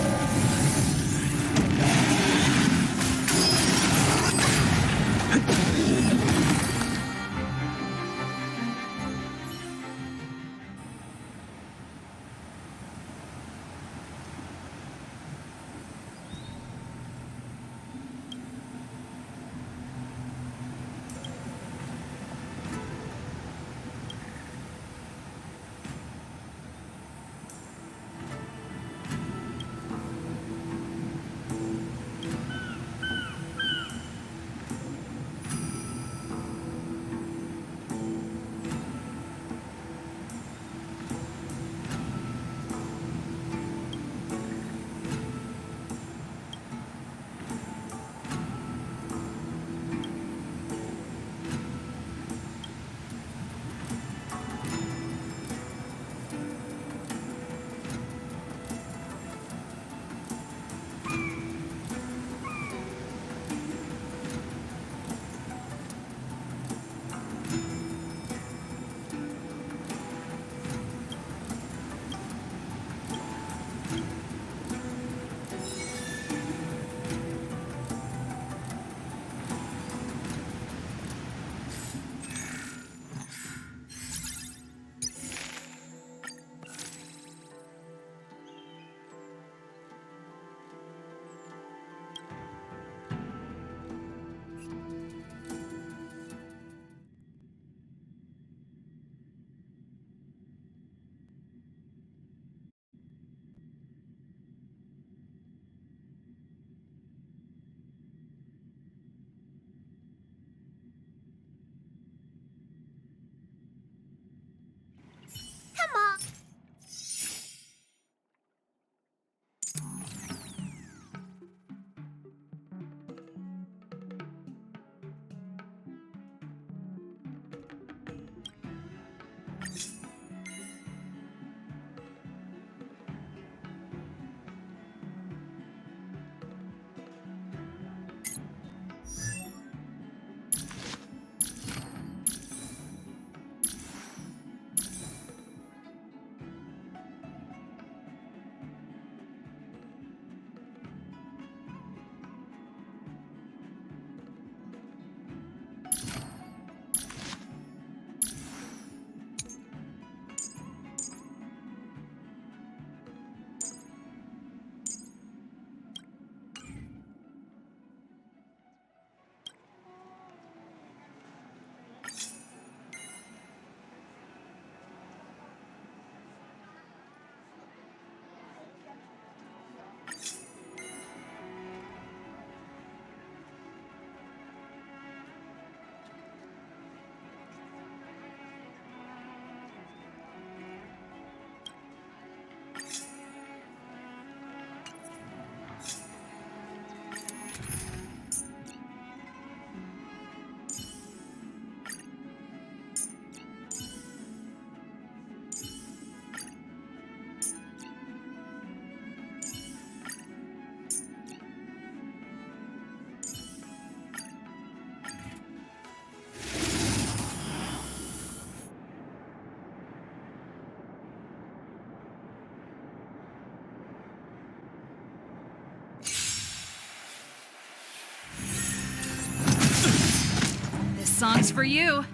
song's for you.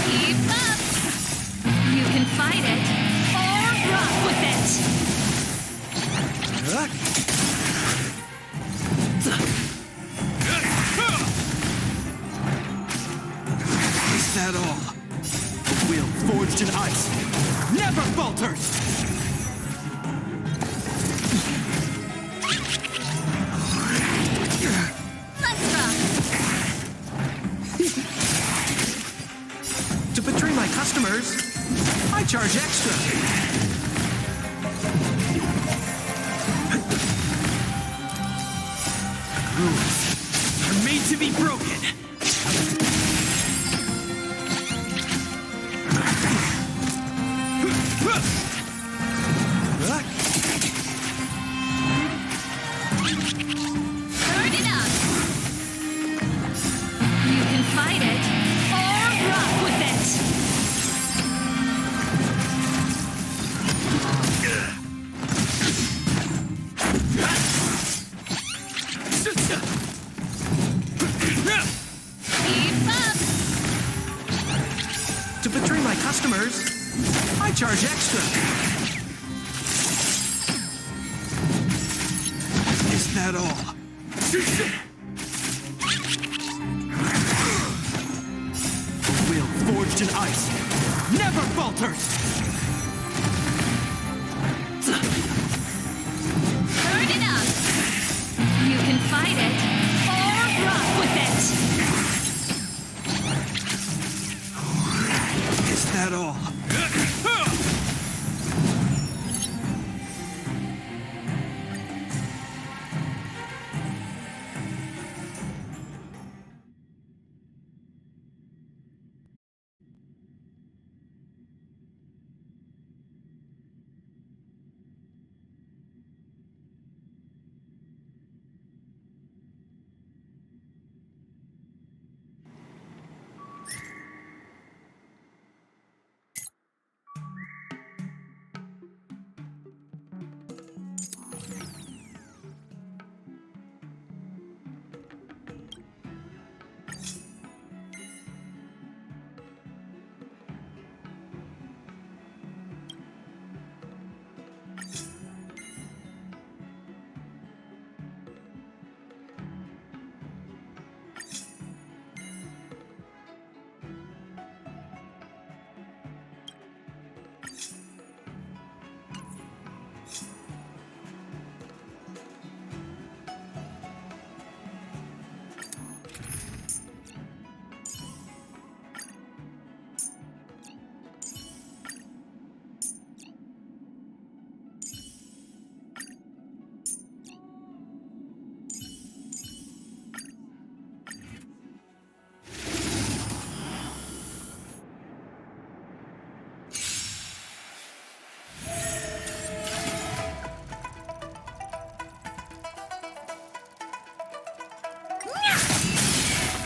Keep up! You can fight it, or rock with it! Is that all? A will forged in ice never falters! Let's rock! To betray my customers, I charge extra. Rules are made to be broken. Turn it up! You can fight it, or rock with it! Keep up! To betray my customers, I charge extra. Is that all? A will forged in ice never falters! Turn it up! You can fight it, or rock with it! Is that all?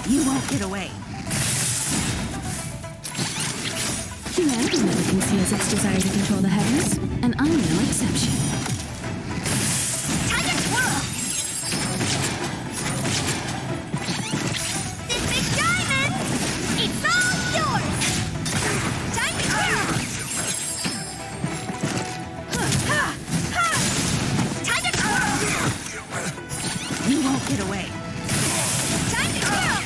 You won't get away. Humanity never conceals its desire to control the heavens, and I'm no exception. Time to twirl! This big diamond! It's all yours! Time to twirl! Time to twirl! You won't get away. Time to twirl!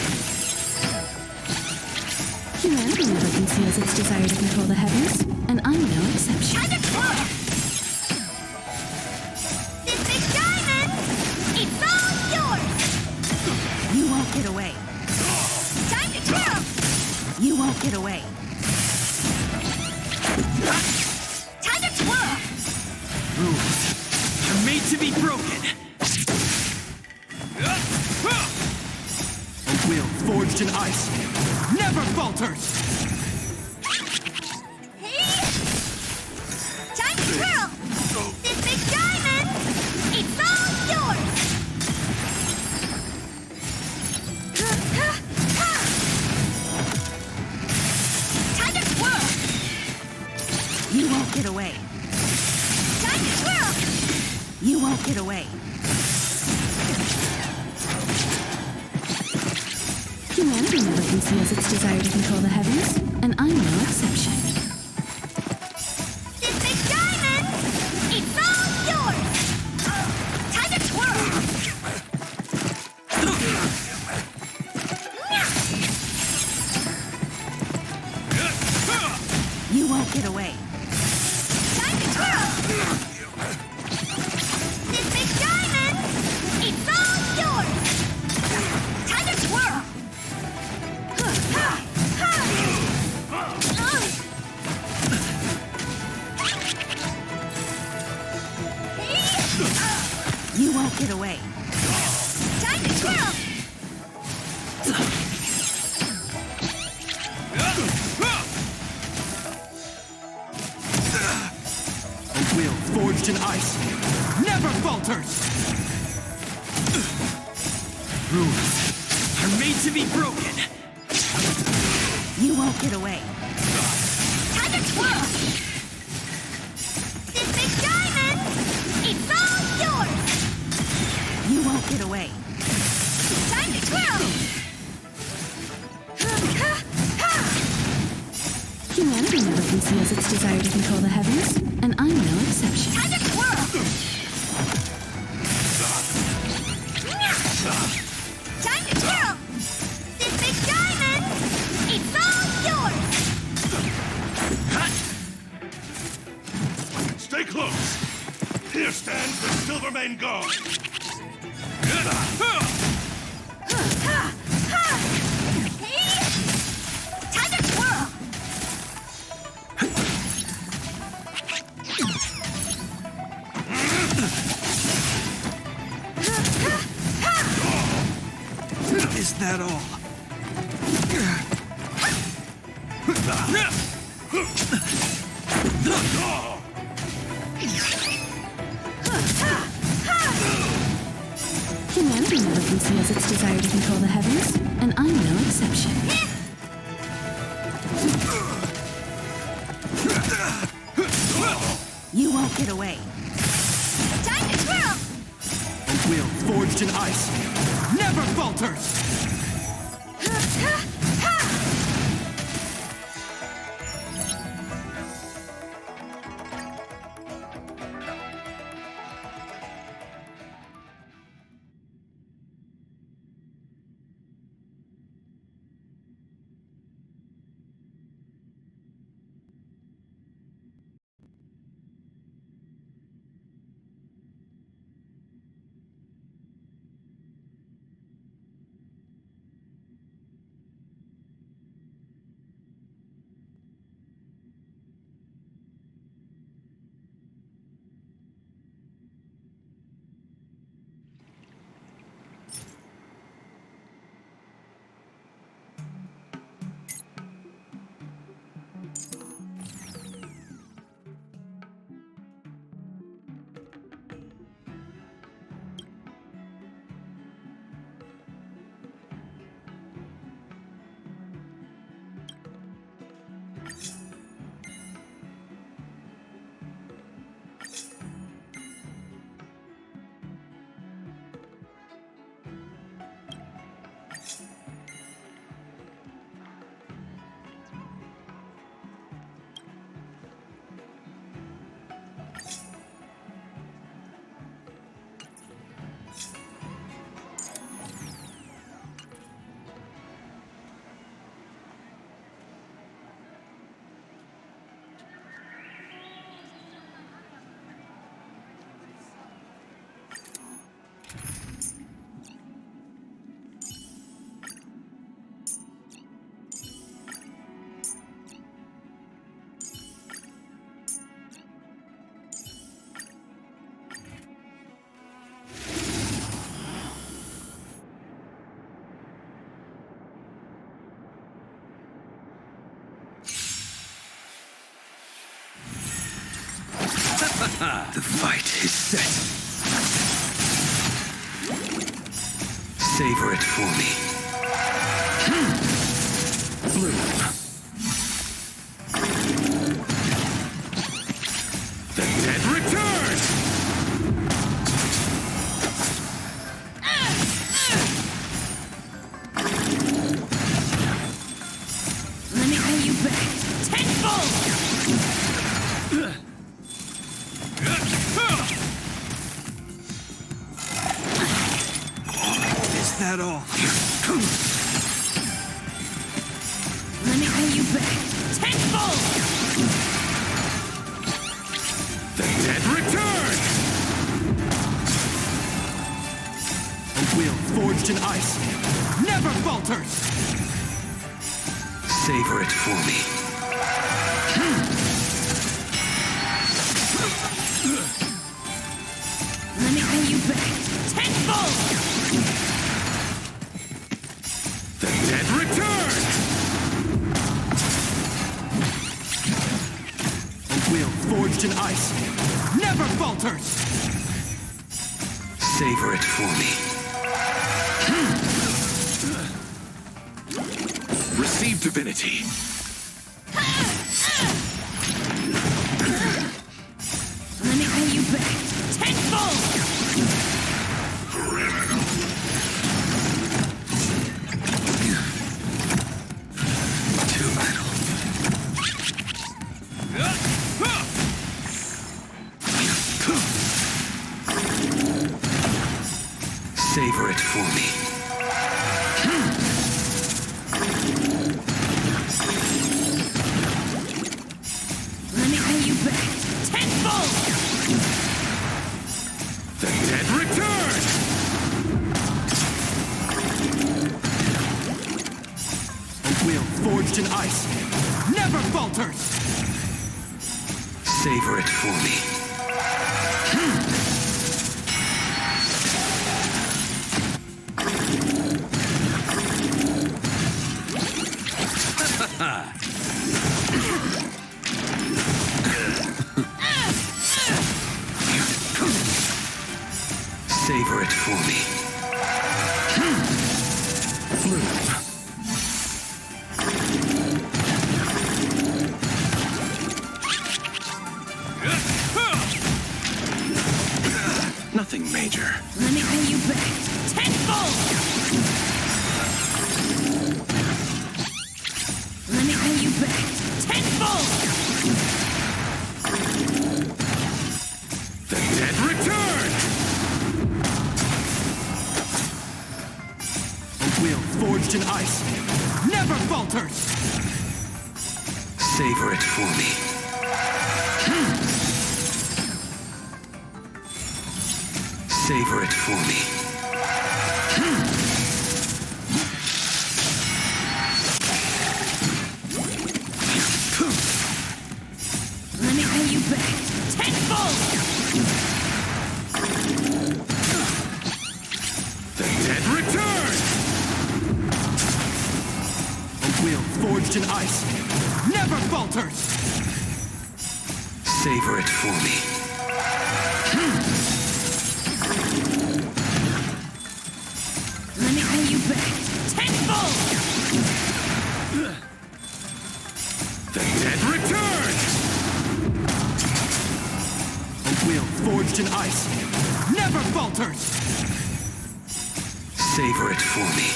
Humanity never conceals its desire to control the heavens, and I'm no exception. Time to twirl! This big diamond! It's all yours! You won't get away. Time to twirl! You won't get away. Time to twirl! Rules are made to be broken. A will forged in ice never falters. Time to twirl! This big diamond! It's all yours! Time to twirl! You won't get away. Time to twirl! You won't get away. Humanity never conceals its desire to control the heavens, and I'm no exception. This big diamond, it's all yours! Time to twirl! You won't get away. Time to twirl! This big diamond, it's all yours! Time to twirl! You won't get away. Time to twirl! A will forged in ice never falters! Rules are made to be broken! You won't get away. Time to twirl! This big diamond, it's all yours! You won't get away. Time to twirl! Humanity never conceals its desire to control the heavens, and I'm no exception. Time to twirl! Time to twirl! This big diamond, it's all yours! Stay close! Here stands the Silvermane Guard! Time to twirl! Is that all? Humanity never conceals its desire to control the heavens, and I'm no exception. You won't get away. Time to twirl! A will forged in ice never falters! The fight is set. Savor it for me. Bloom. The dead return! that all? Let me pay you back. Tenfold! The dead return! A will forged in ice never falters! Savor it for me. Let me pay you back. Tenfold! The dead return! A will forged in ice never falters! Savor it for me. Receive divinity. Let me pay you back. Tenfold! Too little. Savor it for me. Let me pay you back. Tenfold! The dead return! A will forged in ice never falters! Savor it for me. Savor it for me. Nothing major. Let me pay you back. Tenfold! Let me pay you back. Tenfold! The dead return! A will forged in ice never falters! Savor it for me. Savor it for me. Let me pay you back. Tenfold! The dead return! A will forged in ice never falters! Savor it for me. Let me pay you back. Tenfold! The dead return! A will forged in ice never falters! Savor it for me.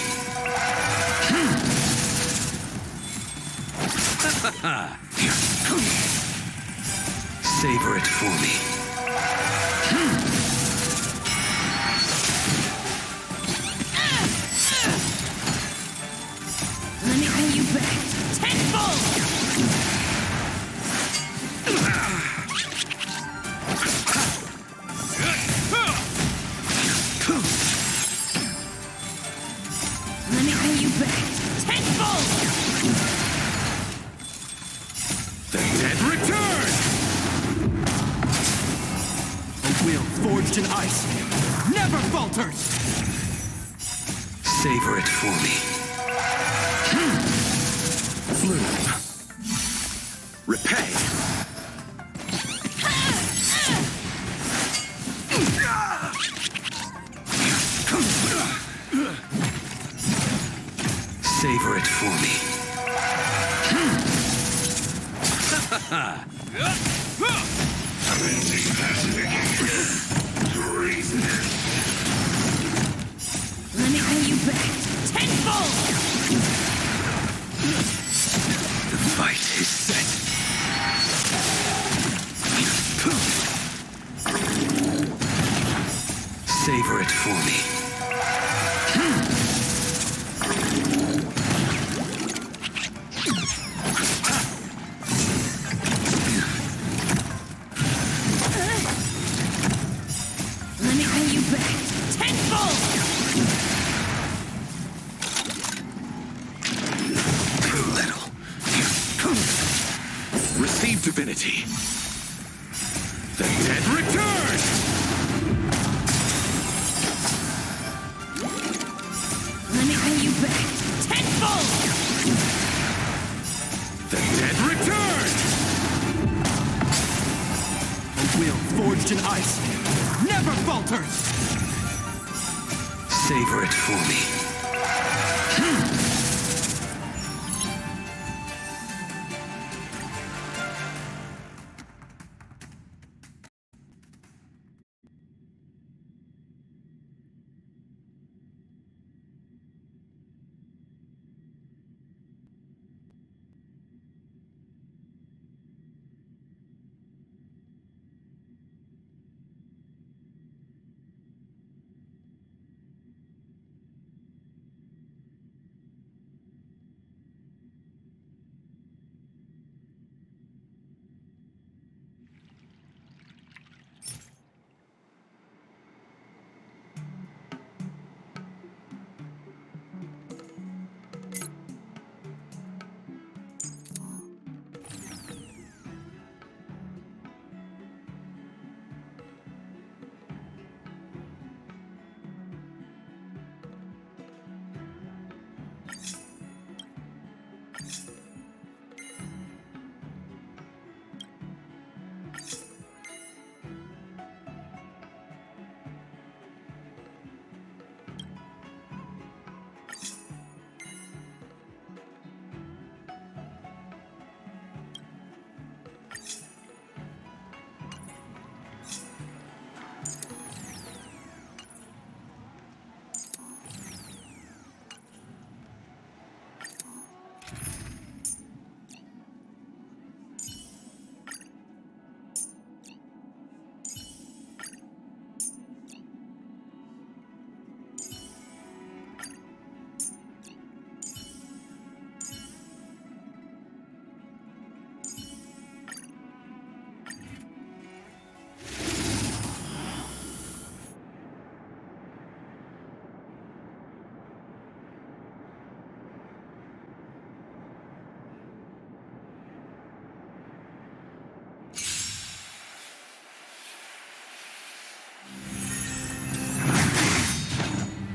Savor it for me. Let me pay you back. Tenfold! Let me pay you back. Tenfold! The dead return! A will forged in ice never falters! Savor it for me. Bloom. Repay. Savor it for me. Let me pay you back. Tenfold! The fight is set. Savor it for me. never falters! Savor it for me.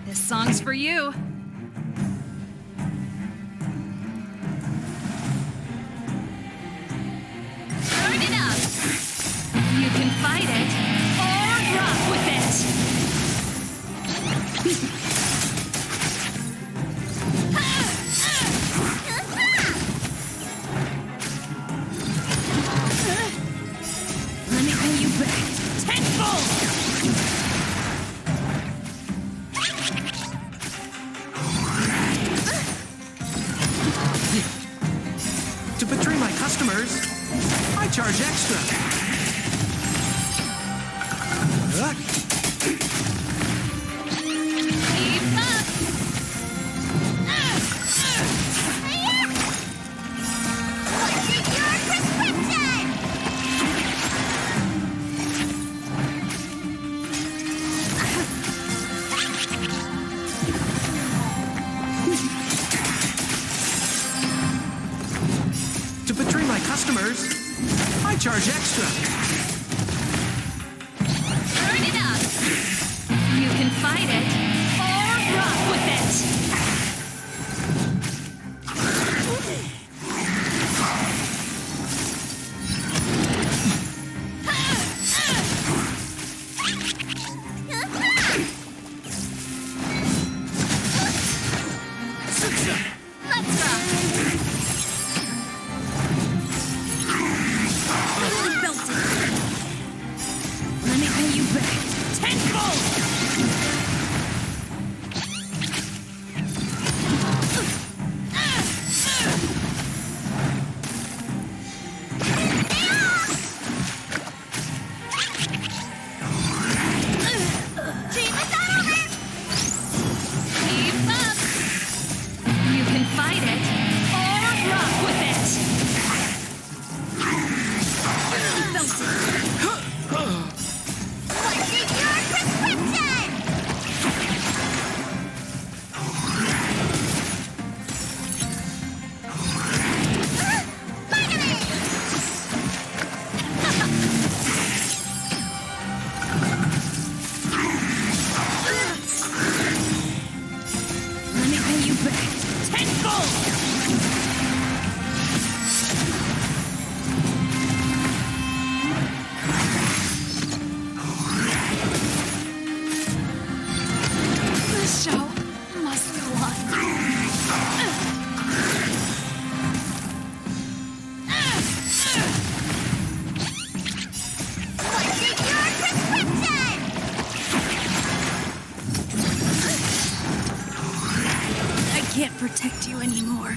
This song's for you. Turn it up! You can fight it, or rock with it! Let me pay you back tenfold! To betray my customers, I charge extra. Keep up! What's your prescription? To betray my customers, I charge extra. Turn it up! You can fight it, or rock with it! Let's rock! Fully belted! Let me pay you back tenfold! can't protect you anymore.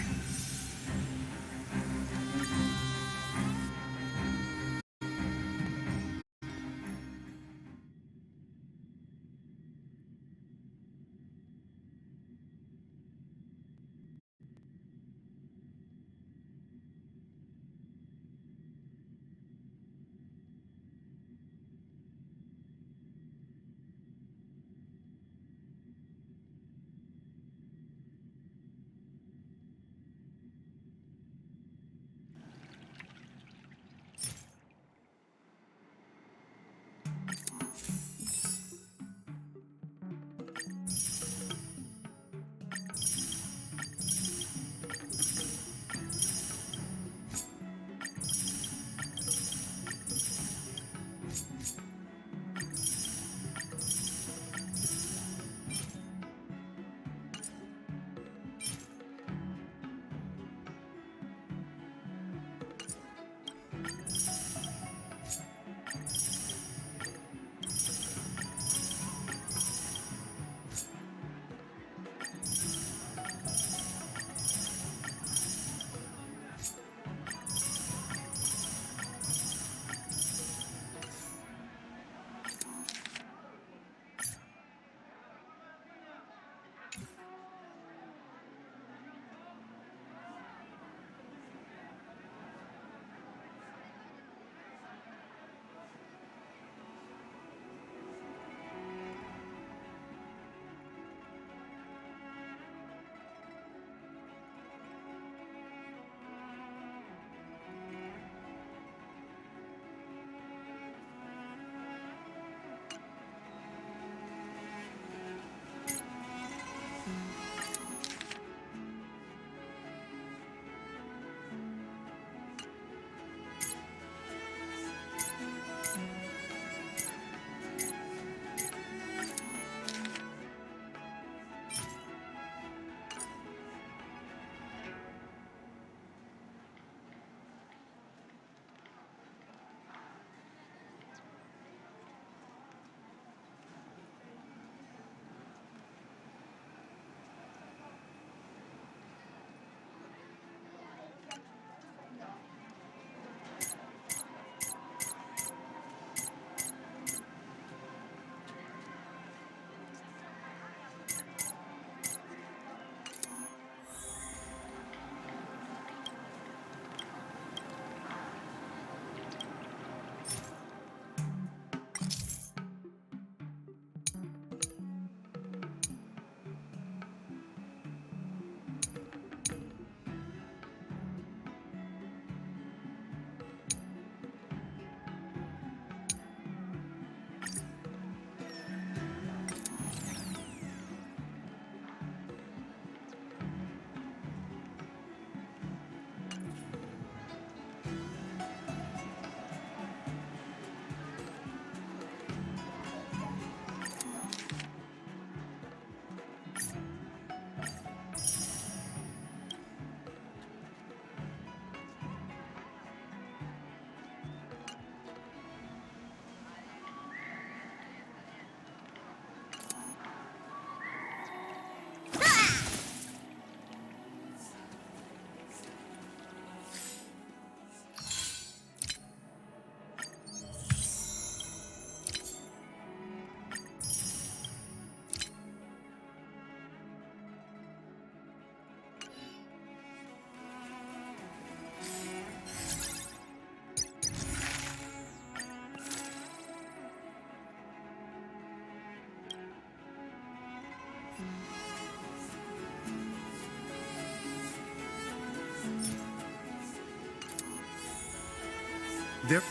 There.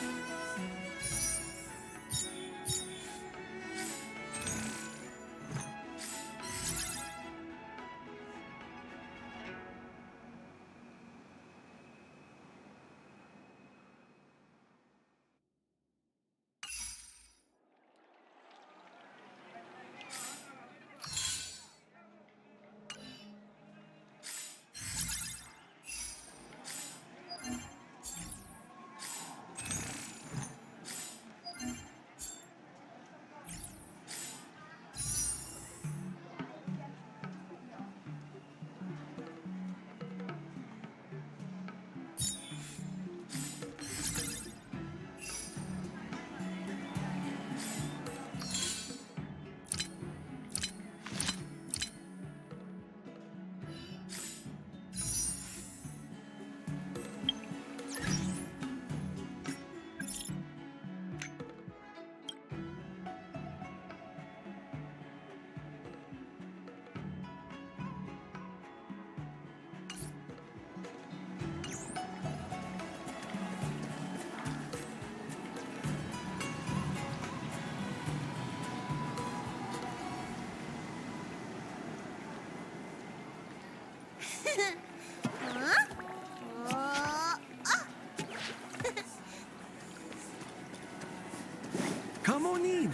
Come on in.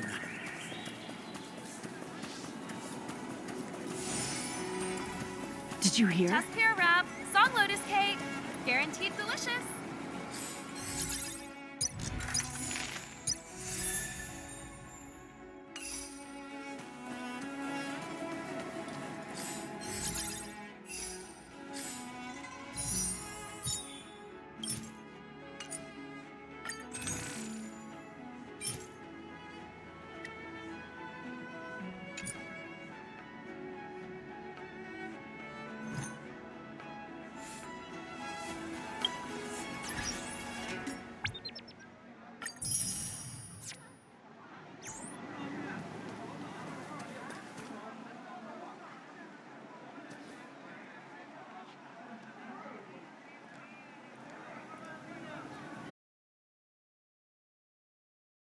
Did you hear? Test pair wrap, song lotus cake, guaranteed delicious.